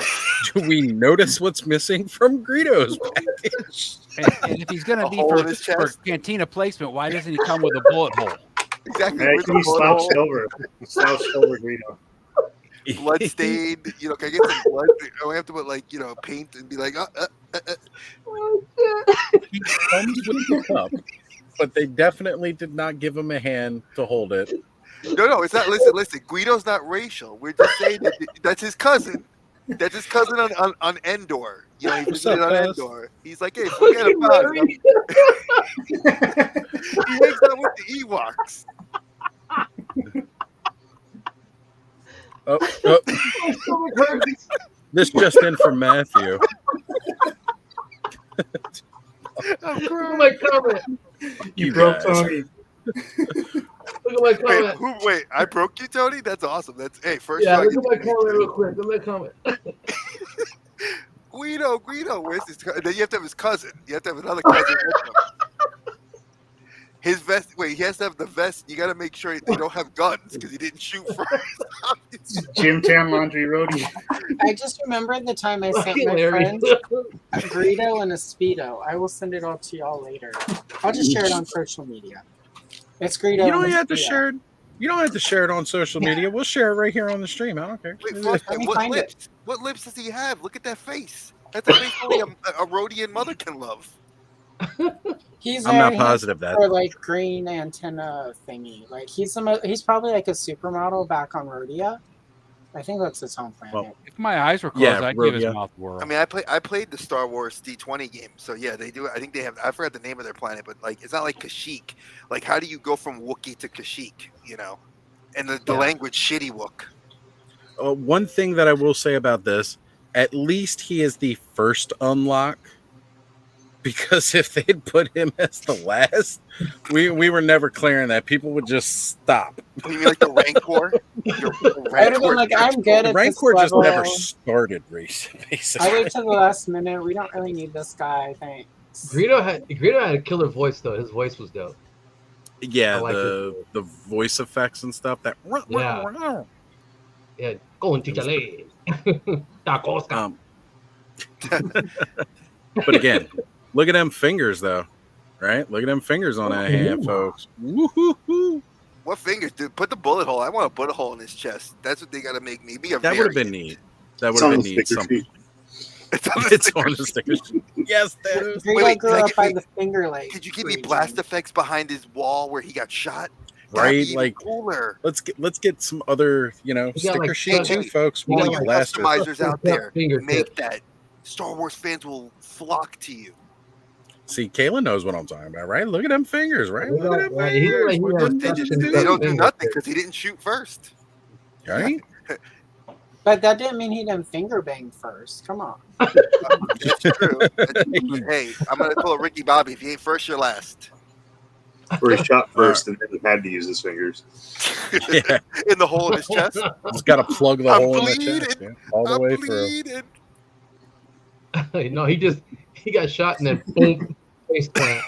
S1: Do we notice what's missing from Greedo's package?
S4: And if he's going to be for cantina placement, why doesn't he come with a bullet hole?
S2: Exactly.
S6: He slouched over Greedo.
S2: Blood stained. Can I get some blood? I have to put paint and be like,
S1: He comes with the cup, but they definitely did not give him a hand to hold it.
S2: No, it's not. Listen. Guido's not racial. We're just saying that's his cousin. That's his cousin on Endor. He visited on Endor. He's like, hey, forget about it. He hangs out with the Ewoks.
S1: Oh. This just in from Matthew.
S9: I'm crying. My comment.
S6: You broke Tony.
S9: Look at my comment.
S2: Wait, I broke you, Tony? That's awesome. First.
S9: Yeah, look at my comment real quick. Look at my comment.
S2: Guido, where's his? Then you have to have his cousin. You have to have another cousin with him. His vest. Wait, he has to have the vest. You got to make sure they don't have guns because he didn't shoot first.
S6: Jim Tan Laundry Roadie.
S11: I just remembered the time I sent my friend a Greedo and a Speedo. I will send it all to y'all later. I'll just share it on social media. It's Greedo.
S1: You don't have to share it. You don't have to share it on social media. We'll share it right here on the stream. I don't care.
S2: Wait, what lips? What lips does he have? Look at that face. That's a face only a Rhodian mother can love.
S11: I'm
S1: not positive that
S11: for green antenna thingy. He's probably a supermodel back on Rhodia. I think that's his home planet.
S4: Well, if my eyes were closed, I'd give his mouth a whirl.
S2: I mean, I played the Star Wars D20 game, so yeah, they do. I think they have. I forgot the name of their planet, but it's not like Kashyyyk. How do you go from Wookiee to Kashyyyk? And the language shitty Wook.
S1: One thing that I will say about this, at least he is the first unlock. Because if they'd put him as the last, we were never clearing that. People would just stop.
S2: You mean like the Rancor?
S11: I'd have been I'm good at
S1: Rancor
S11: this
S1: just
S11: level.
S1: never started racing, basically.
S11: I wait till the last minute. We don't really need this guy, thanks.
S9: Greedo had a killer voice though. His voice was dope.
S1: Yeah, the voice effects and stuff. That
S9: yeah, going to Chile. Tacos.
S1: But again. Look at them fingers, though, right? Look at them fingers on that hand, folks. Woo-hoo-hoo.
S2: What fingers, dude? Put the bullet hole. I want a bullet hole in his chest. That's what they got to make me. That
S1: would have been neat. That would have been neat. It's on the sticker sheet. Yes, that is.
S11: Wait, grew up by the Finger Lake.
S2: Could you give me blast effects behind his wall where he got shot?
S1: Right,
S2: cooler.
S1: Let's get some other, sticker sheet too, folks.
S2: We got customizers out there. Make that. Star Wars fans will flock to you.
S1: See, Kayla knows what I'm talking about, right? Look at them fingers, right? Look at them fingers.
S2: They don't do nothing because he didn't shoot first.
S1: Right?
S11: But that didn't mean he didn't finger bang first. Come on.
S2: That's true. Hey, I'm going to pull a Ricky Bobby. If you ain't first, you're last.
S8: Or he shot first and then he had to use his fingers.
S1: Yeah.
S2: In the hole in his chest?
S1: He's got to plug the hole in the chest. All the way through.
S9: No, he got shot and then boom, face plant.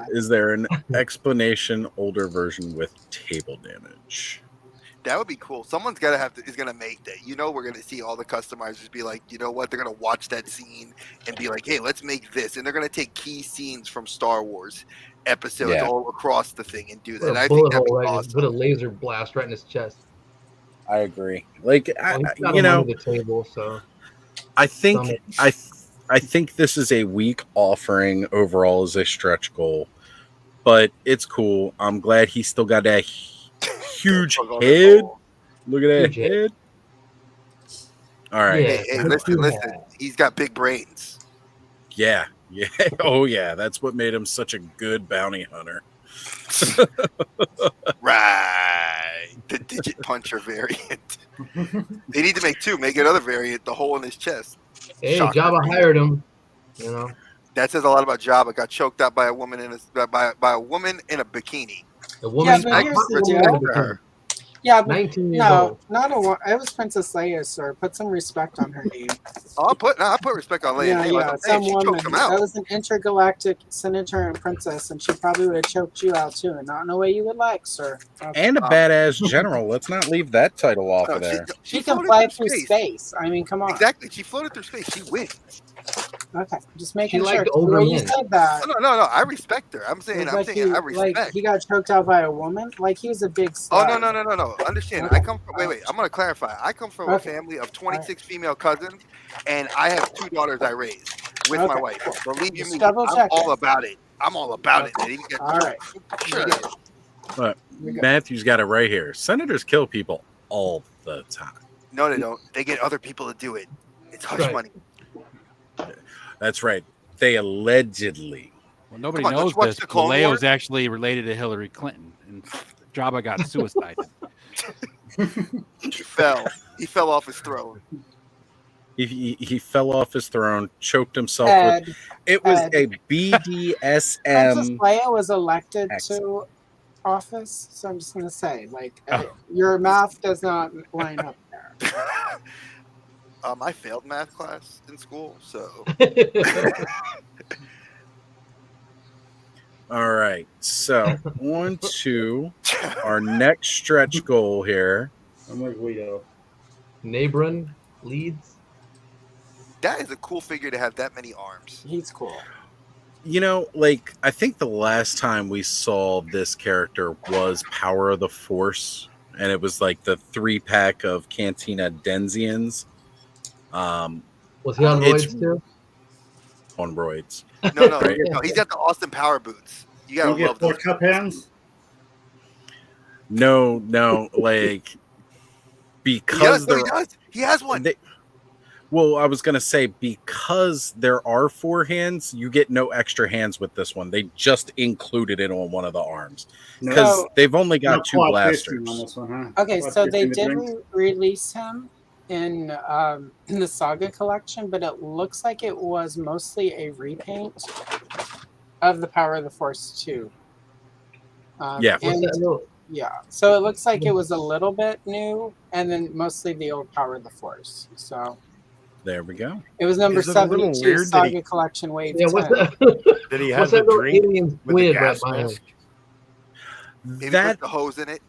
S1: Is there an explanation older version with table damage?
S2: That would be cool. Someone's is gonna make that. We're gonna see all the customizers be like, you know what? They're gonna watch that scene and be like, hey, let's make this. And they're gonna take key scenes from Star Wars episodes all across the thing and do that.
S9: I think that'd be awesome. Put a laser blast right in his chest.
S1: I agree.
S9: The table, so
S1: I think this is a weak offering overall as a stretch goal, but it's cool. I'm glad he still got that huge head. Look at that head. All right.
S2: Hey, listen. He's got big brains.
S1: Yeah. Oh, yeah. That's what made him such a good bounty hunter.
S2: Right. The digit puncher variant. They need to make two. Make another variant, the hole in his chest.
S9: Hey, Jabba hired him.
S2: That says a lot about Jabba. Got choked out by a woman in a by a woman in a bikini.
S9: The woman.
S11: but here's the deal.
S2: Respect to her.
S11: Yeah, but
S9: 19 years
S11: no,
S9: old.
S11: not a one. It was Princess Leia, sir. Put some respect on her name.
S2: I put respect on Leia's
S11: Yeah,
S2: name.
S11: yeah.
S2: I'm
S11: Some
S2: saying she
S11: woman
S2: choked him
S11: that
S2: out.
S11: was an intergalactic senator and princess, and she probably would have choked you out too, and not in a way you would like, sir. Okay.
S1: And a badass general. Let's not leave that title off of there.
S11: She can
S2: floated
S11: fly through space. I mean, come on.
S2: Exactly. She floated through space. She wins.
S11: Okay, just making
S9: She
S11: sure.
S9: liked
S11: The
S9: older
S11: way you
S9: men.
S11: said that.
S2: No. I respect her. I'm saying I respect.
S11: Like he got choked out by a woman. Like he was a big
S2: Oh
S11: star.
S2: no. Understand.
S11: Okay.
S2: I come from wait. I'm gonna clarify. I come from a
S11: Okay.
S2: family of 26 female cousins, and I have 2 daughters I raised with my
S11: Okay.
S2: wife. Believe you
S11: Just
S2: me,
S11: double
S2: I'm
S11: check
S2: all
S11: it.
S2: about it. I'm all about it. Man.
S11: All right.
S2: Sure.
S1: But
S11: You're good.
S1: Matthew's got it right here. Senators kill people all the time.
S2: No, they don't. They get other people to do it. It's hush
S9: Right.
S2: money.
S1: That's right. They allegedly.
S4: Well, nobody
S2: Come on,
S4: knows
S2: let's watch
S4: this.
S2: the Clone
S4: Leia
S2: Wars.
S4: was actually related to Hillary Clinton, and Jabba got suicided.
S2: He fell. He fell off his throne.
S1: He fell off his throne, choked himself
S11: Ed,
S1: with. It was
S11: Ed.
S1: a
S11: Princess
S1: BDSM.
S11: Leia was elected
S1: Excellent.
S11: to office, so I'm just gonna say, like,
S1: Oh.
S11: your math does not line up there.
S2: I failed math class in school, so
S1: All right. So on to our next stretch goal here.
S6: I'm like Guido.
S9: Nabron leads.
S2: that is a cool figure to have that many arms.
S11: He's cool.
S1: You know, like, I think the last time we saw this character was Power of the Force, and it was like the 3-pack of Cantina Denzians.
S9: Was he on
S1: It's-
S9: roids too?
S1: On roids.
S2: No,
S1: Right.
S2: no, he's got the Austin Power boots. You gotta
S6: Don't get
S2: love
S6: 4
S2: those.
S6: cup hands.
S1: No, like, because
S2: He does. He has one.
S1: Well, I was gonna say, because there are 4 hands, you get no extra hands with this one. They just included it on one of the arms because
S11: So-
S1: they've only got
S6: No
S1: 2
S6: quad
S1: blasters.
S6: fisting on this one, huh?
S11: Okay,
S6: Quad
S11: so they
S6: fisting the
S11: did
S6: drinks.
S11: release him in the Saga collection, but it looks like it was mostly a repaint of the Power of the Force 2.
S1: Yeah.
S9: What's
S11: and
S9: that little-
S11: yeah, so it looks like it was a little bit new, and then mostly the old Power of the Force. So
S1: There we go.
S11: it was number
S7: Is it a little
S11: 72,
S7: weird that
S11: Saga
S7: he-
S11: Collection Wave
S9: Yeah,
S11: 10.
S9: what's that?
S7: Did he
S9: What's
S7: have the
S9: that little
S7: drink
S9: alien
S7: with the
S9: squid right
S7: gas
S9: by him?
S7: mask?
S2: Maybe
S1: That
S2: put the hose in it.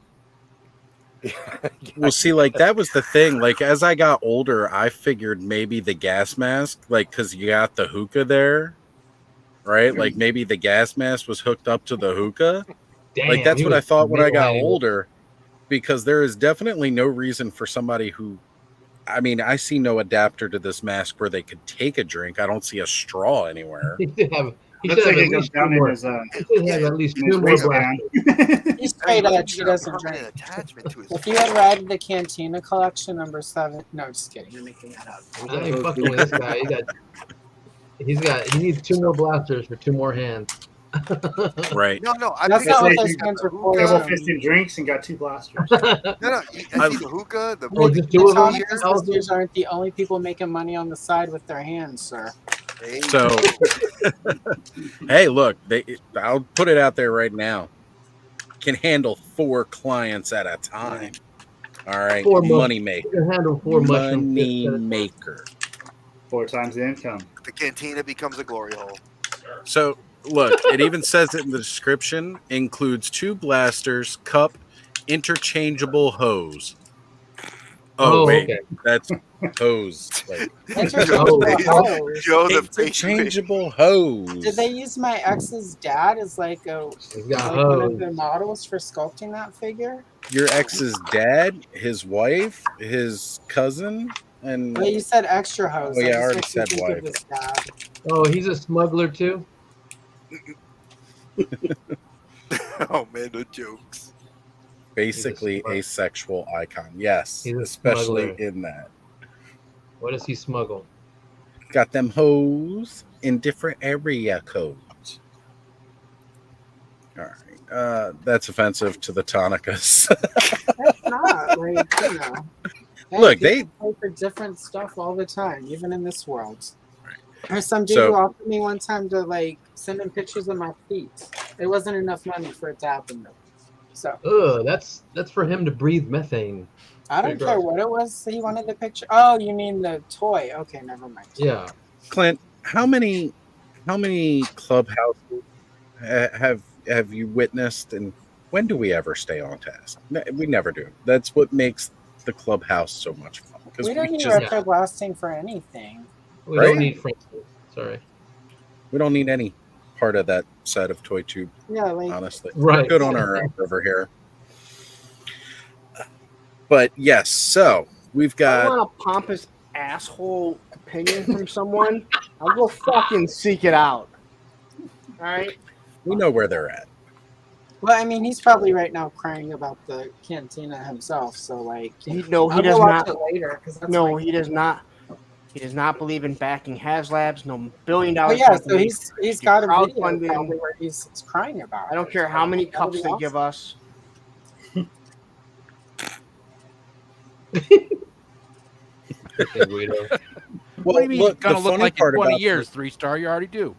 S1: Well, see, like, that was the thing. Like, as I got older, I figured maybe the gas mask, like, because you got the hookah there, right? Like, maybe the gas mask was hooked up to the hookah.
S9: Damn,
S1: Like, that's
S9: he
S1: what I
S9: was
S1: thought when I got
S9: metalheading it.
S1: older, because there is definitely no reason for somebody who, I mean, I see no adapter to this mask where they could take a drink. I don't see a straw anywhere.
S9: He should have. He
S6: Looks
S9: should have
S6: like
S9: at
S6: it goes
S9: least 2
S6: down in
S9: more.
S6: his
S9: He should have at least
S6: in
S9: 2
S6: his
S9: more
S6: waistband.
S9: blasters.
S11: He's straight
S2: Maybe
S11: edge. He
S2: he's got a
S11: doesn't
S2: permanent
S11: drink.
S2: attachment to his.
S11: If you had read the Cantina Collection number 7, no, just kidding. You're making that up.
S9: I ain't fucking with this guy. He needs 2 more blasters for 2 more hands.
S1: Right.
S2: No, I
S11: That's
S2: think
S11: not what
S6: like
S11: those
S6: you
S11: hands are
S6: Double
S11: for.
S6: fisting drinks and got 2 blasters.
S2: no. I see the hookah. The
S9: Oh, just 2 of them?
S11: Atomic sisters aren't the only people making money on the side with their hands, sir.
S1: So, hey, look, I'll put it out there right now. Can handle 4 clients at a time. All right.
S9: 4
S1: Money
S9: You
S1: maker.
S9: can handle 4 mushrooms.
S1: Money maker.
S6: 4 times the income.
S2: the cantina becomes a glory hole.
S1: So, look, it even says it in the description, includes 2 blasters, cup, interchangeable hose. Oh, wait,
S9: okay.
S1: that's hose. Like,
S11: Interchangeable hose.
S2: Joe the
S1: interchangeable hose.
S11: Did they use my ex's dad as like
S9: He's got
S11: one of
S9: hose.
S11: the models for sculpting that figure?
S1: Your ex's dad, his wife, his cousin, and
S11: Well, you said extra hose.
S1: Oh, yeah, I
S11: That
S1: already
S11: just makes me
S1: said
S11: think of
S1: wife.
S11: his dad.
S9: Oh, he's a smuggler too.
S2: Oh man, the jokes.
S1: basically a sexual icon. Yes,
S9: He's a
S1: especially
S9: smuggler.
S1: in that.
S9: What does he smuggle?
S1: Got them hoes in different area codes. All right. That's offensive to the Tonicas.
S11: It's not like,
S1: Look,
S11: people pay for different stuff all the time, even in this world. There's some dude who offered me one time to like send him pictures of my feet. It wasn't enough money for it to happen though. So
S9: that's for him to breathe methane.
S11: I don't care what it was. He wanted the picture. Oh, you mean the toy? Okay, never mind.
S9: Yeah.
S1: Clint, how many clubhouses have you witnessed, and when do we ever stay on task? We never do. That's what makes the clubhouse so much fun.
S11: We don't need retro blasting for anything.
S9: We don't need friends. Sorry.
S1: We don't need any part of that set of Toy Tube.
S11: Yeah, like,
S1: honestly.
S9: Right.
S1: Good on our end over here. But yes, so we've got.
S3: I want a pompous asshole opinion from someone. I'll go fucking seek it out. All right.
S1: We know where they're at.
S11: Well, I mean, he's probably right now crying about the cantina himself. So, like,
S3: he does
S11: watch
S3: not.
S11: it later,
S3: No, he does not. He does not believe in backing HasLabs. No $1 billion.
S11: Oh yeah, so he's got a video probably where he's crying about it.
S3: I don't care how many cups they give us.
S4: What do you mean?
S1: Look,
S4: It's gonna
S1: the
S4: look
S1: funny
S4: like in
S1: part
S4: 20
S1: about
S4: years, 3-star. You already do.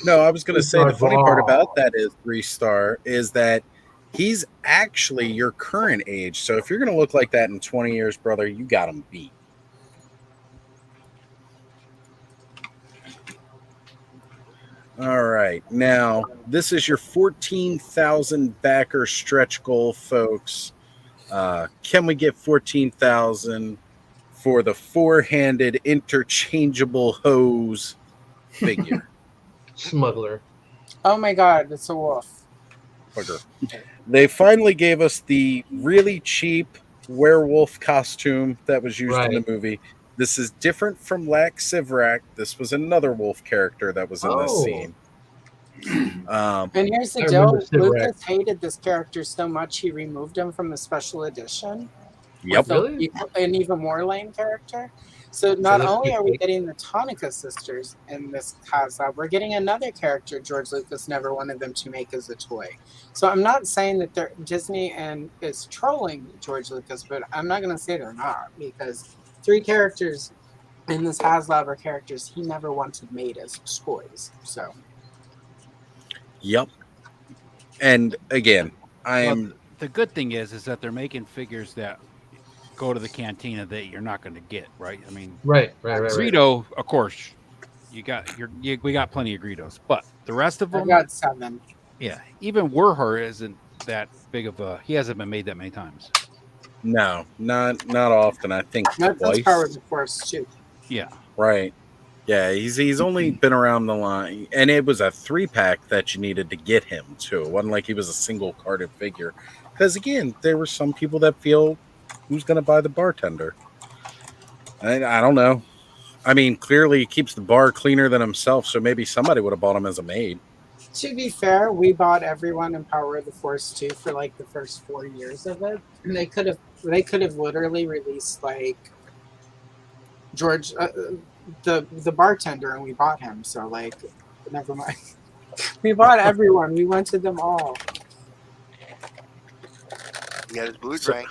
S1: No, I was going to say the funny part about that is 3-star is that he's actually your current age. So if you're going to look like that in 20 years, brother, you got him beat. All right. Now, this is your 14,000 backer stretch goal, folks. Can we get 14,000 for the four-handed interchangeable hose figure?
S9: Smuggler.
S11: Oh my god, it's a wolf.
S1: Bugger. They finally gave us the really cheap werewolf costume that was used in the movie. This is different from Lax Sivrak. This was another wolf character that was in this scene.
S11: And here's the deal. Lucas hated this character so much he removed him from the special edition.
S1: Yep.
S11: Really? An even more lame character. So not only are we getting the Tonica sisters in this HasLab, we're getting another character George Lucas never wanted them to make as a toy. So I'm not saying that Disney is trolling George Lucas, but I'm not going to say they're not, because 3 characters in this HasLab are characters he never wanted made as toys. So.
S1: Yep. And again,
S4: the good thing is that they're making figures that go to the cantina that you're not going to get, right? I mean,
S9: right.
S4: Greedo, of course, we got plenty of Greedos, but the rest of them,
S11: I got 7.
S4: Yeah, even Werher isn't that big of a. He hasn't been made that many times.
S1: No, not often. I think
S11: That's
S1: twice.
S11: Power of the Force too.
S4: Yeah.
S1: Right. Yeah, he's only been around the line, and it was a 3-pack that you needed to get him too. It wasn't like he was a single carded figure, because again, there were some people that feel, who's going to buy the bartender? I don't know. I mean, clearly he keeps the bar cleaner than himself, so maybe somebody would have bought him as a maid.
S11: To be fair, we bought everyone in Power of the Force 2 for like the first 4 years of it, and they could have literally released like George, the bartender, and we bought him. So like, never mind. We bought everyone. We went to them all.
S2: He got his blue drink.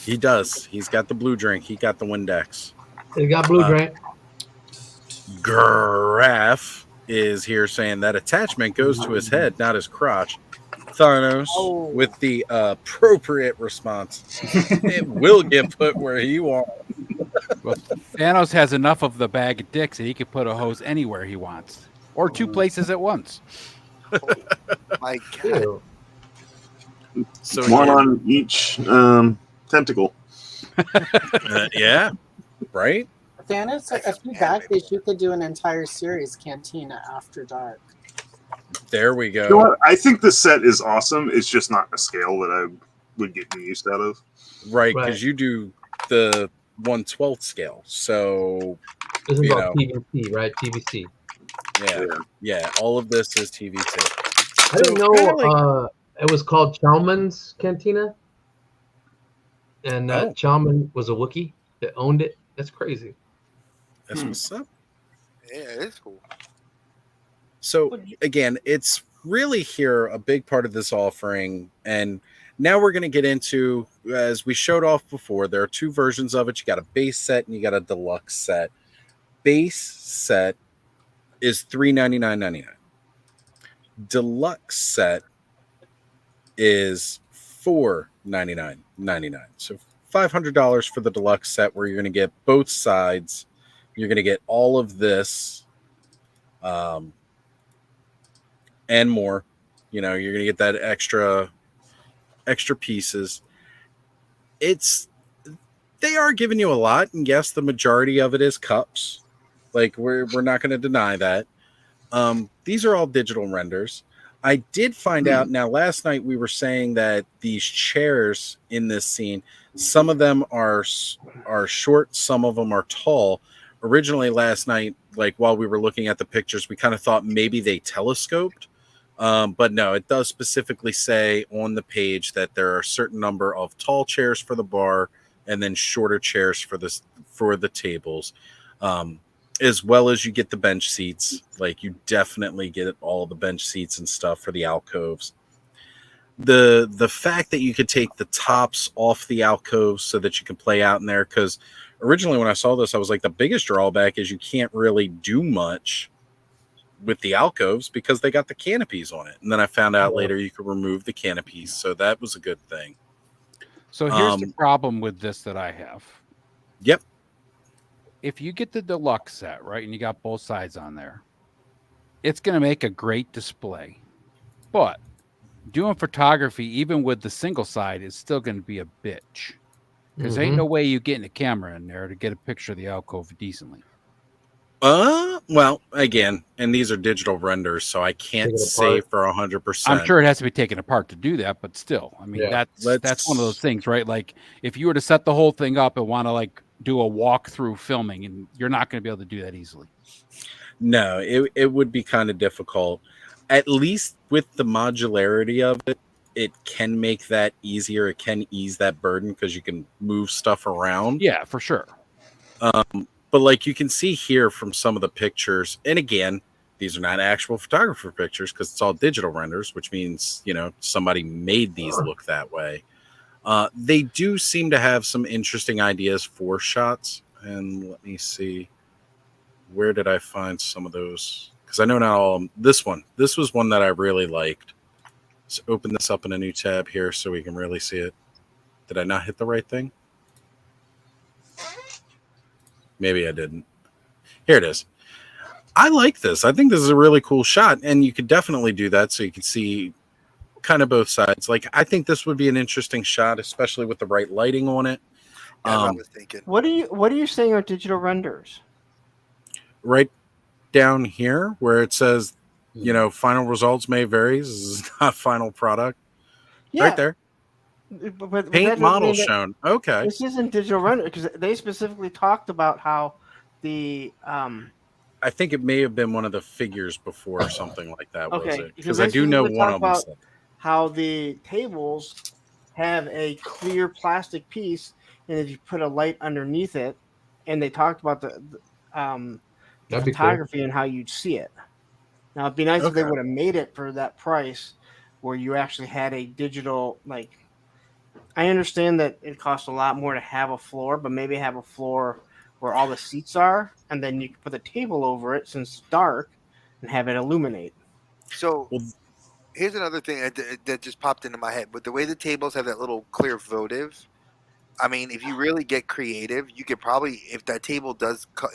S1: He does. He's got the blue drink. He got the Windex.
S9: He got blue drink.
S1: Graf is here saying that attachment goes to his head, not his crotch. Thanos with the appropriate response. It will get put where he wants.
S4: Well, Thanos has enough of the bag of dicks that he could put a hose anywhere he wants, or 2 places at once.
S2: My God.
S1: So
S8: one on each tentacle.
S1: Yeah, right.
S11: Thanos, if you back this, you could do an entire series, Cantina After Dark.
S1: There we go.
S8: You know what? I think the set is awesome. It's just not a scale that I would get used out of.
S1: Right, because you do the 1/12 scale. So,
S9: this is all TVC, right? TVC.
S1: Yeah. All of this is TVC.
S9: I didn't know it was called Chalman's Cantina, and Chalman was a Wookiee that owned it. That's crazy.
S1: That's what's up.
S2: Yeah, it is cool.
S1: So again, it's really here a big part of this offering, and now we're going to get into, as we showed off before, there are 2 versions of it. You got a base set and you got a deluxe set. base set is $399.99. Deluxe set is $499.99. So $500 for the deluxe set, where you're going to get both sides. You're going to get all of this, and more. You're going to get that extra pieces. They are giving you a lot, and yes, the majority of it is cups. Like, we're not going to deny that. These are all digital renders. I did find out now, last night we were saying that these chairs in this scene, some of them are short, some of them are tall. Originally last night, like while we were looking at the pictures, we kind of thought maybe they telescoped. But no, it does specifically say on the page that there are a certain number of tall chairs for the bar and then shorter chairs for the tables. As well as you get the bench seats. Like, you definitely get all the bench seats and stuff for the alcoves. The fact that you could take the tops off the alcoves so that you can play out in there, because originally when I saw this, I was like, the biggest drawback is you can't really do much with the alcoves because they got the canopies on it. And then I found out later you could remove the canopies, so that was a good thing.
S4: So here's the problem with this that I have.
S1: Yep.
S4: If you get the deluxe set, right, and you got both sides on there, it's going to make a great display. But doing photography, even with the single side, is still going to be a bitch. Because ain't no way you getting a camera in there to get a picture of the alcove decently.
S1: Well, again, and these are digital renders, so I can't say for 100%.
S4: I'm sure it has to be taken apart to do that, but still, I mean, that's one of those things, right? Like, if you were to set the whole thing up and want to like do a walkthrough filming, and you're not going to be able to do that easily.
S1: No, it would be kind of difficult. At least with the modularity of it, it can make that easier. It can ease that burden because you can move stuff around.
S4: Yeah, for sure.
S1: But like you can see here from some of the pictures, and again, these are not actual photographer pictures because it's all digital renders, which means, somebody made these look that way. They do seem to have some interesting ideas for shots. And let me see. Where did I find some of those? Because I know not all. This was one that I really liked. Let's open this up in a new tab here so we can really see it. Did I not hit the right thing? Maybe I didn't. Here it is. I like this. I think this is a really cool shot, and you could definitely do that so you can see kind of both sides. Like, I think this would be an interesting shot, especially with the right lighting on it.
S2: That's what I was thinking.
S3: What are you saying are digital renders?
S1: Right down here where it says, final results may vary. This is not final product. Yeah. Right there.
S3: But
S1: paint model shown. Okay.
S3: This isn't digital render because they specifically talked about how the
S1: I think it may have been one of the figures before or something like that.
S3: Okay,
S1: was it? Because I do know one of them said
S3: how the tables have a clear plastic piece, and if you put a light underneath it, and they talked about the photography and how you'd see it. Now it'd be nice if they would have made it for that price, where you actually had a digital like. I understand that it costs a lot more to have a floor, but maybe have a floor where all the seats are, and then you can put the table over it since it's dark, and have it illuminate.
S2: So here's another thing that just popped into my head. With the way the tables have that little clear votive, I mean, if you really get creative, you could probably, if that table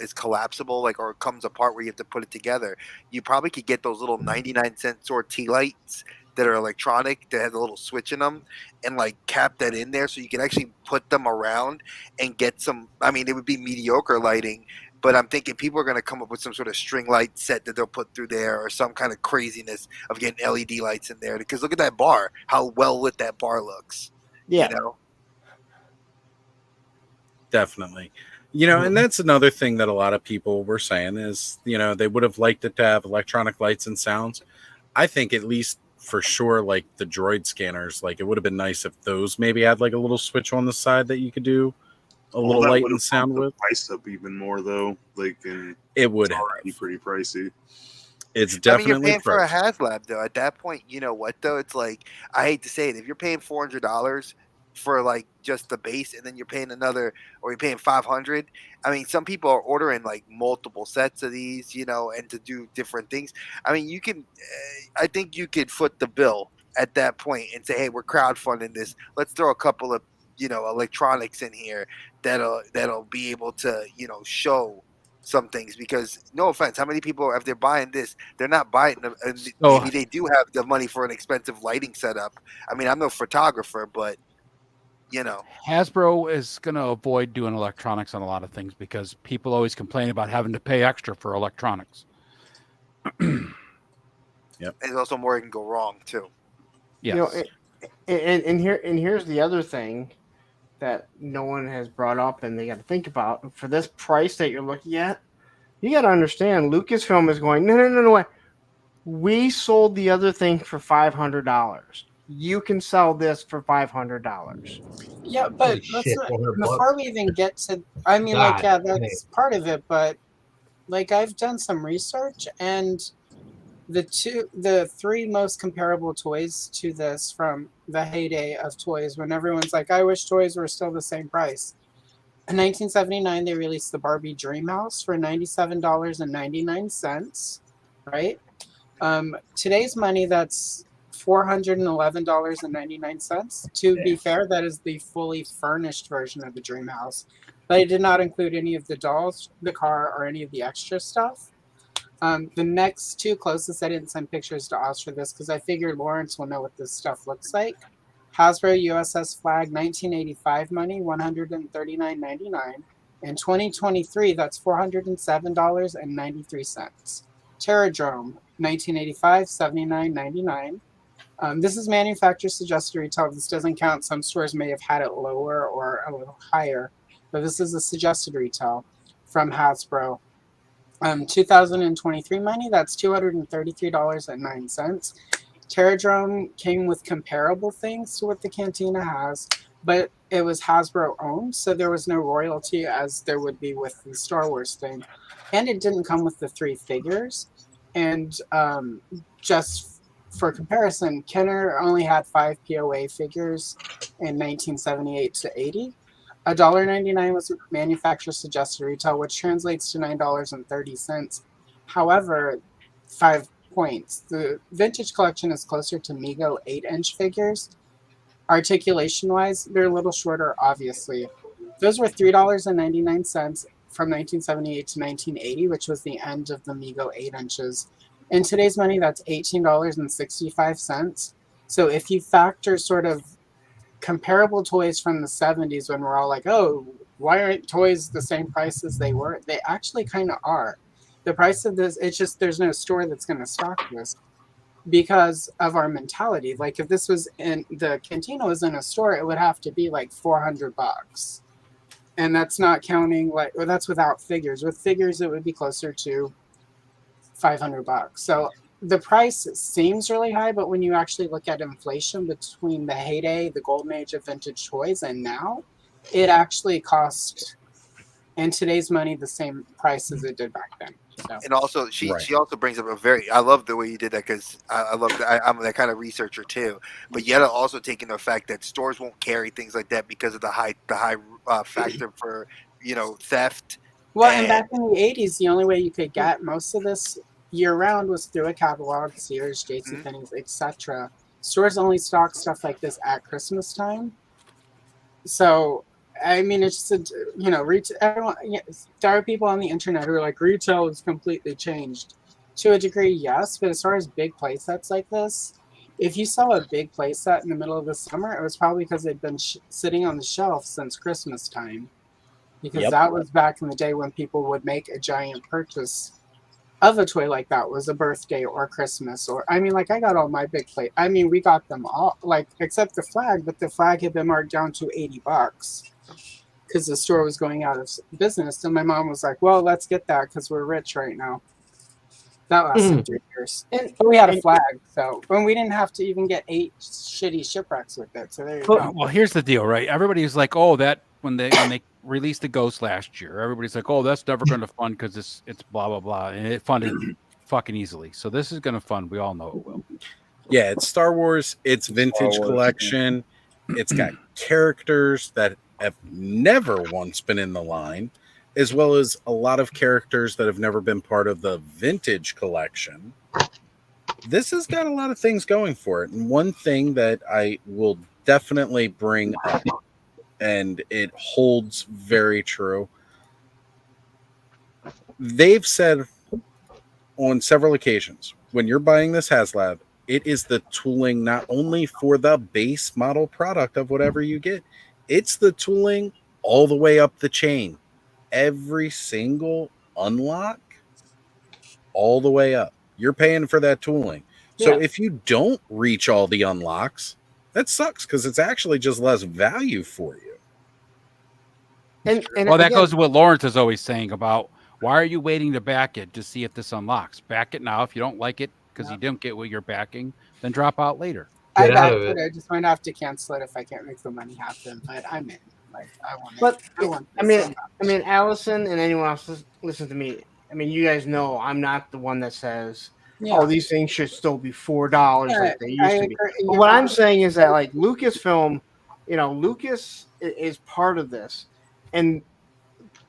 S2: is collapsible, like, or comes apart where you have to put it together, you probably could get those little 99-cent sort of tea lights that are electronic that have a little switch in them, and like cap that in there so you can actually put them around and get some. I mean, it would be mediocre lighting, but I'm thinking people are going to come up with some sort of string light set that they'll put through there, or some kind of craziness of getting LED lights in there. Because look at that bar, how well lit that bar looks.
S3: Yeah.
S1: Definitely. And that's another thing that a lot of people were saying is, they would have liked it to have electronic lights and sounds. I think at least for sure, like the droid scanners, like it would have been nice if those maybe had like a little switch on the side that you could do a little light and sound with.
S8: Price up even more though, like, and
S1: it would
S8: be pretty pricey.
S1: It's definitely.
S2: I mean, you're paying for a HasLab though. At that point, you know what though? It's like, I hate to say it, if you're paying $400, for like just the base, and then you're paying another, or you're paying 500. I mean, some people are ordering like multiple sets of these, you know, and to do different things. I mean, you can, I think you could foot the bill at that point and say, hey, we're crowdfunding this. Let's throw a couple of, you know, electronics in here that'll be able to, you know, show some things. Because no offense, how many people, if they're buying this, they're not buying them, and
S4: So-
S2: maybe they do have the money for an expensive lighting setup. I mean, I'm no photographer, but you know,
S4: Hasbro is going to avoid doing electronics on a lot of things because people always complain about having to pay extra for electronics.
S2: there's also more can go wrong too.
S4: Yes.
S3: You know, and here's the other thing that no one has brought up, and they got to think about for this price that you're looking at. You got to understand, Lucasfilm is going, no. We sold the other thing for $500. You can sell this for $500.
S11: Yeah, but
S9: Holy
S11: let's
S9: shit,
S11: not,
S9: 400
S11: before
S9: bucks.
S11: we even get to, I mean,
S9: God
S11: like, yeah,
S9: dang.
S11: that's part of it, but like I've done some research, and the three most comparable toys to this from the heyday of toys, when everyone's like, I wish toys were still the same price. In 1979, they released the Barbie Dreamhouse for $97.99, right? Today's money, that's $411.99. To be fair, that is the fully furnished version of the Dreamhouse, but it did not include any of the dolls, the car, or any of the extra stuff. The next two closest, I didn't send pictures to Oz for this because I figured Lawrence will know what this stuff looks like. Hasbro USS Flag 1985 money, $139.99. In 2023, that's $407.93. Terradrome 1985, $79.99. This is manufacturer suggested retail. This doesn't count. Some stores may have had it lower or a little higher, but this is a suggested retail from Hasbro. 2023 money, that's $233.09. Terradrome came with comparable things to what the Cantina has, but it was Hasbro owned, so there was no royalty as there would be with the Star Wars thing. And it didn't come with the three figures. And just for comparison, Kenner only had 5 POA figures in 1978 to 80. $1.99 was manufacturer suggested retail, which translates to $9.30. However, 5 points. The vintage collection is closer to Mego 8-inch figures. Articulation-wise, they're a little shorter, obviously. Those were $3.99 from 1978 to 1980, which was the end of the Mego 8 inches. In today's money, that's $18.65. So if you factor sort of comparable toys from the 70s when we're all like, oh, why aren't toys the same price as they were? They actually kind of are. The price of this, it's just there's no store that's going to stock this because of our mentality. Like if this was in the Cantina was in a store, it would have to be like $400. And that's not counting like, or that's without figures. With figures, it would be closer to $500. So the price seems really high, but when you actually look at inflation between the heyday, the golden age of vintage toys, and now, it actually cost, in today's money, the same price as it did back then. So.
S2: And also, she
S1: Right.
S2: also brings up a very. I love the way you did that because I love that. I'm that kind of researcher too. But yet, also taking the fact that stores won't carry things like that because of the high factor for theft.
S11: Well, and back in the 80s, the only way you could get most of this year round was through a catalog, Sears, JCPenney's, etc. Stores only stock stuff like this at Christmas time. So, I mean, it's just, everyone, there are people on the internet who are like, retail has completely changed. To a degree, yes, but as far as big play sets like this, if you saw a big play set in the middle of the summer, it was probably because they'd been sitting on the shelf since Christmas time. Because that was back in the day when people would make a giant purchase of a toy like that, was a birthday or Christmas. Or, I mean, like, I got all my big play. I mean, we got them all, like, except the flag, but the flag had been marked down to $80 because the store was going out of business. And my mom was like, well, let's get that because we're rich right now. That lasted 3 years. But we had a flag, so when we didn't have to even get 8 shitty shipwrecks with it. So there you go.
S4: Well, here's the deal, right? Everybody's like, oh, that when they released the Ghost last year, everybody's like, oh, that's never going to fund because it's blah blah blah, and it funded fucking easily. So this is going to fund. We all know it will.
S1: Yeah, it's Star Wars. It's vintage collection. It's got characters that have never once been in the line, as well as a lot of characters that have never been part of the vintage collection. This has got a lot of things going for it. And one thing that I will definitely bring up, and it holds very true, they've said on several occasions, when you're buying this HasLab, it is the tooling not only for the base model product of whatever you get, it's the tooling all the way up the chain. Every single unlock, all the way up. You're paying for that tooling. So
S11: Yeah.
S1: if you don't reach all the unlocks, that sucks because it's actually just less value for you.
S3: And
S4: Well, that
S3: again,
S4: goes to what Lawrence is always saying about why are you waiting to back it to see if this unlocks? Back it now. If you don't like it because you didn't get what you're backing, then drop out later.
S11: I
S9: Get out
S11: backed
S9: of it.
S11: it. I just might have to cancel it if I can't make the money happen. But I'm in. Like I want it.
S3: But
S11: I want
S3: I
S11: this
S3: mean,
S11: so much.
S3: I mean, Allison and anyone else listen to me. I mean, you guys know I'm not the one that says,
S11: Yeah.
S3: "Oh, these things should still be $4
S11: Yeah,
S3: like they used
S11: I
S3: to be."
S11: agree.
S3: But what I'm saying is that like Lucasfilm, Lucas is part of this, and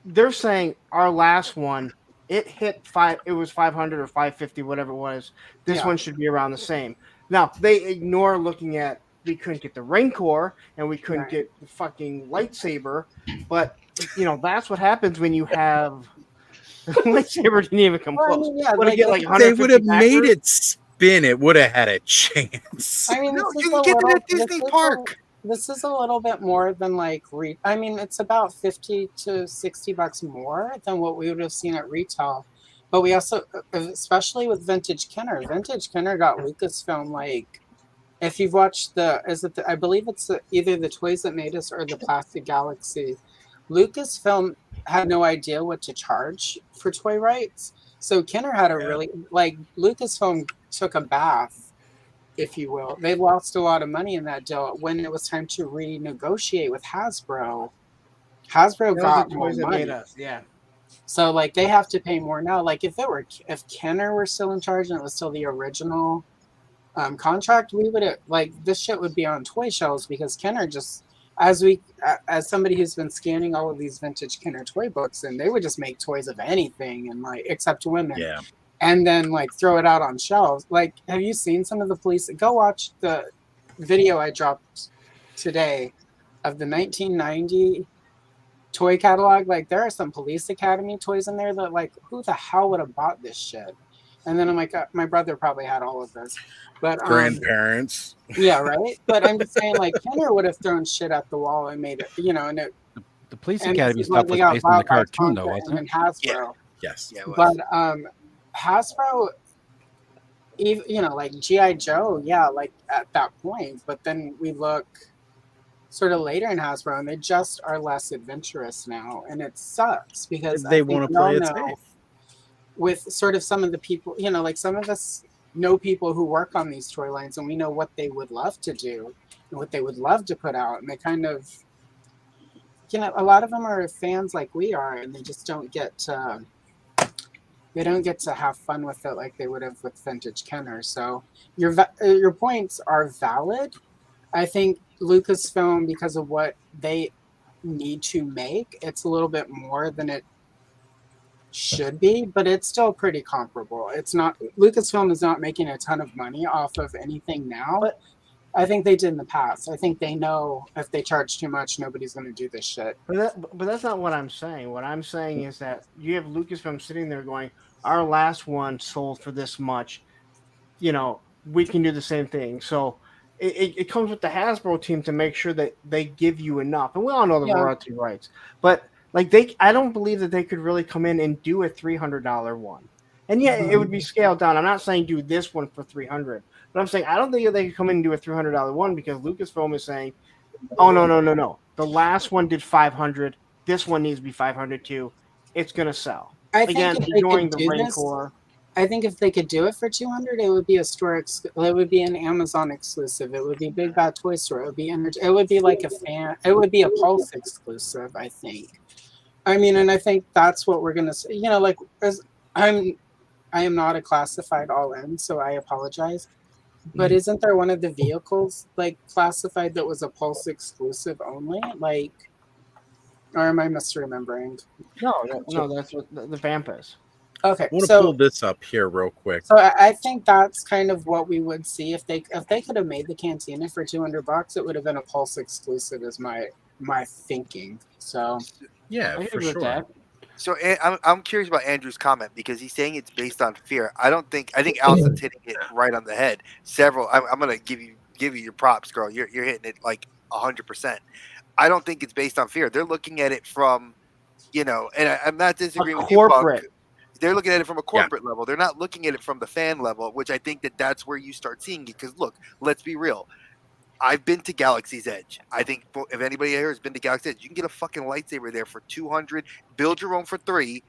S3: they're saying our last one it hit five. It was 500 or 550, whatever it was. This
S11: Yeah.
S3: one should be around the same. Now they ignore looking at we couldn't get the Rancor and we couldn't
S11: Right.
S3: get the fucking lightsaber, but that's what happens when you have the lightsaber didn't even come
S11: Well, I
S3: close.
S11: mean, yeah,
S3: Would it get like
S1: They
S3: 150
S1: would have made
S3: backers?
S1: it spin. It would have had a chance.
S11: I mean,
S2: No,
S11: this is
S2: you can
S11: a
S2: get it
S11: little.
S2: at Disney
S11: this is
S2: Park.
S11: This is a little bit more than like I mean, it's about $50 to $60 more than what we would have seen at retail. But we also, especially with Vintage Kenner got Lucasfilm like. If you've watched I believe it's either the Toys That Made Us or the Plastic Galaxy, Lucasfilm had no idea what to charge for toy rights. So Kenner had a really like Lucasfilm took a bath, if you will. They lost a lot of money in that deal when it was time to renegotiate with Hasbro. Hasbro
S3: That
S11: got
S3: was the
S11: more
S3: Toys That
S11: money.
S3: Made Us. Yeah.
S11: So like they have to pay more now. Like if Kenner were still in charge and it was still the original contract, we would like this shit would be on toy shelves because Kenner just as somebody who's been scanning all of these vintage Kenner toy books and they would just make toys of anything and like except women.
S1: Yeah.
S11: And then like throw it out on shelves. Like, have you seen some of the police? Go watch the video I dropped today of the 1990 toy catalog. Like, there are some Police Academy toys in there that, like, who the hell would have bought this shit? And then I'm like, my brother probably had all of this, but
S1: Grandparents.
S11: yeah, right. But I'm just saying, like, Kenner would have thrown shit at the wall and made it, and it.
S4: The Police
S11: And
S4: Academy
S11: this is why
S4: stuff
S11: they
S4: was
S11: got
S4: based on the
S11: bought by
S4: cartoon, though,
S11: Tonka
S4: wasn't
S11: and
S4: it?
S11: then Hasbro.
S1: Yes.
S2: Yeah, it was.
S11: But Hasbro, even like GI Joe, yeah, like at that point. But then we look sort of later in Hasbro, and they just are less adventurous now, and it sucks because
S1: They
S11: I think
S1: want to
S11: we all
S1: play it
S11: know
S1: safe.
S11: with sort of some of the people, like some of us know people who work on these toy lines, and we know what they would love to do and what they would love to put out, and they kind of. A lot of them are fans like we are, and they just don't get to. They don't get to have fun with it like they would have with vintage Kenner. So your points are valid. I think Lucasfilm, because of what they need to make, it's a little bit more than it should be, but it's still pretty comparable. It's not Lucasfilm is not making a ton of money off of anything now. But I think they did in the past. I think they know if they charge too much, nobody's going to do this shit.
S3: But that's not what I'm saying. What I'm saying is that you have Lucasfilm sitting there going, our last one sold for this much. We can do the same thing. So it comes with the Hasbro team to make sure that they give you enough. And we all know the royalty rights. But I don't believe that they could really come in and do a $300 one. And yeah, it would be scaled down. I'm not saying do this one for $300. But I'm saying I don't think they could come in and do a $300 one because Lucasfilm is saying, oh, no. The last one did $500. This one needs to be $500 too. It's going to sell.
S11: I think
S3: Again,
S11: if they
S3: ignoring
S11: could
S3: the
S11: do
S3: Rancor.
S11: I think if they could do it for $200, it would be a store. It would be an Amazon exclusive. It would be Big Bad Toy Store. It would be It would be like a fan. It would be a Pulse exclusive. I think. I mean, and I think that's what we're gonna say. I am not a classified all in, so I apologize. But isn't there one of the vehicles like classified that was a Pulse exclusive only? Like, or am I misremembering?
S3: No, that's what the Vamp is.
S11: Okay,
S1: I want to pull this up here real quick.
S11: So I think that's kind of what we would see if they could have made the Cantina for $200. It would have been a Pulse exclusive, is my thinking. So
S1: yeah, for sure.
S2: So I'm curious about Andrew's comment because he's saying it's based on fear. I think Allison's hitting it right on the head. I'm gonna give you your props, girl. You're hitting it like 100%. I don't think it's based on fear. They're looking at it from, and I'm not disagreeing with you, Punk. They're looking at it from a corporate level. They're not looking at it from the fan level, which I think that's where you start seeing it. Because look, let's be real. I've been to Galaxy's Edge. I think if anybody here has been to Galaxy's Edge, you can get a fucking lightsaber there for $200. Build your own for $3.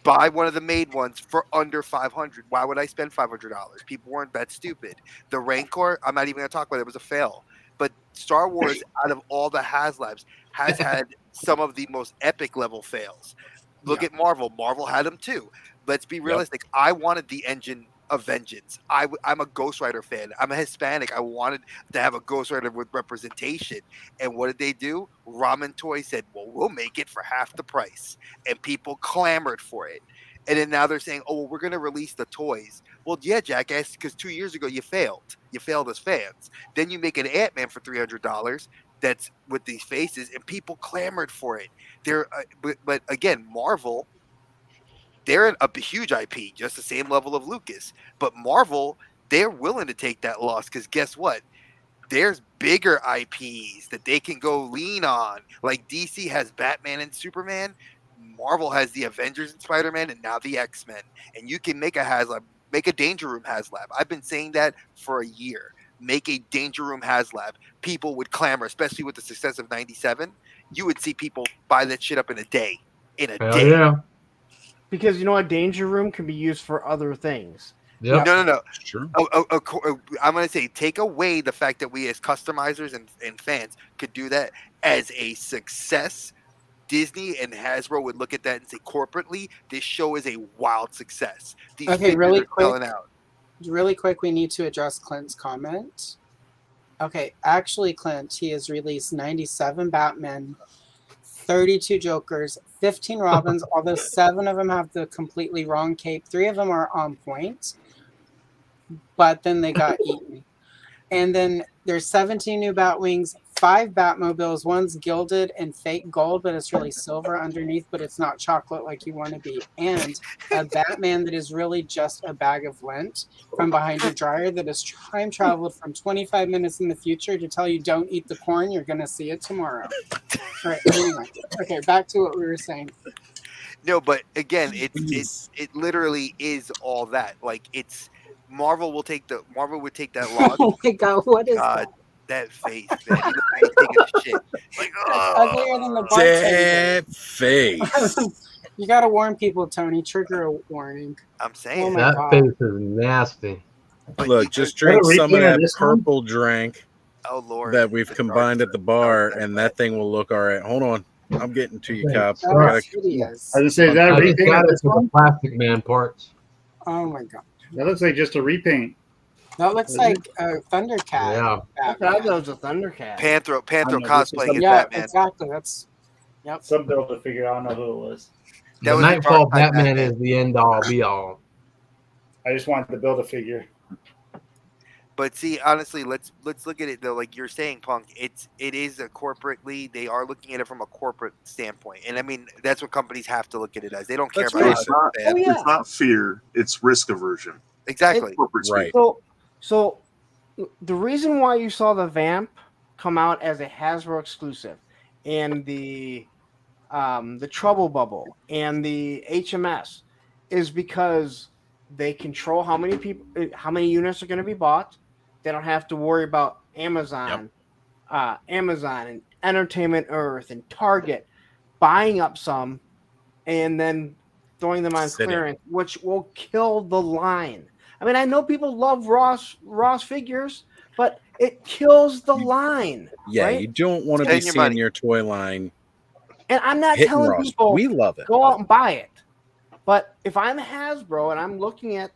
S2: Buy one of the made ones for under $500. Why would I spend $500? People weren't that stupid. The Rancor, I'm not even going to talk about it. It was a fail. But Star Wars, out of all the HasLabs, has had some of the most epic level fails. Look at Marvel. Marvel had them too. Let's be realistic. I wanted the engine of Vengeance. I'm a Ghost Rider fan. I'm a Hispanic. I wanted to have a Ghost Rider with representation. And what did they do? Ramen Toy said, well, we'll make it for half the price. And people clamored for it. And then now they're saying, oh, well, we're going to release the toys. Well, yeah, jackass, because 2 years ago you failed. You failed as fans. Then you make an Ant-Man for $300 that's with these faces, and people clamored for it. But again, Marvel, they're a huge IP, just the same level of Lucas. But Marvel, they're willing to take that loss because guess what? There's bigger IPs that they can go lean on. Like DC has Batman and Superman. Marvel has the Avengers and Spider-Man, and now the X-Men. And you can make a HasLab, make a Danger Room HasLab. I've been saying that for a year. Make a Danger Room HasLab. People would clamor, especially with the success of 97. You would see people buy that shit up in a day.
S9: Yeah.
S3: Because a Danger Room can be used for other things.
S9: Yep.
S2: No.
S1: Sure.
S2: I'm going to say take away the fact that we as customizers and fans could do that as a success. Disney and Hasbro would look at that and say, corporately, this show is a wild success. These figures are selling out.
S11: Really quick, we need to address Clint's comment. Okay, actually, Clint, he has released 97 Batman, 32 Jokers, 15 Robins, although 7 of them have the completely wrong cape. 3 of them are on point, but then they got eaten. And then there's 17 new Batwings, 5 Batmobiles. One's gilded and fake gold, but it's really silver underneath, but it's not chocolate like you want to be. And a Batman that is really just a bag of lint from behind your dryer that has time traveled from 25 minutes in the future to tell you don't eat the corn. You're going to see it tomorrow. All right, anyway. Okay, back to what we were saying.
S2: No, but again, it literally is all that. Like Marvel would take that loss.
S11: Oh my God, what is
S2: that face, man? He looks like he's taking a shit. Like,
S11: uglier than the bartender.
S1: That face.
S11: You got to warn people, Tony. Trigger warning.
S2: I'm saying
S9: that face is nasty.
S1: Look, just drink some of that purple drink.
S2: Oh Lord,
S1: that we've combined at the bar, and that thing will look all right. Hold on, I'm getting to you, Cop.
S11: I was gonna
S6: say that
S9: I
S6: repaint.
S9: just got it for the Plastic Man parts.
S11: Oh my God,
S6: that looks like just a repaint.
S11: That looks like a Thundercat.
S9: Yeah,
S3: I thought that was a Thundercat.
S2: Panthro cosplaying as
S11: yeah,
S2: Batman.
S11: Exactly. That's
S6: some build to figure out. I don't know who it was.
S9: The Nightfall Batman is the end all be all.
S6: I just wanted to build a figure.
S2: But see, honestly, let's look at it though. Like you're saying, Punk, it is a corporately. They are looking at it from a corporate standpoint, and I mean that's what companies have to look at it as. They don't care about it.
S8: It's not fear; it's risk aversion.
S2: Exactly.
S1: Right.
S3: So the reason why you saw the Vamp come out as a Hasbro exclusive, and the Trouble Bubble and the HMS is because they control how many units are going to be bought. They don't have to worry about Amazon and Entertainment Earth and Target buying up some and then throwing them on clearance, which will kill the line. I mean, I know people love Ross figures, but it kills the line.
S1: Yeah,
S3: right?
S1: you don't want to be seeing your toy line.
S3: And I'm not telling
S1: Ross.
S3: people
S1: We love it.
S3: Go out and buy it. But if I'm Hasbro and I'm looking at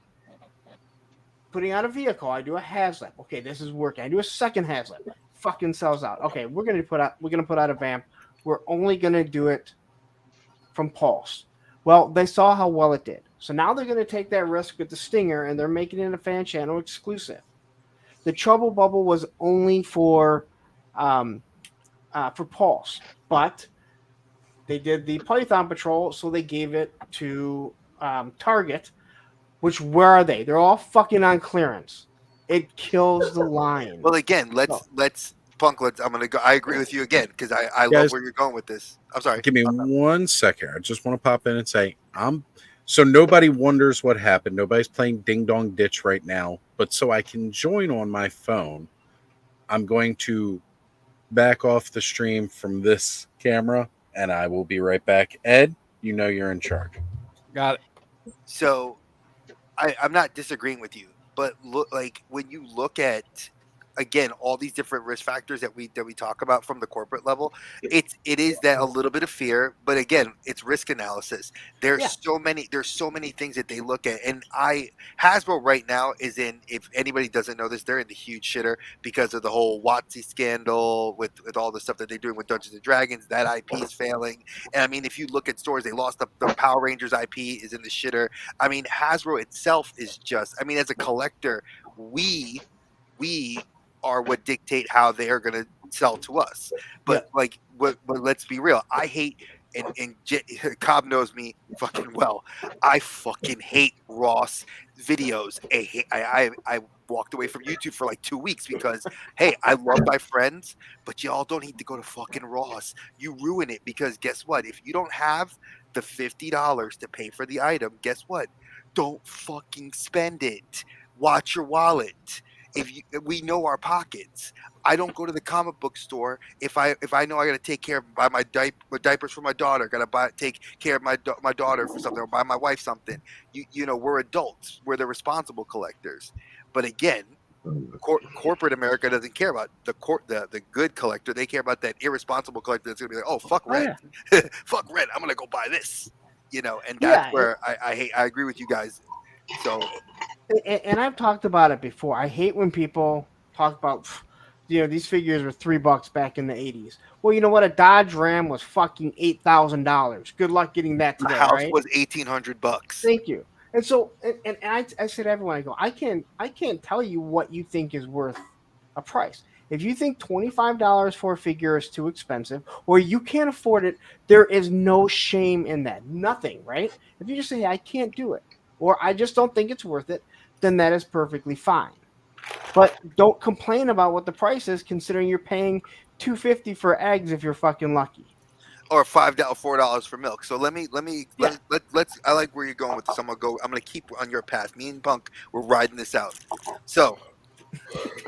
S3: putting out a vehicle. I do a HasLab. Okay, this is working. I do a second HasLab. Fucking sells out. Okay, we're gonna put out a vamp. We're only gonna do it from Pulse. Well, they saw how well it did. So now they're going to take that risk with the Stinger, and they're making it a fan channel exclusive. The Trouble Bubble was only for Pulse, but they did the Python Patrol, so they gave it to Target. Which, where are they? They're all fucking on clearance. It kills the line.
S2: Well, again, let's Punk. I'm gonna go. I agree with you again because I love
S1: Guys,
S2: where you're going with this. I'm sorry.
S1: Give me 1 second. I just want to pop in and say so nobody wonders what happened. Nobody's playing Ding Dong Ditch right now. But so I can join on my phone, I'm going to back off the stream from this camera, and I will be right back. Ed, you know you're in charge.
S4: Got it.
S2: So I'm not disagreeing with you, but look, like when you look at again all these different risk factors that we talk about from the corporate level, it is that a little bit of fear, but again, it's risk analysis. There's so many things that they look at, and Hasbro right now is in. If anybody doesn't know this, they're in the huge shitter because of the whole WotC scandal with all the stuff that they're doing with Dungeons and Dragons. That IP is failing, and I mean, if you look at stores, they lost the Power Rangers IP is in the shitter. I mean, Hasbro itself is just. I mean, as a collector, we are what dictate how they are going to sell to us. But but let's be real. I hate and Cobb knows me fucking well. I fucking hate Ross videos. I walked away from YouTube for like 2 weeks because hey, I love my friends, but y'all don't need to go to fucking Ross. You ruin it because guess what? If you don't have the $50 to pay for the item, guess what? Don't fucking spend it. Watch your wallet. We know our pockets. I don't go to the comic book store if I know I got to take care of buy my diapers for my daughter, got to take care of my daughter for something or buy my wife something. You know, we're adults. We're the responsible collectors. But again, corporate America doesn't care about the good collector. They care about that irresponsible collector that's going to be like, "Oh, fuck rent. Fuck rent. I'm going to go buy this." You know, and that's where I agree with you guys. So,
S3: and I've talked about it before. I hate when people talk about, you know, these figures were $3 back in the 80s. Well, you know what? A Dodge Ram was fucking $8,000. Good luck getting that today.
S2: The house
S3: right?
S2: was $1,800.
S3: Thank you. And so, and I said to everyone, I go, I can't tell you what you think is worth a price. If you think $25 for a figure is too expensive, or you can't afford it, there is no shame in that. Nothing, right? If you just say, I can't do it, or I just don't think it's worth it, then that is perfectly fine. But don't complain about what the price is, considering you're paying $2.50 for eggs if you're fucking lucky,
S2: or $4 for milk. So let's. I like where you're going with this. I'm gonna keep on your path. Me and Punk, we're riding this out. So,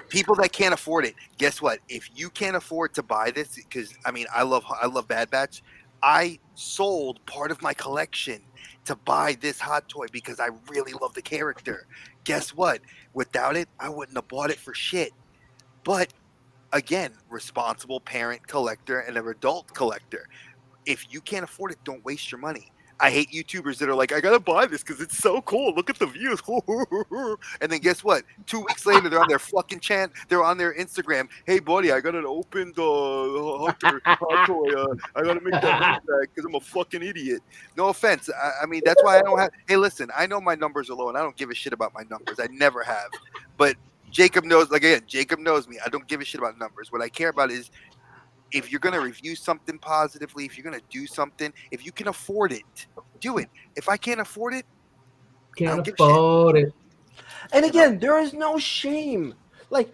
S2: people that can't afford it, guess what? If you can't afford to buy this, because I mean, I love Bad Batch. I sold part of my collection to buy this hot toy because I really love the character. Guess what? Without it, I wouldn't have bought it for shit. But again, responsible parent collector and an adult collector. If you can't afford it, don't waste your money. I hate YouTubers that are like, I gotta buy this because it's so cool. Look at the views. And then guess what? 2 weeks later, they're on their fucking chant. They're on their Instagram. Hey, buddy, I got an opened Hunter hot toy. I gotta make that because I'm a fucking idiot. No offense. I mean, that's why I don't have. Hey, listen, I know my numbers are low, and I don't give a shit about my numbers. I never have. But Jacob knows. Like again, Jacob knows me. I don't give a shit about numbers. What I care about is, if you're going to review something positively, if you're going to do something, if you can afford it, do it. If I can't afford it,
S9: can't afford it.
S3: And again, there is no shame. Like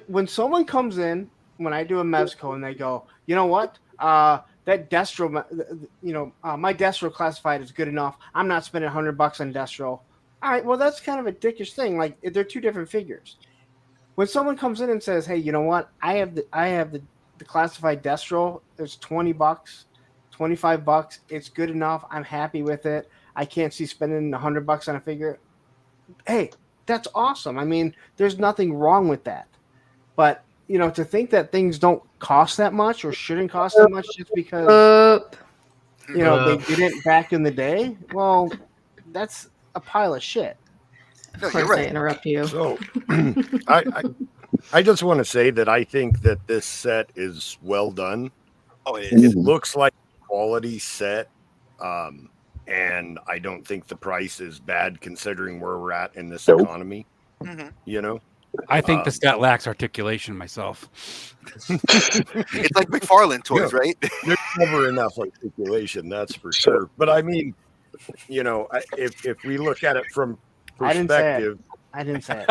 S3: when someone comes in, when I do a Mezco and they go, you know what? That Destro, my Destro classified is good enough. I'm not spending $100 on Destro. All right, well, that's kind of a dickish thing. Like, they're two different figures. When someone comes in and says, hey, you know what? I have the classified Destro, there's $20, $25. It's good enough. I'm happy with it. I can't see spending $100 on a figure. Hey, that's awesome. I mean, there's nothing wrong with that. But, you know, to think that things don't cost that much or shouldn't cost that much just because, they didn't back in the day, well, that's a pile of shit.
S2: No,
S12: Of
S2: you're
S12: course, I
S2: right.
S12: interrupt you.
S7: So I just want to say that I think that this set is well done.
S2: Oh, it
S7: It
S2: is.
S7: looks like a quality set. And I don't think the price is bad considering where we're at in this economy.
S2: Mhm.
S7: You know,
S4: I think the stat lacks articulation myself.
S2: It's like McFarlane toys,
S7: Yeah.
S2: right?
S7: There's never enough articulation, that's for sure. But I mean, you know, if we look at it from
S3: I didn't say it.
S7: perspective,
S3: I didn't say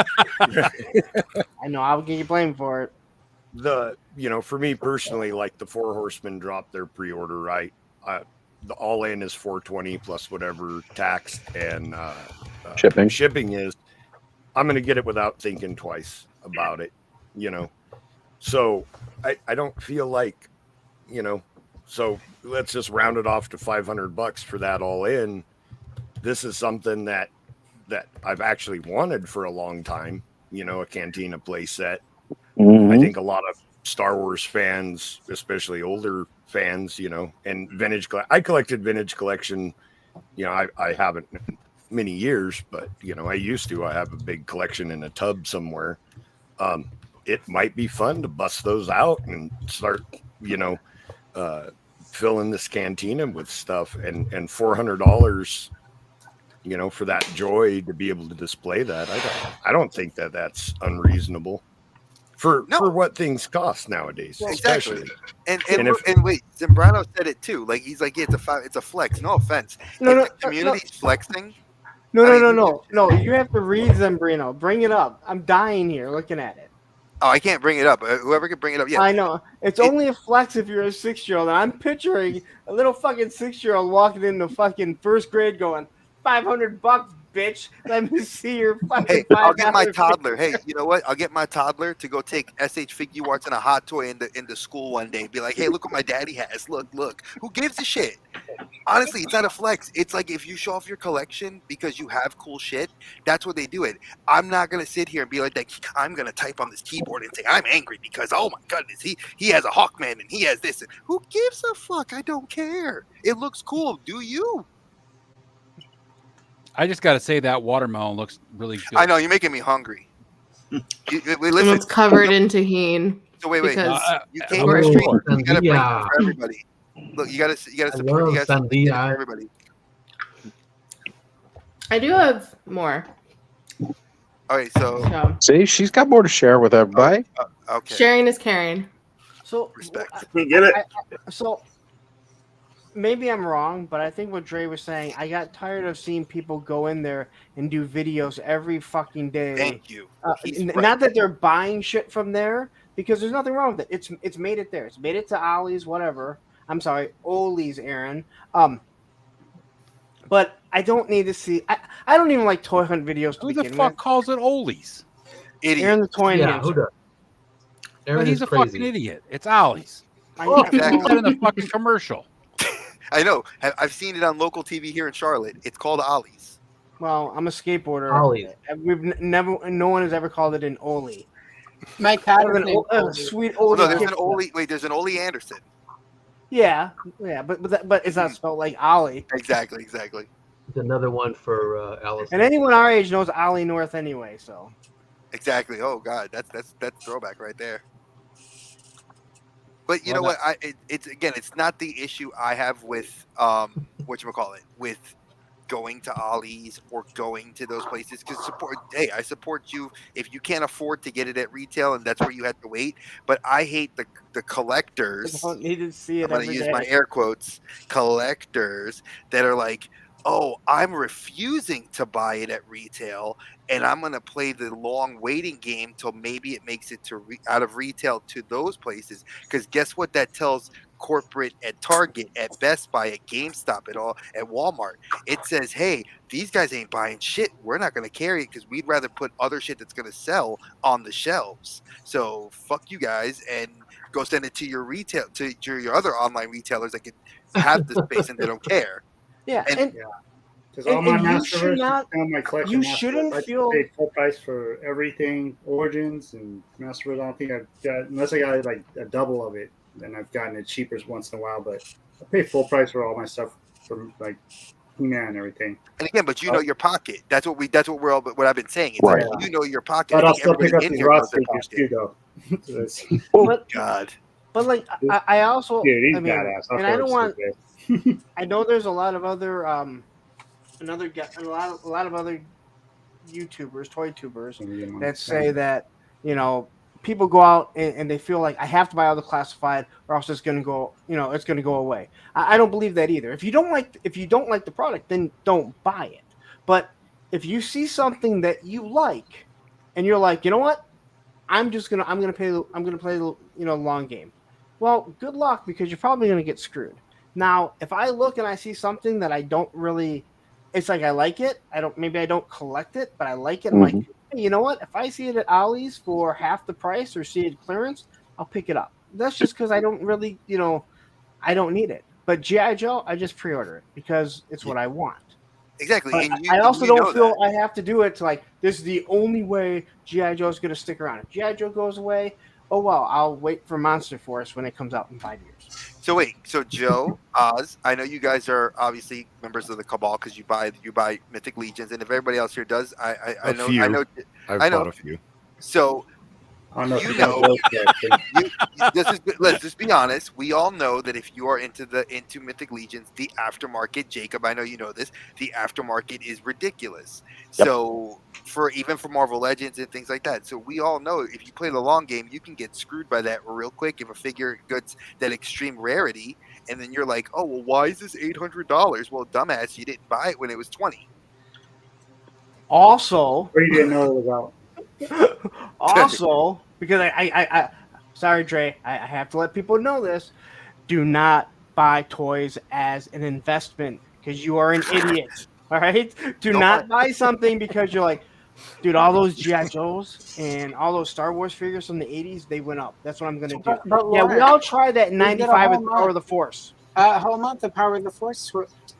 S3: it. I know I'll get you blamed for it.
S7: for me personally, like the Four Horsemen dropped their pre-order, right? The all in is 420 plus whatever tax and shipping is. I'm going to get it without thinking twice about it, you know. So I don't feel like, so let's just round it off to $500 for that all in. This is something that I've actually wanted for a long time, a Cantina play set. I think a lot of Star Wars fans, especially older fans, and vintage. I collected vintage collection. I haven't in many years, but I used to. I have a big collection in a tub somewhere. It might be fun to bust those out and start, filling this cantina with stuff. And $400, for that joy to be able to display that. I don't think that that's unreasonable. For what things cost nowadays,
S2: Exactly.
S7: especially.
S2: And wait, Zambrano said it too. Like he's like, yeah, it's a flex. No offense.
S3: No,
S2: If the community's flexing.
S3: No. You have to read Zambrino. Bring it up. I'm dying here looking at it.
S2: Oh, I can't bring it up. Whoever can bring it up, yeah.
S3: I know. It's only a flex if you're a 6-year-old. And I'm picturing a little fucking 6-year-old walking into fucking first grade going, $500, bitch. Let me see your fucking.
S2: Hey, I'll get my
S3: $5
S2: toddler. Hey, you know what? I'll get my toddler to go take SH Figure Arts and a hot toy into school one day. Be like, hey, look what my daddy has. Look. Who gives a shit? Honestly, it's not a flex. It's like if you show off your collection because you have cool shit, that's what they do it. I'm not gonna sit here and be like that. I'm gonna type on this keyboard and say I'm angry because oh my goodness, he has a Hawkman and he has this. Who gives a fuck? I don't care. It looks cool. Do you?
S4: I just got to say that watermelon looks really good.
S2: I know you're making me hungry. Listen,
S12: And it's covered in tahini.
S2: So wait.
S12: Because
S2: You came to the street. You gotta bring it for everybody. Look, you gotta support. You gotta support everybody.
S12: I do have more.
S2: All right, so
S13: see, she's got more to share with everybody.
S2: Okay.
S12: Sharing is caring.
S3: So
S2: respect.
S8: Get it?
S3: So maybe I'm wrong, but I think what Dre was saying, I got tired of seeing people go in there and do videos every fucking day.
S2: Thank you.
S3: Not that they're buying shit from there, because there's nothing wrong with it. It's made it there. It's made it to Ollie's, whatever. I'm sorry, Ollie's, Aaron. But I don't need to see. I don't even like toy hunt videos.
S4: Who the fuck calls it Ollie's?
S2: Idiot.
S3: Aaron the toy
S9: Yeah, who
S3: enhancer.
S9: does?
S4: Well, he's a fucking idiot. It's Ollie's.
S2: Oh,
S4: He said in the fucking commercial.
S2: I know. I've seen it on local TV here in Charlotte. It's called Ollie's.
S3: Well, I'm a skateboarder.
S9: Ollie's.
S3: No one has ever called it an Ollie.
S11: My cat
S3: An
S11: is named Ollie.
S3: sweet
S2: Oh,
S3: Ollie.
S2: no, there's
S3: kid
S2: an
S3: stuff.
S2: Ollie. Wait, there's an Ollie Anderson.
S3: Yeah, but it's not spelled like Ollie.
S2: Exactly.
S9: It's another one for Alice.
S3: And anyone our age knows Ollie North anyway. So
S2: Exactly. Oh God, that's throwback right there. But you know what? It's not the issue I have with whatchamacallit, with going to Ollie's or going to those places because I support you if you can't afford to get it at retail and that's where you have to wait. But I hate the collectors.
S3: I don't need to see it.
S2: I'm going to
S3: every
S2: use
S3: day.
S2: my air quotes. Collectors that are like, oh, I'm refusing to buy it at retail, and I'm going to play the long waiting game till maybe it makes it to out of retail to those places. Because guess what? That tells corporate at Target, at Best Buy, at GameStop, at Walmart. It says, hey, these guys ain't buying shit. We're not going to carry it because we'd rather put other shit that's going to sell on the shelves. So fuck you guys and go send it to your retail, to your other online retailers that can have the space and they don't care.
S3: Yeah,
S2: And
S6: Because all my
S3: you should
S6: Masterverse,
S3: not-
S6: my collection,
S3: you shouldn't
S6: I
S3: feel-
S6: pay full price for everything, Origins and Masterverse. I don't think I've got, unless I got like a double of it, then I've gotten it cheaper once in a while. But I pay full price for all my stuff from like He-Man and everything.
S2: And again, but you know your pocket. That's what I've been saying. It's
S13: Right.
S2: like you know your pocket.
S6: But
S2: I
S6: I'll
S2: think
S6: still pick
S2: everybody
S6: up
S2: in
S6: these
S2: here
S6: Ross
S2: knows their
S6: figures
S2: pocket.
S6: too, though.
S3: But,
S2: God.
S3: but like I also,
S6: Dude, he's
S3: I mean,
S6: badass. I'll
S3: and I
S6: show
S3: don't
S6: it
S3: want.
S6: to you.
S3: I know there's a lot of other a lot of other YouTubers, toy tubers that say that, you know, people go out and they feel like I have to buy all the classified or else it's going to go, you know, it's going to go away. I don't believe that either. If you don't like the product, then don't buy it. But if you see something that you like and you're like, you know what, I'm gonna play the long game. Well, good luck, because you're probably gonna get screwed. Now, if I look and I see something that I don't really, it's like I like it. I don't collect it, but I like it. I'm like, hey, you know what? If I see it at Ollie's for half the price or see it clearance, I'll pick it up. That's just because I don't really, I don't need it. But G.I. Joe, I just pre-order it because it's what I want.
S2: Exactly.
S3: But
S2: And
S3: I also
S2: you know
S3: don't feel
S2: that.
S3: I have to do it to like, this is the only way G.I. Joe is going to stick around. If G.I. Joe goes away, oh well, I'll wait for Monster Force when it comes out in 5 years.
S2: So wait, so Joe, Oz, I know you guys are obviously members of the Cabal because you buy Mythic Legions, and if everybody else here does, I know.
S7: I've bought a few.
S2: So
S6: I don't know if
S2: you
S6: you got
S2: know,
S6: those correct.
S2: let's just be honest. We all know that if you are into Mythic Legions, the aftermarket, Jacob, I know you know this, the aftermarket is ridiculous.
S13: Yep.
S2: So even for Marvel Legends and things like that. So we all know if you play the long game, you can get screwed by that real quick if a figure gets that extreme rarity, and then you're like, oh well, why is this $800? Well, dumbass, you didn't buy it when it was 20.
S3: Also,
S6: Or you didn't know it was out.
S3: also, because I sorry, Dre, I have to let people know this. Do not buy toys as an investment because you are an idiot. All right? Do not buy something because you're like, dude, all those G.I. Joes and all those Star Wars figures from the 80s, they went up. That's what I'm going to do.
S11: But
S3: Yeah, we
S11: Lauren,
S3: all tried that in
S11: we did a
S3: 95
S11: whole
S3: with Power
S11: month.
S3: of the Force.
S11: A whole month of Power of the Force,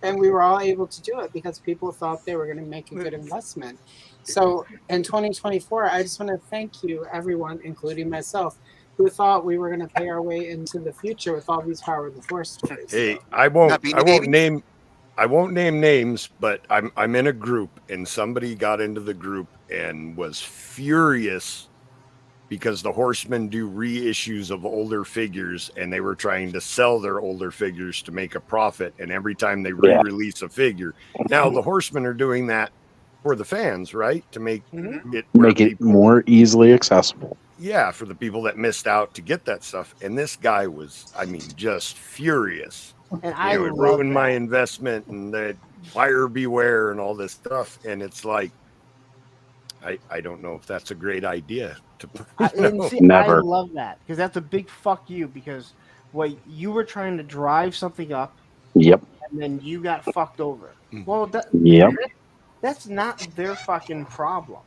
S11: and we were all able to do it because people thought they were going to make a good investment. So in 2024, I just want to thank you, everyone, including myself, who thought we were going to pay our way into the future with all these Power of the Force toys.
S7: Hey, I won't name names, but I'm in a group, and somebody got into the group and was furious because the Horsemen do reissues of older figures, and they were trying to sell their older figures to make a profit. And every time they re-release a figure, now the Horsemen are doing that for the fans, right? To make it
S13: more easily accessible.
S7: Yeah, for the people that missed out to get that stuff. And this guy was, I mean, just furious.
S3: And
S7: it ruined my investment, and that buyer beware and all this stuff. And it's like, I don't know if that's a great idea.
S3: I love that because that's a big fuck you, because what you were trying to drive something up.
S13: Yep.
S3: And then you got fucked over. Well, that's not their fucking problem.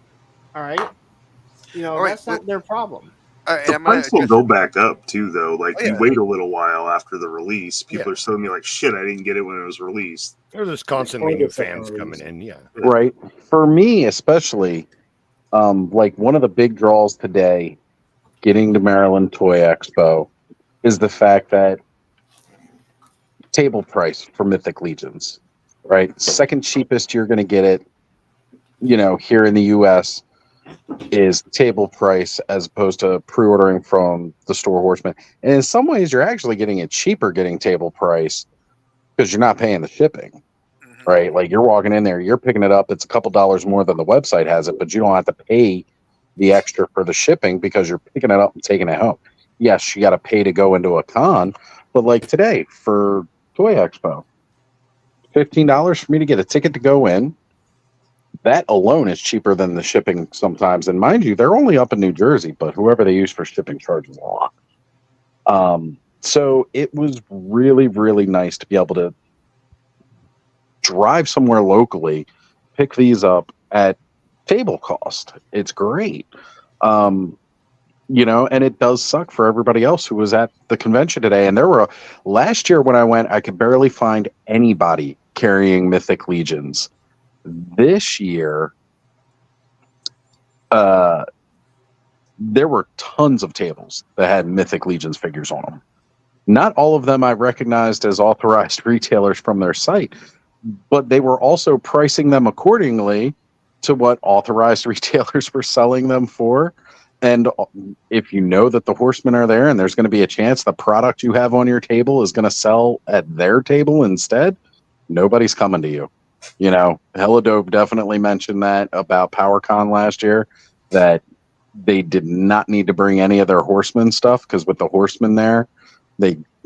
S3: All right. That's not their problem.
S8: The price will go back up too, though. Like you wait a little while after the release, people are telling me like, "Shit, I didn't get it when it was released."
S7: There's constantly new fans coming in. Yeah,
S13: right. For me, especially, like one of the big draws today, getting to Maryland Toy Expo, is the fact that table price for Mythic Legions, right? Second cheapest you're going to get it, here in the U.S. is table price as opposed to pre-ordering from the store Horseman. And in some ways, you're actually getting it cheaper getting table price because you're not paying the shipping, right? Like you're walking in there, you're picking it up. It's a couple dollars more than the website has it, but you don't have to pay the extra for the shipping because you're picking it up and taking it home. Yes, you got to pay to go into a con, but like today for Toy Expo, $15 for me to get a ticket to go in. That alone is cheaper than the shipping sometimes. And mind you, they're only up in New Jersey, but whoever they use for shipping charges a lot. So it was really, really nice to be able to drive somewhere locally, pick these up at table cost. It's great. And it does suck for everybody else who was at the convention today. And last year when I went, I could barely find anybody carrying Mythic Legions. This year, there were tons of tables that had Mythic Legions figures on them. Not all of them I recognized as authorized retailers from their site, but they were also pricing them accordingly to what authorized retailers were selling them for. And if you know that the horsemen are there and there's going to be a chance the product you have on your table is going to sell at their table instead, nobody's coming to you. You know, Helidope definitely mentioned that about PowerCon last year, that they did not need to bring any of their horsemen stuff because with the horsemen there,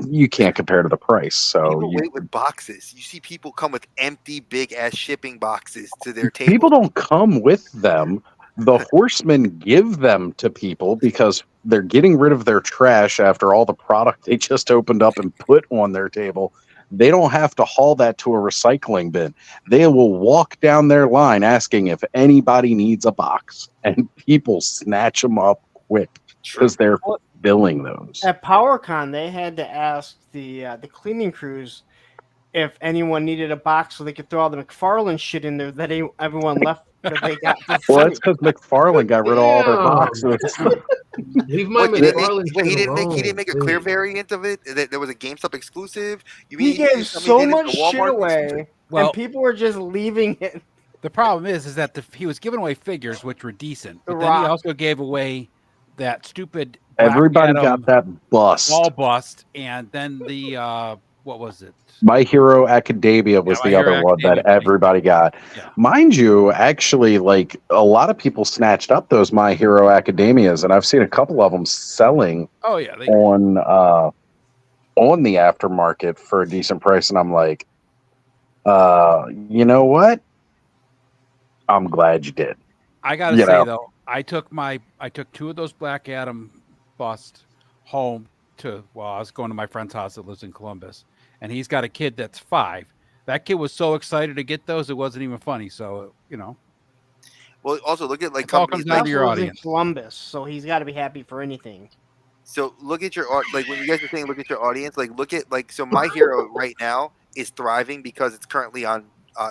S13: you can't compare to the price. So
S2: People wait with boxes. You see people come with empty, big ass shipping boxes to their table.
S13: people don't come with them. The horsemen give them to people because they're getting rid of their trash after all the product they just opened up and put on their table. They don't have to haul that to a recycling bin. They will walk down their line asking if anybody needs a box, and people snatch them up quick because they're filling those.
S3: At PowerCon, they had to ask the cleaning crews if anyone needed a box so they could throw all the McFarlane shit in there that everyone left that they got for free.
S13: Well, that's because McFarlane got rid of all their boxes.
S9: Leave my
S2: He didn't
S9: McFarlane
S2: make, he
S9: shit
S2: didn't make
S9: alone,
S2: a clear
S9: please.
S2: variant of it. That there was a GameStop exclusive. You
S3: He
S2: mean
S3: gave so much shit away,
S4: Well-
S3: and people were just leaving it.
S4: The problem is that he was giving away figures which were decent, but
S3: The
S4: then he
S3: Rock.
S4: also gave away that stupid Black
S13: Everybody
S4: Adam
S13: got that bust.
S4: ball bust, and then the what was it?
S13: My Hero Academia was
S4: My
S13: the
S4: Hero
S13: other one that
S4: Academia.
S13: everybody got.
S4: Yeah.
S13: Mind you, actually, like a lot of people snatched up those My Hero Academias, and I've seen a couple of them selling
S4: Oh yeah,
S13: on the aftermarket for a decent price, and I'm like, you know what? I'm glad you did.
S4: I gotta
S13: You
S4: say
S13: know.
S4: though, I took two of those Black Adam bust home I was going to my friend's house that lives in Columbus, and he's got a kid that's 5. That kid was so excited to get those, it wasn't even funny. So, you know.
S2: Well, also look at like
S4: It all
S2: companies
S4: comes down
S2: like
S4: to your
S3: Also lives in
S4: audience.
S3: Columbus, so he's got to be happy for anything.
S2: So look at your art. Like when you guys are saying, look at your audience. Like look at so My Hero right now is thriving because it's currently on.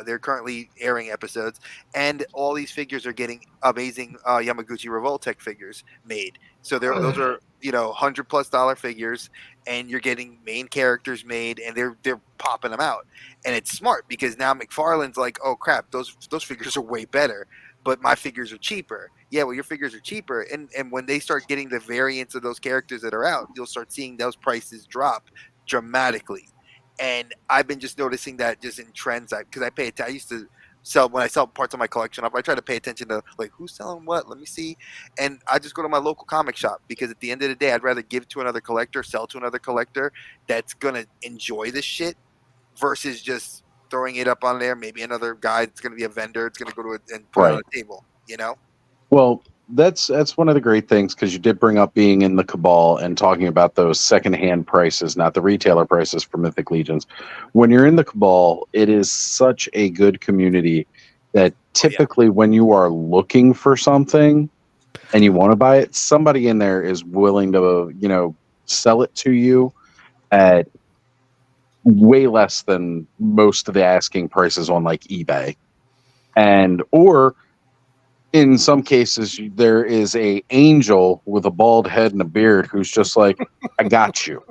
S2: They're currently airing episodes, and all these figures are getting amazing Yamaguchi Revoltech figures made. So those are $100+ figures, and you're getting main characters made, and they're popping them out, and it's smart because now McFarlane's like, oh crap, those figures are way better, but my figures are cheaper. Yeah, well, your figures are cheaper, and when they start getting the variants of those characters that are out, you'll start seeing those prices drop dramatically. And I've been just noticing that just in trends, because I used to sell when I sell parts of my collection off. I try to pay attention to like who's selling what. Let me see, and I just go to my local comic shop because at the end of the day, I'd rather give to another collector, sell to another collector that's gonna enjoy this shit versus just throwing it up on there. Maybe another guy that's gonna be a vendor. It's gonna go to it and put it on a table. You know.
S13: Well, that's one of the great things because you did bring up being in the Cabal and talking about those secondhand prices, not the retailer prices for Mythic Legions. When you're in the Cabal, it is such a good community that typically when you are looking for something and you want to buy it, somebody in there is willing to, sell it to you at way less than most of the asking prices on like eBay. Or in some cases, there is a angel with a bald head and a beard who's just like, I got you.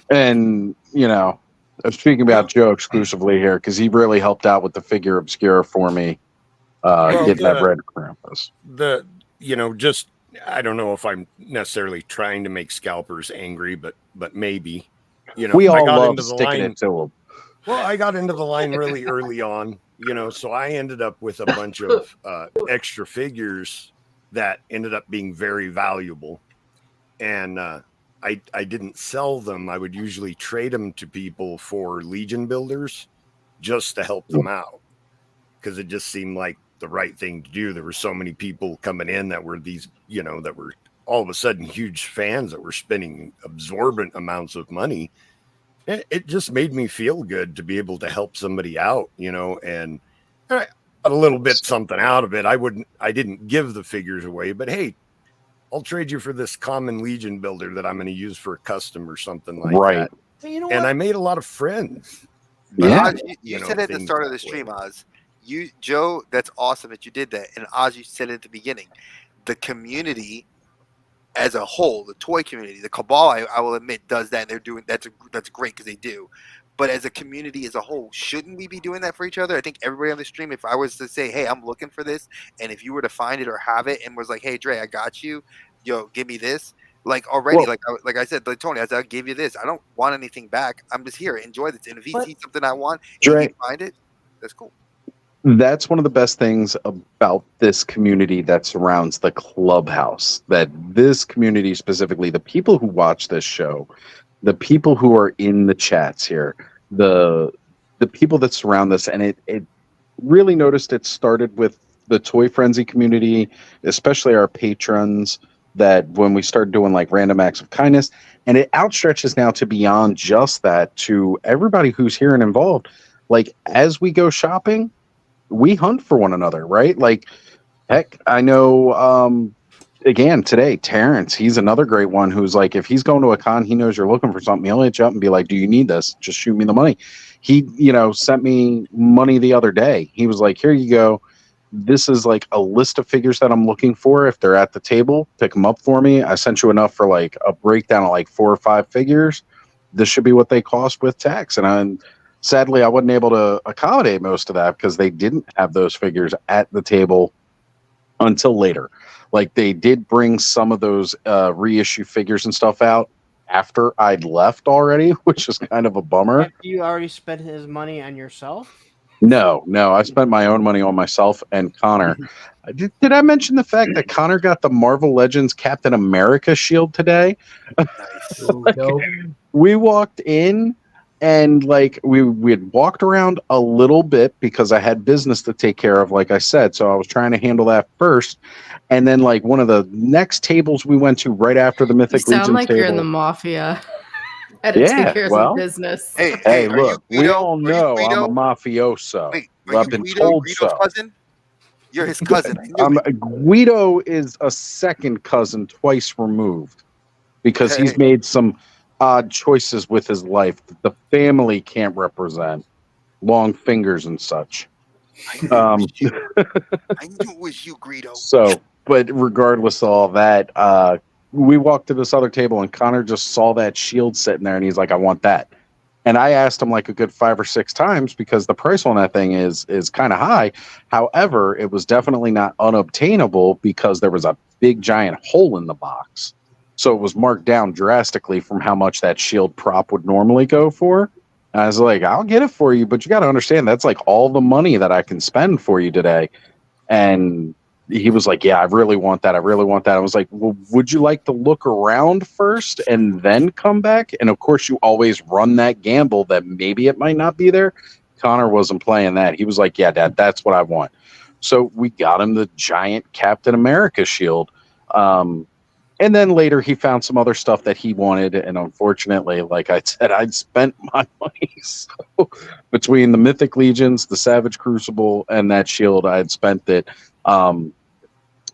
S13: And, I'm speaking about Joe exclusively here because he really helped out with the figure obscura for me, getting that Red Krampus.
S7: I don't know if I'm necessarily trying to make scalpers angry, but maybe,
S13: we all
S7: I got
S13: love
S7: into the
S13: sticking
S7: line.
S13: it to them.
S7: Well, I got into the line really early on, so I ended up with a bunch of extra figures that ended up being very valuable. And I didn't sell them. I would usually trade them to people for Legion builders just to help them out because it just seemed like the right thing to do. There were so many people coming in that were that were all of a sudden huge fans that were spending absorbent amounts of money. It just made me feel good to be able to help somebody out, and I got a little bit something out of it. I didn't give the figures away, but hey, I'll trade you for this common Legion builder that I'm going to use for a custom or something like that.
S2: Hey, you know
S7: and
S2: what?
S7: I made a lot of friends.
S2: Oz, you said at the start of the stream, Oz. Joe, that's awesome that you did that. And Oz, you said it at the beginning. The community as a whole, the toy community, the Cabal, I will admit, does that. And they're doing that's great because they do. But as a community as a whole, shouldn't we be doing that for each other? I think everybody on the stream, if I was to say, hey, I'm looking for this, and if you were to find it or have it and was like, hey, Dre, I got you, yo, give me this. Like already,
S13: Well,
S2: like I said, like Tony, as I give you this, I don't want anything back. I'm just here, enjoy this. And if he
S3: But-
S2: sees something I want and
S13: Dre,
S2: he can find it, that's cool.
S13: that's one of the best things about this community that surrounds the clubhouse. That this community specifically, the people who watch this show, the people who are in the chats here, the people that surround us, and it really noticed it started with the Toy Frenzy community, especially our patrons, that when we started doing like random acts of kindness, and it outstretches now to beyond just that to everybody who's here and involved. Like as we go shopping, we hunt for one another, right? Like, heck, I know, again, today, Terrence, he's another great one who's like, if he's going to a con, he knows you're looking for something. He'll hit you up and be like, do you need this? Just shoot me the money. He, sent me money the other day. He was like, here you go. This is like a list of figures that I'm looking for. If they're at the table, pick them up for me. I sent you enough for like a breakdown of like 4 or 5 figures. This should be what they cost with tax. And sadly, I wasn't able to accommodate most of that because they didn't have those figures at the table until later. Like they did bring some of those reissue figures and stuff out after I'd left already, which is kind of a bummer.
S3: Have you already spent his money on yourself?
S13: No, I spent my own money on myself and Connor. Did I mention the fact that Connor got the Marvel Legends Captain America shield today? Like, we walked in and like we had walked around a little bit because I had business to take care of, like I said. So I was trying to handle that first. And then like one of the next tables we went to right after the Mythic
S12: You
S13: Legion
S12: sound like
S13: table.
S12: you're in the mafia. Had to take care of some business.
S13: Hey, look, we all know I'm a mafioso.
S2: Wait,
S13: I've been told
S2: Guido's
S13: so.
S2: cousin? You're his cousin. I knew it.
S13: Guido is a second cousin, twice removed, because he's made some odd choices with his life that the family can't represent. Long fingers and such.
S2: I knew it was you, Guido.
S13: So, but regardless of all that, we walked to this other table and Connor just saw that shield sitting there and he's like, I want that. And I asked him like a good 5 or 6 times because the price on that thing is kind of high. However, it was definitely not unobtainable because there was a big giant hole in the box. So it was marked down drastically from how much that shield prop would normally go for. And I was like, I'll get it for you, but you got to understand that's like all the money that I can spend for you today. And he was like, yeah, I really want that. I really want that. I was like, well, would you like to look around first and then come back? And of course, you always run that gamble that maybe it might not be there. Connor wasn't playing that. He was like, yeah, Dad, that's what I want. So we got him the giant Captain America shield. And then later he found some other stuff that he wanted. And unfortunately, like I said, I'd spent my money. So between the Mythic Legions, the Savage Crucible, and that shield, I had spent it.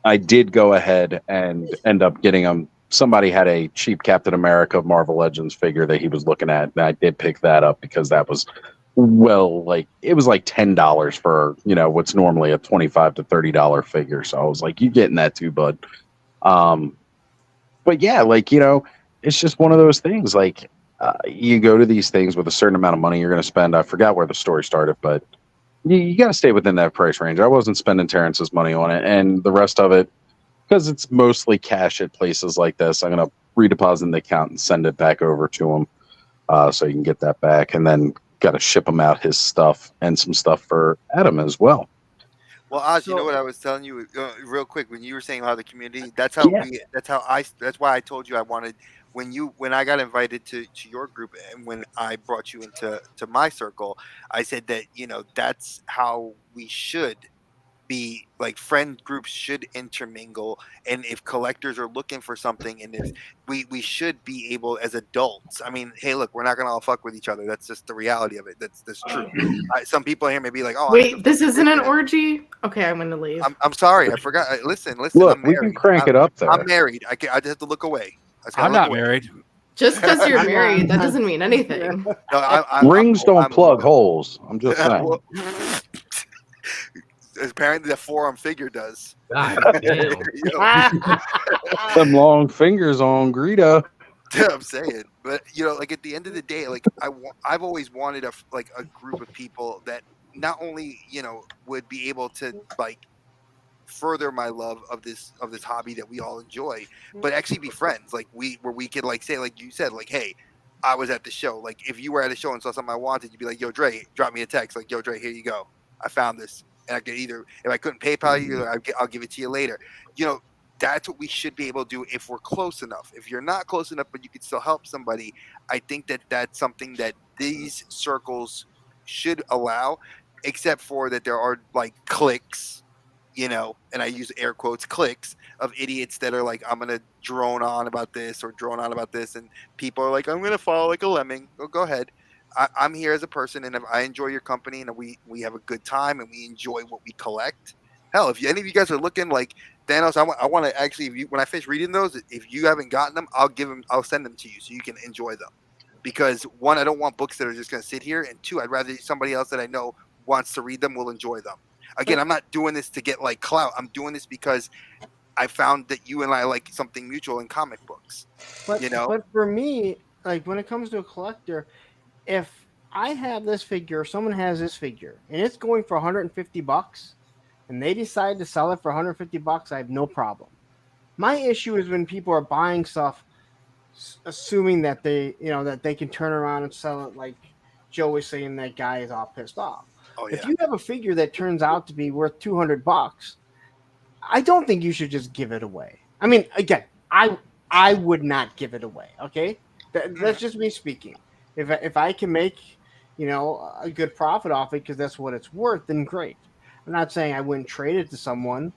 S13: I did go ahead and end up getting him. Somebody had a cheap Captain America Marvel Legends figure that he was looking at. And I did pick that up because that was, well, like it was like $10 for, what's normally a $25 to $30 figure. So I was like, you getting that too, bud. But yeah, like, it's just one of those things. Like you go to these things with a certain amount of money you're going to spend. I forgot where the story started, but you got to stay within that price range. I wasn't spending Terrence's money on it, and the rest of it, because it's mostly cash at places like this, I'm going to redeposit in the account and send it back over to him so you can get that back, and then got to ship him out his stuff and some stuff for Adam as well.
S2: Well, Oz, you know what I was telling you real quick when you were saying how the community. That's how That's why I told you I wanted when I got invited to your group and when I brought you into my circle. I said that that's how we should be. Like friend groups should intermingle, and if collectors are looking for something, and if we should be able as adults. I mean, hey, look, we're not gonna all fuck with each other. That's just the reality of it. That's true. Some people here may be like, oh,
S12: wait, this isn't an orgy. Okay, I'm gonna leave.
S2: I'm sorry, I forgot. Listen.
S13: Look,
S2: I'm
S13: we
S2: married.
S13: can crank it up there.
S2: I'm married. I just have to look away.
S4: I'm not married.
S12: Just because you're married, that doesn't mean anything.
S2: No,
S13: Rings don't plug holes. I'm just saying.
S2: Apparently, the forearm figure does.
S13: Them long fingers on Greedo.
S2: I'm saying. But like at the end of the day, like I've always wanted a group of people that not only would be able to like further my love of this hobby that we all enjoy, but actually be friends. Like where we could like say, like you said, like, hey, I was at the show. Like if you were at a show and saw something I wanted, you'd be like, yo, Dre, drop me a text. Like, yo, Dre, here you go. I found this, and I could either, if I couldn't PayPal you, I'll give it to you later. That's what we should be able to do if we're close enough. If you're not close enough, but you could still help somebody, I think that that's something that these circles should allow, except for that there are like cliques, and I use air quotes, cliques of idiots that are like, I'm going to drone on about this or drone on about this. And people are like, I'm going to follow like a lemming. Well, go ahead. I'm here as a person, and if I enjoy your company and we have a good time and we enjoy what we collect. Hell, if any of you guys are looking like Thanos, I want to actually, when I finish reading those, if you haven't gotten them, I'll send them to you so you can enjoy them. Because one, I don't want books that are just going to sit here, and two, I'd rather somebody else that I know wants to read them will enjoy them. Again, I'm not doing this to get like clout. I'm doing this because I found that you and I like something mutual in comic books.
S3: But for me, like when it comes to a collector, if I have this figure, someone has this figure, and it's going for $150, and they decide to sell it for $150, I have no problem. My issue is when people are buying stuff, assuming that they can turn around and sell it, like Joe was saying, that guy is all pissed off.
S2: Oh, yeah.
S3: If you have a figure that turns out to be worth $200, I don't think you should just give it away. I mean, again, I would not give it away. Okay, that's just me speaking. If I can make a good profit off it because that's what it's worth, then great. I'm not saying I wouldn't trade it to someone,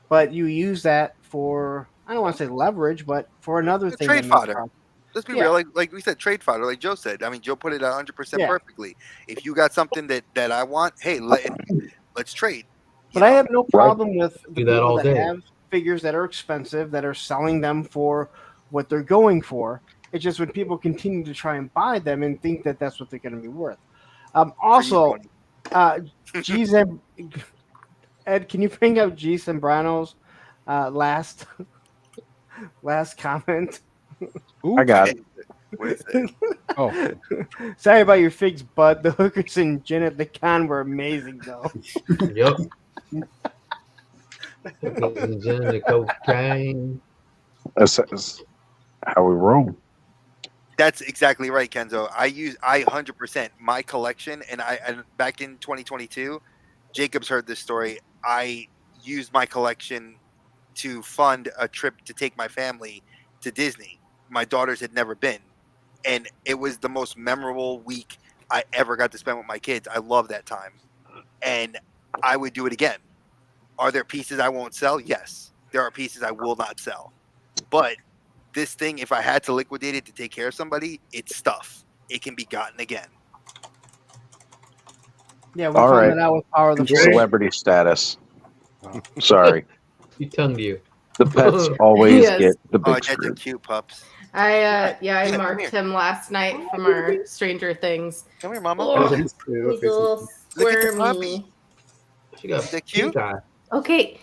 S3: but you use that for, I don't want to say leverage, but for another thing.
S2: Trade fodder. Let's be real. Like we said, trade fodder. Like Joe said. I mean, Joe put it 100% perfectly. If you got something that I want, hey, let's trade.
S3: But I have no problem with the
S9: that
S3: people
S9: all
S3: that
S9: day.
S3: have figures that are expensive, that are selling them for what they're going for. It's just when people continue to try and buy them and think that that's what they're going to be worth. Also, Ed, can you bring up G. Sembrano's last comment?
S13: I got it.
S2: What is it?
S4: Oh,
S3: sorry about your figs, bud. The hookers and gin at the con were amazing, though.
S9: Yep. Cocaine.
S13: That's how we roll.
S2: That's exactly right, Kenzo. I 100% my collection, and back in 2022, Jacob's heard this story. I used my collection to fund a trip to take my family to Disney. My daughters had never been, and it was the most memorable week I ever got to spend with my kids. I love that time, and I would do it again. Are there pieces I won't sell? Yes. There are pieces I will not sell. But this thing, if I had to liquidate it to take care of somebody, it's stuff. It can be gotten again.
S3: Yeah, we found that out with Power of the Force.
S13: Celebrity status. Sorry.
S9: He tongued you.
S13: The pets always
S12: Yes.
S13: get the big
S2: That's
S13: screen.
S2: cute pups.
S12: I
S2: Come
S12: marked
S2: here.
S12: him last night from our Stranger Things.
S2: Come here, Mama.
S12: Oh,
S6: That's
S12: he's
S6: cute.
S12: a little
S2: Look at the
S12: squirmy.
S9: She got
S2: Is that cute?
S9: pink eye.
S12: Okay,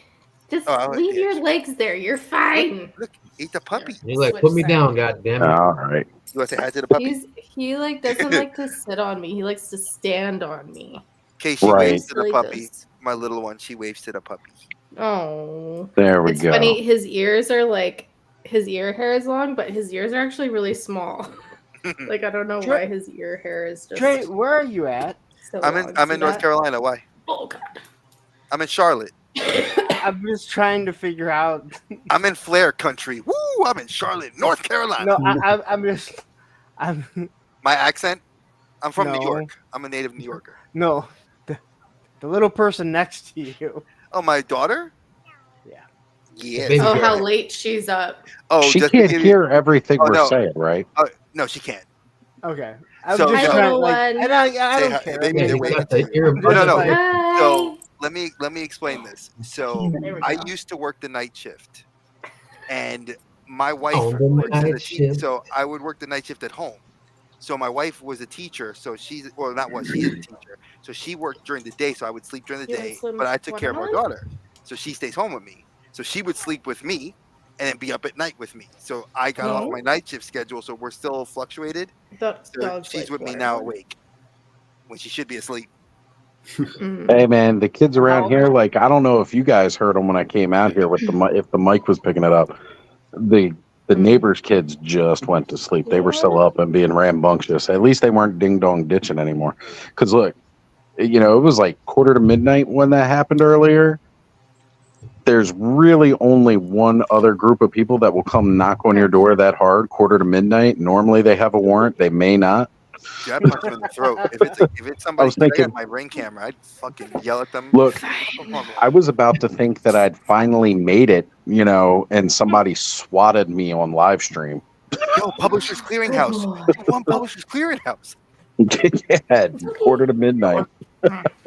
S12: just
S2: Oh, I like
S12: leave
S2: it.
S12: your legs there. You're fine.
S2: Look, eat the puppy.
S9: He's like,
S12: Switch
S9: put me
S12: sides.
S9: down, goddammit.
S13: All right.
S2: You want to say hi to the puppy?
S12: He like doesn't like to sit on me. He likes to stand on me.
S2: Okay, she
S13: Right.
S2: waves to the
S12: Really
S2: puppy.
S12: just-
S2: My little one, she waves to the puppy.
S12: Oh,
S13: There we
S12: it's
S13: go.
S12: funny. His ears are like his ear hair is long, but his ears are actually really small. Like I don't know why his ear hair is just.
S3: Trey, where are you at?
S12: So
S2: I'm
S12: long.
S2: in
S12: See
S2: North
S12: that?
S2: Carolina. Why?
S12: Oh God.
S2: I'm in Charlotte.
S3: I'm just trying to figure out.
S2: I'm in Flair country. Woo! I'm in Charlotte, North Carolina.
S3: No, I'm
S2: My accent? I'm from New
S3: No.
S2: York. I'm a native New Yorker.
S3: no, the little person next to you.
S2: Oh, my daughter?
S3: Yeah.
S2: Yeah.
S9: Baby
S12: Oh,
S9: girl.
S12: how late she's up.
S2: Oh,
S13: She
S2: just to
S13: can't
S2: give you-
S13: hear everything
S2: Oh,
S13: we're
S2: no.
S13: saying, right?
S2: No, she can't.
S3: Okay. I'm
S2: So-
S3: just
S2: Hi,
S3: trying,
S12: little
S3: like,
S12: one.
S3: and I
S2: Say
S3: don't
S2: hi,
S3: care.
S2: baby,
S9: Yeah,
S2: they're
S9: you
S2: waving
S9: got
S2: to
S9: the
S2: you.
S9: ear.
S3: I'm just
S2: no.
S3: like-
S12: Hi.
S2: So let me explain this. So
S12: There we
S2: I
S12: go.
S2: used to work the night shift, and my wife
S9: On the
S2: works in
S9: night
S2: the
S9: shift.
S2: so I would work the night shift at home. So my wife was a teacher, so she is a teacher. So she worked during the day, so I would sleep during the
S12: You want
S2: day,
S12: some
S2: but I took care of our
S12: watermelon?
S2: daughter. So she stays home with me. So she would sleep with me, and then be up at night with me. So I got off my night shift schedule, so we're still fluctuated. So she's with me now awake when she should be asleep.
S13: Hey man, the kids around here, like, I don't know if you guys heard them when I came out here with the if the mic was picking it up. The neighbors' kids just went to sleep. They were still up and being rambunctious. At least they weren't ding dong ditching anymore. Because look, you know, it was like 1:45 when that happened earlier. There's really only one other group of people that will come knock on your door that hard, 1:45. Normally they have a warrant. They may not.
S2: Dude, I punch them in the throat. If it's somebody, I got my ring camera, I'd fucking yell at them.
S13: Look, I was about to think that I'd finally made it, you know, and somebody swatted me on live stream.
S2: Yo, Publishers Clearinghouse. You want Publishers Clearinghouse?
S13: Yeah, 1:45.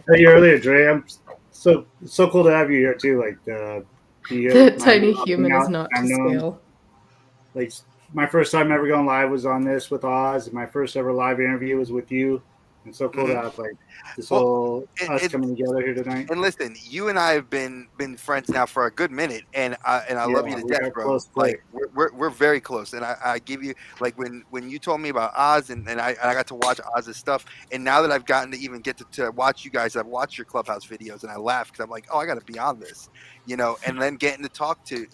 S6: Hey, earlier, Dre. I'm so cool to have you here too. Like
S12: the tiny human is not to scale.
S6: Like my first time ever going live was on this with Oz, and my first ever live interview was with you. And so cool to have like this whole us coming together here tonight.
S2: And listen, you and I have been friends now for a good minute, and I love you to death, bro. Like we're very close, and I give you like when you told me about Oz, and I got to watch Oz's stuff, and now that I've gotten to even get to watch you guys, I've watched your Clubhouse videos, and I laugh because I'm like, oh, I got to be on this, you know, and then getting to talk to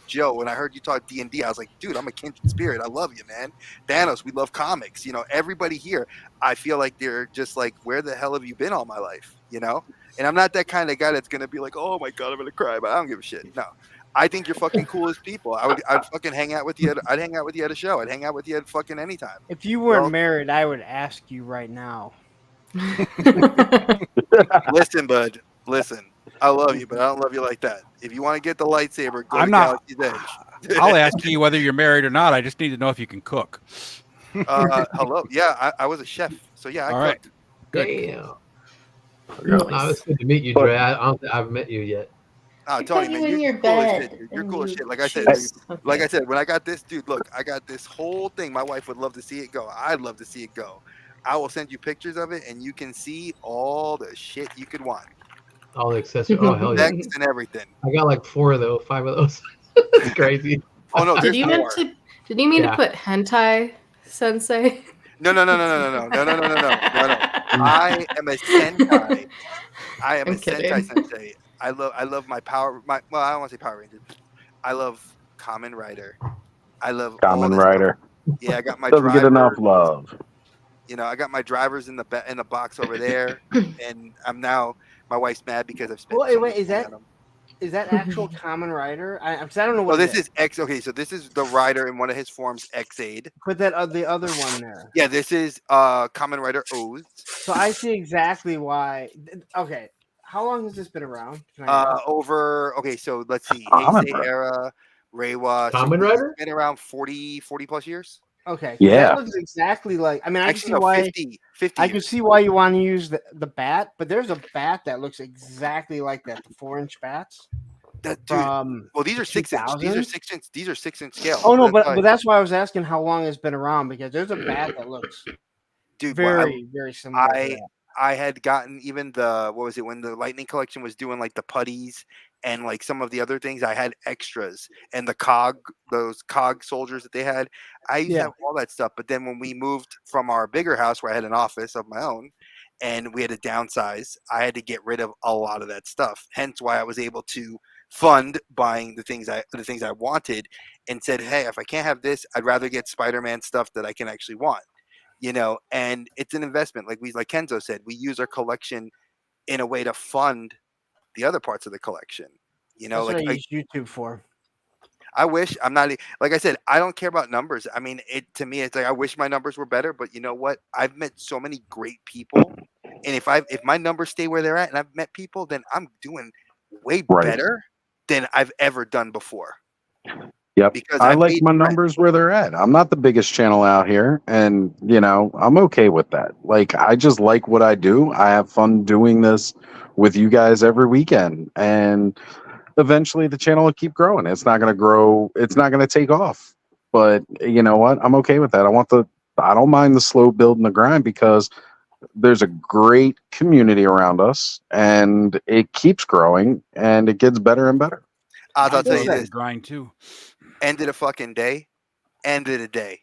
S2: Joe. When I heard you talk D&D, I was like, dude, I'm a kindred spirit. I love you, man. Thanos, we love comics. You know, everybody here, I feel like they're just like, where the hell have you been all my life? You know, and I'm not that kind of guy that's gonna be like, oh my god, I'm gonna cry, but I don't give a shit. No, I think you're fucking cool as people. I'd fucking hang out with you. I'd hang out with you at a show. I'd hang out with you at fucking anytime.
S3: If you weren't married, I would ask you right now.
S2: Listen, bud. Listen, I love you, but I don't love you like that. If you want to get the lightsaber, go
S4: I'm
S2: to
S4: not.
S2: Galaxy's Edge.
S4: I'll ask you whether you're married or not. I just need to know if you can cook.
S2: Hello. Yeah, I was a chef, so yeah, I cooked.
S4: Good.
S9: Damn. No, it's good to meet you, Dre. I don't think I've met you yet.
S2: Tony, man, you're cool as shit, dude. You're cool as shit. Like I said, when I got this, dude, look, I got this whole thing. My wife would love to see it go. I'd love to see it go. I will send you pictures of it, and you can see all the shit you could want.
S9: All the accessories. Oh, hell yeah.
S2: Decks and everything.
S9: I got like 5 of those. It's crazy.
S2: Oh, no,
S12: did you mean to put hentai sensei?
S2: No. I am a sentai. Sentai sensei. I love my power. Well, I don't want to say Power Rangers. I love Kamen Rider. I love
S13: Kamen Rider.
S2: Yeah, I got my
S13: doesn't get enough love.
S2: You know, I got my drivers in the box over there, and I'm now. My wife's mad because I've spent.
S3: Wait, is that actual Kamen Rider? I don't know what.
S2: Oh, this is X. Okay, so this is the Rider in one of his forms, X-Aid.
S3: Put that the other one there.
S2: Yeah, this is Kamen Rider Ozs.
S3: So I see exactly why. Okay, how long has this been around?
S2: Okay, so let's see. Heisei era, Reiwa.
S9: Kamen Rider?
S2: Been around 40 plus years.
S3: Okay.
S13: Yeah.
S3: That looks exactly like. I mean, I can see why.
S2: 50
S3: I can see why you want to use the bat, but there's a bat that looks exactly like that. The 4-inch bats.
S2: That dude. Well, these are 6-inch. These are 6-inch. These are 6-inch scale.
S3: Oh no, but that's why I was asking how long it's been around, because there's a bat that looks very similar. to that.
S2: I had gotten even the when the Lightning Collection was doing like the putties and like some of the other things. I had extras and those cog soldiers that they had. I used to have all that stuff. But then when we moved from our bigger house where I had an office of my own and we had to downsize, I had to get rid of a lot of that stuff. Hence why I was able to fund buying the things I wanted, and said, hey, if I can't have this, I'd rather get Spider-Man stuff that I can actually want. You know, and it's an investment. Like Kenzo said, we use our collection in a way to fund the other parts of the collection. You know,
S3: that's what I use YouTube for.
S2: I wish I'm not like I said, I don't care about numbers. I mean, to me, it's like I wish my numbers were better, but you know what? I've met so many great people, and if my numbers stay where they're at, and I've met people, then I'm doing way better than I've ever done before.
S13: Yep.
S2: Because
S13: I like my numbers where they're at. I'm not the biggest channel out here, and you know, I'm okay with that. Like, I just like what I do. I have fun doing this with you guys every weekend, and eventually the channel will keep growing. It's not going to grow. It's not going to take off. But you know what? I'm okay with that. I don't mind the slow build and the grind, because there's a great community around us, and it keeps growing, and it gets better and better.
S2: I'll tell you this.
S4: Grind too.
S2: End of the fucking day. End of the day.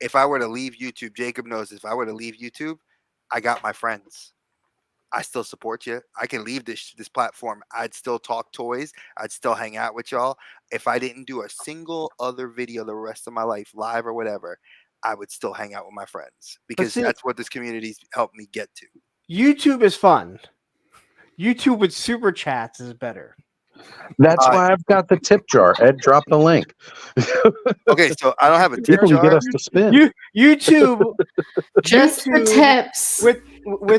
S2: If I were to leave YouTube, Jacob knows this, if I were to leave YouTube, I got my friends. I still support you. I can leave this platform. I'd still talk toys. I'd still hang out with y'all. If I didn't do a single other video the rest of my life, live or whatever, I would still hang out with my friends because that's what this community's helped me get to.
S3: YouTube is fun. YouTube with super chats is better.
S13: That's why I've got the tip jar. Ed, drop the link.
S2: Okay, so I don't have a tip
S13: People
S2: jar.
S13: can get us to spin.
S3: YouTube,
S12: Just the tips.
S3: with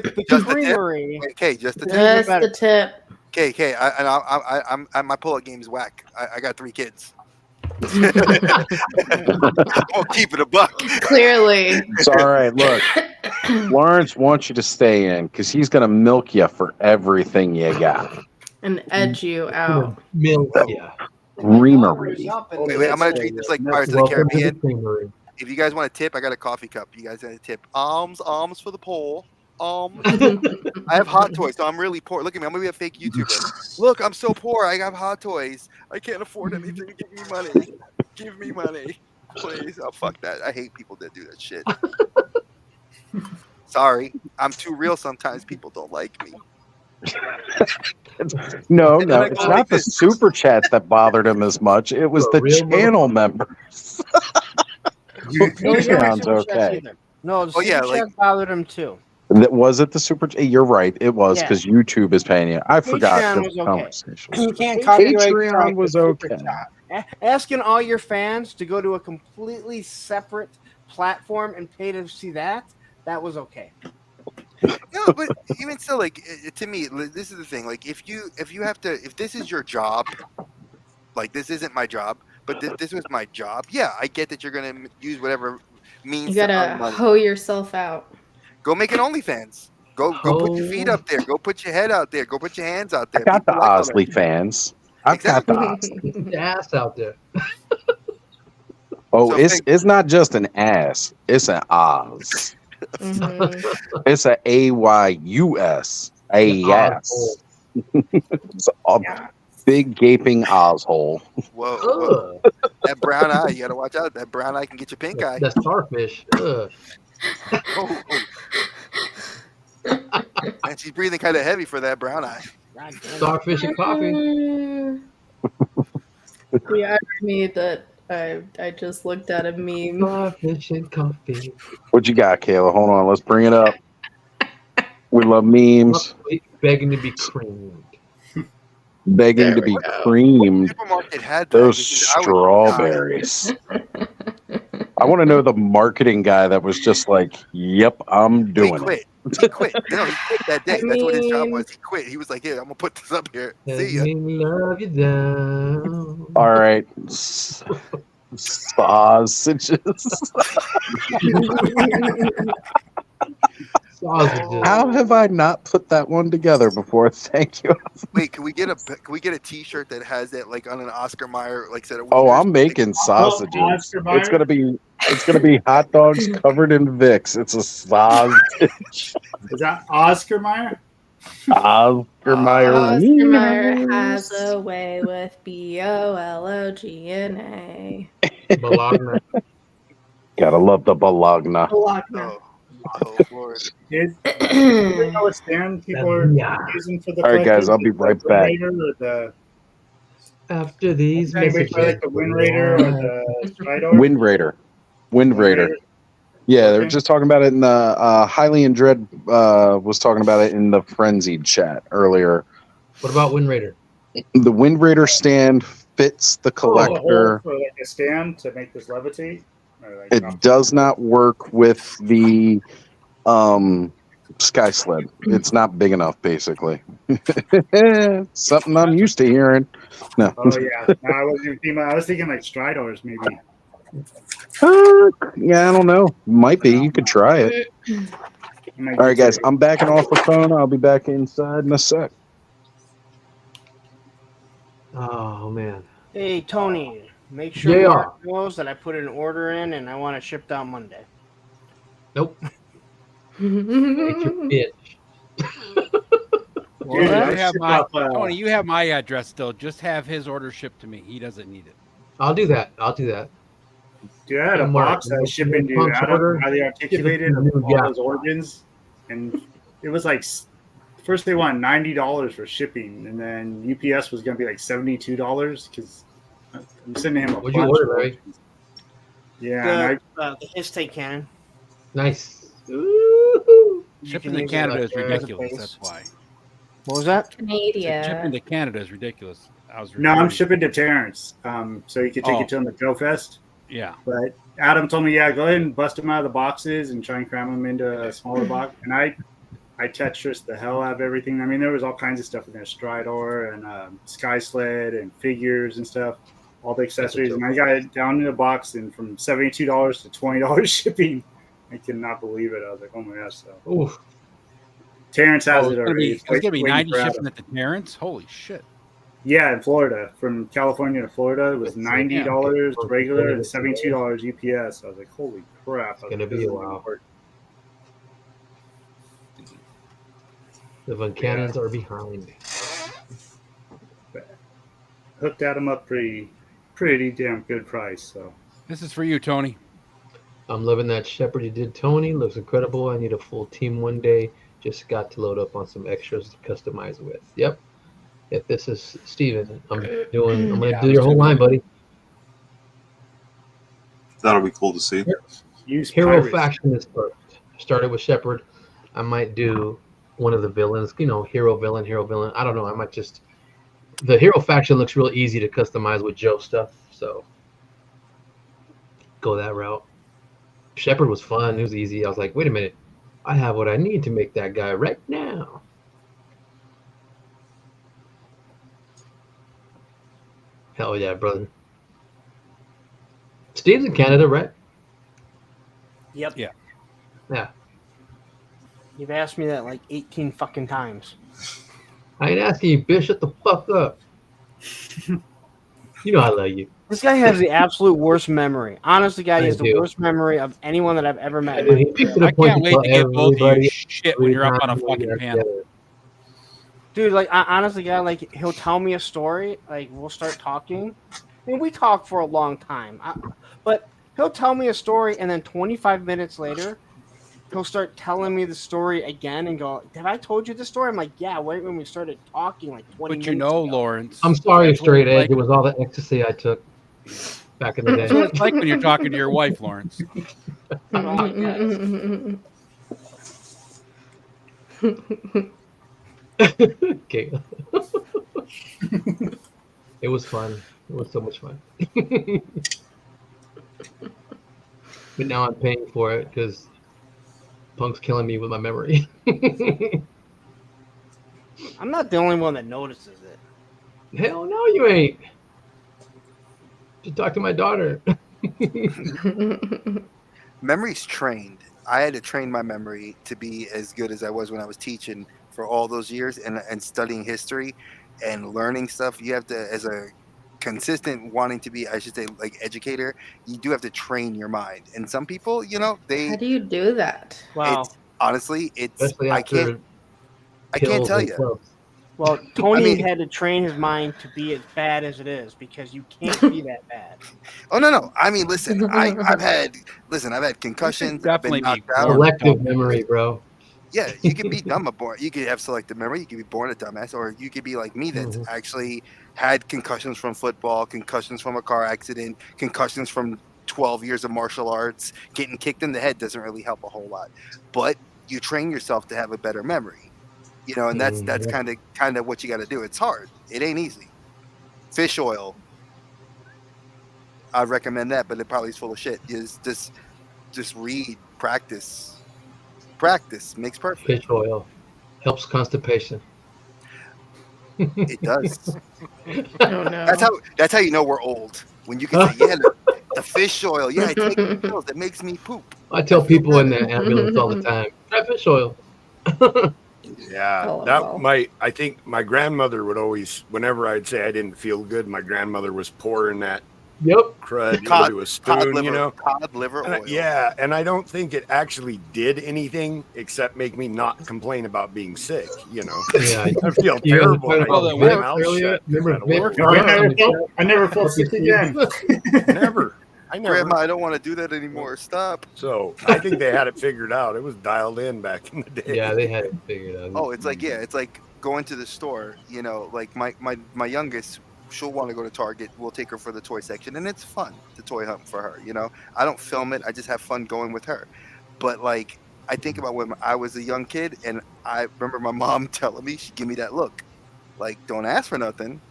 S3: the
S2: Just the tip?
S3: creamery.
S2: Okay, just the tip.
S12: Just the tip.
S2: Okay. I'm my pull-up game's whack. I got 3 kids. I'll keep it a buck.
S12: Clearly.
S13: It's all right. Look, Lawrence wants you to stay in because he's going to milk you for everything you got.
S12: And edge you out.
S9: Milk, yeah.
S13: Creamery.
S2: Wait, I'm gonna treat this like Pirates of the Caribbean. If you guys want a tip, I got a coffee cup. You guys got a tip. Alms for the poor. I have hot toys, so I'm really poor. Look at me, I'm gonna be a fake YouTuber. Look, I'm so poor. I have hot toys. I can't afford anything. Give me money. Give me money, please. Oh fuck that. I hate people that do that shit. Sorry, I'm too real. Sometimes people don't like me.
S13: No, it's not the super chats that bothered him as much. It was the channel members. Patreon's okay.
S3: No, the super chat bothered him too.
S13: Was it the super? You're right. It was because YouTube is paying you. I forgot
S3: Patreon
S13: the
S3: was okay.
S13: conversation.
S3: You can't copyright
S13: Patreon was okay.
S3: Asking all your fans to go to a completely separate platform and pay to see that was okay.
S2: No, but even still, like to me, this is the thing. Like if this is your job, like this isn't my job, but this was my job. Yeah, I get that you're gonna use whatever means.
S12: You gotta hoe yourself out.
S2: Go make an OnlyFans. Go put your feet up there. Go put your head out there. Go put your hands out there.
S13: I got the Ozzy fans. I've got the
S9: Ozzy. Ass out there.
S13: Oh, it's not just an ass. It's an Oz.
S12: Mm-hmm.
S13: It's a AYUS. A ass. It's a big gaping Oz hole.
S2: Whoa. That brown eye, you gotta watch out. That brown eye can get your pink eye.
S9: That's starfish.
S2: And she's breathing kind of heavy for that brown eye.
S9: Starfish and coffee.
S12: Yeah, me that I just looked at a meme.
S9: Starfish and coffee.
S13: What you got, Kayla? Hold on, let's bring it up. We love memes.
S9: Begging to be creamed.
S13: Begging to be creamed.
S2: Supermarket had
S13: those strawberries. I want to know the marketing guy that was just like, "Yep, I'm doing it."
S2: He quit. No, he quit that day. That's what his job was. He quit. He was like, "Yeah, I'm gonna put this up here. See ya."
S9: Love you down.
S13: All right, sausages. How have I not put that one together before? Thank you.
S2: Wait, can we get a T-shirt that has that like on an Oscar Mayer like set of?
S13: Oh, I'm making sausages. It's gonna be hot dogs covered in Vicks. It's a sausage.
S6: Is that Oscar Mayer?
S13: Oscar Mayer.
S12: Oscar Mayer has a way with BOLOGNA.
S9: Bologna.
S13: Gotta love the Bologna.
S12: Bologna.
S2: Oh Lord.
S6: Do you know what stand people are using for the?
S13: All right, guys, I'll be right back.
S9: After these messages,
S6: like the Wind Raider or the Stridor?
S13: Wind Raider. Yeah, they were just talking about it in the Highly and Dread was talking about it in the Frenzied chat earlier.
S9: What about Wind Raider?
S13: The Wind Raider stand fits the collector.
S6: For like a stand to make this levitate?
S13: It does not work with the Sky Sled. It's not big enough, basically. Something I'm used to hearing. No.
S6: Oh yeah. No, I was thinking like Stridors maybe.
S13: Yeah, I don't know. Might be. You could try it. All right, guys. I'm backing off the phone. I'll be back inside in a sec.
S9: Oh man.
S3: Hey Tony, make sure Mark knows that I put an order in and I want it shipped out Monday.
S9: Nope. Bitch.
S4: Well, Tony, you have my address still. Just have his order shipped to me. He doesn't need it.
S9: I'll do that.
S6: Dude, I had a
S9: Mark,
S6: box that was shipping to
S9: Punk's
S6: Adam,
S9: order,
S6: highly articulated,
S9: ship it to
S6: with
S9: you,
S6: all
S9: yeah.
S6: those organs, and it was like first they wanted $90 for shipping, and then UPS was going to be like $72 because I'm sending him a
S9: What'd you
S6: bunch
S9: order,
S6: of
S9: Larry?
S6: organs. Yeah, and
S3: The Histake cannon.
S9: Nice.
S3: You
S4: Shipping
S3: can
S4: to
S3: use it
S4: Canada
S3: like
S4: is
S3: as a
S4: ridiculous.
S3: base.
S4: That's why.
S3: What was that?
S12: Canada.
S4: Shipping to Canada is ridiculous. I was
S6: no, I'm
S4: reporting.
S6: shipping to Terrence, so he could take
S4: Oh.
S6: it to him at Joe Fest.
S4: Yeah.
S6: But Adam told me, yeah, go ahead and bust them out of the boxes and try and cram them into a smaller box. And I Tetris the hell out of everything. I mean, there was all kinds of stuff in there, Stridor and Sky Sled and figures and stuff, all the accessories. And I got it down in a box and from $72 to $20 shipping. I could not believe it. I was like, oh my gosh. So
S9: Oof.
S6: Terrence has
S4: Oh,
S6: it already.
S4: it's going to be
S6: waiting
S4: 90
S6: for Adam.
S4: shipping at the Terrence? Holy shit.
S6: Yeah, in Florida, from California to Florida, it was $90 regular and $72 UPS. I was like, holy crap!
S9: It's gonna be a while. The Von Cannons are behind.
S6: Hooked Adam up pretty damn good price. So
S4: This is for you, Tony.
S9: I'm loving that Shepherd you did, Tony. Looks incredible. I need a full team one day. Just got to load up on some extras to customize with. Yep. If this is Steven, I'm gonna do your whole line, buddy.
S8: That'll be cool to see.
S9: Hero faction is first. Started with Shepherd. I might do one of the villains, hero villain. I don't know. I might just the hero faction looks real easy to customize with Joe stuff, so go that route. Shepherd was fun. It was easy. I was like, wait a minute, I have what I need to make that guy right now. Hell yeah, brother. Steve's in Canada, right?
S3: Yep.
S4: Yeah.
S9: Yeah.
S3: You've asked me that like 18 fucking times.
S9: I ain't asking you, bitch. Shut the fuck up. You know I love you.
S3: This guy has the absolute worst memory. Honestly, guy, he has the
S9: do.
S3: worst memory of anyone that I've ever met.
S9: Dude, he picks it
S4: I
S9: up point
S4: can't wait to get both of you
S9: everybody
S4: shit when you're up on a
S9: every time we
S4: fucking
S9: are
S4: panel.
S9: together.
S3: Dude, like, honestly, guy, like, he'll tell me a story. Like, we'll start talking. I mean, we talk for a long time. But he'll tell me a story, and then 25 minutes later, he'll start telling me the story again and go, have I told you this story? I'm like, yeah, right when we started talking, like 20
S4: But
S3: minutes ago.
S4: Lawrence.
S9: I'm sorry,
S4: that's what
S9: straight
S4: it's
S9: edge.
S4: like-
S9: It was all the ecstasy I took back in the
S4: That's what
S9: day.
S4: it's like when you're talking to your wife, Lawrence.
S9: Okay. It was fun. It was so much fun. But now I'm paying for it because Punk's killing me with my memory.
S3: I'm not the only one that notices it.
S9: Hell no, you ain't. Just talk to my daughter.
S2: Memory's trained. I had to train my memory to be as good as I was when I was teaching for all those years and studying history and learning stuff. You have to, as a consistent wanting to be, I should say, like educator, you do have to train your mind. And some people,
S12: How do you do that?
S3: Wow.
S2: Honestly, it's
S9: Especially
S2: I
S9: after
S2: can't tell
S9: and
S2: you.
S9: clubs.
S3: Well, Tony
S2: mean-
S3: had to train his mind to be as bad as it is because you can't be that bad.
S2: Oh no! I mean, listen, I've had concussions. I've been
S4: Definitely
S2: knocked
S4: be
S2: out.
S9: Selective memory, bro.
S2: Yeah, you could be dumb, you could have selective memory. You could be born a dumbass, or you could be like me that's
S9: Mhm.
S2: actually had concussions from football, concussions from a car accident, concussions from 12 years of martial arts. Getting kicked in the head doesn't really help a whole lot, but you train yourself to have a better memory. And that's
S9: Mhm.
S2: kind of what you got to do. It's hard. It ain't easy. Fish oil. I'd recommend that, but it probably is full of shit. Just read, practice. Practice makes perfect.
S9: Fish oil helps constipation.
S2: It does.
S12: Oh no.
S2: That's how you know we're old. When you can say, yeah, the fish oil. Yeah, I take the pills. It makes me poop.
S9: I tell people in the ambulance all the time, try fish oil.
S7: Yeah,
S12: Oh,
S7: I think my grandmother would always, whenever I'd say I didn't feel good, my grandmother was pouring that
S9: Yep.
S7: crud
S2: Cod-
S7: into a spoon,
S2: liver,
S7: you know.
S2: cod liver
S7: And
S2: oil.
S7: yeah, and I don't think it actually did anything except make me not complain about being sick. You know,
S9: Yeah.
S7: I feel
S9: You guys
S7: terrible.
S9: were
S7: And I
S9: talking
S7: keep
S9: about
S7: my
S9: Vic
S7: mouth
S9: earlier?
S7: shut. 'cause
S9: Remember
S7: that
S9: Vic?
S7: oil.
S6: No, I never felt sick again.
S7: Never. I never.
S2: Grandma, I don't want to do that anymore. Stop.
S7: So I think they had it figured out. It was dialed in back in the day.
S9: Yeah, they had it figured out.
S2: Oh, it's like, yeah, it's like going to the store, you know, like my youngest, she'll want to go to Target. We'll take her for the toy section, and it's fun to toy hunt for her. You know, I don't film it. I just have fun going with her. But like, I think about when I was a young kid, and I remember my mom telling me, she'd give me that look, like, don't ask for nothing.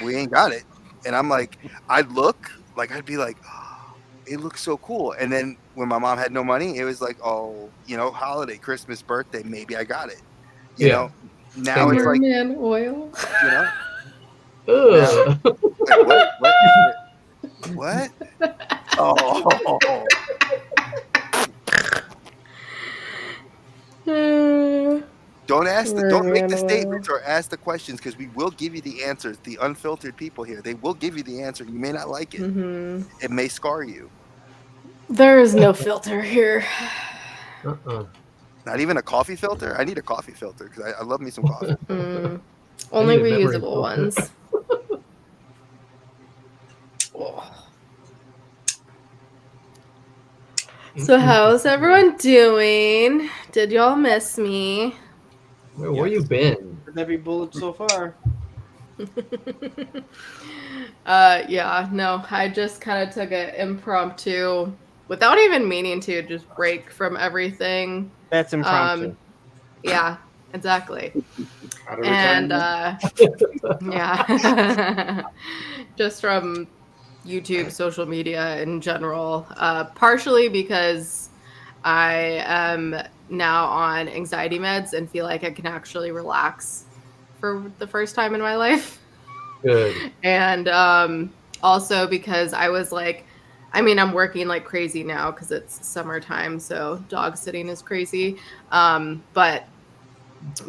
S2: We ain't got it. And I'm like, I'd look, like, I'd be like, oh, it looks so cool. And then when my mom had no money, it was like, oh, you know, holiday, Christmas, birthday, maybe I got it. You know, now it's like,
S12: Merman oil.
S2: you know,
S9: Ugh.
S2: like, what? Oh, don't make the statements or ask the questions, because we will give you the answers. The unfiltered people here, they will give you the answer. You may not like it. It may scar you.
S12: There is no filter here.
S2: Not even a coffee filter. I need a coffee filter because I love me some coffee.
S12: Only
S9: need a memory
S12: reusable ones. So how's everyone doing? Did y'all miss me?
S9: Where you been?
S3: With every bullet so far.
S12: Yeah, no, I just kind of took an impromptu, without even meaning to, just break from everything.
S3: That's impromptu.
S12: Yeah, exactly.
S6: Out of
S12: And
S6: retirement.
S12: yeah, just from YouTube, social media in general, partially because I am now on anxiety meds and feel like I can actually relax for the first time in my life.
S9: Good.
S12: And also because I was like, I mean, I'm working like crazy now because it's summertime, so dog sitting is crazy. But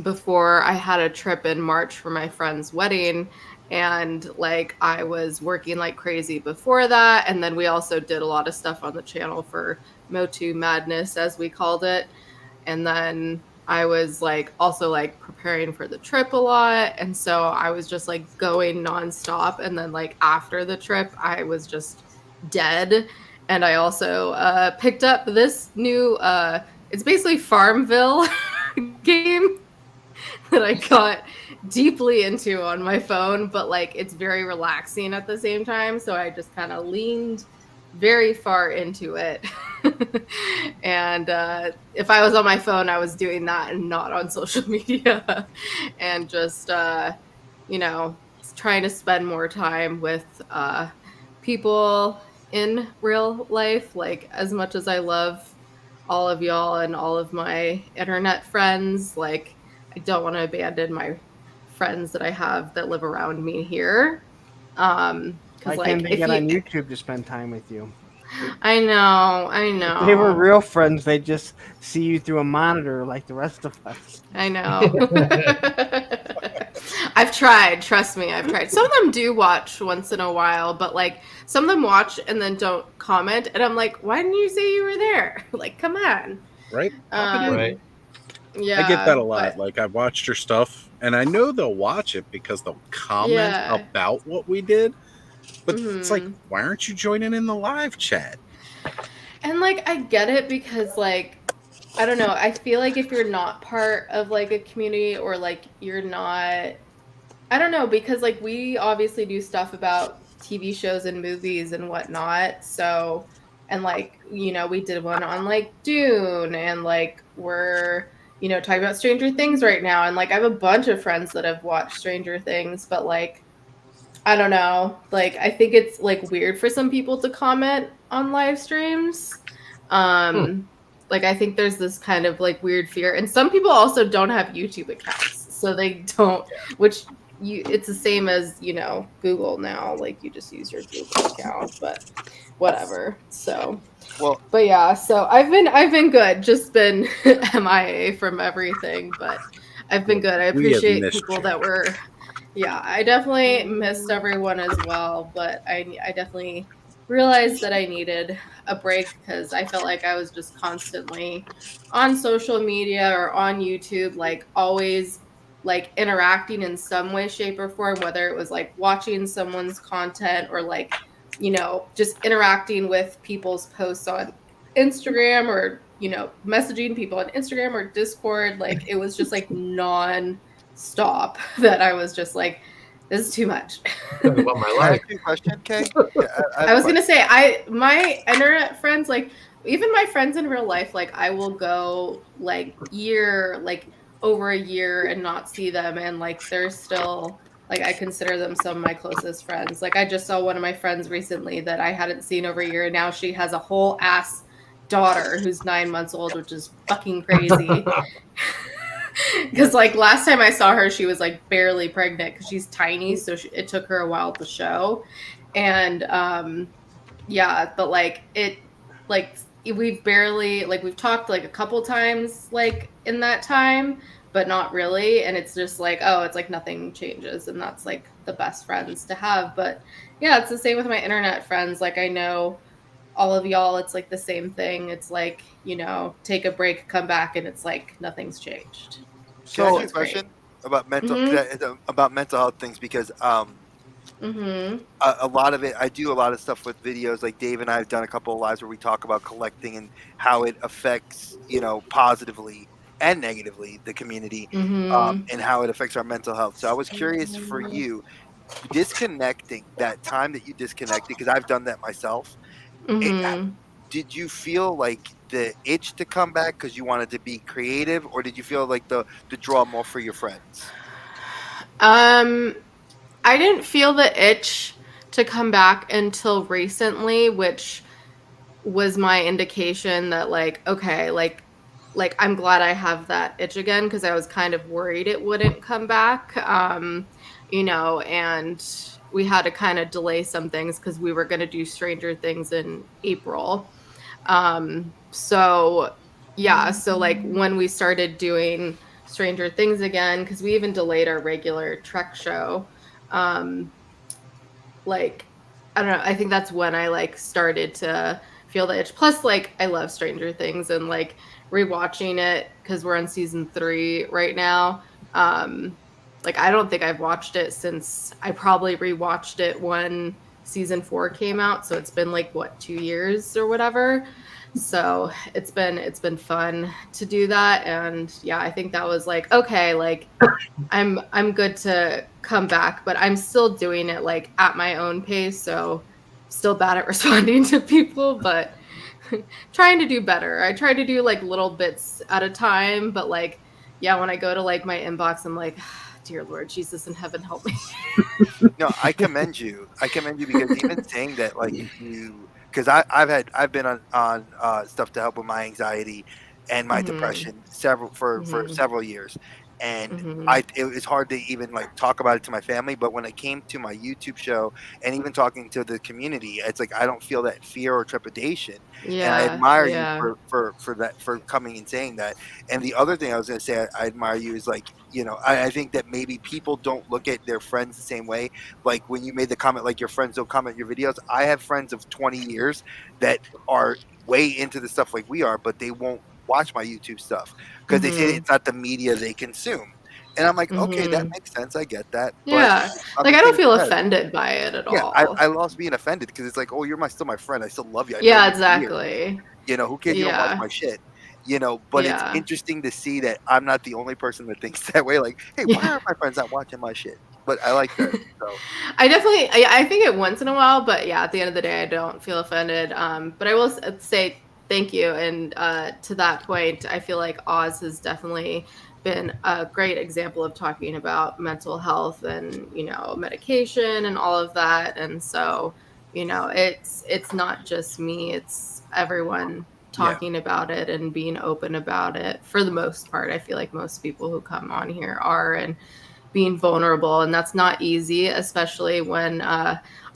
S12: before, I had a trip in March for my friend's wedding, and like I was working like crazy before that, and then we also did a lot of stuff on the channel for Motu Madness, as we called it. And then I was like also like preparing for the trip a lot, and so I was just like going nonstop. And then like after the trip, I was just dead. And I also picked up this new it's basically Farmville game that I got deeply into on my phone, but like it's very relaxing at the same time, so I just kind of leaned very far into it. And if I was on my phone, I was doing that and not on social media. And just you know, trying to spend more time with people in real life. Like, as much as I love all of y'all and all of my internet friends, like, I don't want to abandon my friends that I have that live around me here.
S3: Why
S12: Like,
S3: can't they get on YouTube to spend time with you?
S12: I know.
S3: If they were real friends, they just see you through a monitor like the rest of us.
S12: I know. I've tried. Trust me, I've tried. Some of them do watch once in a while, but like some of them watch and then don't comment, and I'm like, why didn't you say you were there? Like, come on.
S1: Right?
S9: Right.
S12: Yeah.
S1: I get that a lot. Like, I've watched your stuff, and I know they'll watch it because they'll comment about what we did. But it's like, why aren't you joining in the live chat?
S12: And like, I get it because like, I don't know. I feel like if you're not part of like a community, or like you're not, I don't know, because like we obviously do stuff about TV shows and movies and whatnot. So, and like, you know, we did one on like Dune, and like we're, you know, talking about Stranger Things right now. And like, I have a bunch of friends that have watched Stranger Things, but like, I don't know. Like, I think it's like weird for some people to comment on live streams. Like, I think there's this kind of like weird fear, and some people also don't have YouTube accounts, so they don't. Which it's the same as, you know, Google now. Like, you just use your Google account, but whatever. So,
S2: well,
S12: but yeah. So I've been good. Just been MIA from everything, but I've been good. I appreciate people that were Yeah, I definitely missed everyone as well, but I definitely realized that I needed a break because I felt like I was just constantly on social media or on YouTube, like always like interacting in some way, shape, or form, whether it was like watching someone's content or like, just interacting with people's posts on Instagram or, messaging people on Instagram or Discord. Like it was just like stop that I was just like, this is too much.
S9: Talk about my
S2: Can I
S9: life.
S2: ask you a question, Kay?
S12: I was gonna say my internet friends, like even my friends in real life, like I will go like over a year and not see them, and like they're still like I consider them some of my closest friends. Like I just saw one of my friends recently that I hadn't seen over a year, and now she has a whole ass daughter who's 9 months old, which is fucking crazy. Because like last time I saw her, she was like barely pregnant because she's tiny, so it took her a while to show. And yeah, but like we've talked like a couple times like in that time, but not really. And it's just like, oh, it's like nothing changes, and that's like the best friends to have. But yeah, it's the same with my internet friends. Like I know all of y'all, it's like the same thing. It's like, take a break, come back, and it's like nothing's changed.
S2: Can I ask you a
S12: It's great.
S2: question about
S12: Mm-hmm.
S2: about mental health things? Because
S12: Mm-hmm.
S2: a lot of it, I do a lot of stuff with videos. Like Dave and I have done a couple of lives where we talk about collecting and how it affects, positively and negatively the community,
S12: Mm-hmm.
S2: and how it affects our mental health. So I was curious for you, disconnecting, that time that you disconnected, because I've done that myself. It,
S12: Mm-hmm.
S2: did you feel like the itch to come back because you wanted to be creative, or did you feel like the draw more for your friends?
S12: Um, I didn't feel the itch to come back until recently, which was my indication that like, okay, like I'm glad I have that itch again because I was kind of worried it wouldn't come back. And we had to kind of delay some things because we were going to do Stranger Things in April. So yeah, so like when we started doing Stranger Things again, because we even delayed our regular Trek show, um, like I don't know, I think that's when I like started to feel the itch. Plus, like I love Stranger Things and like rewatching it because we're on season 3 right now. Like I don't think I've watched it since I probably rewatched it when season 4 came out. So it's been like what, 2 years or whatever. So it's been fun to do that. And yeah, I think that was like, okay, like I'm good to come back, but I'm still doing it like at my own pace. So still bad at responding to people, but trying to do better. I try to do like little bits at a time, but like, yeah, when I go to like my inbox, I'm like, dear Lord Jesus in heaven, help me.
S2: No, I commend you. I commend you because even saying that, like because I've been on stuff to help with my anxiety and my
S12: Mm-hmm.
S2: depression for
S12: Mm-hmm.
S2: several years, and
S12: Mm-hmm.
S2: it was hard to even like talk about it to my family. But when it came to my YouTube show and even talking to the community, it's like I don't feel that fear or trepidation, and I
S12: Yeah.
S2: admire you
S12: Yeah.
S2: for that, for coming and saying that. And the other thing I was going to say, I admire you is like, I think that maybe people don't look at their friends the same way. Like when you made the comment, like your friends don't comment your videos. I have friends of 20 years that are way into the stuff like we are, but they won't watch my YouTube stuff because they say
S12: Mm-hmm.
S2: it's not the media they consume. And I'm like, okay, that
S12: Mm-hmm.
S2: makes sense. I get that. But
S12: Yeah.
S2: on
S12: Like
S2: the
S12: I don't
S2: same
S12: feel
S2: thread,
S12: offended by it at
S2: yeah,
S12: all.
S2: I lost being offended because it's like, oh, you're still my friend. I still love you. I know
S12: Yeah,
S2: you for years.
S12: exactly.
S2: Who cares? You don't watch
S12: Yeah.
S2: my shit. But it's
S12: Yeah.
S2: interesting to see that I'm not the only person that thinks that way. Like, hey, why
S12: Yeah.
S2: are my friends not watching my shit? But I like that. So
S12: I think it once in a while, but yeah, at the end of the day, I don't feel offended. But I will say thank you. And to that point, I feel like Oz has definitely been a great example of talking about mental health and, medication and all of that. And so, it's not just me, it's everyone
S2: yeah,
S12: talking about it and being open about it for the most part. I feel like most people who come on here are, and being vulnerable, and that's not easy, especially when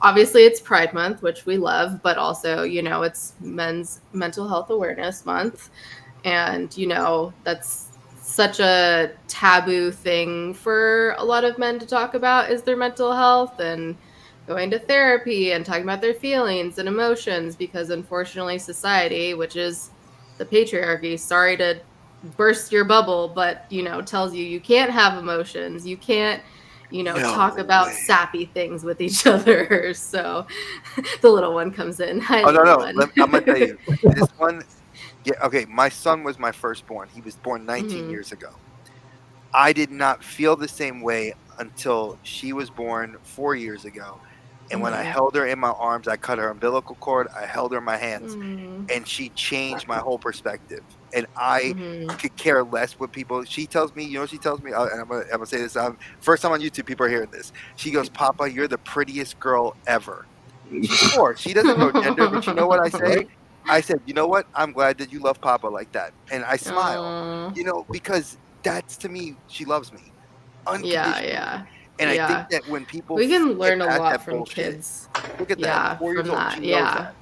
S12: obviously it's Pride Month, which we love, but also it's Men's Mental Health Awareness Month, and that's such a taboo thing for a lot of men to talk about is their mental health and going to therapy and talking about their feelings and emotions, because unfortunately society, which is the patriarchy, sorry to burst your bubble, but tells you can't have emotions, you can't talk about sappy things with each other. So the little one comes in. Hi,
S2: Oh no,
S12: little
S2: no.
S12: one.
S2: I'm gonna tell you this one. Yeah, okay. My son was my firstborn. He was born 19 years ago. I did not feel the same way until she was born 4 years ago. And when I held her in my arms, I cut her umbilical cord, I held her in my hands, and she changed my whole perspective. And I could care less what people. She tells me, she tells me, and I'm gonna say this. First time on YouTube, people are hearing this. She goes, "Papa, you're the prettiest girl ever." She's 4. She doesn't know gender, but you know what I say?
S1: Right.
S2: I said, you know what? I'm glad that you love Papa like that, and I smile. Because that's, to me, she loves me unconditionally.
S12: Yeah.
S2: And I think that when people
S12: We can
S2: get
S12: learn a
S2: past
S12: lot
S2: that
S12: from
S2: bullshit,
S12: kids.
S2: look at that, 4 years
S12: From
S2: old,
S12: that.
S2: she knows that.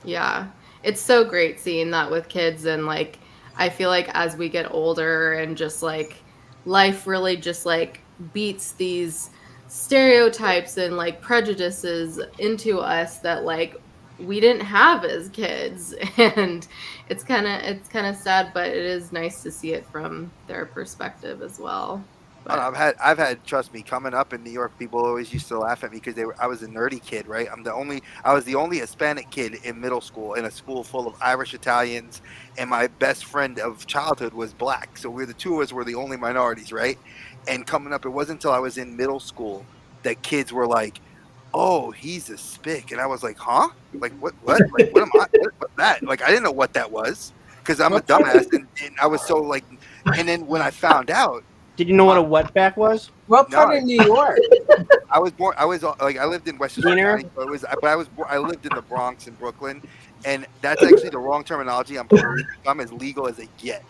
S12: Yeah. It's so great seeing that with kids, and like I feel like as we get older and just like life really just like beats these stereotypes and like prejudices into us that like we didn't have as kids. And it's kind of sad, but it is nice to see it from their perspective as well.
S2: Oh, no,
S12: But
S2: I've had, trust me, coming up in New York, people always used to laugh at me because I was a nerdy kid, right? I was the only Hispanic kid in middle school in a school full of Irish Italians, and my best friend of childhood was black. So the two of us were the only minorities, right? And coming up, it wasn't until I was in middle school that kids were like, "Oh, he's a spick," and I was like, "Huh? Like what? What? Like what am I? What's that?" Like I didn't know what that was because I'm a dumbass, and I was so like. And then when I found out.
S3: Did you know what a wetback was?
S11: What
S2: No,
S11: part of New York?
S2: I was born. I was like I lived in Westchester
S3: Wiener?
S2: County, so it was. But I lived in the Bronx in Brooklyn, and that's actually the wrong terminology. I'm Puerto Rican. So I'm as legal as they get.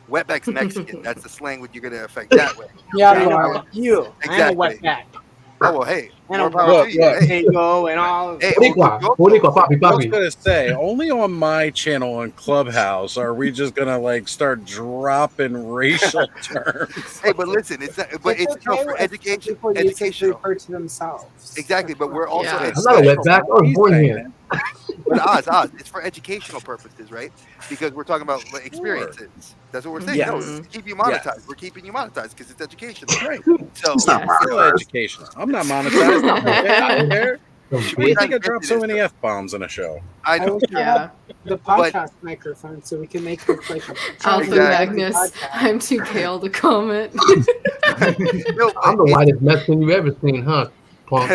S2: Wetback's Mexican. That's the slang when you're going to affect that way.
S11: Yeah,
S3: I
S11: you
S3: know,
S11: are.
S3: you.
S2: Exactly.
S3: I'm a wetback.
S2: Oh well, hey,
S3: And
S2: more
S3: a
S2: power to you. Hey,
S3: Tango and all.
S2: hey,
S9: Boricua, papi,
S1: I was
S9: papi.
S1: gonna say, only on my channel on Clubhouse are we just gonna like start dropping racial terms.
S2: hey, but listen, it's not, but it's
S11: okay
S2: for
S11: if
S2: education,
S11: people use it to
S2: educational.
S11: refer to themselves.
S2: Exactly, but we're also
S12: Yeah.
S9: I'm not a wetback. I was born here.
S2: But Oz, it's for educational purposes, right? Because we're talking about like,
S1: Sure.
S2: experiences. That's what we're saying.
S1: Yes.
S2: No, it's to keep you monetized.
S1: Yes.
S2: We're keeping you monetized because it's educational.
S1: Right.
S2: So
S8: It's not
S1: Still
S8: monetized.
S1: educational. I'm not monetized. I'm okay. I don't care.
S9: Some
S1: Why do you think I
S2: Not
S1: dropped so
S2: infinite
S1: many F bombs in a show?
S2: I
S11: I
S2: know.
S11: wish I
S12: Yeah.
S11: had the podcast microphone so we can make this like a
S12: Alpha
S2: Exactly.
S12: Magnus,
S11: podcast.
S12: I'm too pale to comment.
S2: No,
S9: I'm the whitest Mexican you've ever seen, huh? Punk.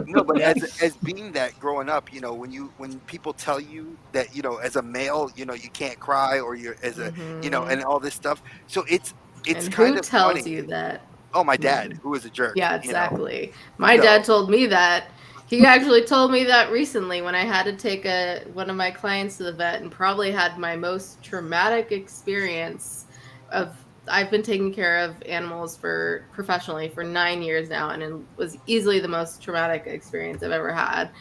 S2: no, but as being that growing up, when people tell you that as a male, you can't cry or you're as a and all this stuff. So it's
S12: And
S2: kind
S12: who
S2: of
S12: tells
S2: funny.
S12: you that?
S2: Oh, my dad, who was a jerk.
S12: Yeah,
S2: you know?
S12: exactly. My
S2: So-
S12: dad told me that. He actually told me that recently when I had to take one of my clients to the vet, and probably had my most traumatic experience of. I've been taking care of animals professionally for 9 years now, and it was easily the most traumatic experience I've ever had.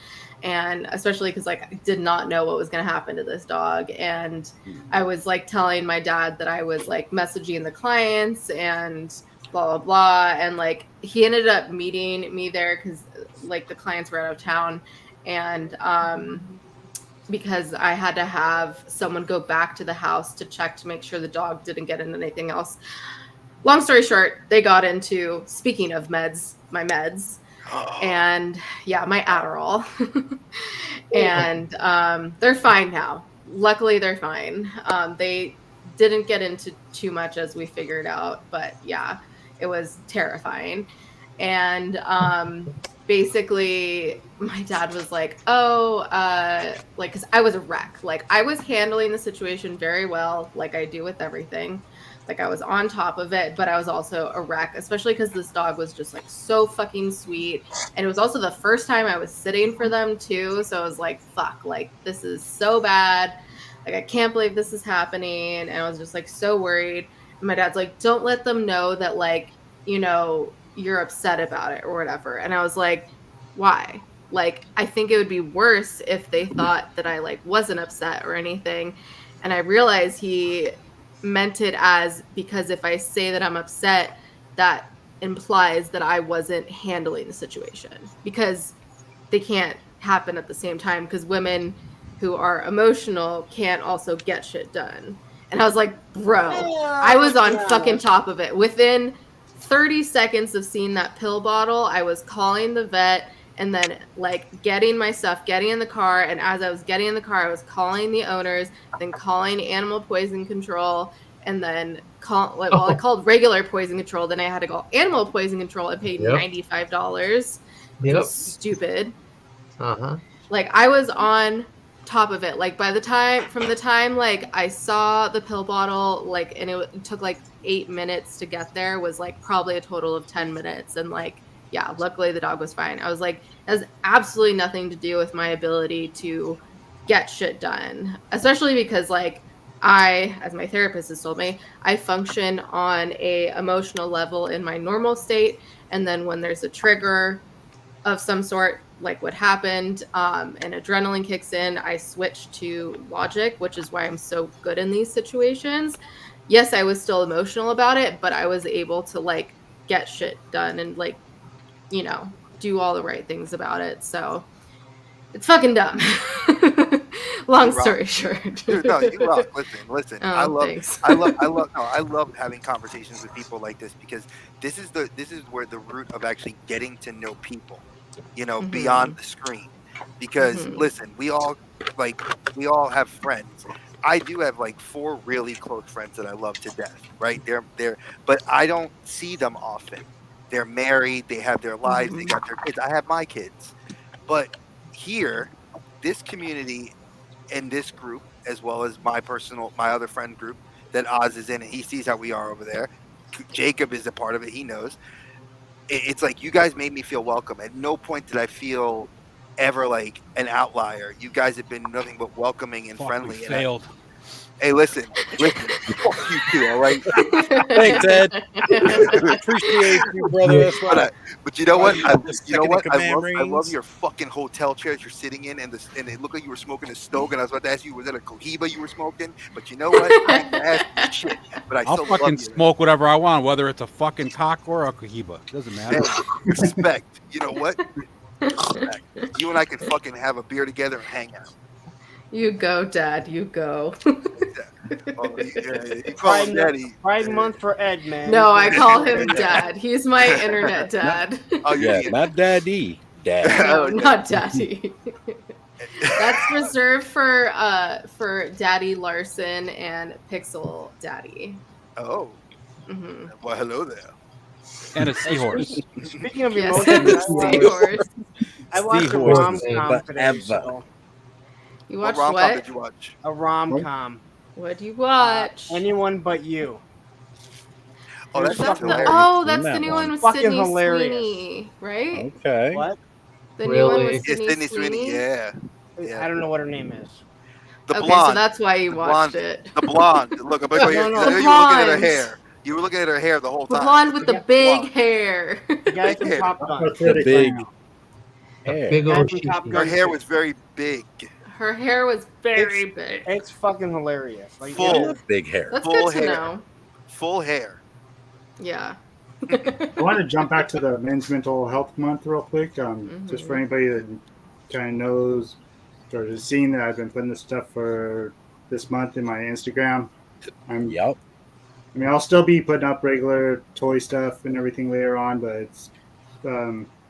S12: And especially because like I did not know what was going to happen to this dog, and I was like telling my dad that I was like messaging the clients and blah blah blah, and like he ended up meeting me there because like the clients were out of town, and because I had to have someone go back to the house to check to make sure the dog didn't get into anything else. Long story short, they got into, speaking of meds, my meds, and yeah, my Adderall. And they're fine now. Luckily, they're fine. They didn't get into too much as we figured out, but yeah, it was terrifying. And basically, my dad was like, oh, like, because I was a wreck. Like, I was handling the situation very well, like I do with everything. Like, I was on top of it, but I was also a wreck, especially because this dog was just like so fucking sweet. And it was also the first time I was sitting for them too. So I was like, fuck, like, this is so bad. Like, I can't believe this is happening. And I was just like so worried. And my dad's like, don't let them know that, like, you're upset about it or whatever. And I was like, why? Like, I think it would be worse if they thought that I like wasn't upset or anything. And I realized he meant it as, because if I say that I'm upset, that implies that I wasn't handling the situation, because they can't happen at the same time, because women who are emotional can't also get shit done. And I was like, bro, I was on fucking top of it. Within 30 seconds of seeing that pill bottle, I was calling the vet and then like getting my stuff, getting in the car. And as I was getting in the car, I was calling the owners, then calling animal poison control, and then I called regular poison control. Then I had to call animal poison control. I paid $95, which was stupid. Like I was on top of it. Like from the time like I saw the pill bottle, like, and it took like 8 minutes to get there, was like probably a total of 10 minutes. And like, yeah, luckily the dog was fine. I was like, it has absolutely nothing to do with my ability to get shit done, especially because like I, as my therapist has told me, I function on a emotional level in my normal state. And then when there's a trigger of some sort, like what happened, and adrenaline kicks in, I switch to logic, which is why I'm so good in these situations. Yes, I was still emotional about it, but I was able to like get shit done and like, you know, do all the right things about it. So it's fucking dumb. Long story short.
S2: Dude, no, you rock. Listen.
S12: Oh, thanks.
S2: I love having conversations with people like this, because this is where the root of actually getting to know people, you know, beyond the screen. Because listen, we all have friends. I do have like 4 really close friends that I love to death, right? But I don't see them often. They're married, they have their lives, they got their kids. I have my kids. But here, this community and this group, as well as my other friend group that Oz is in, and he sees how we are over there. Jacob is a part of it. He knows. It's like you guys made me feel welcome. At no point did I feel ever like an outlier. You guys have been nothing but welcoming and friendly.
S4: We failed.
S2: Hey, listen, fuck you too, all right?
S1: Thanks, Ed. Appreciate you, brother. That's right.
S2: But you know what? I
S1: I
S2: love your fucking hotel chairs you're sitting in, and it looked like you were smoking a stoke. And I was about to ask you, was that a Cohiba you were smoking? But you know what? I ain't gonna ask you shit. But I'll still
S4: fucking
S2: love you.
S4: smoke whatever I want, whether it's a fucking cock or a Cohiba. Doesn't matter.
S2: Respect. You know what? Respect. You and I could fucking have a beer together and hang out.
S12: You go, Dad. You go.
S2: Oh, you call him Daddy.
S3: Pride month for Ed, man.
S12: No, I call him Dad. He's my internet dad.
S1: Not Daddy. Dad.
S12: No, not Daddy. That's reserved for Daddy Larson and Pixel Daddy.
S2: Oh. Well, hello there.
S4: And a seahorse.
S3: Speaking of
S12: Yes,
S3: emotions,
S12: seahorse.
S3: I watched a
S1: Seahorse
S3: rom-com today. So.
S12: You watched
S2: rom-com
S12: what?
S2: did you watch?
S3: A rom-com.
S12: What'd you watch?
S3: Anyone But You.
S2: Oh, that's
S12: that's
S2: hilarious.
S12: the new one with
S3: Fucking
S12: Sydney
S3: hilarious.
S12: Sweeney, right?
S1: Okay.
S3: What?
S12: The new one
S9: Really?
S12: with
S2: Yeah,
S12: Sydney,
S2: Sydney Sweeney. Yeah.
S3: I don't know what her name is.
S2: The
S12: Okay,
S2: blonde.
S12: so that's why you watched
S2: blonde,
S12: it.
S2: The blonde. Look, I'm like,
S3: No, no.
S2: you were looking at her hair. You were looking at her hair the whole
S12: The
S2: time.
S12: blonde with the big
S2: blonde.
S12: hair.
S3: The guy from
S2: hair.
S3: Top Gun.
S6: That's where
S1: The
S6: they
S1: big
S6: find out.
S1: hair.
S9: Big
S3: Guy
S9: old
S3: from
S9: shit.
S3: Top
S2: Her
S3: Gun.
S2: hair was very big.
S12: Her hair was very big.
S3: It's fucking hilarious. Like,
S2: Full.
S1: Big hair.
S12: That's
S2: full
S12: good to
S2: hair.
S12: know.
S2: Full hair.
S12: Yeah.
S6: I want to jump back to the Men's Mental Health Month real quick. Just for anybody that kind of knows or has seen that I've been putting this stuff for this month in my Instagram.
S1: Yep.
S6: I mean, I'll still be putting up regular toy stuff and everything later on, but it's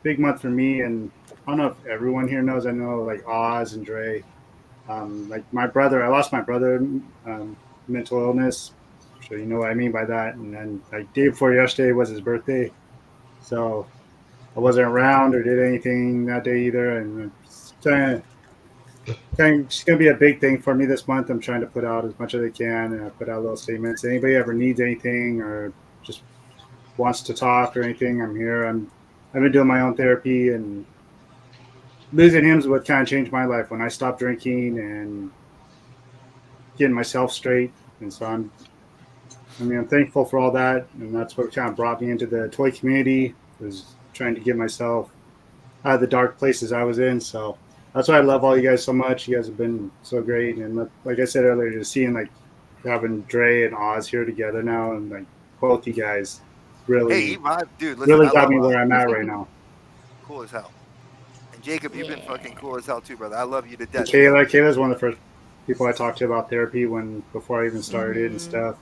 S6: big month for me. And I don't know if everyone here knows. I know like Oz and Dre. Like my brother, I lost my brother, mental illness. So you know what I mean by that. And then like day before yesterday was his birthday, so I wasn't around or did anything that day either. And it's gonna be a big thing for me this month. I'm trying to put out as much as I can, and I put out little statements. Anybody ever needs anything or just wants to talk or anything, I'm here. I've been doing my own therapy, and losing him is what kind of changed my life when I stopped drinking and getting myself straight. And so I'm thankful for all that, and that's what kind of brought me into the toy community, was trying to get myself out of the dark places I was in. So that's why I love all you guys so much. You guys have been so great, and like I said earlier, just seeing like having Dre and Oz here together now, and like both you guys really,
S2: Hey, Ivan, dude, listen,
S6: really
S2: I
S6: got
S2: love
S6: me
S2: Oz.
S6: where I'm at right now.
S2: Cool as hell. And Jacob, you've been fucking cool as hell too, brother. I love you to death.
S6: Kayla's one of the first people I talked to about therapy before I even started and stuff.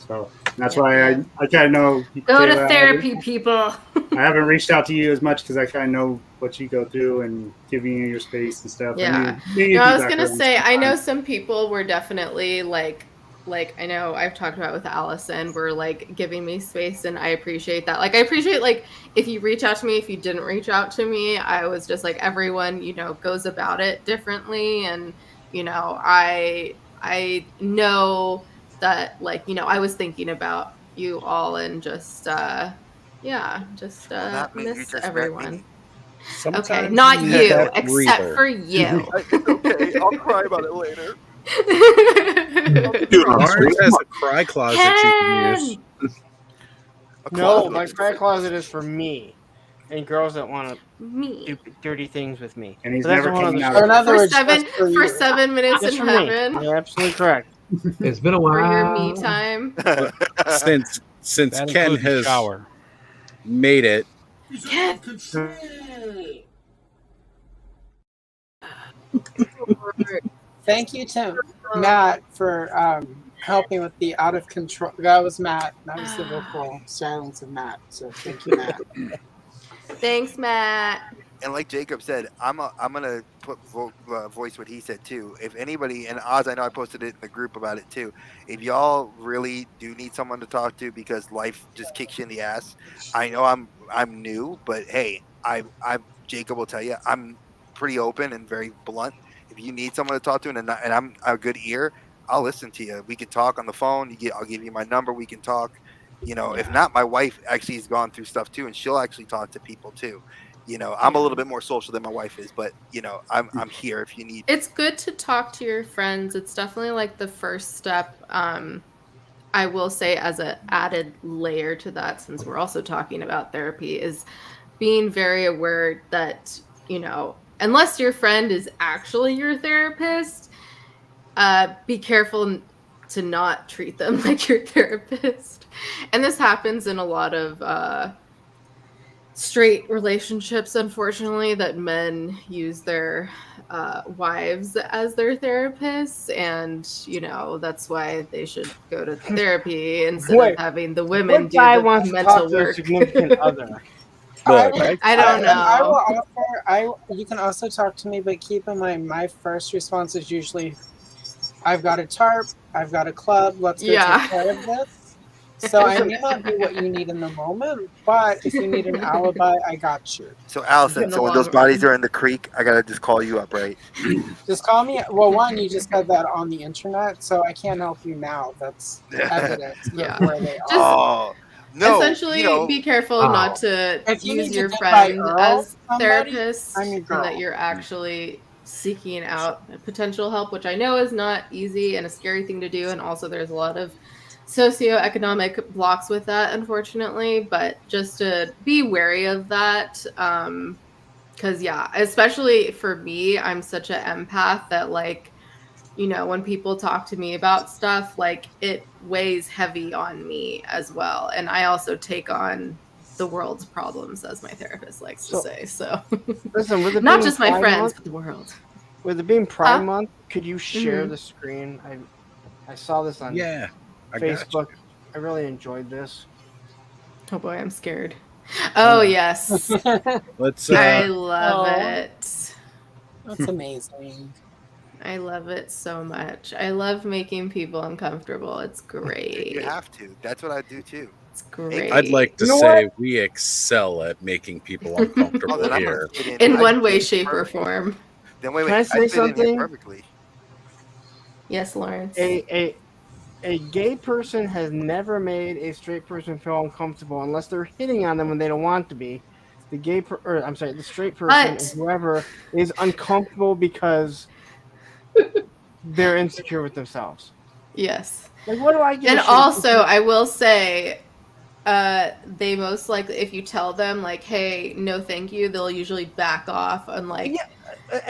S6: So that's why I kind of know.
S12: Go to therapy, people.
S6: I haven't reached out to you as much because I kind of know what you go through and giving you your space and stuff.
S12: Yeah.
S6: No,
S12: I was gonna say, I know some people were definitely like I know I've talked about with Allison, were like giving me space, and I appreciate that. Like I appreciate like if you reach out to me, if you didn't reach out to me, I was just like everyone, goes about it differently, and I know that I was thinking about you all and just miss everyone.
S1: Sometimes
S12: okay, not
S1: you
S12: you,
S1: need that
S12: except
S1: breather.
S12: for you.
S2: Okay, I'll cry about it later.
S1: Dude, Lawrence has a cry closet you can use.
S3: No, my cry closet is for me and girls that want to do dirty things with me.
S6: And he's
S3: But that's
S6: never
S3: a whole
S6: coming
S3: other
S6: out.
S3: story.
S12: For 7 minutes
S3: Just
S12: in
S3: for me.
S12: heaven.
S3: You're absolutely correct.
S9: It's been a
S12: For your
S9: while.
S12: me time.
S1: Since
S4: That
S1: Ken
S4: includes the
S1: has
S4: shower.
S1: made it,
S12: Ken.
S11: Thank you to Matt for helping with the out of control. That was Matt. That was the vocal silence of Matt. So thank you, Matt.
S12: Thanks, Matt.
S2: And like Jacob said, I'm gonna voice what he said too. If anybody, and Oz, I know I posted it in the group about it too. If y'all really do need someone to talk to because life just kicks you in the ass, I know I'm new, but hey, I Jacob will tell you I'm pretty open and very blunt. If you need someone to talk to and I'm a good ear, I'll listen to you. We can talk on the phone. I'll give you my number. We can talk. If not, my wife actually has gone through stuff too, and she'll actually talk to people too. I'm a little bit more social than my wife is, but I'm here if you need.
S12: It's good to talk to your friends. It's definitely like the first step. I will say, as an added layer to that, since we're also talking about therapy, is being very aware that unless your friend is actually your therapist, be careful to not treat them like your therapist. And this happens in a lot of straight relationships, unfortunately, that men use their wives as their therapists, and that's why they should go to therapy instead of having the women do
S3: guy
S12: the
S3: wants to
S12: mental
S3: talk to a
S12: work.
S3: significant other?
S12: I don't know.
S11: I will offer. You can also talk to me, but keep in mind, my first response is usually, "I've got a tarp. I've got a club. Let's go take care of this." So I may not be what you need in the moment, but if you need an alibi, I got you.
S2: So Allison, so when those bodies are in the creek, I gotta just call you up, right?
S11: Just call me. Well, one, you just got that on the internet, so I can't help you now. That's evidence of where they are.
S2: Oh. No,
S12: essentially, be careful not to
S11: If you
S12: use
S11: need
S12: your
S11: to get by
S12: friend
S11: Earl,
S12: as
S11: somebody,
S12: therapists,
S11: I'm your
S12: and
S11: girl.
S12: that you're actually seeking out potential help, which I know is not easy and a scary thing to do. And also, there's a lot of socioeconomic blocks with that, unfortunately. But just to be wary of that, because especially for me, I'm such an empath that when people talk to me about stuff, it weighs heavy on me as well. And I also take on the world's problems, as my therapist likes to say. So
S3: listen, with it
S12: not
S3: being
S12: just my
S3: Pride
S12: friends,
S3: Month,
S12: but the world.
S3: With it being Pride Month, could you share
S12: Mhm.
S3: the screen? I saw this on
S1: I got
S3: Facebook. I really enjoyed this.
S12: Oh boy, I'm scared. Oh yes.
S1: Let's.
S12: I love it.
S11: That's amazing.
S12: I love it so much. I love making people uncomfortable. It's great.
S2: You have to. That's what I do too.
S12: It's great.
S1: I'd like to say we excel at making people uncomfortable
S2: then I'm gonna
S1: here.
S2: fit
S12: In
S2: I
S12: one
S2: fit
S12: way,
S2: in
S12: shape, or
S2: perfectly.
S12: form.
S2: Then wait,
S3: Can I say
S2: fit in here
S3: something?
S2: perfectly.
S12: Yes, Lawrence.
S3: A gay person has never made a straight person feel uncomfortable unless they're hitting on them when they don't want to be. The straight person,
S12: But-
S3: whoever, is uncomfortable because they're insecure with themselves.
S12: Yes.
S3: Like, what do I give
S12: And
S3: a shit?
S12: also, I will say, they most likely, if you tell them, hey, no thank you, they'll usually back off and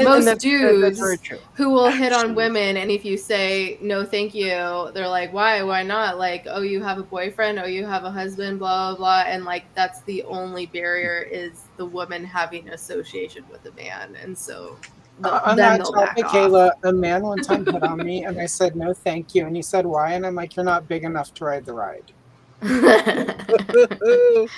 S12: most
S3: that's
S12: dudes
S3: very true.
S12: who will hit on women, and if you say no thank you, they're like, why not? Like, oh, you have a boyfriend, oh, you have a husband, blah blah blah. And like that's the only barrier is the woman having association with a man. And so
S11: on
S12: then
S11: that
S12: they'll back
S11: topic,
S12: off.
S11: Kayla, a man one time hit on me and I said no thank you, and he said why, and I'm like, you're not big enough to ride the ride.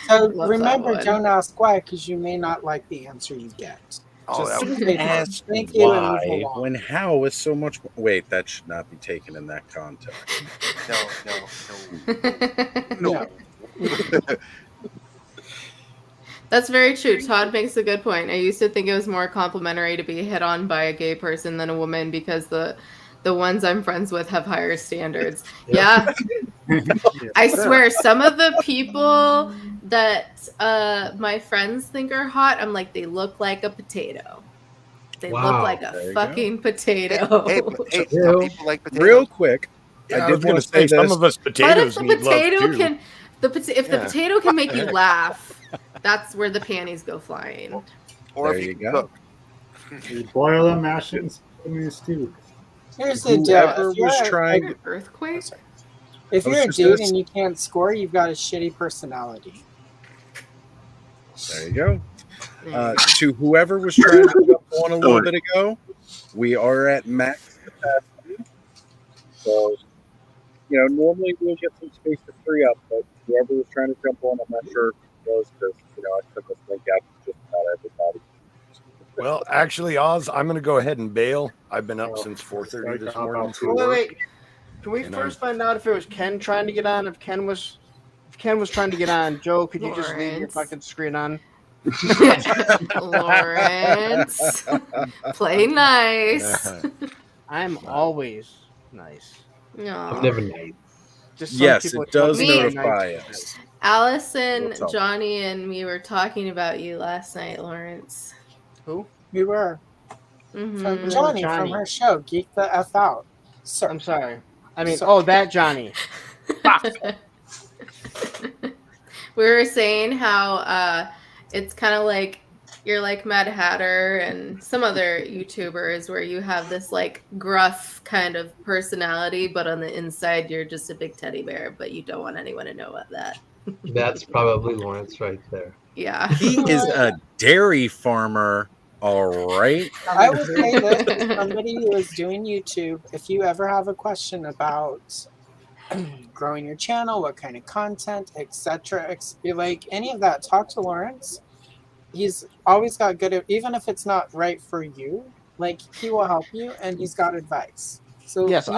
S11: So
S12: Love
S11: remember,
S12: that one.
S11: don't ask why, because you may not like the answer you get.
S2: Oh,
S11: Just
S2: that was
S11: say
S1: Ask
S11: thank you and move
S1: why
S11: along.
S1: when how is so much. Wait, that should not be taken in that context.
S2: No.
S12: That's very true. Todd makes a good point. I used to think it was more complimentary to be hit on by a gay person than a woman because the ones I'm friends with have higher standards. Yeah. I swear, some of the people that my friends think are hot, I'm like, they look like a potato. They look
S9: Wow.
S12: like
S1: There
S12: a
S1: you
S12: fucking potato.
S2: Hey, some people like potatoes.
S1: Real quick,
S7: Yeah,
S1: I
S7: I was
S1: did
S7: going
S1: want
S7: to
S1: to say
S7: say some
S1: this.
S7: of us
S12: But if
S7: potatoes
S12: the
S7: need love
S12: potato
S7: too.
S12: can, if the
S7: Yeah.
S12: potato can make you laugh, that's where the panties go flying.
S2: Or
S1: There
S2: if
S1: you
S2: you
S1: go.
S2: cook.
S6: You boil them, mash it, and put them in a stew.
S11: Here's the deal.
S1: Whoever
S11: If you're
S1: was
S11: a-
S1: trying.
S12: Earthquake?
S11: If
S1: I was
S11: you're a
S1: just gonna
S11: dude and you can't score, you've got a shitty personality.
S1: There you go. To whoever was trying to jump on a little bit ago, we are at max capacity. So, normally we'll get some space to free up, but whoever was trying to jump on, I'm not sure if it was because, I sent this link out to just about everybody.
S7: Well, actually, Oz, I'm going to go ahead and bail. I've been up since 4:30 this morning. for work.
S3: Wait. Can we
S7: And
S3: first find out if it was Ken trying to get on? If Ken was trying to get on, Joe, could you just leave your
S12: Lawrence.
S3: fucking screen on?
S12: Lawrence, play nice.
S3: I'm always nice.
S9: I'm
S12: No.
S9: never nice.
S3: Just some
S1: Yes,
S3: people
S1: it does
S3: don't say
S1: notify
S3: nice.
S1: us.
S12: Allison,
S1: What's up?
S12: Johnny, and me were talking about you last night, Lawrence.
S3: Who?
S11: We were.
S12: Mhm.
S11: From Johnny, from
S3: Johnny.
S11: her show, Geek the F Out. Sir.
S3: I'm sorry. I mean,
S11: So-
S3: that Johnny.
S12: We were saying how it's kind of like you're like Mad Hatter and some other YouTubers where you have this like gruff kind of personality, but on the inside you're just a big teddy bear, but you don't want anyone to know about that.
S9: That's probably Lawrence right there.
S12: Yeah.
S1: He is a dairy farmer, all right.
S11: I would say this to somebody who is doing YouTube. If you ever have a question about growing your channel, what kind of content, etc., like any of that, talk to Lawrence. He's always got good, even if it's not right for you, like he will help you and he's got advice. So
S3: Yes,
S11: he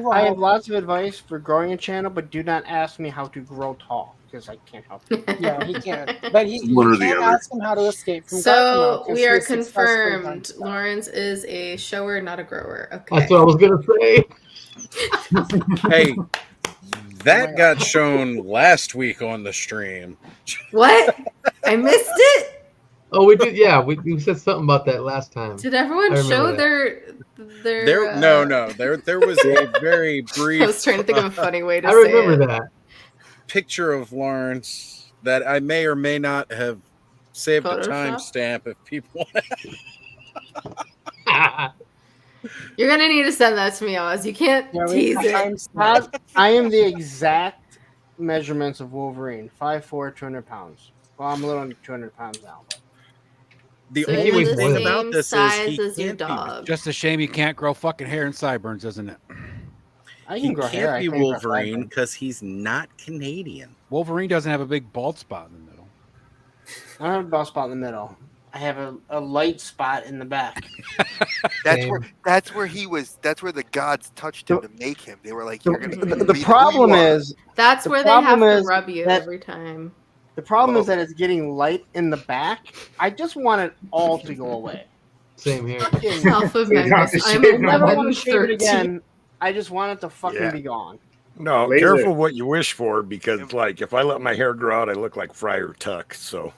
S11: will
S3: I have
S11: help.
S3: lots of advice for growing a channel, but do not ask me how to grow tall because I can't help you.
S11: Yeah, he can. But you
S8: One or the
S11: can't
S8: other.
S11: ask him how to escape from
S12: So
S11: Gargamel, 'cause
S12: we are
S11: he's successfully done
S12: confirmed.
S11: so.
S12: Lawrence is a shower, not a grower. Okay.
S9: That's what I was gonna say.
S1: Hey, that got shown last week on the stream.
S12: What? I missed it?
S9: Oh, we did. Yeah, we said something about that last time.
S12: Did everyone
S9: I remember
S12: show
S9: that.
S12: their
S1: There was a very brief
S12: I was trying to think of a funny way to
S9: I
S12: say
S9: remember
S12: it.
S9: that.
S1: picture of Lawrence that I may or may not have saved a
S12: Photoshop?
S1: timestamp if people want to.
S12: You're gonna need to send that to me, Oz. You can't
S11: Yeah, we
S12: tease
S11: got
S12: it.
S11: timestamp.
S3: I am the exact measurements of Wolverine: 5'4", 200 pounds. Well, I'm a little under 200 pounds now. But
S1: The
S12: So
S1: only
S12: you're the
S1: thing
S12: same
S1: about this is
S12: size
S1: he
S12: as your
S1: can't be,
S12: dog.
S4: Just a shame you can't grow fucking hair and sideburns, isn't it?
S3: I
S1: he
S3: can grow hair.
S1: can't
S3: I
S1: be
S3: can't grow
S1: Wolverine
S3: sideburns.
S1: because he's not Canadian.
S4: Wolverine doesn't have a big bald spot in the middle.
S3: I don't have a bald spot in the middle. I have a light spot in the back.
S2: That's where he was. That's where the gods touched him to make him. They were like, "You're gonna."
S3: The problem is
S12: That's
S3: the
S12: where they have
S3: problem
S12: to
S3: is
S12: rub you
S3: that-
S12: every time.
S3: the problem is that it's getting light in the back. I just want it all to go away.
S9: Same here.
S12: Alpha Magnus.
S3: I
S12: I'm
S3: never want to shave it
S12: 113.
S3: again. I just want it to fucking
S7: Yeah.
S3: be gone.
S7: No,
S6: Laser.
S7: careful what you wish for because, like, if I let my hair grow out, I look like Friar Tuck. So,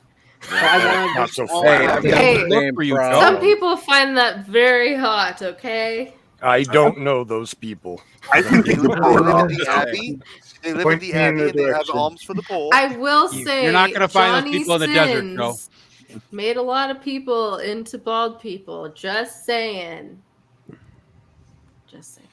S3: I want
S7: not
S3: it
S7: so
S3: all
S1: Hey,
S7: far.
S1: I've got
S12: Hey,
S1: the same
S4: for you, Joe.
S1: problem.
S12: Some people find that very hot, okay?
S7: I don't know those people.
S8: I think
S2: They
S8: the
S2: live
S8: poor
S2: in the Abbey. They live in
S6: Point
S2: the
S6: me in
S2: Abbey
S6: the
S2: and they have
S6: direction.
S2: alms for the poor.
S12: I will say
S4: You're not gonna find those
S12: Johnny
S4: people in the desert, Joe.
S12: Sins Made a lot of people into bald people. Just saying. Just saying.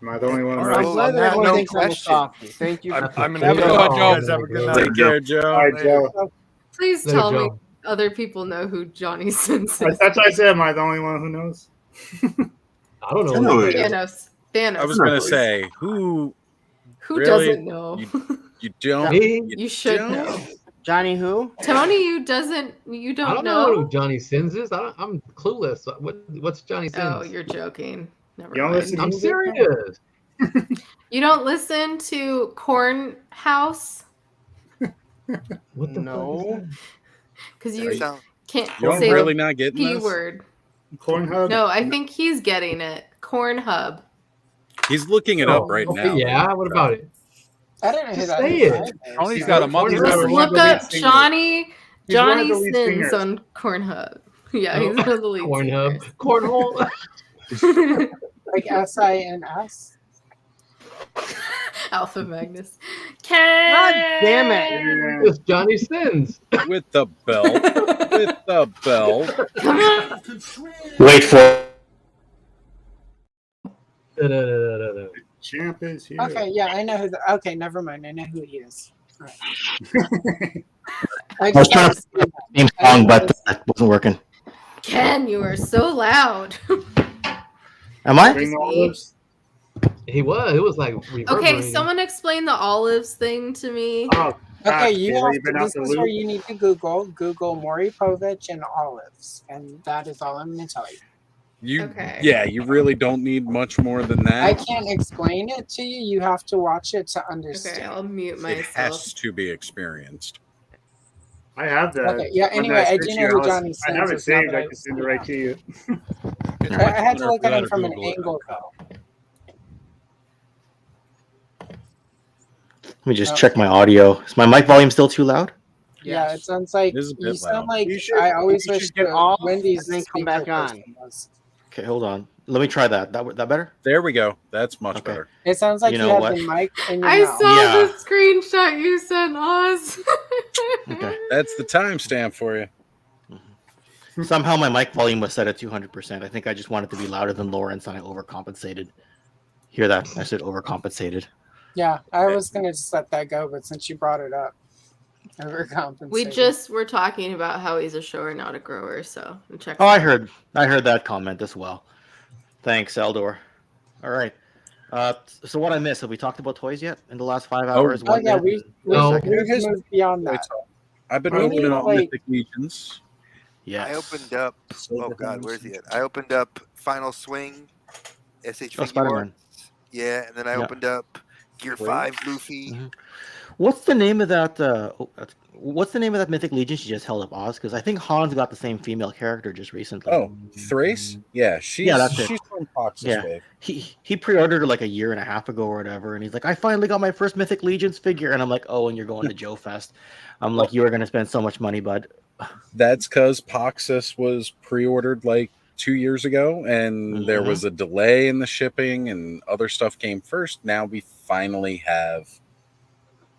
S6: Am I the only one?
S2: All
S6: who
S2: right.
S3: I'm
S6: knows?
S3: glad that everyone
S2: No
S3: thinks I'm a
S2: question.
S3: softie. Thank you.
S14: I'm
S3: for
S14: gonna
S4: Have a
S14: go.
S4: good one,
S14: You
S4: Joe.
S14: guys have a good night.
S1: Take care, Joe.
S6: All right, Joe.
S12: Please
S9: Later,
S12: tell me
S9: Joe.
S12: other people know who Johnny Sins is.
S6: That's what I said. Am I the only one who knows?
S9: I don't know.
S8: I know
S9: who
S8: it
S9: that
S8: is.
S9: is.
S12: Thanos.
S1: I was
S8: No,
S1: gonna
S8: please.
S1: say who
S12: Who
S1: really?
S12: doesn't know?
S1: You don't.
S9: Me?
S12: You should
S1: don't?
S12: know.
S3: Johnny who?
S12: Tony, you
S9: I
S12: don't
S9: don't know who
S12: know?
S9: Johnny Sins is. I'm clueless. What's Johnny Sins?
S12: Oh, you're joking. Never
S6: You don't
S12: mind.
S6: listen to
S9: I'm
S6: music?
S9: serious.
S12: You don't listen to Corn House?
S9: What the
S3: No.
S9: fuck is that?
S12: Because
S2: That
S12: you
S2: sound-
S12: can't
S1: You're
S12: say
S1: really not getting
S12: P
S1: this.
S12: word.
S6: Cornhub?
S12: No, I think he's getting it. Corn Hub.
S1: He's looking it up right
S9: Okay,
S1: now.
S9: yeah. What about it?
S11: I didn't know who
S9: Just
S11: that
S9: say
S11: is
S9: it.
S11: either,
S4: Tony's
S11: so-
S4: got a month.
S6: He's
S12: Just
S6: one of
S12: look
S6: the lead
S12: up
S6: singers.
S12: Johnny
S6: He's one of
S12: Johnny
S6: the lead
S12: Sins
S6: singers.
S12: on Cornhub. Yeah,
S9: Oh,
S12: he's one of the lead
S9: Cornhub. Cornhole.
S12: singers.
S11: Like SINS.
S12: Alpha Magnus.
S3: God damn it.
S6: Yeah.
S9: It's Johnny Sins.
S1: With the belt. With the belt.
S12: Come on.
S14: Wait for
S9: Da-da-da-da-da.
S6: Champ is here.
S11: Okay, yeah, I know who. Okay, never mind. I know who he is. Right. I
S14: I was
S11: just
S14: trying
S11: gotta
S14: to
S11: see
S14: the
S11: that.
S14: theme
S11: I
S14: song,
S11: know
S14: but
S11: this-
S14: that wasn't working.
S12: Ken, you are so loud.
S14: Am I?
S6: Bring the olives.
S9: He was. It was like
S12: Okay,
S9: reverberating.
S12: someone explain the olives thing to me.
S6: Oh,
S11: Okay, you
S6: Kayla,
S11: have
S6: you been
S11: to,
S6: out
S11: this
S6: the
S11: is where
S6: loop?
S11: you need to Google Maury Povich and olives, and that is all I'm going to tell you.
S1: Yeah, you really don't need much more than
S11: I
S1: that.
S11: can't explain it to you. You have to watch it to
S12: Okay,
S11: understand.
S12: I'll mute
S1: It
S12: myself.
S1: has to be experienced.
S6: I have that.
S11: Okay, yeah,
S6: one
S11: anyway,
S6: that
S11: I
S6: sent
S11: do
S6: you,
S11: know who
S6: Alice.
S11: Johnny
S6: I have it
S11: Sins is now
S6: saved.
S11: that
S6: I can send it right to you.
S4: It's
S11: I
S4: much
S11: had to
S4: better
S11: look
S4: for
S11: at
S4: that
S11: him
S4: to
S11: from an
S4: Google it.
S11: angle, though.
S14: Let me just
S11: No.
S14: check my audio. Is my mic volume still too loud?
S11: Yeah, it sounds like
S1: It is a
S11: you
S1: bit
S11: sound
S1: loud.
S11: like
S3: You should-
S11: I always
S3: you
S11: wish
S3: should get
S11: the
S3: off
S11: Wendy's
S3: and then come back
S11: speaker
S3: on.
S11: person was.
S14: Okay, hold on. Let me try that. That better?
S1: There we go. That's much
S14: Okay.
S1: better.
S11: It sounds like
S14: You
S11: you,
S14: know
S11: have
S14: what?
S11: the mic in your
S12: I
S11: mouth.
S12: saw
S14: Yeah.
S12: the screenshot you sent us.
S14: Okay.
S1: That's the timestamp for you.
S14: Somehow my mic volume was set at 200%. I think I just wanted to be louder than Lawrence and I overcompensated. Hear that? I said overcompensated.
S11: Yeah, I was gonna just let that go, but since you brought it up, overcompensating.
S12: We just were talking about how he's a shower, not a grower. So check.
S14: Oh, I heard that comment as well. Thanks, Eldor. All right. So what I missed? Have we talked about toys yet in the last 5 hours?
S11: Oh yeah, we
S9: No.
S11: moved beyond that.
S1: I've been
S11: We
S1: opening
S11: need,
S1: up
S11: like-
S1: Mythic Legions.
S14: Yes.
S2: I opened up. Oh God, where's he at? I opened up Final Swing, SH
S14: Oh, Spider-Man.
S2: Yeah, and then I
S14: Yeah.
S2: opened up Gear
S1: Wait.
S2: 5 Luffy.
S14: Mhm. What's the name of that? What's the name of that Mythic Legion she just held up, Oz? Because I think Hans got the same female character just recently.
S1: Oh, Thrace? Yeah, she's
S14: that's it.
S1: she's from Fox's
S14: Yeah.
S1: Wave.
S14: He pre-ordered her like a year and a half ago or whatever, and he's like, I finally got my first Mythic Legions figure, and I'm like, oh, and you're going to Joe Fest. I'm like, you are gonna spend so much money, bud.
S1: That's because Poxus was pre-ordered like 2 years ago, and there was a delay in the shipping, and other stuff came first. Now we finally have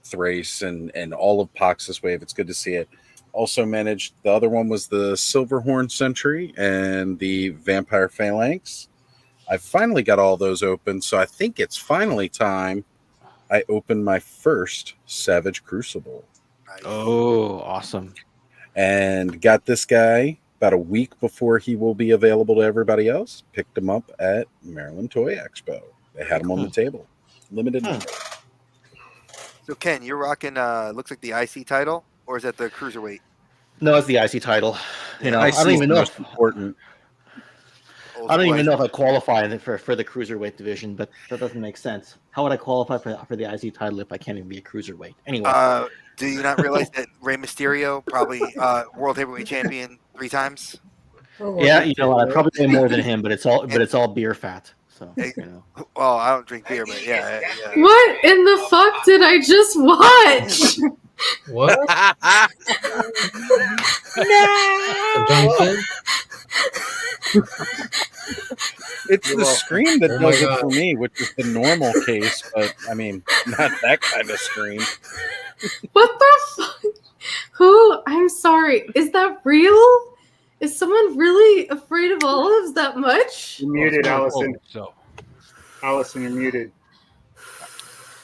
S1: Thrace and all of Poxus Wave. It's good to see it. Also managed, the other one was the Silverhorn Sentry and the Vampire Phalanx. I finally got all those open, so I think it's finally time I opened my first Savage Crucible.
S14: Oh, awesome.
S1: And got this guy about a week before he will be available to everybody else. Picked him up at Maryland Toy Expo. They had him on the table. Limited number.
S2: So Ken, you're rocking looks like the IC title, or is that the cruiserweight?
S14: No, it's the IC title. You know, I
S1: IC
S14: don't
S1: is
S14: even
S1: the
S14: know.
S1: most important.
S14: I don't even know if I qualify for the cruiserweight division, but that doesn't make sense. How would I qualify for the IC title if I can't even be a cruiserweight? Anyway.
S2: Do you not realize that Rey Mysterio probably world heavyweight champion 3 times?
S14: Yeah, you know, I probably weigh more than him, but it's all beer fat. So you know.
S2: Well, I don't drink beer, but yeah.
S12: What in the fuck did I just watch?
S9: What?
S12: No.
S9: Johnny Sins?
S1: It's
S9: You're
S1: the
S9: welcome.
S1: screen that
S9: Oh my
S1: does it
S9: God.
S1: for me, which is the normal case, but I mean, not that kind of screen.
S12: What the fuck? Who? I'm sorry. Is that real? Is someone really afraid of olives that much?
S6: You're muted, Allison.
S4: So,
S6: Allison, you're muted.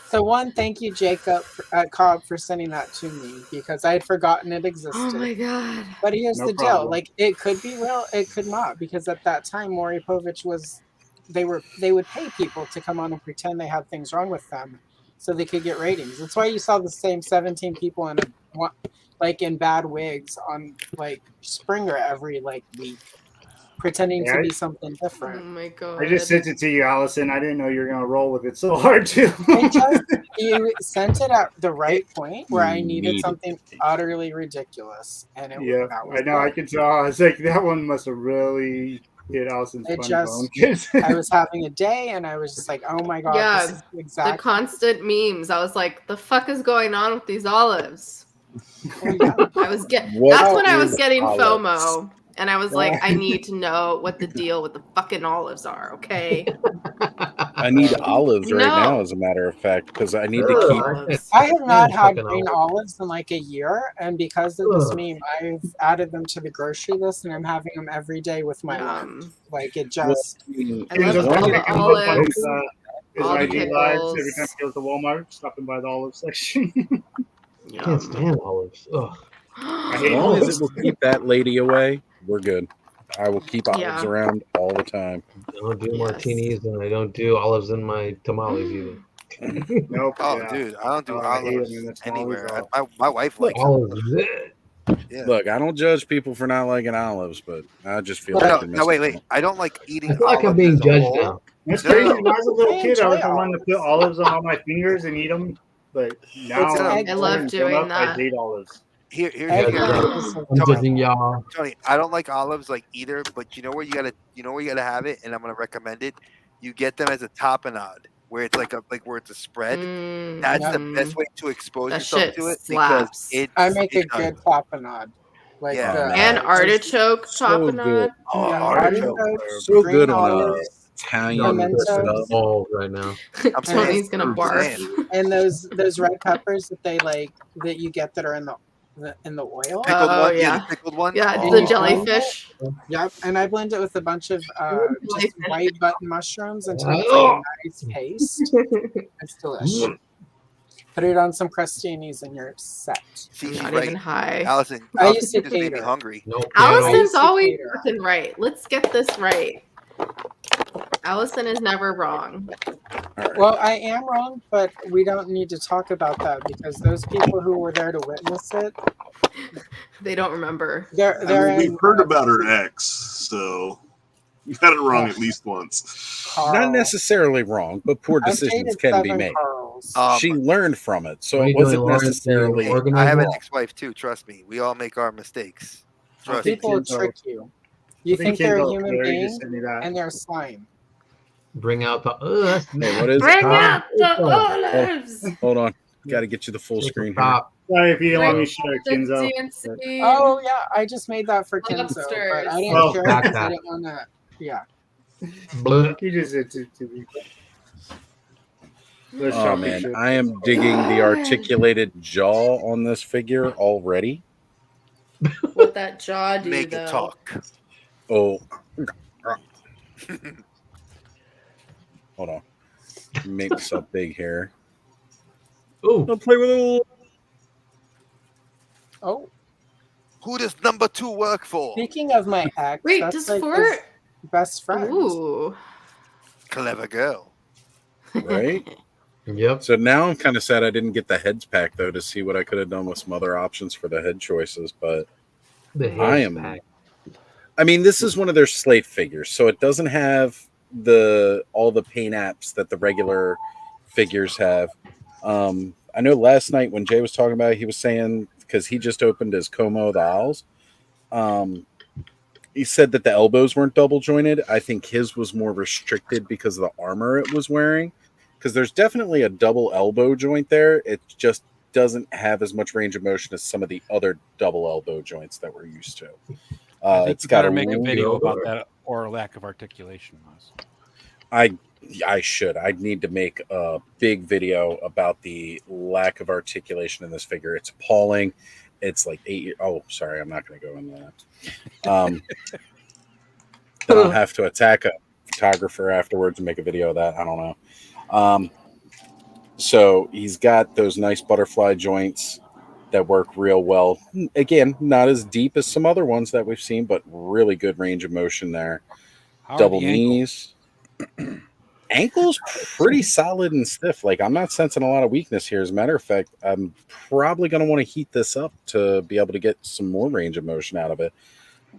S11: So one, thank you, Jacob Cobb, for sending that to me because I had forgotten it existed.
S12: Oh my god!
S11: But here's
S6: No
S11: the
S6: problem.
S11: deal: like, it could be real, it could not, because at that time, Maury Povich was, they would pay people to come on and pretend they had things wrong with them, so they could get ratings. That's why you saw the same 17 people in in bad wigs on like Springer every like week, pretending to be something
S12: Oh
S11: different.
S12: my god!
S6: I just sent it to you, Allison. I didn't know you were gonna roll with it so hard too.
S11: You sent it at the right point where I needed something utterly ridiculous, and it
S6: Yeah,
S11: that was
S6: I know. I
S11: it.
S6: can tell. I was like, that one must have really hit Allison's
S11: It
S6: fun
S11: just,
S6: bone.
S11: I was having a day, and I was just like, oh my god,
S12: Yeah,
S11: this is exactly
S12: the constant memes. I was like, the fuck is going on with these olives? I was that's when I was getting FOMO, and I was like, I need to know what the deal with the fucking olives are. Okay.
S1: I need olives right
S12: No.
S1: now, as a matter of fact, because I need to keep.
S11: I have not had green olives in like a year, and because of this meme, I've added them to the grocery list, and I'm having them every day with my lunch. Like it just.
S12: I love all the olives,
S6: His
S12: all the
S6: IG lives
S12: pickles.
S6: every time he goes to Walmart, stopping by the olive section.
S9: Can't stand olives. Ugh.
S6: I
S1: As
S6: hate
S1: long as
S6: olives.
S1: it will keep that lady away, we're good. I will keep olives
S12: Yeah.
S1: around all the time.
S9: I don't do martinis, and I don't do olives in my tamales either.
S6: Nope.
S2: Oh,
S6: yeah.
S2: dude, I don't do
S6: I hate
S2: olives
S6: them in the
S2: anywhere.
S6: tamales.
S2: My wife likes them.
S9: Olives.
S2: Yeah.
S1: Look, I don't judge people for not liking olives, but I just feel
S2: No,
S1: like they're
S2: no,
S1: missing
S2: wait. I don't like eating
S9: I feel like I'm
S2: olives
S9: being
S2: as a
S9: judged
S2: whole.
S9: now.
S6: That's
S2: No,
S6: crazy.
S2: no.
S6: When I was a little
S11: I
S6: kid, I was
S11: enjoy
S6: the one to put olives on all my fingers and eat them. But now
S2: I
S6: I'm
S12: love
S6: grown
S12: doing
S6: up, I
S12: that.
S6: hate olives.
S2: Here's
S11: Egg
S2: the
S11: is
S2: thing.
S9: I'm judging y'all.
S2: Tony, I don't like olives like either, but you know where you gotta have it, and I'm gonna recommend it. You get them as a tapenade, where it's where it's a spread. That's the best way to expose
S12: That
S2: yourself
S12: shit
S2: to it
S12: slaps.
S2: because
S11: I make a
S2: it does.
S11: good tapenade. Like
S2: Yeah.
S11: the
S12: And artichoke
S1: so good.
S12: tapenade.
S2: Oh,
S11: yeah,
S2: artichoke.
S1: So
S11: green
S1: good on
S11: olives,
S1: Italian
S11: pimentos,
S1: stuff.
S9: Balls right now.
S2: I'm
S12: Tony's
S2: saying.
S12: gonna
S2: I'm
S12: barf.
S2: saying.
S11: and those red peppers that you get that are in the oil.
S2: Pickled
S12: Oh
S2: one,
S12: yeah,
S2: the pickled one.
S12: yeah, it's
S2: Oh.
S12: the
S11: You blend
S12: jellyfish.
S11: Yep, and I blend it with a bunch of just white button mushrooms until it's
S9: Oh.
S11: like a nice paste. It's delicious. Put it on some crostinis and you're set.
S2: See,
S12: I'm
S2: she's
S12: not
S2: right.
S12: even high.
S2: Allison,
S11: I used to
S2: just made me
S11: cater.
S2: hungry.
S9: Nope.
S12: Allison's
S11: to
S12: always
S11: cater.
S12: fucking right. Let's get this right. Allison is never wrong.
S11: Well, I am wrong, but we don't need to talk about that because those people who were there to witness it,
S12: They don't remember.
S8: We've heard about her ex, so you got it wrong at least once.
S1: Not necessarily wrong, but poor
S11: I've
S1: decisions
S11: dated
S1: can be
S11: 7
S1: made.
S11: Carls.
S1: She learned from it, so
S9: What are
S1: it
S9: you doing,
S1: wasn't
S9: Lawrence?
S1: necessarily.
S9: You organizing?
S2: I have an
S1: wrong.
S2: ex-wife too. Trust me, we all make our mistakes. Trust
S11: People
S2: me.
S11: trick you. You
S6: I think
S11: think they're a
S6: Kindle
S11: human
S6: Clary
S11: being,
S6: just sent me that.
S11: and they're slime.
S9: Bring out the. That's
S1: Hey, what is
S12: Bring
S1: it?
S12: out the olives.
S1: Hold on. Got to get you the full screen here.
S9: Stop.
S6: Sorry if you didn't want me to
S12: Bring
S6: share
S12: the
S6: Kinzo.
S12: DNC.
S11: Oh yeah, I just made that for Kenzo,
S12: Lobsters.
S11: but I didn't
S6: Oh,
S11: share it
S9: back
S11: because I
S9: that.
S11: didn't want to. Yeah.
S9: Bleh.
S6: You just sent it to me.
S1: Oh man, I am digging the articulated jaw on this figure already.
S12: What that jaw do
S2: Make
S12: though?
S2: it talk.
S1: Oh, hold on. Make myself big here.
S9: Ooh.
S1: I'll play with it a little.
S11: Oh,
S2: Who does number 2 work for?
S11: speaking of my ex,
S12: Wait,
S11: that's
S12: does
S11: like
S12: Fort?
S11: his best friend.
S12: Ooh.
S2: Clever girl.
S1: Right?
S9: Yep.
S1: So now I'm kind of sad I didn't get the heads pack though to see what I could have done with some other options for the head choices, but
S9: The head
S1: I am.
S9: pack.
S1: I mean, this is one of their slate figures, so it doesn't have all the paint apps that the regular figures have. I know last night when Jay was talking about it, he was saying because he just opened his Como of the Owls. He said that the elbows weren't double jointed. I think his was more restricted because of the armor it was wearing. Because there's definitely a double elbow joint there. It just doesn't have as much range of motion as some of the other double elbow joints that we're used to.
S4: I think
S1: It's
S4: you
S1: got
S4: better
S1: a
S4: make a
S1: little-
S4: video about that or lack of articulation was.
S1: I should. I'd need to make a big video about the lack of articulation in this figure. It's appalling. it's like 8 years. Oh, sorry, I'm not going to go into that. Then I'll have to attack a photographer afterwards and make a video of that. I don't know. So he's got those nice butterfly joints that work real well. Again, not as deep as some other ones that we've seen, but really good range of motion there.
S4: How are
S1: Double
S4: the ankles?
S1: knees. Ankle's pretty solid and stiff. Like, I'm not sensing a lot of weakness here. As a matter of fact, I'm probably going to want to heat this up to be able to get some more range of motion out of it.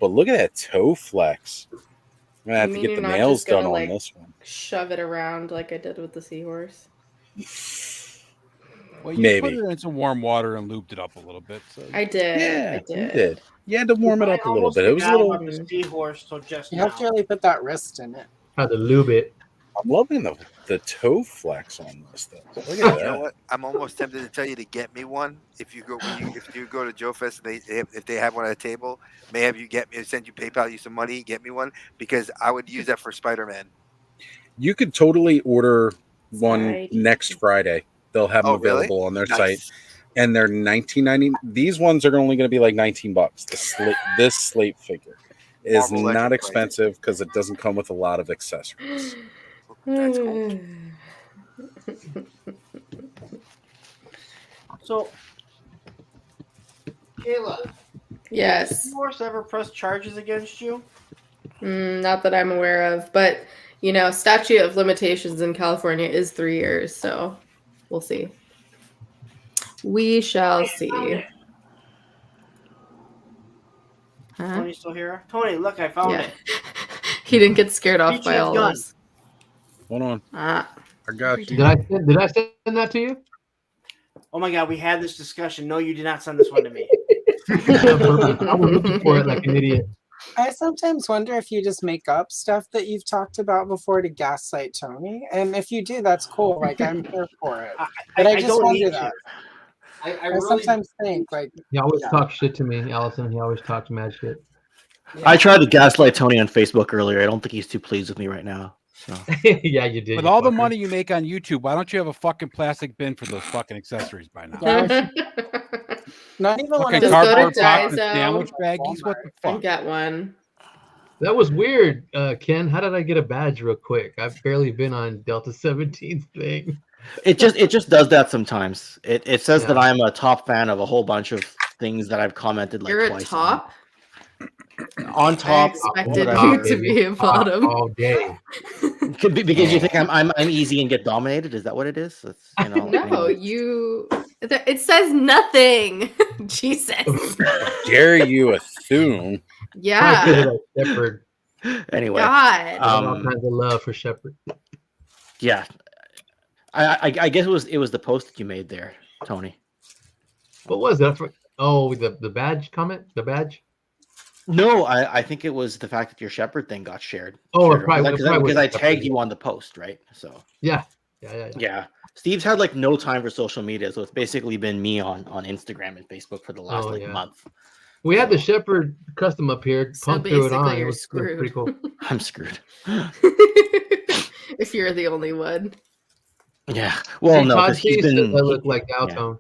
S1: But look at that toe flex. I'm going to have to get the nails done on this one.
S12: Shove it around like I did with the seahorse.
S4: Well, you
S1: Maybe.
S4: put it in some warm water and lubed it up a little bit. So
S12: I did.
S1: Yeah,
S12: I did.
S1: you did. You had to warm it up a little bit. It was a little.
S3: The seahorse till just
S11: You have to really put that wrist in it.
S9: Had to lube it.
S1: I'm loving the toe flex on this thing. Look at
S2: You
S1: that.
S2: know what? I'm almost tempted to tell you to get me one. If you go to Joe Fest, if they have one at a table, may have you get me, send you PayPal you some money, get me one, because I would use that for Spider-Man.
S1: You could totally order one next Friday. They'll have them
S2: really?
S1: available on their
S2: Nice.
S1: site, and they're $19.90. These ones are only going to be like $19. This slate figure is
S2: Marvel
S1: not
S2: Legends
S1: expensive because it doesn't come with a lot of accessories.
S2: That's cool.
S3: So, Kayla.
S12: Yes.
S3: Has seahorse ever pressed charges against you?
S12: Not that I'm aware of, but you know, statute of limitations in California is 3 years, so we'll see. We shall see. Huh?
S3: Tony still here? Tony, look, I found it.
S12: He didn't get scared off by
S3: Peachy's
S12: all
S3: gun.
S12: this.
S1: Hold on.
S12: I
S1: got you.
S9: Did I send that to you?
S3: Oh my god, we had this discussion. No, you did not send this one to me.
S9: I was looking for it like an idiot.
S11: I sometimes wonder if you just make up stuff that you've talked about before to gaslight Tony. And if you do, that's cool. Like, I'm here for it. But I just
S3: don't
S11: wonder
S3: need
S11: that.
S3: I
S11: I
S3: really
S11: sometimes think, like,
S9: He always talks shit to me, Allison. He always talks mad shit.
S14: I tried to gaslight Tony on Facebook earlier. I don't think he's too pleased with me right now. So.
S9: Yeah, you did.
S4: with
S9: you
S4: all the
S9: fucker.
S4: money you make on YouTube, why don't you have a fucking plastic bin for those fucking accessories by now?
S11: not even one
S4: Fucking
S11: of those.
S4: cardboard
S12: Just go to
S4: box and
S12: Daiso
S4: sandwich baggies. What the
S12: and
S4: fuck?
S12: get one.
S9: That was weird, Ken. How did I get a badge real quick? I've barely been on Delta 17's thing.
S14: It just does that sometimes. It says that
S9: Yeah.
S14: I'm a top fan of a whole bunch of things that I've commented like
S12: You're a
S14: twice
S12: top?
S14: on top.
S12: I expected
S14: whatever.
S12: you to be a bottom.
S9: All day.
S14: Could be because you think I'm easy and get dominated. Is that what it is? That's, you know,
S12: No,
S14: anyway.
S12: it says nothing. Jesus.
S1: Dare you assume?
S12: Yeah.
S9: Shepard.
S14: Anyway,
S12: God.
S9: All kinds of love for Shepard.
S14: yeah. I guess it was the post that you made there, Tony.
S9: What was that for? Oh, the badge comment? The badge?
S14: No, I think it was the fact that your Shepherd thing got shared.
S9: Oh,
S14: Shared,
S9: it probably
S14: because
S9: was
S14: I
S9: Shepherd,
S14: tagged
S9: yeah.
S14: you on the post, right? So
S9: Yeah.
S14: yeah. Steve's had like no time for social media, so it's basically been me on Instagram and Facebook for the last month.
S9: We had the Shepherd custom up here.
S12: So
S9: Pump through it
S12: basically
S9: on.
S12: you're
S9: It was
S12: screwed.
S9: pretty cool.
S14: I'm screwed.
S12: If you're the only one.
S14: Yeah. Well, no,
S9: Todd
S14: because he's
S9: Chase
S14: been
S9: says I look like Daltone.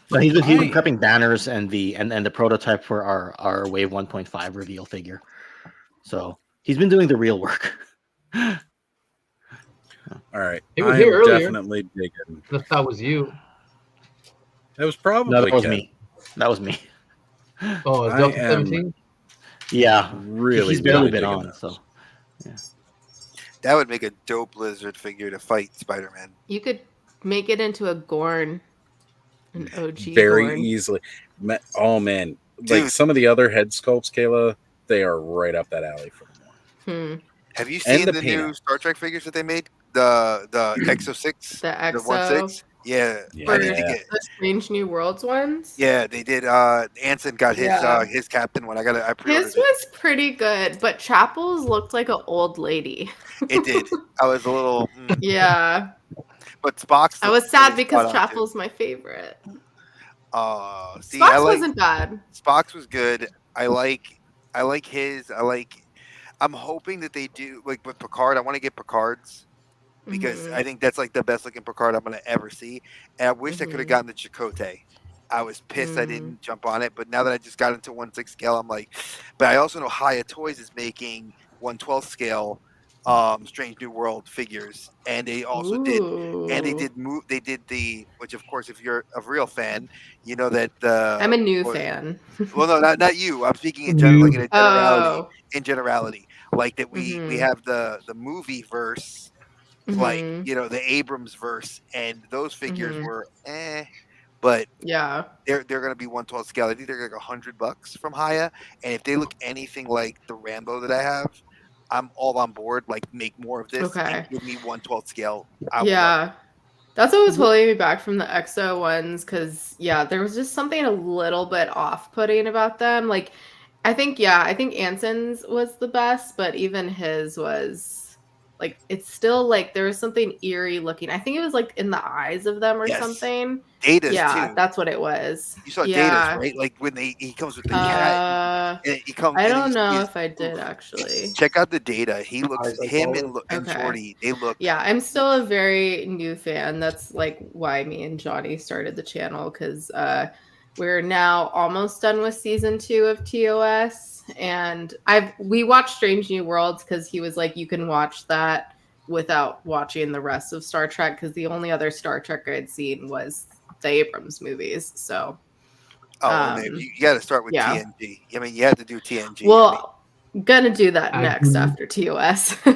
S14: But he's been prepping banners and the prototype for our Wave 1.5 reveal figure. So he's been doing the real work.
S1: All right.
S9: He was
S1: I
S9: here
S1: am
S9: earlier.
S1: definitely digging.
S9: That was you.
S1: That was probably
S14: No, that was
S1: Ken.
S14: me. That was me.
S9: Oh, is
S1: I
S9: Delta
S1: am
S9: 17?
S14: Yeah.
S1: Really,
S14: He's barely
S1: really
S14: been
S1: digging
S14: on.
S1: this.
S14: So yeah.
S2: That would make a dope lizard figure to fight Spider-Man.
S12: You could make it into a Gorn. An OG
S1: Very
S12: Gorn.
S1: easily. Oh man, like
S2: Dude.
S1: some of the other head sculpts, Kayla, they are right up that alley for me.
S2: Have you
S1: And
S2: seen
S1: the
S2: the
S1: paint
S2: new
S1: up.
S2: Star Trek figures that they made? The Exo 6?
S12: The
S2: The
S12: Exo.
S2: 1/6? Yeah.
S1: Yeah.
S2: I need to get.
S12: The Strange New Worlds ones.
S2: Yeah, they did. Anson got
S12: Yeah.
S2: his captain one. I pre-ordered
S12: His was pretty good, but Chapel's looked like an old lady.
S2: it. It did. I was a little.
S12: Yeah.
S2: But Spock's.
S12: I was
S2: looked
S12: sad
S2: really
S12: because
S2: spot on, too.
S12: Chapel's my favorite.
S2: See,
S12: Spock's
S2: I like
S12: wasn't bad.
S2: Spock's was good. I like his. I'm hoping that they do like with Picard. I want to get Picard's because
S12: Mhm.
S2: I think that's like the best looking Picard I'm gonna ever see. And I wish I could have
S12: Mhm.
S2: gotten the Chakotay. I was pissed I didn't jump on it, but now that I just got into 1/6 scale, I'm like, but I also know Haya Toys is making 1/12 scale Strange New World figures, and they also did, and they did the, which of course, if you're a real fan, you know that
S12: I'm a new fan.
S2: well, no, not you. I'm speaking in general, like in a generality.
S12: Oh.
S2: In generality, like that we
S12: Mhm.
S2: have the movie verse, like
S12: Mhm.
S2: the Abrams verse, and those figures
S12: Mhm.
S2: were but
S12: Yeah.
S2: they're going to be 1/12 scale. I think they're like $100 from Haya, and if they look anything like the Rambo that I have, I'm all on board. Like, make more of this and
S12: Okay.
S2: give me 1/12 scale. I will love it.
S12: Yeah. That's what was holding me back from the EXO ones, because yeah, there was just something a little bit off-putting about them. Like, I think Anson's was the best, but even his was like, it's still like there was something eerie looking. I think it was like in the eyes of them or
S2: Yes,
S12: something.
S2: Data's
S12: Yeah,
S2: too.
S12: that's what it was.
S2: You saw Data's,
S12: Yeah.
S2: right? Like when he comes with the cat, and he comes
S12: I
S2: and
S12: don't know
S2: he's
S12: if I did actually.
S2: check out the Data. He looks
S6: Eyes like
S2: him
S6: Walrus.
S2: and
S12: Okay.
S2: Jordy. They look
S12: Yeah, I'm still a very new fan. That's like why me and Johnny started the channel, because we're now almost done with season 2 of TOS, and we watched Strange New Worlds because he was like, you can watch that without watching the rest of Star Trek, because the only other Star Trek I'd seen was the Abrams movies. So
S2: you got to start with
S12: yeah.
S2: TNG. I mean, you have to do TNG.
S12: Well, gonna do that
S9: I
S12: next
S9: do-
S12: after TOS.
S2: Yeah,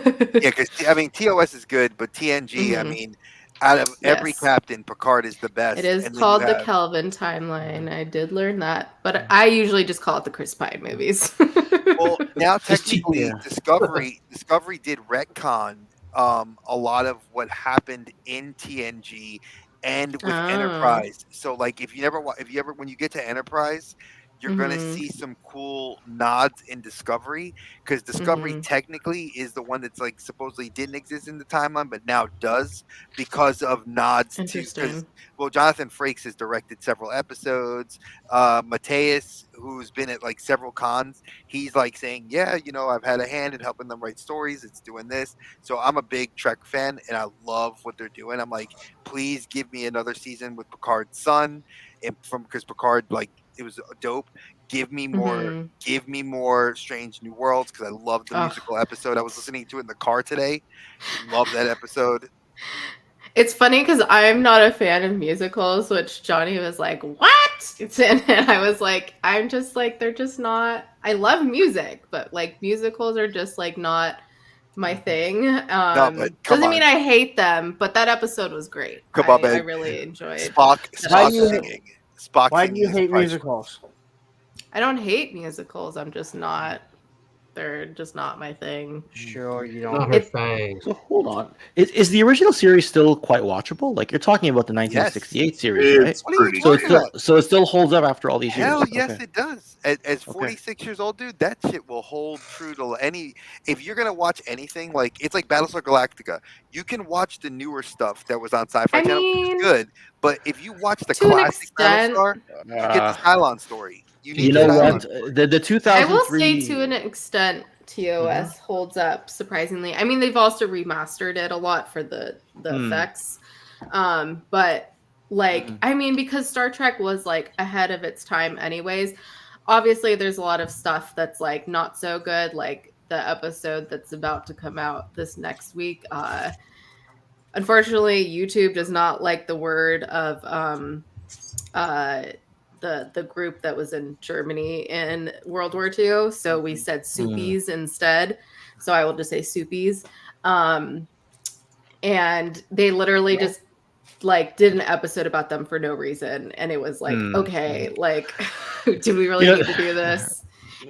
S2: because I mean TOS is good, but TNG, I
S12: Mhm.
S2: mean, out of every
S12: Yes.
S2: captain, Picard is the best.
S12: It is
S2: and then you
S12: called the
S2: have
S12: Kelvin timeline. I did learn that, but I usually just call it the Chris Pine movies.
S2: well now
S14: Just
S2: technically
S14: yeah.
S2: Discovery did retcon a lot of what happened in TNG and with
S12: Oh.
S2: Enterprise. So like if you ever when you get to Enterprise, you're gonna
S12: Mhm.
S2: see some cool nods in Discovery, because Discovery
S12: Mhm.
S2: technically is the one that's like supposedly didn't exist in the timeline but now does, because of nods to, because
S12: Interesting.
S2: Jonathan Frakes has directed several episodes. Mateus, who's been at like several cons, he's like saying, yeah, I've had a hand in helping them write stories. It's doing this. So I'm a big Trek fan and I love what they're doing. I'm like, please give me another season with Picard's son, and because Picard, like, it was dope.
S12: Mhm.
S2: Give me more Strange New Worlds, because I love the
S12: Ugh.
S2: musical episode. I was listening to it in the car today. Love that episode.
S12: It's funny because I'm not a fan of musicals, which Johnny was like, "What?" And I was like, "I'm just like, they're just not. I love music, but like musicals are just like not my thing."
S2: No, but come
S12: Doesn't mean
S2: on.
S12: I hate them, but that episode was great.
S2: Come on,
S12: I
S2: man.
S12: really enjoyed
S2: Spock
S12: that
S3: Why do you-
S12: episode.
S2: singing. Spock
S3: Why do
S2: singing
S3: you
S2: is
S3: hate
S2: priceless.
S3: musicals?
S12: I don't hate musicals. I'm just not. They're just not my thing.
S3: Sure, you
S9: Not
S3: don't.
S9: her thing.
S14: So hold on. Is the original series still quite watchable? Like, you're talking about the 1968 series, right?
S8: It's
S2: What are you
S8: pretty.
S14: So
S2: talking about?
S14: it still holds up after all these years.
S2: Hell yes,
S14: Okay.
S2: it does. As 46 years old, dude, that shit will hold true to any. If you're gonna watch anything, like, it's like Battlestar Galactica, you can watch the newer stuff that was on Sci-Fi
S12: I
S2: Channel, which is
S12: mean,
S2: good. But if you watch the
S12: to an
S2: classic
S12: extent,
S2: Battlestar, you get the Cylon story. You need
S14: You
S2: the
S14: know
S2: Cylon
S14: what?
S2: story.
S14: The
S12: I will say
S14: 2003.
S12: to an extent, TOS holds up surprisingly. I mean, they've also remastered it a lot for the effects, but like, I mean, because Star Trek was like ahead of its time, anyways. Obviously, there's a lot of stuff that's like not so good, like the episode that's about to come out this next week. Unfortunately, YouTube does not like the word of the group that was in Germany in World War II. So we said soupies instead. So I will just say soupies. And they literally just like did an episode about them for no reason. And it was like, okay, like, do we really need to do this?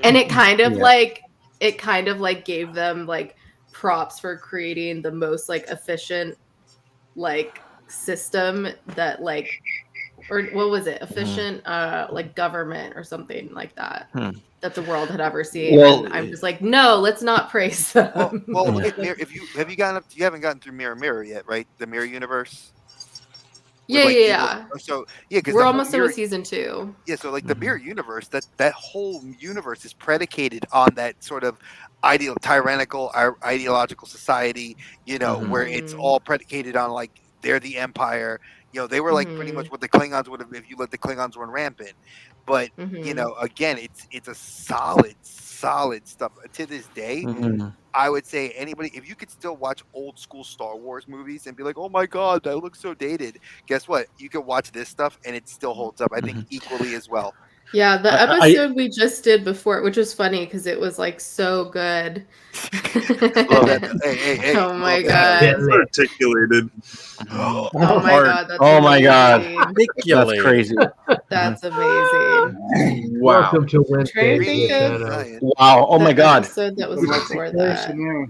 S12: And it kind of like gave them like props for creating the most like efficient like system that like, or what was it, efficient like government or something like that that the world had ever seen.
S14: Well,
S12: and I'm just like, no, let's not praise them.
S2: Well, look at Mirror. You haven't gotten through Mirror yet, right? The Mirror universe.
S12: Yeah,
S2: Like,
S12: yeah.
S2: So yeah, because
S12: We're almost done with season 2.
S2: Yeah, so like the Mirror universe, that whole universe is predicated on that sort of tyrannical ideological society, where it's all predicated on like they're the empire, You know, they were like pretty much what the Klingons would have if you let the Klingons run rampant. But you know, again, it's a solid stuff to this day.
S14: Mhm.
S2: I would say anybody, if you could still watch old school Star Wars movies and be like, oh my God, that looks so dated. Guess what? You can watch this stuff and it still holds up, I think, equally as well.
S12: Yeah, the
S14: I-
S12: episode we just did before, which was funny because it was like so good.
S2: Love that. Hey.
S12: Oh my
S2: love that.
S12: God.
S8: It's articulated.
S12: Oh my
S1: Art.
S12: God, that's
S14: Oh my God.
S12: amazing.
S14: That's crazy.
S12: That's amazing.
S1: Wow.
S9: Welcome to Wednesday.
S12: Trying to think of
S2: Giant.
S14: Wow. Oh
S12: the
S14: my God.
S12: episode that was before that.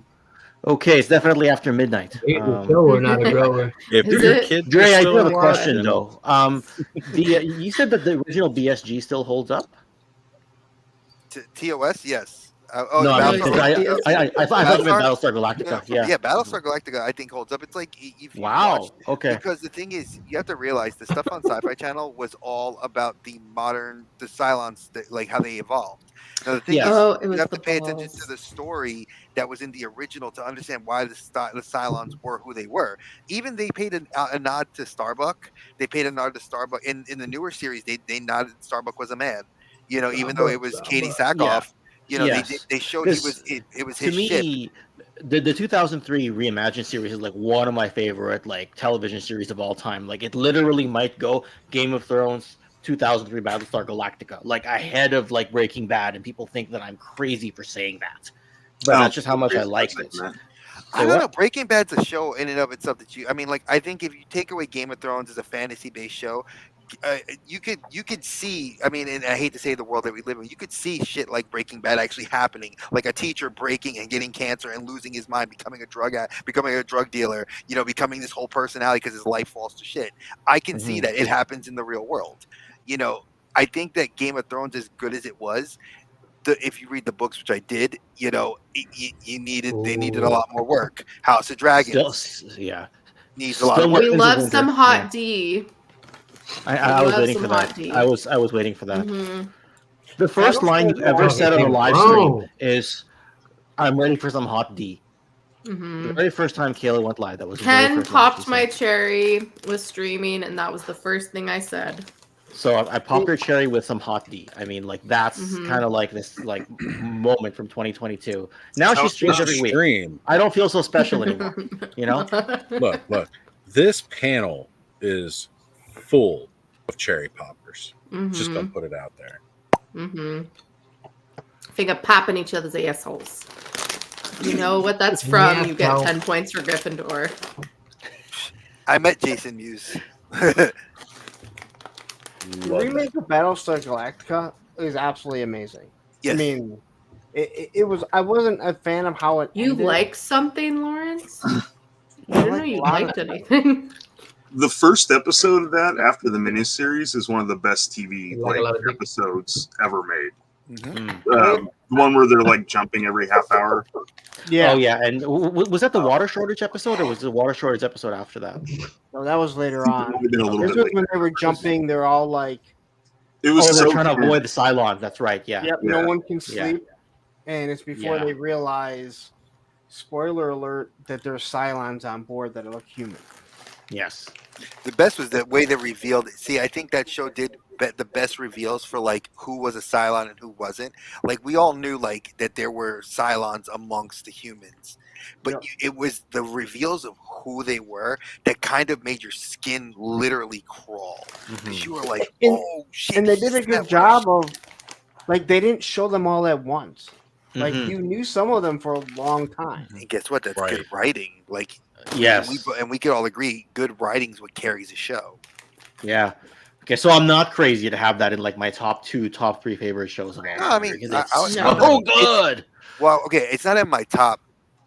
S14: Okay, it's definitely after midnight.
S9: Eat a grower, not a grower.
S1: If
S12: Is
S1: your
S12: it?
S1: kids
S14: Dre,
S1: are
S14: I do
S1: still
S14: have a
S1: alive,
S14: question
S1: then-
S14: though. You said that the original BSG still holds up.
S2: TOS, yes.
S14: No, I mean,
S2: Battlestar-
S14: 'cause I thought you meant Battlestar Galactica. Yeah.
S2: Battlestar Galactica, I think holds up. It's like if you
S14: Wow.
S2: watch,
S14: Okay.
S2: because the thing is, you have to realize the stuff on Sci-Fi Channel was all about the Cylons, like how they evolved. Now the thing
S14: Yes.
S2: is,
S12: Oh, it
S2: you
S12: was
S2: have
S12: the
S2: to pay attention
S12: balls.
S2: to the story that was in the original to understand why the Cylons were who they were. Even they paid a nod to Starbuck. They paid a nod to Starbuck in the newer series. They nodded Starbuck was a man. You know, even though it was Katie Sackhoff. You know,
S14: Yes.
S2: they showed he was
S14: This-
S2: it was
S14: To
S2: his ship.
S14: me, the 2003 reimagined series is like one of my favorite like television series of all time. Like it literally might go Game of Thrones, 2003 Battlestar Galactica, like ahead of like Breaking Bad, and people think that I'm crazy for saying that, but that's just how much I liked it.
S2: I don't know. Breaking Bad's a show in and of itself that I mean, like I think if you take away Game of Thrones as a fantasy-based show, you could see. I mean, and I hate to say the world that we live in, you could see shit like Breaking Bad actually happening, like a teacher breaking and getting cancer and losing his mind, becoming a drug dealer, you know, becoming this whole personality because his life falls to shit. I can see that it happens in the real world. You know, I think that Game of Thrones, as good as it was, if you read the books, which I did, you know, they needed a lot more work. House of Dragons,
S14: yeah,
S2: needs a lot of work.
S12: We love some hot D.
S14: I was
S12: love
S14: waiting
S12: some
S14: for
S12: hot
S14: that.
S12: D.
S14: I was waiting for that.
S12: Mhm.
S14: The first line you've ever said on a live
S9: Wrong.
S14: stream is, "I'm ready for some hot D."
S12: Mhm.
S14: The very first time Kayla went live, that was the very
S12: Ken
S14: first line she
S12: popped
S14: said.
S12: my cherry, was streaming, and that was the first thing I said.
S14: So I popped her cherry with some hot D. I mean, like that's
S12: Mhm.
S14: kind of like this like moment from 2022. Now she
S1: How
S14: streams
S1: does
S14: every
S1: she
S14: week.
S1: stream?
S14: I don't feel so special anymore. You know?
S1: Look. This panel is full of cherry poppers. Just gonna
S12: Mhm.
S1: put it out there.
S12: Mm-hmm. Finger popping each other's assholes. You know what that's from.
S9: Yeah,
S12: You get
S9: well.
S12: 10 points for Gryffindor.
S2: I met Jason Mewes.
S3: The remake of Battlestar Galactica is absolutely amazing.
S2: Yes.
S3: I mean, it was. I wasn't a fan of how it.
S12: You
S3: ended.
S12: like something, Lawrence? I
S3: I
S12: didn't know
S3: like
S12: you
S3: a lot
S12: liked
S3: of-
S12: anything.
S8: The first episode of that after the miniseries is one of the best TV
S9: Like a lot of
S8: episodes ever made.
S14: Mm.
S8: The one where they're like jumping every half hour.
S3: Yeah.
S14: Oh yeah, and was that the water shortage episode, or was the water shortage episode after that?
S3: No, that was later
S8: It
S3: on.
S8: might have been a little
S3: This
S8: bit
S3: was
S8: late.
S3: when they were jumping. They're all like,
S8: It was
S14: Oh, they're
S8: so
S14: trying to
S8: weird.
S14: avoid the Cylons. That's right. Yeah.
S3: "Yep,
S8: Yeah.
S3: no one can
S14: Yeah.
S3: sleep," and it's before
S14: Yeah.
S3: they realize, spoiler alert, that there's Cylons on board that look human.
S14: Yes.
S2: The best was the way they revealed it. See, I think that show did the best reveals for like who was a Cylon and who wasn't. Like we all knew like that there were Cylons amongst the humans, but
S3: Yep.
S2: it was the reveals of who they were that kind of made your skin literally crawl. Because you were like,
S3: And-
S2: oh shit!
S3: And they did a
S2: is that
S3: good
S2: what
S3: job of, like, they didn't show them all at once. Like
S14: Mhm.
S3: you knew some of them for a long time.
S2: And guess what? That's
S1: Right.
S2: good writing. Like,
S14: Yes.
S2: and we could all agree, good writing's what carries a show.
S14: Yeah. Okay, so I'm not crazy to have that in like my top 3 favorite shows of all
S2: No,
S14: time.
S2: I mean,
S14: because
S2: I-
S14: it's
S2: I would-
S14: so
S2: no,
S14: good.
S2: Well, okay, it's not in my top.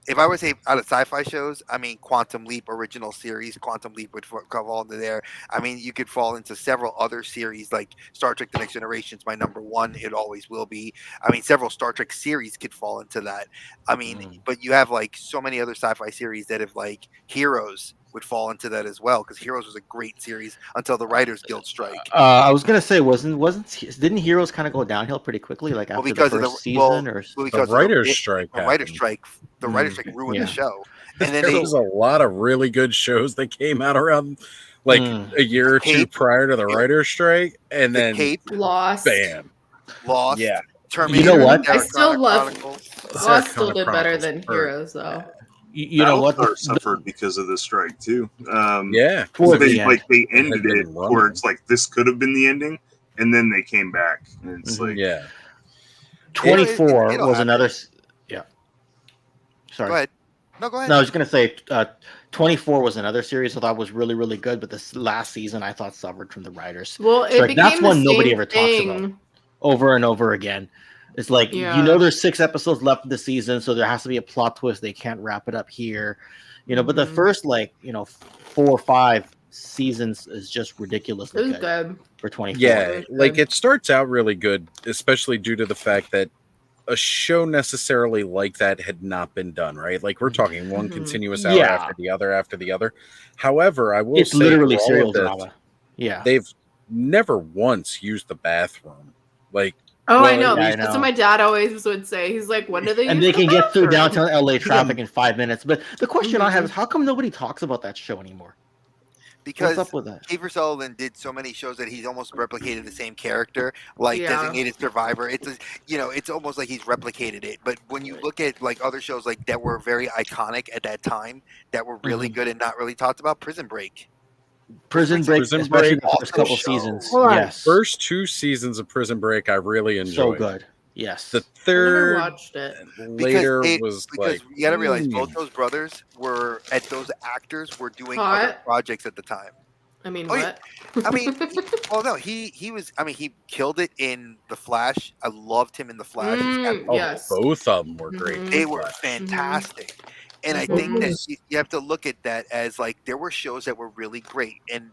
S2: If I were to say out of sci-fi shows, I mean, Quantum Leap original series, Quantum Leap would fall into there. I mean, you could fall into several other series like Star Trek: The Next Generation is my number one. It always will be. I mean, several Star Trek series could fall into that. I mean, but you have like so many other sci-fi series that have like Heroes would fall into that as well because Heroes was a great series until the Writers Guild strike.
S14: I was gonna say, didn't Heroes kind of go downhill pretty quickly, like after
S2: because
S14: the
S2: of the-
S14: first season, or
S2: well, because of the
S1: writer's strike
S2: The writer's
S1: happened.
S2: strike. The writer's strike ruined
S14: Yeah.
S2: the show. And then
S1: There was a lot of really good shows that came out around like a year or two prior to the writer's strike, and then
S2: Cape,
S12: Lost.
S1: bam,
S2: Lost.
S1: yeah.
S2: Terminator.
S14: You know what?
S12: I still love
S2: Chronicles.
S12: Lost. Still
S1: Sarah
S12: did
S1: Connor
S12: better
S1: Chronicles
S12: than
S1: are-
S12: Heroes, though.
S14: You know what?
S8: Battlestar suffered because of the strike too.
S1: Yeah,
S14: Towards
S8: they
S14: the end.
S8: they
S1: had
S8: ended
S1: been
S8: it
S1: running.
S8: where it's like this could have been the ending, and then they came back, and it's like
S1: yeah.
S14: 24
S2: It'll
S14: was
S2: happen.
S14: another. Yeah. Sorry.
S2: Go ahead. No, go ahead.
S14: No, I was going to say 24 was another series I thought was really, really good, but this last season I thought suffered from the writers.
S12: Well, it
S14: strike.
S12: became
S14: That's
S12: the
S14: one nobody
S12: same
S14: ever talks about
S12: thing.
S14: over and over again. It's like,
S12: Yeah.
S14: there's 6 episodes left of the season, so there has to be a plot twist. They can't wrap it up here. But the first 4 or 5 seasons is just ridiculously
S12: It was
S14: good
S12: good.
S14: for 24.
S1: Yeah, like it starts out really good, especially due to the fact that a show necessarily like that had not been done, right? Like we're talking one continuous hour
S14: Yeah.
S1: after the other. However, I will
S14: It's
S1: say
S14: literally
S1: for all
S14: serial
S1: of this,
S14: drama. Yeah.
S1: they've never once used the bathroom. Like,
S12: Oh,
S1: well,
S12: I know.
S14: yeah, I
S12: That's
S14: know.
S12: what my dad always would say. He's like, when do they
S14: And
S12: use
S14: they
S12: the
S14: can get through
S12: bathroom?
S14: downtown LA traffic in 5 minutes. But the question I have is, how come nobody talks about that show anymore?
S2: Because
S14: What's up with that?
S2: Kiefer Sutherland did so many shows that he's almost replicated the same character, like
S12: Yeah.
S2: Designated Survivor. It's almost like he's replicated it. But when you look at like other shows like that were very iconic at that time, that were really good and not really talked about, Prison Break.
S14: Prison Break,
S1: Prison
S14: especially
S1: Break,
S14: the first couple
S2: show.
S14: seasons.
S3: Hold on.
S14: Yes.
S1: First 2 seasons of Prison Break, I really enjoyed.
S14: So good. Yes.
S1: The
S12: I never
S1: third
S12: watched it.
S1: later was
S2: because
S1: like,
S2: you got to realize both those brothers were those actors were doing
S12: Hot.
S2: other projects at the time.
S12: I mean,
S2: Oh, yeah.
S12: what?
S2: I mean, well, no, he was. I mean, he killed it in The Flash. I loved him in The Flash.
S12: Yes.
S1: both of them were great.
S12: Mhm.
S2: They were fantastic. And I think that you have to look at that as like there were shows that were really great. And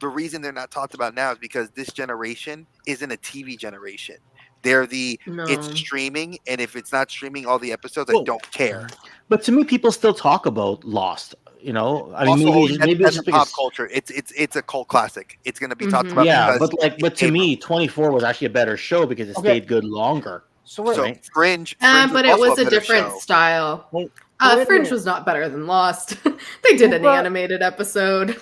S2: the reason they're not talked about now is because this generation isn't a TV generation. They're it's streaming, and if it's not streaming all the episodes, I don't care.
S14: But to me, people still talk about Lost. I mean,
S2: Also,
S14: maybe
S2: that's
S14: it's
S2: pop
S14: because
S2: culture. It's a cult classic. It's going to be talked about.
S14: yeah,
S2: because
S14: but to me, 24 was actually a better show because it stayed good longer.
S3: So
S2: Fringe.
S12: But it
S2: also
S12: was a
S2: better
S12: different
S2: show.
S12: style.
S3: wait a
S12: Fringe
S3: minute.
S12: was not better than Lost. They did an
S3: brought-
S12: animated episode.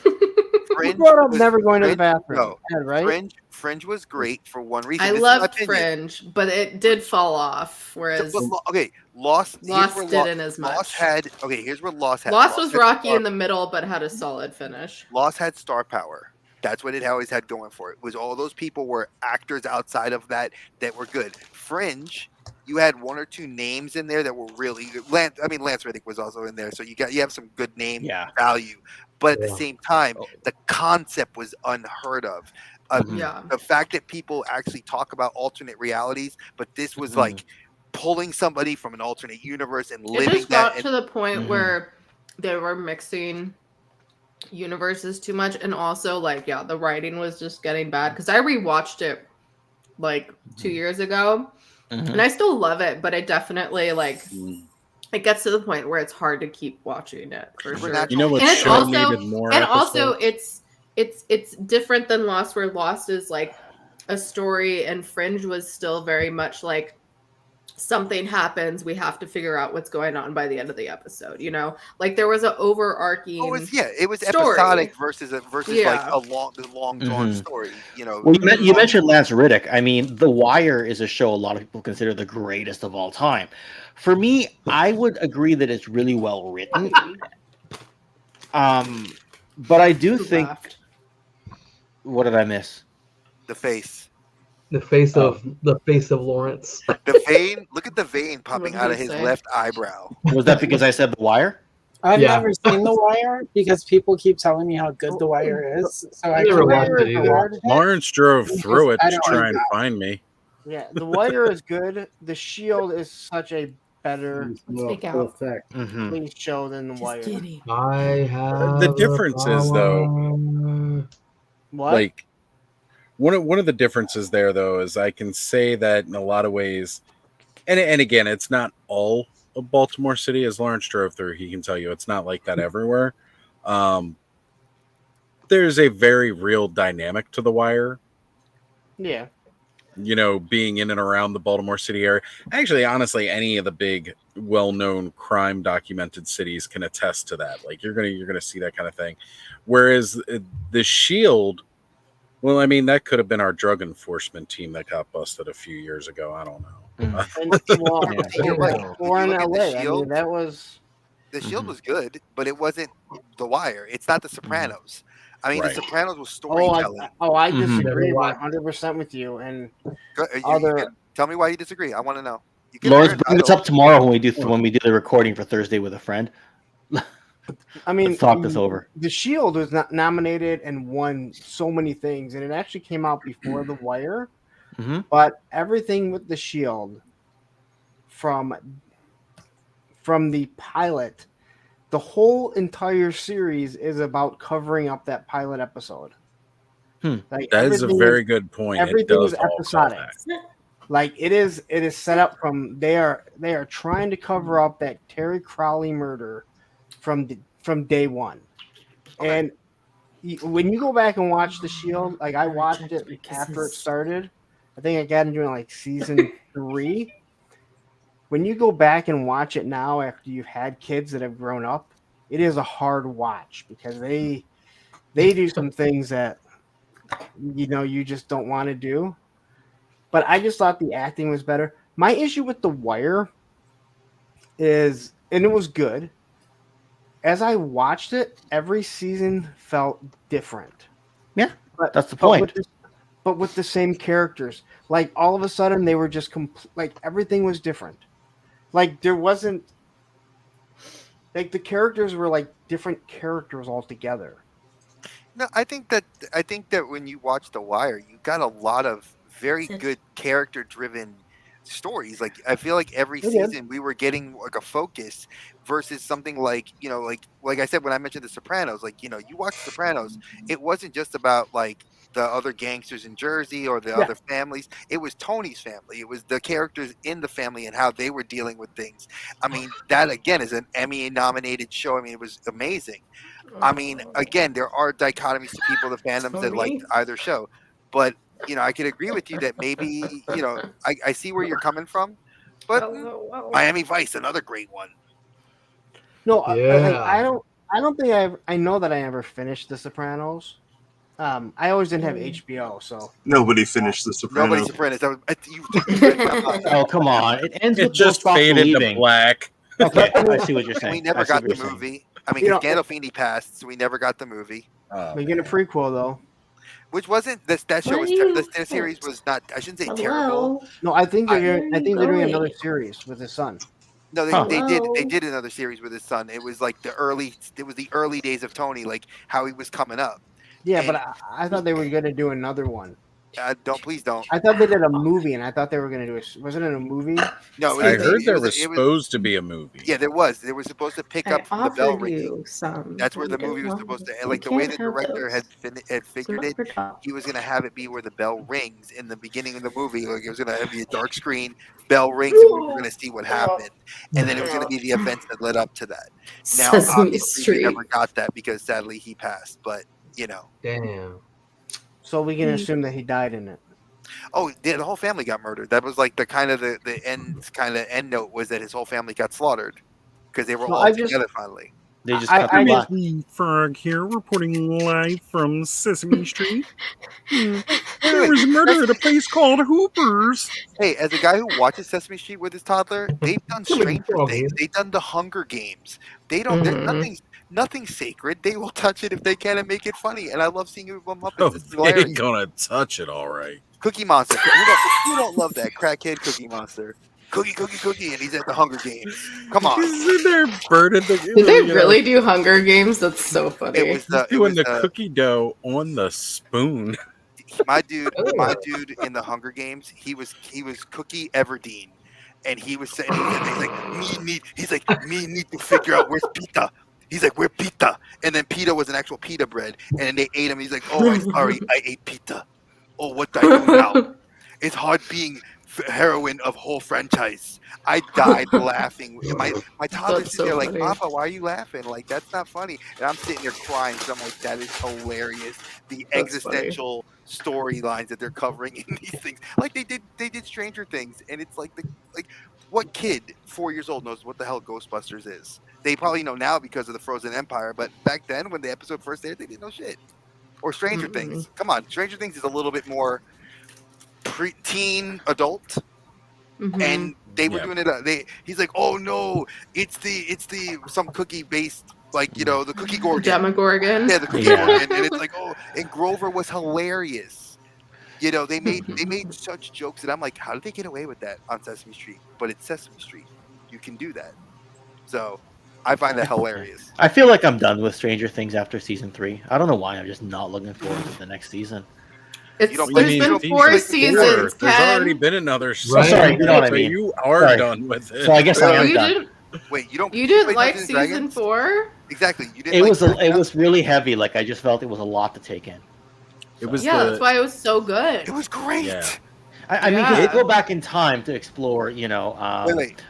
S2: Fringe
S3: brought up
S2: was-
S3: never going to the
S2: Fringe-
S3: bathroom,
S2: No,
S3: right?
S2: Fringe was great for one reason.
S12: I
S2: This is my
S12: loved
S2: opinion.
S12: Fringe, but it did fall off. Whereas
S2: Lost
S12: didn't as much.
S2: Lost had here's where Lost had.
S12: Lost was
S2: had
S12: rocky
S2: star-
S12: in the middle, but had a solid finish.
S2: Lost had star power. That's what it always had going for it. Was all those people were actors outside of that were good. Fringe, you had 1 or 2 names in there that were really good. Lance Reddick was also in there, so you have some good name value. But at the same time, the concept was unheard of. The fact that people actually talk about alternate realities, but this was like pulling somebody from an alternate universe and
S12: It
S2: living
S12: just
S2: that.
S12: got to the point where they were mixing universes too much, and also the writing was just getting bad. Because I rewatched it 2 years ago, and I still love it, but it definitely it gets to the point where it's hard to keep watching it for sure.
S1: You know what
S12: And it's
S1: show
S12: also
S1: needed more episodes?
S12: it's different than Lost, where Lost is like a story, and Fringe was still very much like something happens, we have to figure out what's going on by the end of the episode. There was an overarching.
S2: It was
S12: story.
S2: episodic versus like a long drawn story.
S14: Well, you mentioned Lance Reddick. I mean, The Wire is a show a lot of people consider the greatest of all time. For me, I would agree that it's really well written. But I do think. What did I miss?
S2: The face.
S9: The face of Lawrence.
S2: The vein. Look at the vein popping out of his left eyebrow.
S14: Was that because I said The Wire?
S11: I've never seen The Wire because people keep telling me how good The Wire is. So I
S9: never watched it either.
S1: Lawrence drove through it
S11: I
S1: to
S11: don't
S1: try
S11: like
S1: and
S11: that.
S1: find me.
S3: Yeah, The Wire is good. The Shield is such a better clean show than The Wire.
S9: I have
S1: The difference is though,
S3: What?
S1: One of the differences there though is I can say that in a lot of ways, and again, it's not all of Baltimore City. As Lawrence drove through, he can tell you it's not like that everywhere. There's a very real dynamic to The Wire.
S3: Yeah.
S1: being in and around the Baltimore City area. Actually, honestly, any of the big, well-known crime documented cities can attest to that. Like you're gonna see that kind of thing. Whereas the Shield, well, I mean, that could have been our drug enforcement team that got busted a few years ago. I don't know.
S3: Or in LA. I mean, that was
S2: The Shield was good, but it wasn't The Wire. It's not The Sopranos. I mean,
S1: Right.
S2: The Sopranos was storytelling.
S3: I disagree 100% with you. And
S2: tell me why you disagree. I want to know.
S14: Lawrence, bring this up tomorrow when we do the recording for Thursday with a friend.
S3: I mean,
S14: let's talk this over.
S3: The Shield was not nominated and won so many things, and it actually came out before The Wire. But everything with the Shield, from the pilot, the whole entire series is about covering up that pilot episode. Like,
S1: that is a very good point.
S3: Everything is episodic. Like it is set up from they are trying to cover up that Terry Crowley murder from day one. And when you go back and watch The Shield, like I watched it after it started. I think I got into it like season 3. When you go back and watch it now after you've had kids that have grown up, it is a hard watch because they do some things that you just don't want to do. But I just thought the acting was better. My issue with The Wire is, and it was good, as I watched it, every season felt different.
S14: Yeah, that's the point.
S3: But with the same characters. Like, all of a sudden, they were just like, everything was different. Like, there wasn't... Like, the characters were, like, different characters altogether.
S2: No, I think that when you watch The Wire, you got a lot of very good character-driven stories. Like I feel like every season we were getting like a focus versus something like like I said when I mentioned The Sopranos. Like you watch The Sopranos, it wasn't just about like the other gangsters in Jersey or the other families. It was Tony's family. It was the characters in the family and how they were dealing with things. I mean, that again is an Emmy-nominated show. I mean, it was amazing. I mean, again, there are dichotomies to people, the fandoms that liked either show, but I could agree with you that maybe I see where you're coming from, but Miami Vice, another great one.
S3: No, I don't think I know that I ever finished The Sopranos. I always didn't have HBO, so
S8: nobody finished The Sopranos.
S14: Oh, come on! It ends with
S1: just faded to black.
S14: Okay, I see what you're saying.
S2: We never got the movie. I mean, Gandolfini passed, so we never got the movie.
S3: We get a prequel though,
S2: which wasn't that show was the series was not. I shouldn't say terrible.
S3: No, I think they're doing another series with his son.
S2: No, they did another series with his son. It was like the early days of Tony, like how he was coming up.
S3: Yeah, but I thought they were going to do another one.
S2: Please don't.
S3: I thought they did a movie, and I thought they were going to do it. Wasn't it a movie?
S2: No,
S1: I heard there was supposed to be a movie.
S2: Yeah, there was. They were supposed to pick up from the bell ringing. That's where the movie was supposed to. Like the way the director had figured it, he was going to have it be where the bell rings in the beginning of the movie. Like it was going to be a dark screen, bell rings, and we were going to see what happened, and then it was going to be the events that led up to that. Now, obviously, we never got that because sadly he passed. But
S9: damn.
S3: So we can assume that he died in it.
S2: Oh, yeah, the whole family got murdered. That was like the kind of the end note was that his whole family got slaughtered because they were all together finally.
S14: They just cut the block.
S15: Frog here, reporting live from Sesame Street. There was murder at a place called Hooper's.
S2: Hey, as a guy who watches Sesame Street with his toddler, they've done Stranger Things. They've done The Hunger Games. They don't. Nothing's sacred. They will touch it if they can and make it funny. And I love seeing you Muppets.
S1: Oh, they're gonna touch it, all right.
S2: Cookie Monster. You don't love that crackhead Cookie Monster. Cookie, and he's at the Hunger Games. Come on.
S1: They're burning
S12: Did they really do Hunger Games? That's so funny.
S2: It was
S1: the cookie dough on the spoon.
S2: My dude in the Hunger Games, he was Cookie Everdeen. And he was saying, he's like, me need to figure out where's Pita. He's like, we're pita. And then pita was an actual pita bread. And then they ate him. He's like, oh, I'm sorry. I ate pita. Oh, what do I do now? It's hard being heroine of whole franchise. I died laughing. My toddler's sitting there like, Papa, why are you laughing? Like, that's not funny. And I'm sitting there crying. So I'm like, that is hilarious. The existential storylines that they're covering in these things. Like they did Stranger Things, and it's like what kid 4 years old knows what the hell Ghostbusters is? They probably know now because of the Frozen Empire, but back then when the episode first aired, they didn't know shit. Or Stranger Things. Come on, Stranger Things is a little bit more teen adult. And they were doing it. He's like, oh no, it's the some cookie based, like, the cookie Gorgon.
S12: Demogorgon.
S2: Yeah, the cookie Gorgon, and it's like, oh, and Grover was hilarious. They made such jokes, and I'm like, how did they get away with that on Sesame Street? But it's Sesame Street, you can do that. So I find that hilarious.
S14: I feel like I'm done with Stranger Things after season 3. I don't know why. I'm just not looking forward to the next season.
S12: There's been 4 seasons.
S1: There's already been another season.
S14: Right. Sorry, you know what I mean.
S1: You are
S14: Sorry.
S1: done with it.
S14: So I guess I am done.
S2: Wait, you
S12: didn't like season 4?
S2: Exactly. You didn't.
S14: It was really heavy. Like I just felt it was a lot to take in.
S1: It was
S12: that's why it was so good.
S2: It was great.
S1: Yeah.
S14: I mean, you go back in time to explore.
S2: Wait.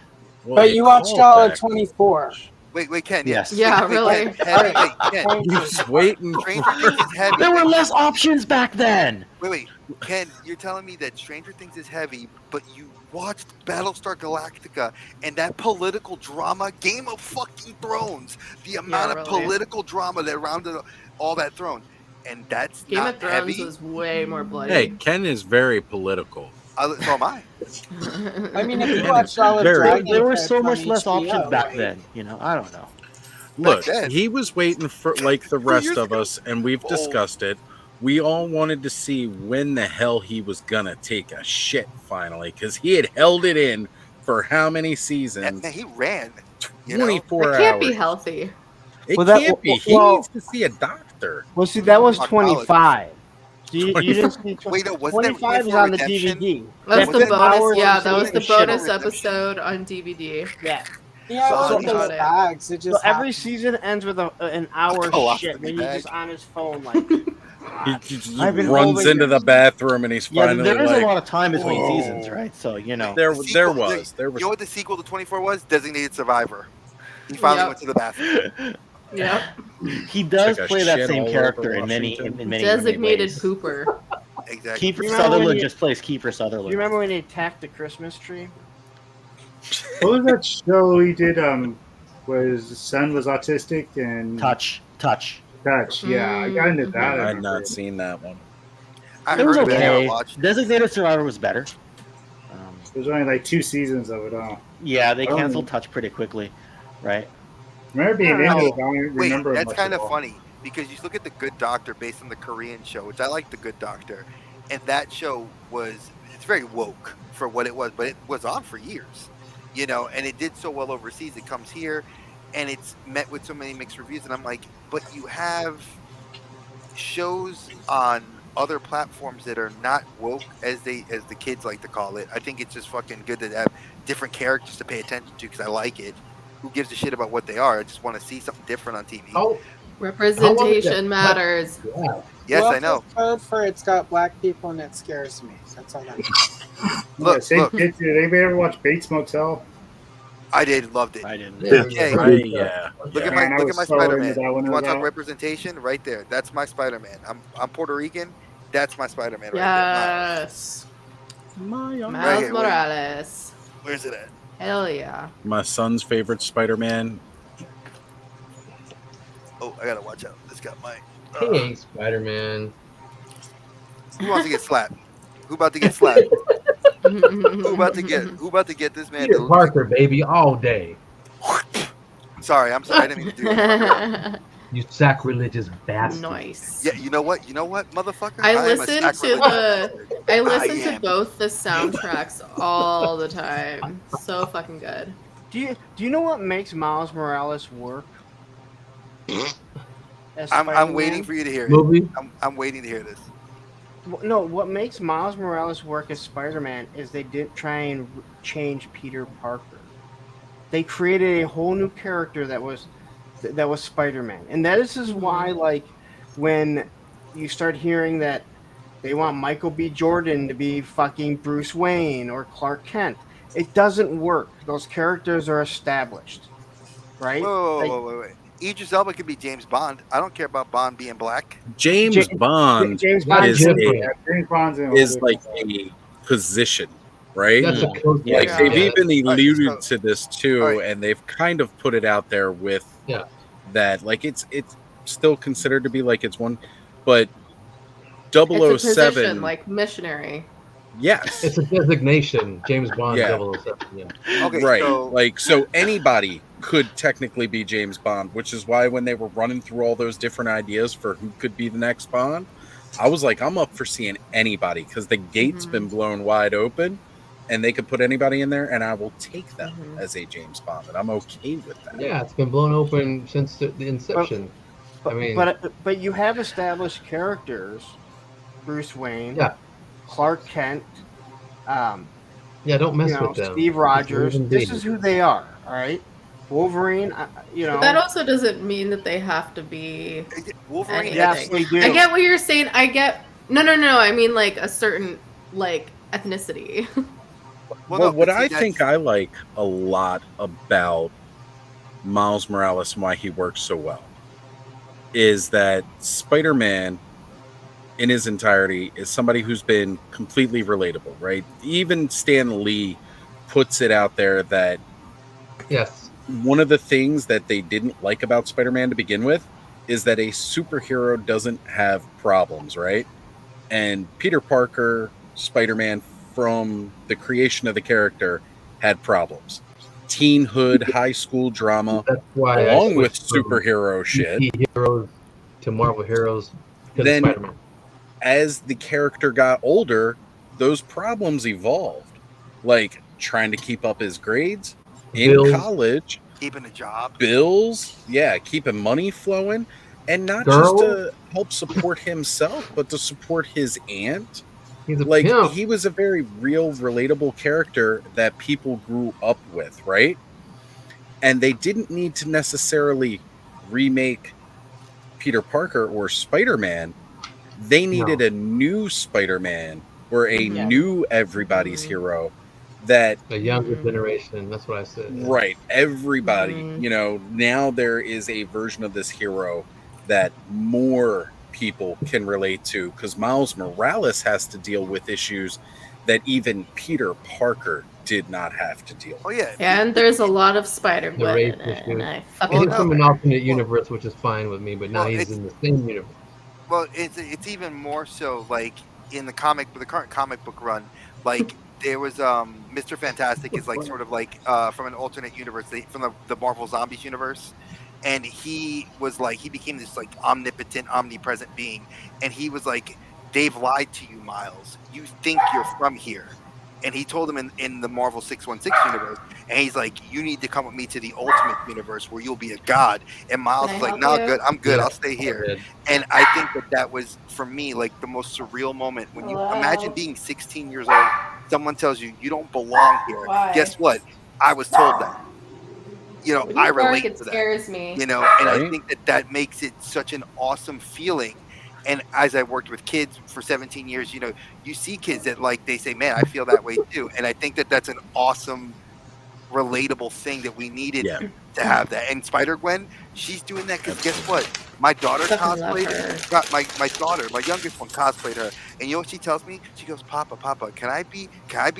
S11: But you watched all of 24.
S2: Wait, Ken.
S14: Yes.
S12: Yeah, really.
S2: Ken.
S1: You're just waiting.
S2: Stranger Things is heavy.
S14: There were less options back then.
S2: Wait, Ken. You're telling me that Stranger Things is heavy, but you watched Battlestar Galactica and that political drama, Game of fucking Thrones, the amount of political drama that rounded all that throne, and that's
S12: Game
S2: not
S12: of Thrones
S2: heavy.
S12: was way more bloody.
S1: Hey, Ken is very political.
S2: So am I.
S11: I mean, if you watched all of Dragon,
S14: there were so much
S11: on
S14: less
S11: HBO,
S14: options back then. I don't know.
S1: Look, he was waiting for like the rest of us, and we've
S2: Oh.
S1: discussed it. We all wanted to see when the hell he was gonna take a shit finally, because he had held it in for how many seasons?
S2: And he ran.
S1: 24
S12: It can't
S1: hours.
S12: be healthy.
S1: It
S3: Well, that-
S1: can't be. He
S3: well-
S1: needs to see a doctor.
S3: Well, see, that was
S2: Fuck
S3: 25. You didn't see
S2: Wait, no, wasn't there
S3: 25 is
S2: for
S3: on the
S2: Redemption?
S3: DVD.
S12: That's the
S3: That's
S12: bonus.
S3: hours
S12: Yeah,
S3: of
S12: that was the
S3: shit.
S12: bonus episode on DVD.
S3: Yeah.
S11: Yeah,
S2: So
S11: it was
S12: got
S11: those
S12: it.
S11: bags. It
S3: So
S11: just
S3: every season ends with an hour
S2: Oh, off
S3: shit
S2: the
S3: when he's
S2: bag.
S3: just on his phone like.
S1: He just
S3: I've been
S1: runs
S3: holding
S1: into
S3: it.
S1: the bathroom and he's
S14: Yeah,
S1: finally
S14: there is
S1: like,
S14: a lot of time between
S1: "Whoa."
S14: seasons, right? So
S1: There
S2: sequel-
S1: was.
S2: You know what the sequel to 24 was? Designated Survivor. He finally
S12: Yep.
S2: went to the bathroom.
S12: Yep.
S14: He does
S1: Took a
S14: play that
S1: shit
S14: same
S1: all
S14: character
S1: over
S14: in many
S1: Washington.
S12: Designated
S14: ways.
S12: pooper.
S2: Exactly.
S14: Kiefer
S3: You remember when
S14: Sutherland
S3: he-
S14: just plays Kiefer
S3: Do
S14: Sutherland.
S3: you remember when he attacked the Christmas tree?
S6: What was that show he did? Where his son was autistic and
S14: Touch.
S6: Yeah, I got into that.
S1: I
S6: I
S1: had
S6: remember.
S1: not seen that one.
S2: I
S14: It was
S2: heard of it. I never
S14: okay.
S2: watched.
S14: Designated Survivor was better.
S6: There's only like 2 seasons of it all.
S14: Yeah, they
S6: Oh.
S14: canceled Touch pretty quickly, right?
S6: I remember being
S3: I don't
S6: into
S3: know.
S6: it, but I don't
S2: Wait,
S6: remember
S2: that's
S6: much
S2: kind
S6: at
S2: of
S6: all.
S2: funny because you look at The Good Doctor based on the Korean show, which I like The Good Doctor, and that show it's very woke for what it was, but it was on for years, and it did so well overseas. It comes here, and it's met with so many mixed reviews, and I'm like, but you have shows on other platforms that are not woke as the kids like to call it. I think it's just fucking good to have different characters to pay attention to because I like it. Who gives a shit about what they are? I just want to see something different on TV.
S9: Oh,
S12: Representation matters.
S9: yeah.
S2: Yes,
S11: well,
S2: I know.
S11: Code for it's got black people and it scares me. That's all that is.
S2: Look,
S6: Same
S2: look.
S6: kid, did anybody ever watch Bates Motel?
S2: I did, loved it.
S14: I didn't.
S2: Hey,
S1: Yeah.
S2: look at
S6: Man, I
S2: my
S6: was so
S2: Spider-Man.
S6: into that
S2: You
S6: when it
S2: want
S6: was
S2: to talk
S6: out.
S2: representation? Right there. That's my Spider-Man. I'm Puerto Rican. That's my Spider-Man right there.
S12: Yes.
S1: My
S2: Right
S12: Miles
S2: here,
S12: Morales.
S2: Where's it at?
S12: Hell yeah.
S1: My son's favorite Spider-Man.
S2: Oh, I gotta watch out. This got my.
S9: He ain't Spider-Man.
S2: Who wants to get slapped? Who about to get slapped? Who about to get this man?
S9: Peter Parker, baby, all day.
S2: Sorry, I'm sorry. I didn't mean to do that.
S9: You sacrilegious bastard.
S12: Nice.
S2: Yeah, you know what, motherfucker?
S12: I
S2: am a
S12: listen to
S2: sacrilegious bastard.
S12: I listen to
S2: am.
S12: both the soundtracks all the time. So fucking good.
S3: Do you know what makes Miles Morales work? As
S2: I'm
S3: Spider-Man?
S2: waiting for you to hear it.
S9: Movie?
S2: I'm waiting to hear this.
S3: No, what makes Miles Morales work as Spider-Man is they didn't try and change Peter Parker. They created a whole new character that was Spider-Man, and that is why, like, when you start hearing that they want Michael B. Jordan to be fucking Bruce Wayne or Clark Kent, it doesn't work. Those characters are established, right?
S2: Whoa,
S3: Like,
S2: wait. Idris Elba could be James Bond. I don't care about Bond being black.
S1: James Bond
S6: James Bond
S1: is
S9: different.
S6: James Bond's in a
S1: is
S6: whole
S1: like
S6: different
S1: a position, right?
S9: That's a code.
S1: Like
S12: Yeah.
S1: they've
S9: Yeah.
S1: even alluded
S2: Alright, so-
S1: to this too,
S2: alright.
S1: and they've kind of put it out there with
S9: Yeah.
S1: that. Like it's still considered to be like it's one, but
S12: It's a
S1: 007,
S12: position like missionary.
S1: yes,
S9: It's a designation, James Bond
S1: Yeah.
S9: 007. Yeah.
S2: Okay,
S1: right.
S2: so
S1: Like so anybody could technically be James Bond, which is why when they were running through all those different ideas for who could be the next Bond, I was like, I'm up for seeing anybody because the gate's been blown wide open and they could put anybody in there and I will take them as a James Bond and I'm okay with that.
S9: Yeah, it's been blown open since the inception. I mean,
S3: but you have established characters, Bruce Wayne,
S9: Yeah.
S3: Clark Kent,
S9: yeah, don't mess
S3: you know,
S9: with them.
S3: Steve Rogers.
S9: It's
S3: This is who they are. All right, Wolverine. You know,
S12: But that also doesn't mean that they have to be
S2: Wolverine.
S12: anything.
S3: Yes, they do.
S12: I get what you're saying. I get no. I mean like a certain like ethnicity.
S1: Well, what I think I like a lot about Miles Morales and why he works so well is that Spider-Man in his entirety is somebody who's been completely relatable, right? Even Stan Lee puts it out there that
S9: Yes.
S1: one of the things that they didn't like about Spider-Man to begin with is that a superhero doesn't have problems, right? And Peter Parker, Spider-Man, from the creation of the character, had problems. Teenhood, high school drama,
S9: That's why I
S1: along with
S9: switched from
S1: superhero shit.
S9: DC heroes to Marvel heroes because of
S1: Then,
S9: Spider-Man.
S1: as the character got older, those problems evolved. Like trying to keep up his grades in
S9: Bills.
S1: college,
S2: keeping a job.
S1: bills, yeah, keeping money flowing, and not
S9: Girls.
S1: just to help support himself, but to support his aunt.
S9: He's a
S1: Like
S9: pimp.
S1: he was a very real, relatable character that people grew up with, right? And they didn't need to necessarily remake Peter Parker or Spider-Man. They needed a new Spider-Man or a new everybody's hero that
S9: A younger generation. That's what I said. Yeah.
S1: right, everybody, you know, now there is a version of this hero that more people can relate to because Miles Morales has to deal with issues that even Peter Parker did not have to deal with.
S2: Oh yeah,
S12: And there's a lot of Spider-Man
S9: The race
S12: in it,
S9: issue.
S12: and I
S9: And
S12: fucking
S9: he's
S12: love
S9: from
S12: it.
S9: an alternate universe, which is fine with me, but now
S2: Well,
S9: he's
S2: it's-
S9: in the same universe.
S2: Well, it's even more so like in the current comic book run, like there was Mr. Fantastic is like sort of like from an alternate universe, from the Marvel Zombies universe, and he was like he became this like omnipotent, omnipresent being, and he was like, they've lied to you, Miles. You think you're from here. And he told him in the Marvel 616 universe, and he's like, you need to come with me to the Ultimate universe where you'll be a god. And Miles
S12: Can I
S2: was like,
S12: help
S2: no,
S12: you?
S2: good, I'm good,
S9: Yeah,
S2: I'll stay here.
S9: did.
S2: And I think that was for me like the most surreal moment when you
S12: Hello?
S2: imagine being 16 years old. Someone tells you you don't belong here.
S12: Why?
S2: Guess what? I was told that. You know,
S12: When
S2: I
S12: you bark,
S2: relate
S12: it
S2: to that.
S12: scares me.
S2: You know, and I
S1: Right.
S2: think that makes it such an awesome feeling. And as I worked with kids for 17 years, you know, you see kids that like they say, "Man, I feel that way too." And I think that that's an awesome, relatable thing that we needed
S1: Yeah.
S2: to have that. And Spider Gwen, she's doing that because guess what? My daughter
S12: Fucking love
S2: cosplayed
S12: her.
S2: her. My daughter, my youngest one, cosplayed her. And you know what she tells me? She goes, "Papa, can I be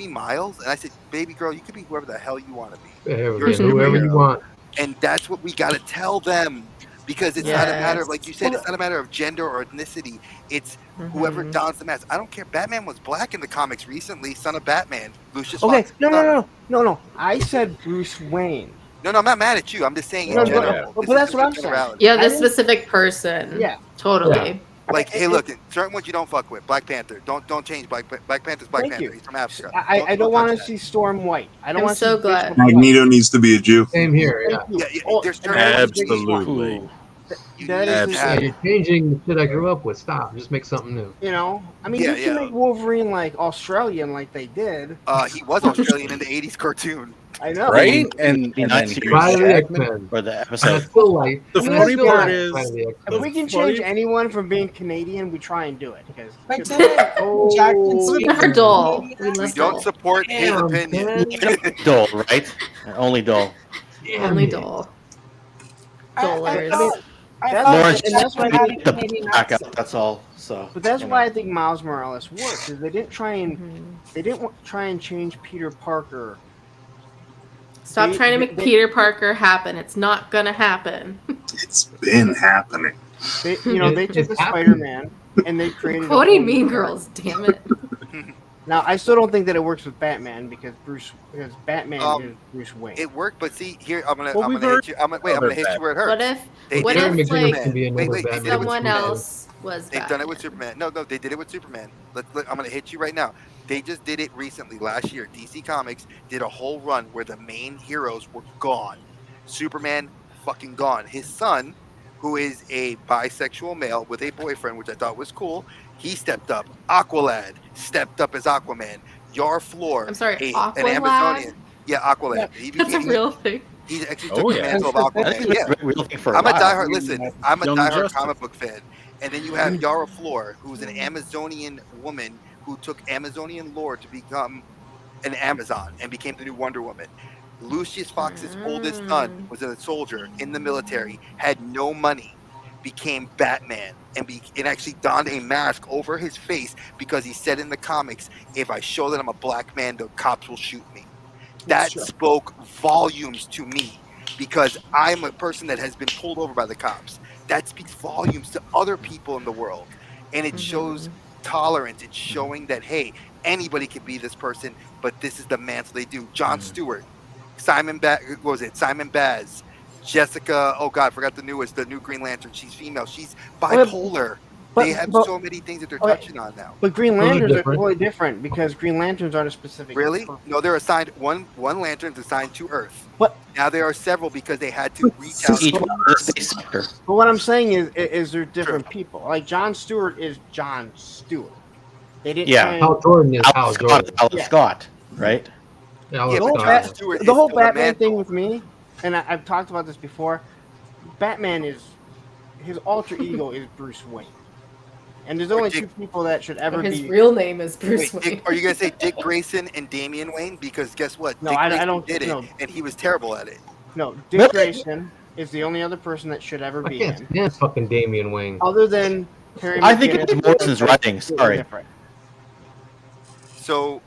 S2: Miles?" And I said, "Baby girl, you can be whoever the hell you want to be." You're a
S9: Whoever you
S2: superhero.
S9: want.
S2: And that's what we got to tell them because it's not a matter of,
S12: Yes.
S2: like you said, it's not a matter of gender or ethnicity. It's whoever dons the mask. I don't care. Batman was black in the comics recently, son of Batman. Lucius
S3: Okay,
S2: Fox's
S3: no,
S2: son.
S3: I said Bruce Wayne.
S2: No, I'm not mad at you. I'm just saying in
S3: No,
S2: general.
S3: but
S2: This
S3: that's
S2: is
S3: what
S2: a
S3: I'm saying.
S2: generality.
S12: Yeah,
S3: I
S12: this
S3: didn't-
S12: specific person.
S3: Yeah.
S12: Totally.
S2: Like, hey, look, certain ones you don't fuck with. Black Panther. Don't change Black Panther's Black
S3: Thank
S2: Panther.
S3: you.
S2: He's from Africa.
S3: I don't want
S2: touch
S3: to
S2: that.
S3: see Storm White. I don't
S12: I'm
S3: want to
S12: so
S3: see
S12: glad.
S3: Bishop White.
S8: Magneto needs to be a Jew.
S9: Same here. Yeah.
S3: Thank you.
S2: Yeah,
S3: Oh,
S2: there's
S3: and
S2: certain
S3: that
S2: ones
S3: is the biggest one.
S1: Absolutely.
S3: That is
S9: Yeah,
S3: the
S1: Absolutely.
S9: you're changing the shit I grew up with. Stop. Just make something new.
S3: You know, I mean,
S2: Yeah,
S3: you can
S2: yeah.
S3: make Wolverine like Australian, like they did.
S2: He was Australian in the 80s cartoon.
S3: I know.
S1: Right? And
S14: Not
S1: then
S14: series.
S1: here's
S9: Pride of the
S1: Jackman.
S9: X-Men.
S14: Or the
S9: And I
S14: episode.
S9: still like.
S1: The
S9: and I
S1: funny
S9: still
S1: part
S9: like
S1: is-
S9: Pride of the
S3: If
S9: X-Men.
S3: we can
S1: funny-
S3: change anyone from being Canadian, we try and do it. Because
S11: But didn't Jackson
S12: We
S11: speak
S12: never dull. We
S2: We
S12: love
S2: don't
S12: dull.
S2: support his
S9: Damn,
S2: opinion.
S9: man.
S14: Dull, right? Only dull.
S9: Damn
S12: Only
S9: it.
S12: dull. Dollars.
S14: Lawrence,
S3: and that's why
S14: get the back out. That's all. So,
S3: but that's
S14: you
S3: why
S14: know.
S3: I think Miles Morales works. Is they didn't try and change Peter Parker.
S12: Stop trying to make Peter Parker happen. It's not gonna happen.
S8: It's been happening.
S3: They took the Spider-Man and they created.
S12: Quoting Mean Girls, damn it.
S3: Now I still don't think that it works with Batman because Batman is Bruce Wayne.
S2: It worked, but see here, I'm gonna
S3: we've
S2: hit you. I'm gonna hit you where it hurts.
S12: What if
S2: They
S12: what
S2: did it
S12: if
S2: with
S12: like
S2: Superman. Wait, they did it with
S12: someone
S2: Superman.
S12: else was
S2: They've done it with Superman. No, they did it with Superman. I'm gonna hit you right now. They just did it recently last year. DC Comics did a whole run where the main heroes were gone. Superman fucking gone. His son, who is a bisexual male with a boyfriend, which I thought was cool, he stepped up. Aqualad stepped up as Aquaman. Yar Floor,
S12: I'm sorry,
S2: an
S12: Aqualad?
S2: Amazonian. Yeah, Aqualad.
S12: Yeah, that's a real thing.
S2: He actually
S12: Oh,
S2: took the
S12: yeah.
S2: mantle of
S14: I think
S2: Aquaman.
S14: it's
S2: Yeah.
S14: a real thing for a
S2: I'm a
S14: while.
S2: diehard. Listen, I'm a
S14: Young
S2: diehard
S14: Justice.
S2: comic book fan. And then you have Yara Flor, who's an Amazonian woman who took Amazonian lore to become an Amazon and became the new Wonder Woman. Lucius Fox's oldest son was a soldier in the military, had no money, became Batman, and actually donned a mask over his face because he said in the comics, if I show that I'm a black man, the cops will shoot me. That spoke volumes to me because I'm a person that has been pulled over by the cops. That speaks volumes to other people in the world. And it shows tolerance. It's showing that, hey, anybody can be this person, but this is the mantle they do. Jon Stewart, Simon Baz, Jessica, oh God, forgot the new Green Lantern. She's female. She's bipolar. They have so many things that they're touching on now.
S3: But Green Lanterns are totally different because Green Lanterns aren't a specific.
S2: Really? No, they're assigned one lantern's assigned to Earth.
S3: What?
S2: Now there are several because they had to reach out.
S3: But what I'm saying is they're different people. Like Jon Stewart is Jon Stewart. They didn't.
S14: Yeah.
S3: try and-
S14: Hal Jordan is Hal Jordan. Alan
S3: Yeah.
S14: Scott, right?
S3: The whole Batman thing with me, and I've talked about this before. Batman is his alter ego is Bruce Wayne, and there's only two people that should ever
S12: His
S3: be.
S12: real name is Bruce
S2: Wait,
S12: Wayne.
S2: are you gonna say Dick Grayson and Damian Wayne? Because guess what?
S3: No,
S2: Dick
S3: I
S2: Grayson
S3: don't-
S2: did it,
S3: no.
S2: and he was terrible at it.
S3: No, Dick Grayson is the only other person that should ever be in,
S9: Yeah, fucking Damian Wayne.
S3: other than Harry.
S14: I think it
S3: McGinnis,
S14: was Morrison's
S3: which is
S14: writing.
S3: completely
S14: Sorry.
S3: different.
S2: So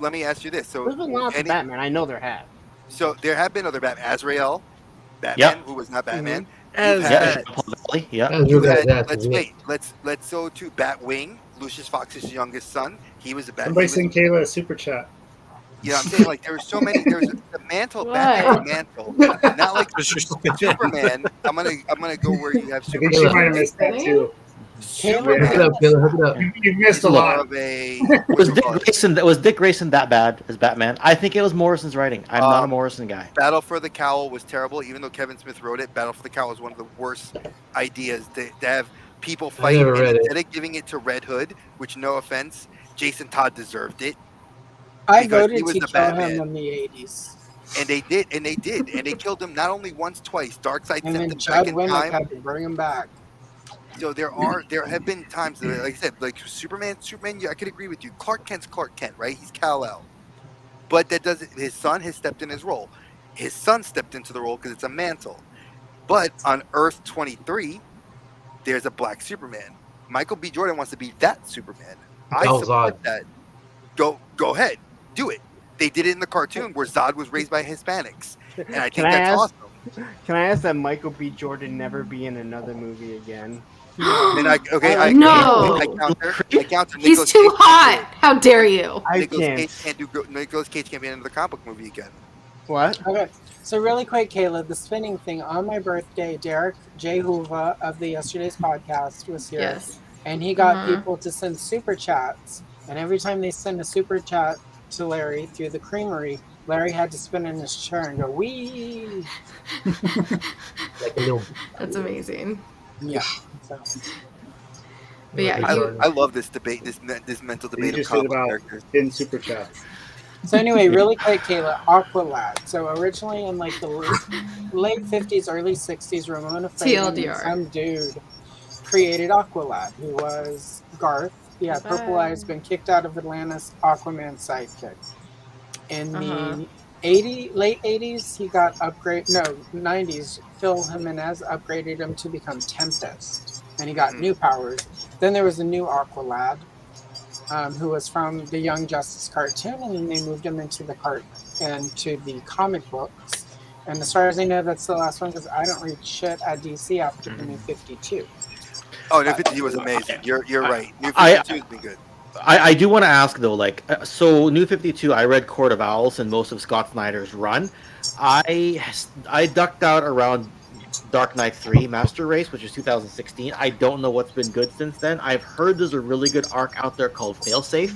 S2: let me ask you this. So
S3: There's been lots of Batman. I know there have.
S2: So there have been other Batman. Azrael, Batman, who was not Batman.
S3: Mhm.
S2: You've
S14: Yeah,
S2: had-
S14: yeah.
S2: you had-
S9: That's
S2: let's
S9: it.
S2: wait. Let's go to Batwing, Lucius Fox's youngest son. He was a Batman.
S6: Somebody send Kayla a super chat.
S2: Yeah, I'm saying like there's so many. There's the mantle, Batman mantle. Not like Superman. I'm gonna go where you have
S6: I
S2: Superman.
S6: think she might have missed that too.
S2: Superman.
S9: Hook it up, Kayla, hook it up.
S6: You missed a
S2: More
S6: lot.
S2: of a
S14: Was Dick Grayson that bad as Batman? I think it was Morrison's writing. I'm not a Morrison guy.
S2: Battle for the Cowl was terrible, even though Kevin Smith wrote it. Battle for the Cowl was one of the worst ideas to have people fighting.
S9: never
S2: And
S9: read it.
S2: instead of giving it to Red Hood, which no offense, Jason Todd deserved it.
S11: I
S2: because
S11: voted
S2: he was
S11: to
S2: the
S11: kill
S2: Batman.
S11: him in the 80s.
S2: And they killed him not only once, twice. Darkseid
S11: And
S2: sent
S11: then
S2: him back
S11: Judd
S2: in
S11: Winnick
S2: time.
S11: had to bring him back.
S2: So there have been times, that, like I said, like Superman. I could agree with you. Clark Kent's Clark Kent, right? He's Kal-El, but that doesn't. His son has stepped in his role. His son stepped into the role because it's a mantle. But on Earth 23, there's a black Superman. Michael B. Jordan wants to be that Superman. I
S9: Oh,
S2: support
S9: Zod.
S2: that. Go ahead, do it. They did it in the cartoon where Zod was raised by Hispanics, and I think
S3: Can I
S2: that's
S3: ask?
S2: awesome.
S3: Can I ask that Michael B. Jordan never be in another movie again?
S2: And I
S12: No.
S2: counter.
S12: He's
S2: Nicolas
S12: too
S2: Cage
S12: hot. How dare you?
S2: Nicolas Cage can't be in another comic book movie again.
S3: What?
S11: Okay, so really quick, Kayla, the spinning thing. On my birthday, Derek J. Hoover of the Yesterday's podcast was here.
S12: Yes.
S11: And he got people to send super chats. And every time they send a super chat to Larry through the creamery, Larry had to spin in his chair and go, wee.
S9: Like a little.
S12: That's amazing.
S11: Yeah. So.
S12: But yeah,
S2: I love this debate, this mental
S6: You
S2: debate of
S6: just did
S2: comic book
S6: about
S2: characters.
S6: 10 super chats.
S11: So anyway, really quick, Kayla, Aqualad. So originally in like the late 50s, early 60s, Ramona Fagan and
S12: TLDR.
S11: some dude created Aqualad, who was Garth. Yeah, Purple
S12: Bye.
S11: Eye's been kicked out of Atlantis, Aquaman's sidekick. In the late 80s, he got upgrade. No, 90s. Phil Jimenez upgraded him to become Tempest, and he got new powers. Then there was a new Aqualad, who was from the Young Justice cartoon, and then they moved him into the comic books. And as far as I know, that's the last one because I don't read shit at DC after the New 52.
S2: Oh, New 52 was amazing. You're right. New
S14: I-
S2: 52 has been good.
S14: I do want to ask though, like, so New 52, I read Court of Owls and most of Scott Snyder's run. I ducked out around Dark Knight 3 Master Race, which is 2016. I don't know what's been good since then. I've heard there's a really good arc out there called Failsafe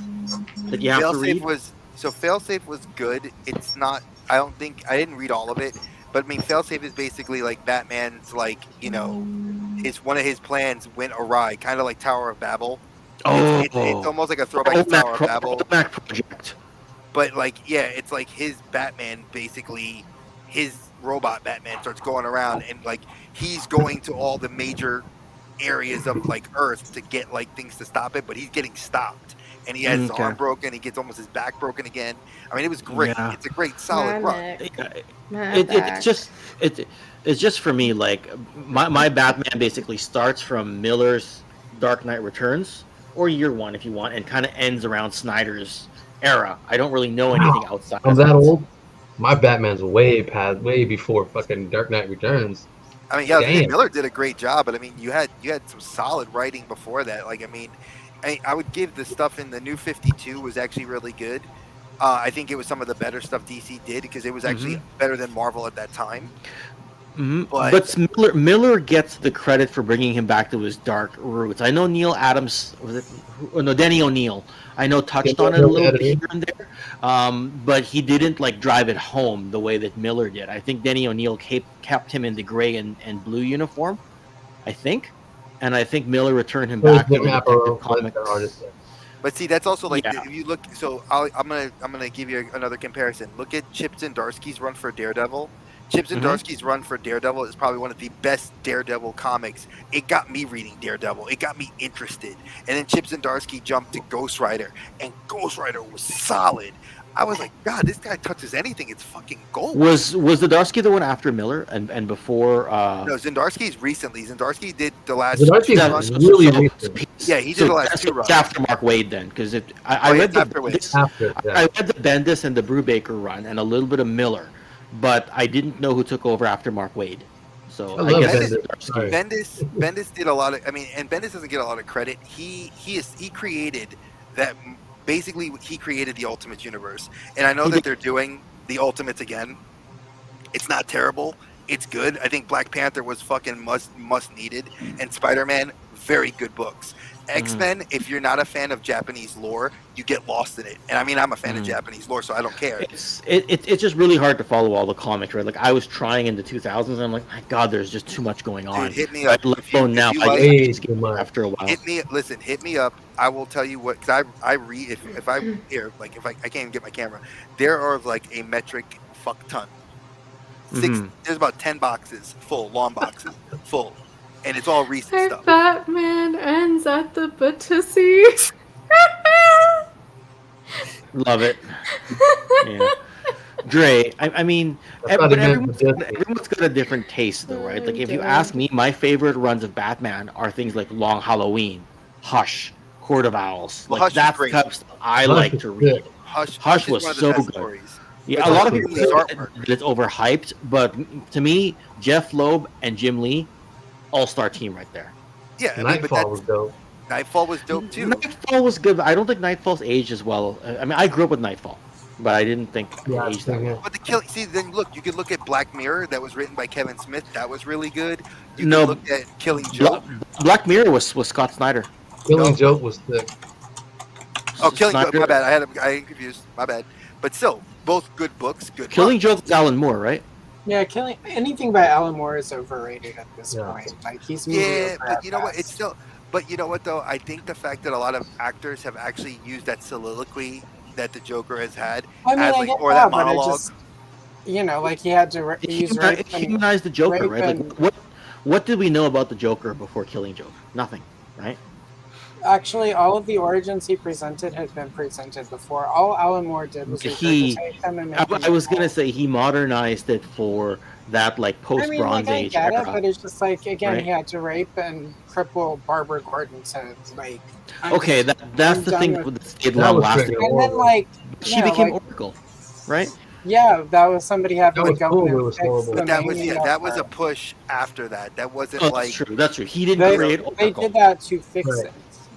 S14: that you have to read.
S2: Failsafe was good. It's not. I don't think I didn't read all of it, but I mean, Failsafe is basically like Batman's, like, it's one of his plans went awry, kind of like Tower of Babel. It's almost like a throwback to Tower of Babel.
S14: Project.
S2: But like, yeah, it's like his Batman, basically, his robot Batman starts going around and like he's going to all the major areas of like Earth to get like things to stop it, but he's getting stopped. And he has his arm broken. He gets almost his back broken again. I mean, it was great.
S14: Yeah.
S2: It's a great, solid run.
S14: It's just for me, like my Batman basically starts from Miller's Dark Knight Returns or Year One if you want, and kind of ends around Snyder's era. I don't really know anything outside.
S9: I'm that old. My Batman's way before fucking Dark Knight Returns.
S2: I mean, yeah,
S9: Damn.
S2: Miller did a great job, but I mean, you had some solid writing before that. Like, I mean, I would give the stuff in the New 52 was actually really good. I think it was some of the better stuff DC did because it was actually better than Marvel at that time.
S14: But Miller gets the credit for bringing him back to his dark roots. I know Neil Adams, Denny O'Neil. I know touched on it a little bit here and there, but he didn't like drive it home the way that Miller did. I think Denny O'Neil kept him in the gray and blue uniform, I think, and I think Miller returned him back to the Detective Comics.
S2: But see, that's also like if you look. So I'm gonna give you another comparison. Look at Chip Zdarsky's run for Daredevil. Chip Zdarsky's run for Daredevil is probably one of the best Daredevil comics. It got me reading Daredevil. It got me interested. And then Chip Zdarsky jumped to Ghost Rider, and Ghost Rider was solid. I was like, God, this guy touches anything, it's fucking gold.
S14: Was Zdarsky the one after Miller and before?
S2: No, Zdarsky's recently. Zdarsky did the last.
S9: Zdarsky's really recent.
S2: Yeah, he did the last two runs.
S14: After Mark Wade, then, because I read the Bendis and the Brubaker run and a little bit of Miller, but I didn't know who took over after Mark Wade. So I guess
S2: Bendis did a lot of. I mean, and Bendis doesn't get a lot of credit. He created that. Basically, he created the Ultimate Universe, and I know that they're doing the Ultimates again. It's not terrible. It's good. I think Black Panther was fucking must needed, and Spider-Man, very good books. X-Men, if you're not a fan of Japanese lore, you get lost in it. And I mean, I'm a fan of Japanese lore, so I don't care.
S14: It's just really hard to follow all the comics, right? Like I was trying in the 2000s, and I'm like, my God, there's just too much going on.
S2: Dude, hit me up.
S14: Now, after a while.
S2: Hit me up. I will tell you what, because I read, if I'm here, like if I can't even get my camera, there are like a metric fuck ton. There's about 10 boxes full, long boxes full. And it's all recent
S12: Our
S2: stuff.
S12: Batman ends at the Batussi.
S14: Love it. Yeah. Dre, I mean, everyone's got a different taste, though, right? Like, if you ask me, my favorite runs of Batman are things like Long Halloween, Hush, Court of Owls.
S2: Well,
S14: like, that's the type of stuff I like to read. Hush was so good.
S2: Stories.
S14: Yeah, a lot of people say that it's overhyped, but to me, Jeff Loeb and Jim Lee, all-star team right there.
S2: Yeah,
S9: Nightfall was dope.
S2: Nightfall was dope too.
S14: Nightfall was good. But I don't think Nightfall's aged as well. I mean, I grew up with Nightfall, but I didn't think it aged that well.
S2: But then look, you could look at Black Mirror that was written by Kevin Smith. That was really good. You could look at Killing Joke.
S14: Black Mirror was Scott Snyder.
S9: Killing Joke was thick.
S2: Oh, Killing Joke. My bad. I am confused. My bad. But still, both good books. Good.
S14: Killing Joke was Alan Moore, right?
S11: Yeah, anything by Alan Moore is overrated at this point. Like he's
S2: but you know what? It's still. But you know what though? I think the fact that a lot of actors have actually used that soliloquy that the Joker has had, that monologue.
S11: Like he had to use rape.
S14: It humanized the Joker, right? Like what did we know about the Joker before Killing Joke? Nothing, right?
S11: Actually, all of the origins he presented had been presented before. All Alan Moore did was regurgitate them and make them.
S14: I was gonna say he modernized it for that like
S11: I
S14: post
S11: mean, like,
S14: Bronze
S11: I
S14: Age
S11: get
S14: era.
S11: it, but it's just like, again,
S14: right?
S11: he had to rape and cripple Barbara Gordon to, like...
S14: Okay, that's the thing
S11: with...
S14: that stayed long lasting.
S11: And then, like...
S14: She became Oracle, right?
S11: Yeah, that was somebody having to
S14: was
S11: go
S14: cool,
S11: in
S14: it
S11: and
S14: was
S11: fix
S14: horrible.
S11: the
S2: But that was
S11: meaning
S2: that
S11: of
S2: was
S11: her.
S2: a push after that. That wasn't
S14: Oh,
S2: like
S14: that's true. That's true. He didn't
S11: They,
S14: create
S11: they
S14: Oracle.
S11: did that to fix it.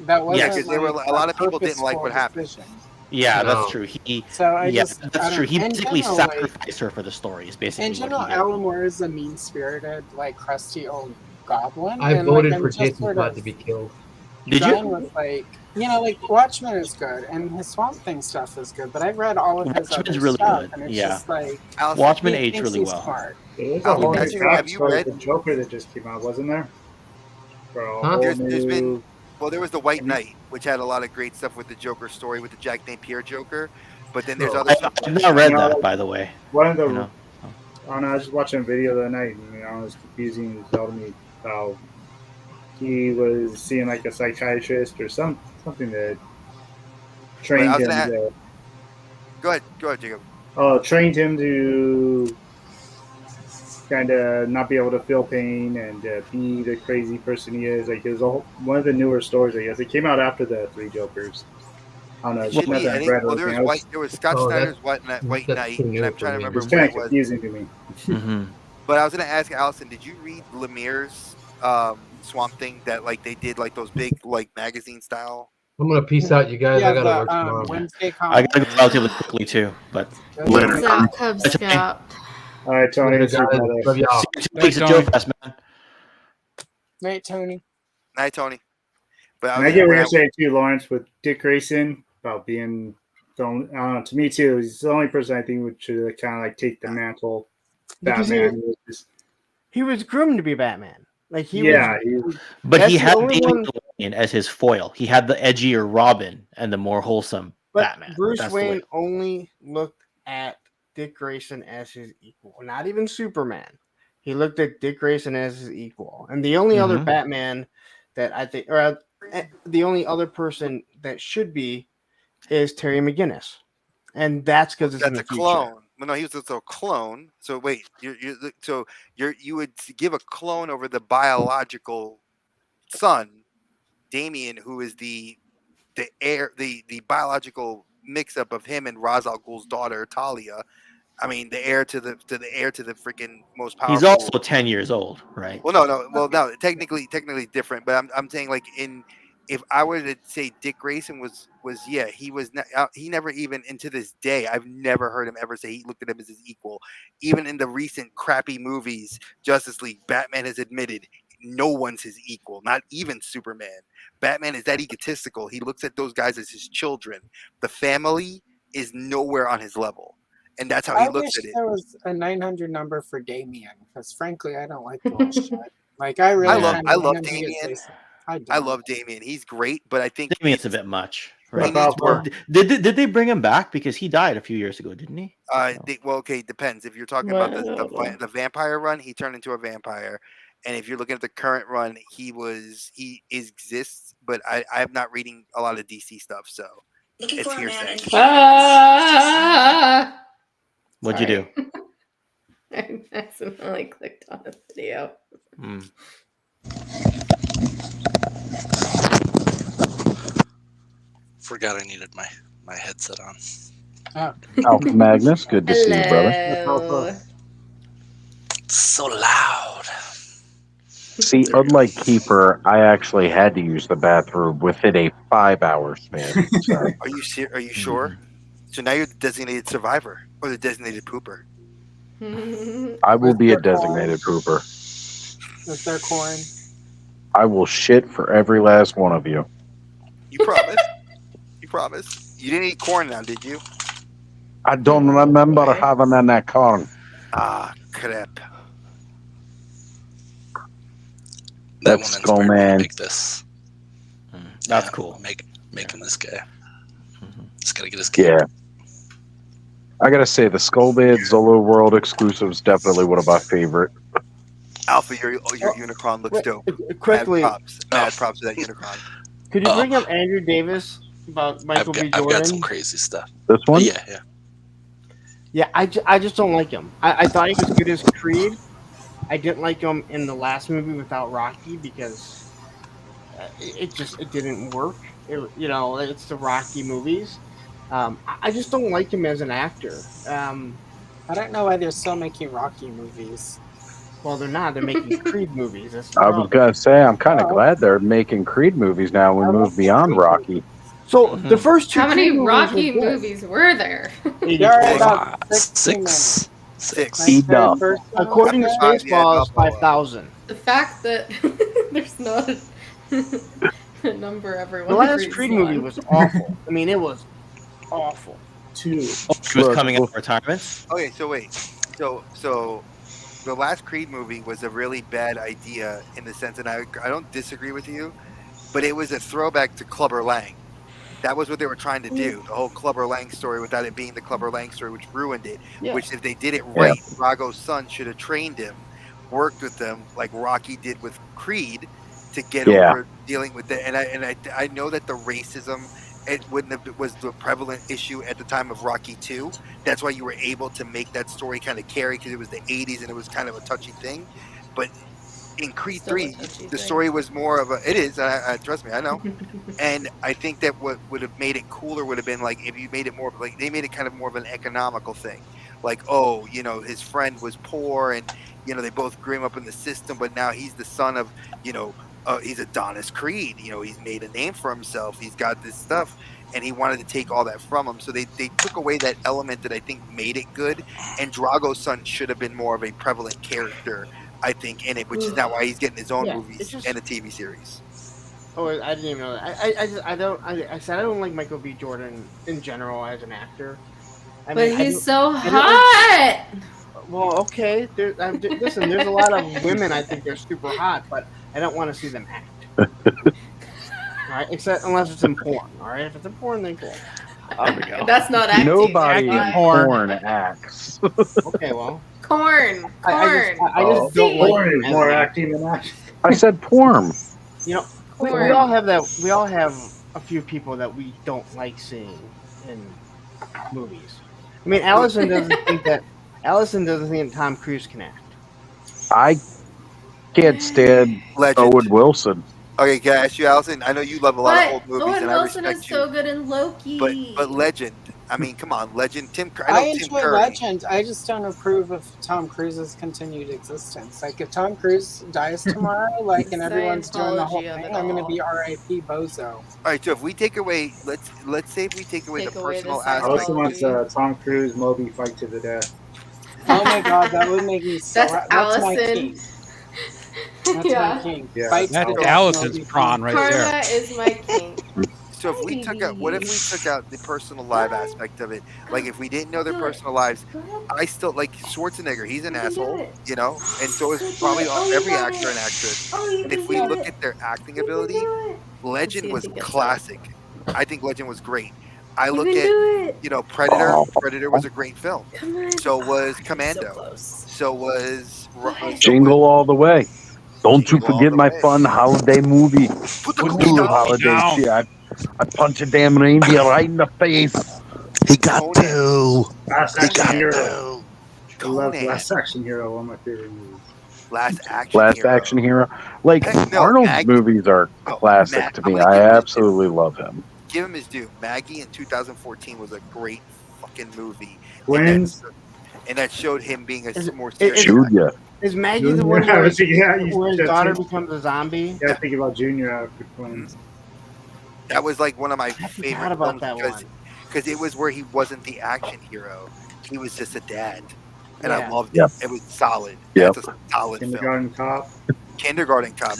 S11: That
S2: yeah,
S11: wasn't
S2: because there were
S11: like
S2: a lot of people didn't like
S11: purposeful
S2: what happened.
S11: decision.
S14: Yeah,
S9: No.
S14: that's true.
S11: So I
S14: yeah,
S11: just, I
S14: that's
S11: don't-
S14: true. He
S11: in
S14: basically
S11: general, like-
S14: sacrificed her for the story. Is basically
S11: In general,
S14: what he did.
S11: Alan Moore is a mean-spirited, like, crusty old goblin.
S9: I
S11: and,
S9: voted
S11: like, I'm
S9: for
S11: just
S9: Jason
S11: sort
S9: Todd
S11: of
S9: to be killed.
S14: Did you?
S11: done with, like, like, Watchmen is good, and his Swamp Thing stuff is good, but I've read all of his
S14: Watchmen's
S11: other
S14: really
S11: stuff,
S14: good,
S11: and it's
S14: yeah.
S11: just like...
S2: Allison,
S14: Watchmen
S11: he
S14: aged
S11: thinks
S14: really
S11: he's
S14: well.
S11: Smart.
S6: There's a whole new
S2: have you
S6: backstory
S2: read-
S6: with the Joker that just came out, wasn't there? For a
S9: Huh?
S6: whole
S2: There's
S6: new...
S2: been there was the White Knight, which had a lot of great stuff with the Joker story with the Jack Napier Joker, but then there's other stuff.
S14: I've not read
S6: You know,
S14: that, by the way.
S6: One of the...
S14: You know?
S6: I don't know, I was just watching a video the other night, and it was confusing. He told me how he was seeing like a psychiatrist or something that trained
S2: I was
S6: him
S2: gonna
S6: to...
S2: Go ahead, Jacob.
S6: Trained him to kind of not be able to feel pain and be the crazy person he is. Like, it was one of the newer stories, I guess. It came out after the Three Jokers. I don't know.
S2: Should
S6: not
S2: be,
S6: that
S2: I
S6: I've
S2: think,
S6: read
S2: well, there was
S6: everything.
S2: there was Scott
S9: Oh,
S2: Snyder's White Knight,
S9: that's too
S2: and
S9: new
S2: I'm
S9: for
S2: trying to
S9: me.
S2: remember
S6: It's
S2: what
S6: kind
S2: it
S6: of
S2: was.
S6: confusing to me.
S14: Mm-hmm.
S2: But I was gonna ask Allison, did you read Lemire's Swamp Thing that like they did like those big like magazine style?
S9: I'm gonna peace out, you guys.
S11: Yeah,
S9: I gotta
S11: the
S9: work tomorrow.
S11: Wednesday
S14: I
S11: comic.
S14: gotta go relatively quickly too, but
S8: Later.
S12: Peace out, Cub Scout.
S6: All right, Tony.
S9: Later,
S6: See you,
S9: guys.
S6: brother.
S9: Love y'all.
S4: Thanks,
S14: Joe
S4: Tony.
S14: fast, man.
S11: Night, Tony.
S2: Night, Tony. But
S6: And I get what you're saying too, Lawrence, with Dick Grayson about being the only, I don't know, to me too, he's the only person I think would should kind of like take the mantle.
S3: Because
S6: Batman.
S3: he was groomed to be Batman. Like he
S6: Yeah,
S3: was.
S14: But
S3: That's
S14: he
S3: the
S14: had
S3: only
S14: Damian
S3: one-
S14: Wayne as his foil. He had the edgier Robin and the more wholesome
S3: But
S14: Batman.
S3: Bruce
S14: That's the way-
S3: Wayne only looked at Dick Grayson as his equal, not even Superman. He looked at Dick Grayson as his equal, and the only other
S14: Mhm.
S3: Batman that I think, or the only other person that should be, is Terry McGinnis, and that's because it's in
S2: That's
S3: the
S2: a
S3: future.
S2: clone. Well, no, he was also a clone. So wait, you would give a clone over the biological son, Damien, who is the heir, the biological mix up of him and Ra's al Ghul's daughter Talia. I mean, the heir to the freaking most powerful.
S14: He's also 10 years old, right?
S2: Well, no. Technically different. But I'm saying like if I were to say Dick Grayson was yeah, he was he never even, and to this day I've never heard him ever say he looked at him as his equal. Even in the recent crappy movies, Justice League, Batman has admitted no one's his equal, not even Superman. Batman is that egotistical. He looks at those guys as his children. The family is nowhere on his level. And that's how he
S11: I
S2: looks
S11: wish
S2: at it.
S11: there was a 900 number for Damien, because frankly, I don't like bullshit. Like I really,
S2: I love
S11: him to get
S2: Damien.
S11: Jason.
S2: I love Damien. He's great, but I think
S14: Damien's a bit much,
S2: He
S14: right?
S2: needs more.
S14: Did they bring him back because he died a few years ago, didn't he?
S2: Well, okay, depends. If you're talking about the vampire run, he turned into a vampire, and if you're looking at the current run, he exists, but I'm not reading a lot of DC stuff, so it's hearsay.
S14: What'd you do?
S12: I accidentally clicked on a video.
S16: Forgot I needed my headset on.
S13: Alpha Magnus, good to see you, brother.
S12: Hello.
S16: It's so loud.
S13: See, unlike Keeper, I actually had to use the bathroom within a 5-hour span. So.
S2: Are you sure? So now you're the designated survivor or the designated pooper.
S13: I will be a designated pooper.
S11: Is there corn?
S13: I will shit for every last one of you.
S2: You promise? You promise? You didn't eat corn now, did you?
S13: I don't remember having any corn.
S2: Ah, crap.
S13: Let's go, man.
S16: Make this.
S14: That's cool.
S16: Making this guy. Just gotta get his game.
S13: Yeah. I gotta say, the Skullband Zolo World exclusive is definitely one of my favorite.
S2: Alpha, your Unicron looks dope.
S3: Quickly,
S2: Mad props to that Unicron.
S3: Could you bring up Andrew Davis about Michael B. Jordan?
S16: I've got some crazy stuff.
S13: This one?
S16: Yeah.
S3: Yeah, I just don't like him. I thought he was good as Creed. I didn't like him in the last movie without Rocky because it didn't work. It's the Rocky movies. I just don't like him as an actor.
S11: I don't know why they're still making Rocky movies.
S3: Well, they're not. They're making Creed movies. That's the
S13: I was
S3: problem.
S13: gonna say I'm kind of glad they're making Creed movies now. We moved beyond Rocky.
S3: So the first two.
S12: How many
S3: Creed
S12: Rocky
S3: were good.
S12: movies were there?
S11: There are about
S16: Six.
S13: Enough.
S3: According to Spaceballs, 5,000.
S12: The fact that there's not a number everyone.
S3: The last
S12: agrees
S3: Creed
S12: on.
S3: movie was awful. I mean, it was awful.
S6: Two.
S14: She was coming out of retirement.
S2: Okay, so wait. So the last Creed movie was a really bad idea in the sense that I don't disagree with you, but it was a throwback to Clubber Lang. That was what they were trying to do, the whole Clubber Lang story, without it being the Clubber Lang story, which ruined it.
S3: Yeah.
S2: Which, if they did it right, Drago's son should have trained him, worked with them like Rocky did with Creed, to get over dealing with it. And I know that the racism, was the prevalent issue at the time of Rocky 2. That's why you were able to make that story kind of carry, because it was the 80s and it was kind of a touchy thing. But in Creed 3, the story was more of it is, trust me, I know. And I think that what would have made it cooler would have been like if you made it more like, they made it kind of more of an economical thing. Like, his friend was poor and, they both grew him up in the system, but now he's the son of, he's Adonis Creed. He's made a name for himself. He's got this stuff, and he wanted to take all that from him. So they took away that element that I think made it good. And Drago's son should have been more of a prevalent character, I think, in it, which is now why he's getting his own movies and a TV series.
S3: Oh, I didn't even know that. I said I don't like Michael B. Jordan in general as an actor.
S12: But he's so hot.
S3: Well, okay. Listen, there's a lot of women I think they're super hot, but I don't want to see them act. All right, unless it's in porn. All right, if it's in porn, then cool.
S12: That's not acting.
S13: Nobody in porn acts.
S3: Okay, well.
S12: Corn.
S3: I just don't like
S6: Porn is
S3: him
S6: more
S3: as an
S6: acting than action.
S13: I said porn.
S3: We all have that. We all have a few people that we don't like seeing in movies. I mean, Allison doesn't think that Tom Cruise can act.
S13: I can't stand Owen Wilson.
S2: Okay, can I ask you, Allison? I know you love a lot of old movies,
S12: Owen
S2: and I
S12: Wilson
S2: respect
S12: is
S2: you.
S12: so good in Loki.
S2: But Legend. I mean, come on, Legend.
S11: I enjoy Legend. I just don't approve of Tom Cruise's continued existence. Like, if Tom Cruise dies tomorrow, and everyone's doing the whole thing, I'm going to be R.I.P. Bozo.
S2: All right, so if we take away, let's say if we take away the personal
S6: I also
S2: aspect.
S6: want Tom Cruise Moby fight to the death.
S11: Oh my god, that would make me so.
S12: That's
S11: That's my
S12: Allison.
S11: king. That's my king.
S6: Yeah.
S11: Fight
S4: That's
S11: to the
S4: Allison's
S11: death.
S4: prawn right
S12: Karma
S4: there.
S12: is my king.
S2: So if we took out, what if we took out the personal life aspect of it? Like, if we didn't know their personal lives, I still like Schwarzenegger. He's an asshole, and so is probably every actor and actress. And if we look at their acting ability, Legend was classic. I think Legend was great. I look at, Predator. Predator was a great film. So was Commando. So was
S13: Jingle All the Way. Don't you forget my fun holiday movie.
S2: Put the cookie down.
S13: Holiday shit. I punch a damn reindeer right in the face.
S16: He got two.
S6: Last
S16: He
S6: Action
S16: got
S6: Hero.
S16: two.
S6: I love Last Action Hero, one of my favorite movies.
S2: Last Action
S13: Hero. Like,
S2: Heck no,
S13: Arnold's
S2: Maggie.
S13: movies are classic to me. I absolutely love him.
S2: Give him his due. Maggie in 2014 was a great fucking movie.
S6: Twins.
S2: And that showed him being more
S13: Junior.
S3: Is Maggie the one where his daughter becomes a zombie?
S6: Yeah, thinking about Junior after Twins.
S2: That was like one of my
S3: forgot
S2: favorite
S3: about
S2: films
S3: that
S2: because it was where he wasn't the action hero. He was just a dad. And I
S3: Yeah.
S2: loved
S13: Yep.
S2: it. It was solid.
S13: Yep.
S2: That's a solid
S6: Kindergarten Cop.
S2: film. Kindergarten Cop.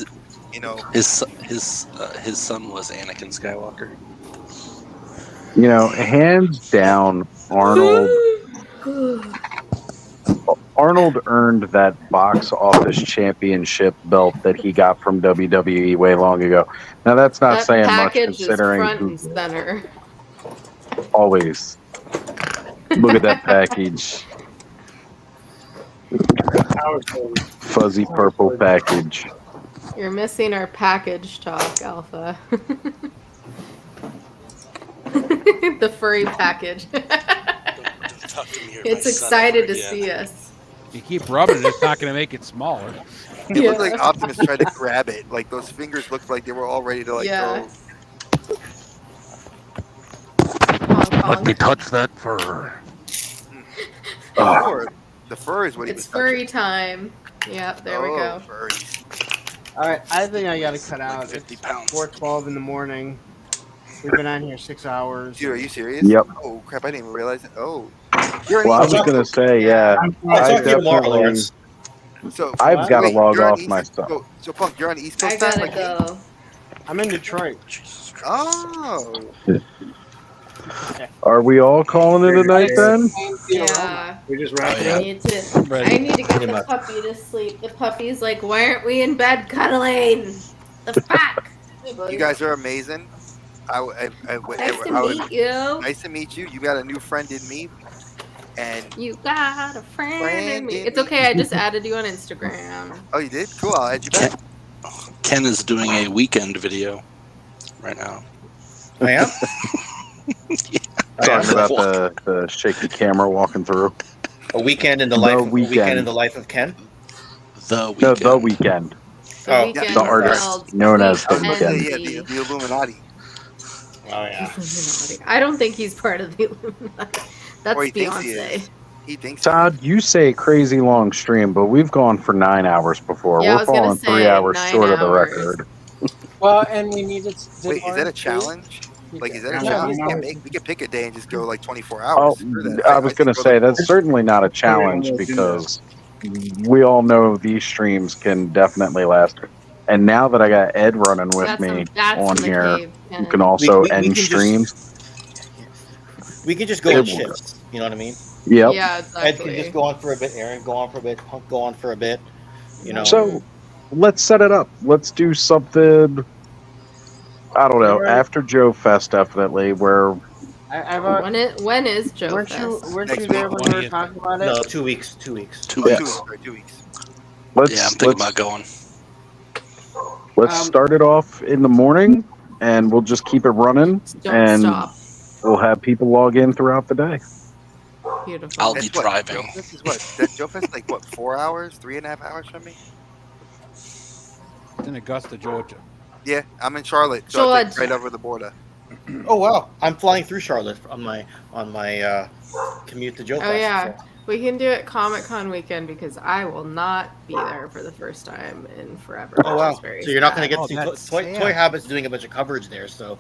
S16: His son was Anakin Skywalker.
S13: Hands down, Arnold earned that box office championship belt that he got from WWE way long ago. Now, that's not
S12: That
S13: saying much
S12: package is
S13: considering
S12: front
S13: who
S12: and center.
S13: always. Look at that package. Fuzzy purple package.
S12: You're missing our package talk, Alpha. The furry package.
S16: Talk to me or my
S12: It's
S16: son ever
S12: excited to
S16: again.
S12: see us.
S4: You keep rubbing it, it's not going to make it smaller.
S2: It looked like Optimus tried to grab it. Like those fingers looked like they were all ready to like
S12: Yeah.
S2: go.
S4: Let me touch that fur.
S2: The fur is what he
S12: It's
S2: was touching.
S12: furry time. Yep, there we go.
S2: Furries.
S3: All right, I think I got to cut out. It's 4:12 in the morning. We've been on here 6 hours.
S2: Dude, are you serious?
S13: Yep.
S2: Oh crap! I didn't even realize it. Oh, you're an
S13: Well, I was
S2: East
S13: gonna
S2: Coast.
S13: say, yeah, I definitely.
S2: So
S13: I've got to log
S2: you're on
S13: off
S2: East-
S13: myself.
S2: So Punk, you're on East
S12: I
S2: Coast time,
S12: gotta
S2: like me?
S12: go.
S3: I'm in Detroit.
S2: Oh.
S13: Are we all calling it a night then?
S12: Yeah.
S6: We just
S16: Oh,
S6: wrapped
S12: I need to get
S14: Pretty
S12: the
S14: much.
S12: puppy to sleep. The puppy's like, why aren't we in bed cuddling? The fuck?
S2: You guys are amazing.
S12: Nice to meet you.
S2: Nice to meet you. You got a new friend in me, and
S12: You got a friend in me. It's okay. I just added you on Instagram.
S2: oh, you did? Cool. I'll add you back.
S16: Ken is doing a weekend video right now.
S14: I am.
S13: Talking about the shaky camera walking through.
S14: A weekend in the
S13: The
S14: life. A
S13: weekend.
S14: weekend in the life of Ken.
S16: The
S13: No, the weekend.
S14: Oh,
S12: Weekend
S13: The artist
S12: spelled
S13: known as the
S12: Weekend.
S13: weekend.
S2: Yeah, the Illuminati.
S14: Oh yeah.
S12: I don't think he's part of the Illuminati. That's
S2: Or he thinks he
S12: Beyonce.
S2: is. He thinks.
S13: Todd, you say crazy long stream, but we've gone for 9 hours before.
S12: Yeah, I
S13: We're
S12: was gonna
S13: falling
S12: say
S13: 3 hours
S12: 9
S13: short of the
S12: hours.
S13: record.
S11: Well, and we needed.
S2: Wait, is that a challenge? Like, is that a
S6: Yeah,
S2: challenge?
S6: no.
S2: We can pick a day and just go like 24
S13: Oh,
S2: hours. Screw that.
S13: I was going to
S2: think
S13: say
S2: we're
S13: that's certainly not a challenge
S6: we'll do
S13: because we all know these streams can definitely last. And now that I got Ed running with me on here, you can also
S14: we
S13: end
S14: can just-
S13: streams.
S14: We can just go
S13: It
S14: in
S13: works.
S14: shifts. You know what I mean?
S13: Yep.
S12: Yeah,
S14: Ed can
S12: exactly.
S14: just go on for a bit. Aaron go on for a bit. Punk go on for a bit. You know.
S13: So let's set it up. Let's do something. I don't know. After Joe Fest, definitely. Where
S12: When is Joe
S3: Weren't
S12: Fest?
S3: you there when we were talking about it?
S14: No, 2 weeks. 2 weeks.
S16: 2
S13: Yes.
S16: weeks.
S2: 2 weeks.
S13: let's
S16: Yeah, I'm thinking about going.
S13: let's start it off in the morning, and we'll just keep it running,
S12: Don't
S13: and
S12: stop.
S13: we'll have people log in throughout the day.
S12: Beautiful.
S16: I'll be
S2: That's what,
S16: driving.
S2: Joe Fest is what? That Joe Fest is like what? 4 hours, 3.5 hours from me?
S4: It's in Augusta, Georgia.
S2: Yeah, I'm in Charlotte, so it's like
S12: Georgia.
S2: right over the border.
S14: Oh wow! I'm flying through Charlotte on my commute to Joe Fest.
S12: Oh yeah,
S14: so-
S12: we can do it Comic Con weekend because I will not be there for the first time in forever.
S14: Oh
S12: which
S14: wow!
S12: is very
S14: So you're not going
S12: sad.
S14: to get to see Toy Habit's doing a bunch of coverage there, so.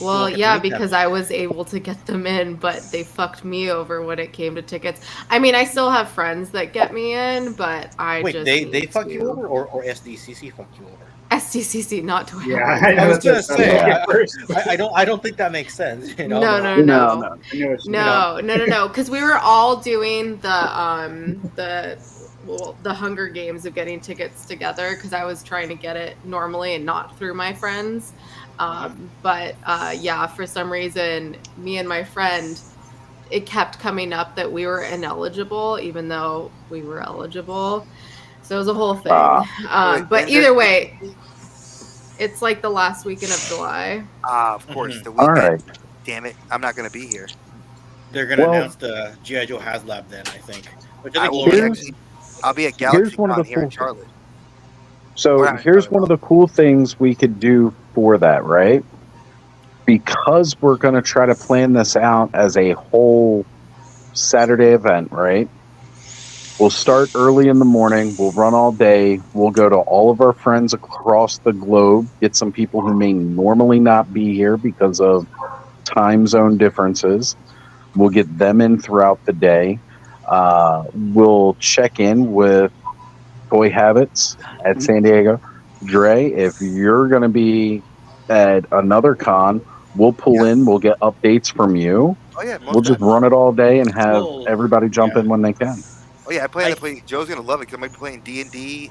S12: Well,
S14: won't get to
S12: yeah,
S14: meet them.
S12: because I was able to get them in, but they fucked me over when it came to tickets. I mean, I still have friends that get me in, but I
S14: Wait,
S12: just
S14: they
S12: need
S14: fuck
S12: to.
S14: you over, or SDCC fuck you over?
S12: SDCC, not Toy
S6: Yeah,
S12: Habit.
S14: I was gonna
S6: that's
S14: say,
S6: what
S14: I don't think that makes sense. You know?
S12: No.
S6: I knew it.
S12: No, because we were all doing the Hunger Games of getting tickets together because I was trying to get it normally and not through my friends. But yeah, for some reason, me and my friend, it kept coming up that we were ineligible, even though we were eligible. So it was a whole thing. But either way, it's like the last weekend of July.
S2: Of course, the weekend.
S13: All right.
S2: Damn it, I'm not going to be here.
S14: They're gonna
S13: Well-
S14: announce the G.I. Joe HasLab then, I think. Which I
S2: I
S14: think
S2: will
S14: will
S2: be
S14: be
S2: actually, I'll be at
S13: Here's one of
S2: GalaxyCon
S13: the
S2: here in
S13: cool-
S2: Charlotte.
S13: So
S2: We're not
S13: here's
S2: talking
S13: one of the cool things we could do for that, right? Because we're going to try to plan this out as a whole Saturday event, right? We'll start early in the morning. We'll run all day. We'll go to all of our friends across the globe, get some people who may normally not be here because of time zone differences. We'll get them in throughout the day. We'll check in with Toy Habits at San Diego. Dre, if you're going to be at another con, we'll pull in. We'll get updates from you.
S2: Oh yeah, most
S13: We'll just
S2: definitely.
S13: run it all day and have
S14: Well,
S13: everybody jump in when they can.
S2: Oh yeah, I plan to play. Joe's gonna love it because I'm gonna be playing D&D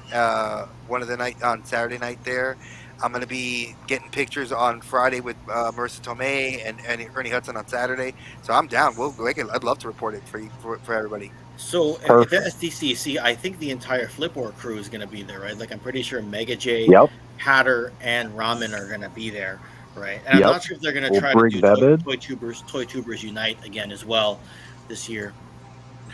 S2: one of the night on Saturday night there. I'm gonna be getting pictures on Friday with Marissa Tomei and Ernie Hudson on Saturday. So I'm down. We'll go. I'd love to report it for you for everybody.
S14: So if
S13: Perfect.
S14: SDCC, I think the entire Flipboard crew is going to be there, right? Like I'm pretty sure Mega J,
S13: Yep.
S14: Hatter, and Ramen are going to be there, right? And I'm
S13: Yep.
S14: not sure if they're going to
S13: We'll
S14: try to
S13: bring
S14: do
S13: Bebed.
S14: Toy Tubers Unite again as well this year.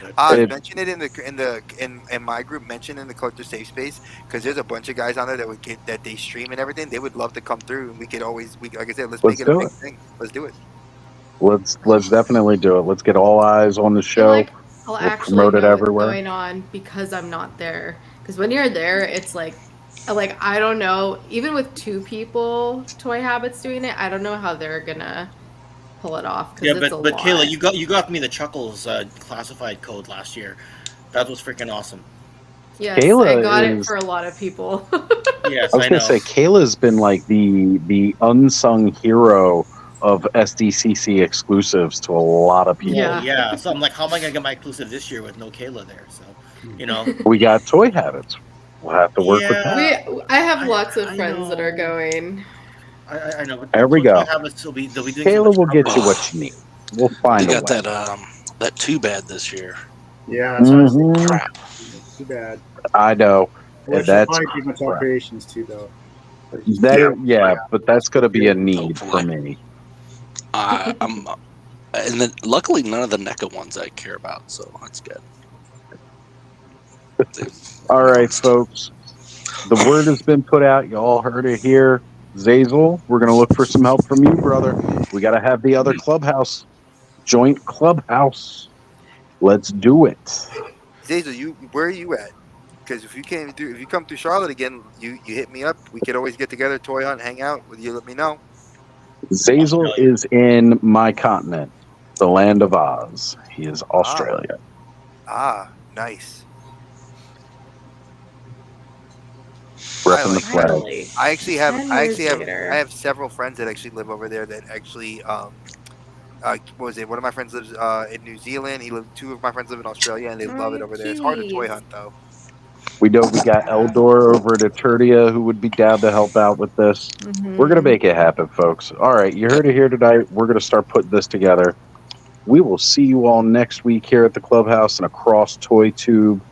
S14: But,
S2: Oz, mention it in my group. Mention in the collector safe space because there's a bunch of guys on there that they stream and everything. They would love to come through, and we could always like I said, let's make
S13: Let's
S2: it a
S13: do
S2: big
S13: it.
S2: thing. Let's do it.
S13: Let's definitely do it. Let's get all eyes on the
S12: And
S13: show.
S12: like, I'll
S13: We'll
S12: actually
S13: promote it
S12: know what's
S13: everywhere.
S12: going on because I'm not there. Because when you're there, it's like I don't know. Even with 2 people, Toy Habits doing it, I don't know how they're gonna pull it off because
S14: yeah,
S12: it's a
S14: but
S12: lot.
S14: Kayla, you got me the Chuckles classified code last year. That was freaking awesome.
S12: Yes,
S13: Kayla
S12: I got it
S13: is-
S12: for a lot of people.
S14: Yes,
S13: I was gonna say Kayla's been like the unsung hero of SDCC exclusives to a lot of people.
S14: Yeah. So I'm like, how am I gonna get my exclusive this year with no Kayla there? So, you know,
S13: We got Toy Habits. We'll have to work with that.
S12: I have lots of friends that are going.
S14: I know. But
S13: There we go.
S14: They'll be doing some
S13: Kayla will get you
S14: coverage.
S13: what you need. We'll find
S16: They
S13: a
S16: got
S13: way.
S16: that Too Bad this year.
S6: Yeah, that's what I was thinking.
S16: Crap.
S6: Too bad.
S13: I know.
S6: I wish
S13: That's
S6: I probably Mattel
S13: crap.
S6: Creations too, though.
S13: Yeah, but that's going to be a need for me.
S16: I'm, and then luckily none of the NECA ones I care about, so that's good.
S13: All right, folks. The word has been put out. You all heard it here. Zazel, we're going to look for some help from you, brother. We got to have the other clubhouse, joint clubhouse. Let's do it.
S2: Zazel, where are you at? Because if you come through Charlotte again, you hit me up. We could always get together, toy hunt, hang out. You let me know.
S13: Zazel is in my continent, the land of Oz. He is Australia.
S2: Nice.
S13: Repping the flag.
S2: I actually have several friends that actually live over there that actually what was it? One of my friends lives in New Zealand. Two of my friends live in Australia, and they love it over there. It's hard to toy hunt though.
S13: We know we got Eldor over at Eternia who would be down to help out with this. We're going to make it happen, folks. All right, you heard it here tonight. We're going to start putting this together. We will see you all next week here at the clubhouse and across Toy Tube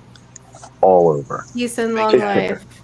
S13: all over.
S12: Peace and long
S13: Take care.
S12: life.